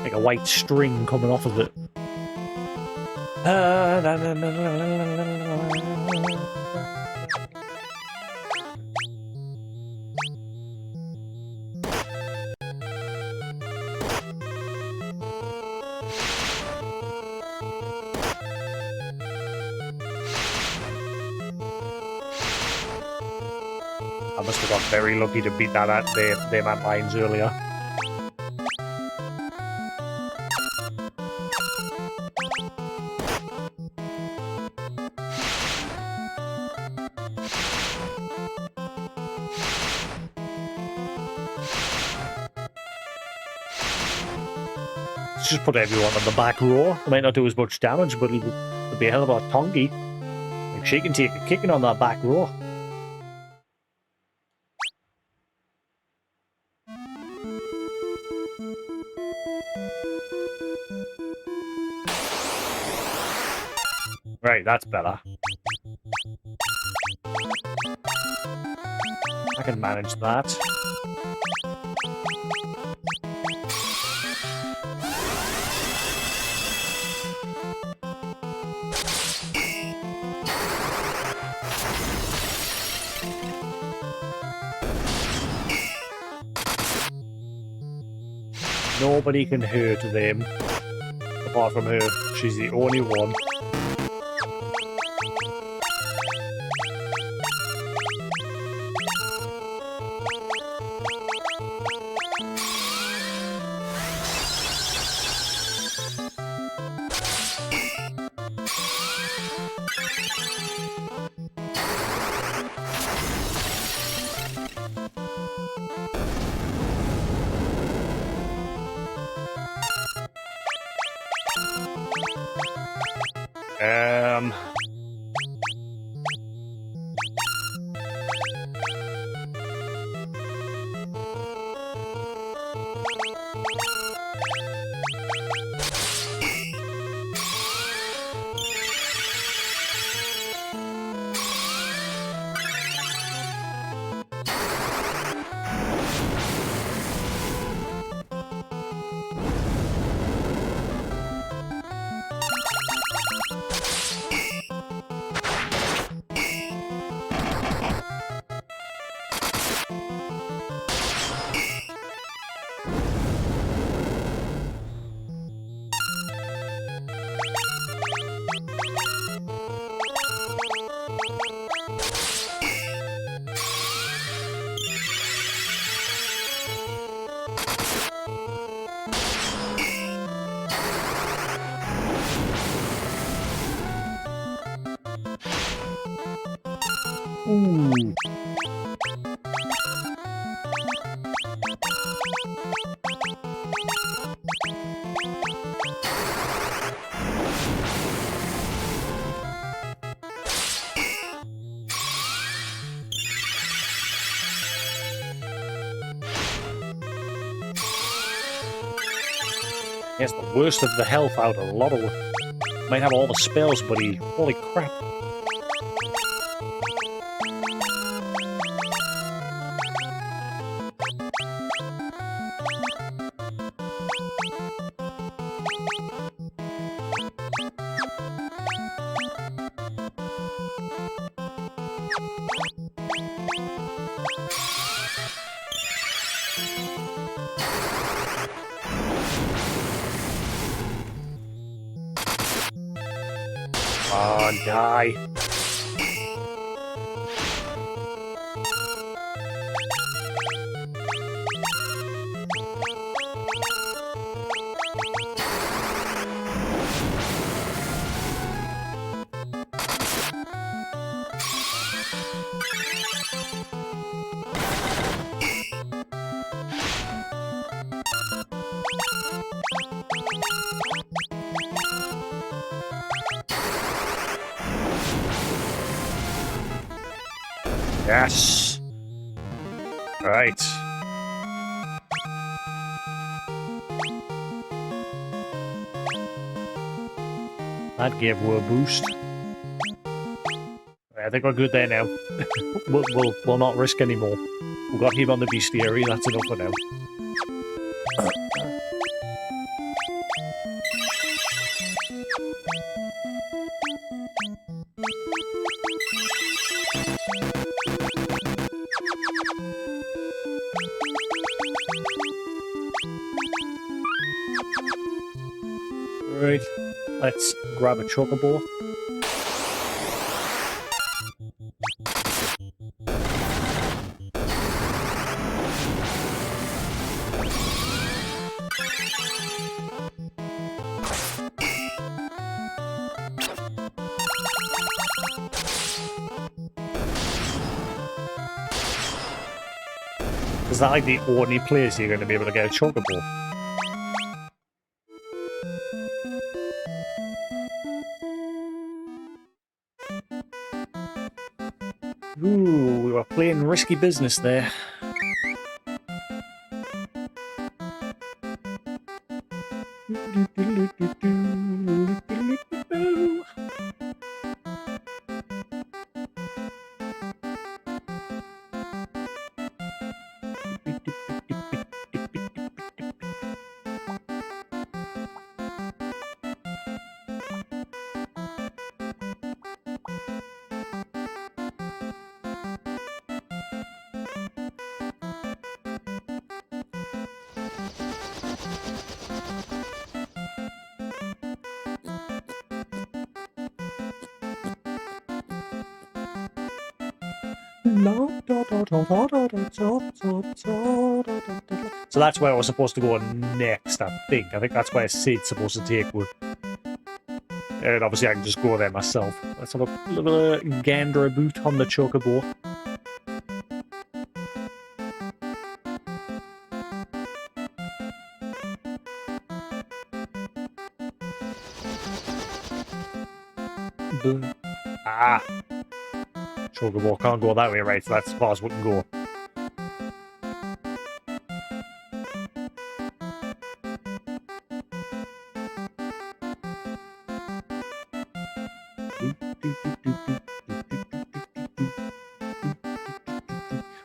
Like a white string coming off of it. I must have got very lucky to beat that at them ant lines earlier. Let's just put everyone on the back row. It might not do as much damage, but it'll be a hell of a lot tongy. Like she can take a kicking on that back row. Right, that's better. I can manage that. Nobody can hurt them apart from her. She's the only one. He has the worst of the health out of a lot of them. Might have all the spells, but he... Holy crap. Oh, die. Yes. Right. That gave her a boost. I think we're good there now. we'll not risk anymore. We've got him on the bestiary, that's enough for now. Right, let's grab a chocobo. Is that like the only place you're going to be able to get a chocobo? Ooh, we were playing risky business there. So that's where we're supposed to go next, I think. I think that's where Sid's supposed to take one. And obviously I can just go there myself. Let's have a little gander about on the chocobo. Ah! Chocobo can't go that way, right? So that's as far as we can go.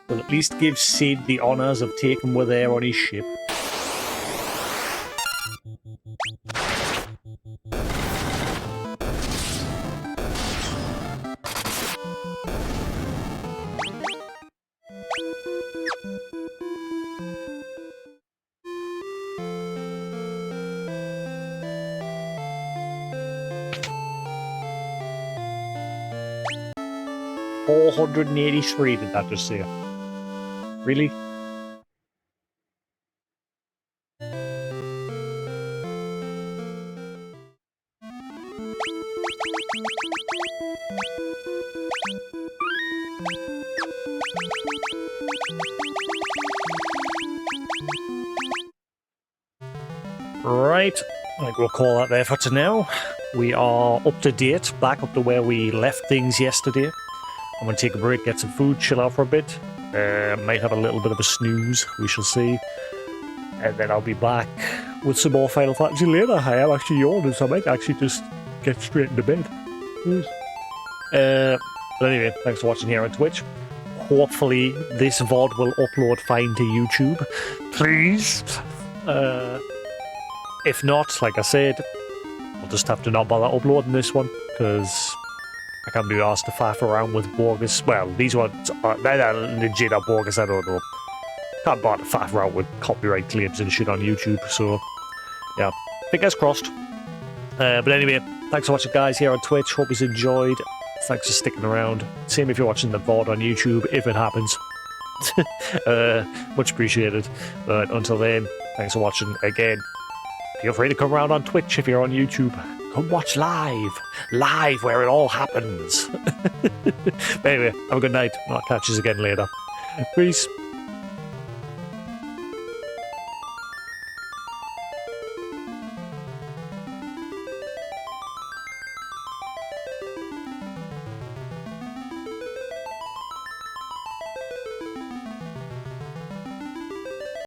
We'll at least give Sid the honours of taking we're there on his ship. $483, did that just say? Really? Right, I think we'll call that there for now. We are up to date, back up to where we left things yesterday. I'm going to take a break, get some food, chill out for a bit. Might have a little bit of a snooze, we shall see. And then I'll be back with some more Final Fantasy later. I am actually yawning, so I might actually just get straight into bed. But anyway, thanks for watching here on Twitch. Hopefully this VOD will upload fine to YouTube. Please. If not, like I said, I'll just have to not bother uploading this one, because I can't be asked to faff around with bogus. Well, these ones are they're legit or bogus, I don't know. Can't bother to faff around with copyright claims and shit on YouTube, so yeah, fingers crossed. But anyway, thanks for watching, guys, here on Twitch. Hope you enjoyed. Thanks for sticking around. Same if you're watching the VOD on YouTube, if it happens. Much appreciated. But until then, thanks for watching again. Feel free to come around on Twitch if you're on YouTube. Come watch live. Live where it all happens. Anyway, have a good night. I'll catch you again later. Peace.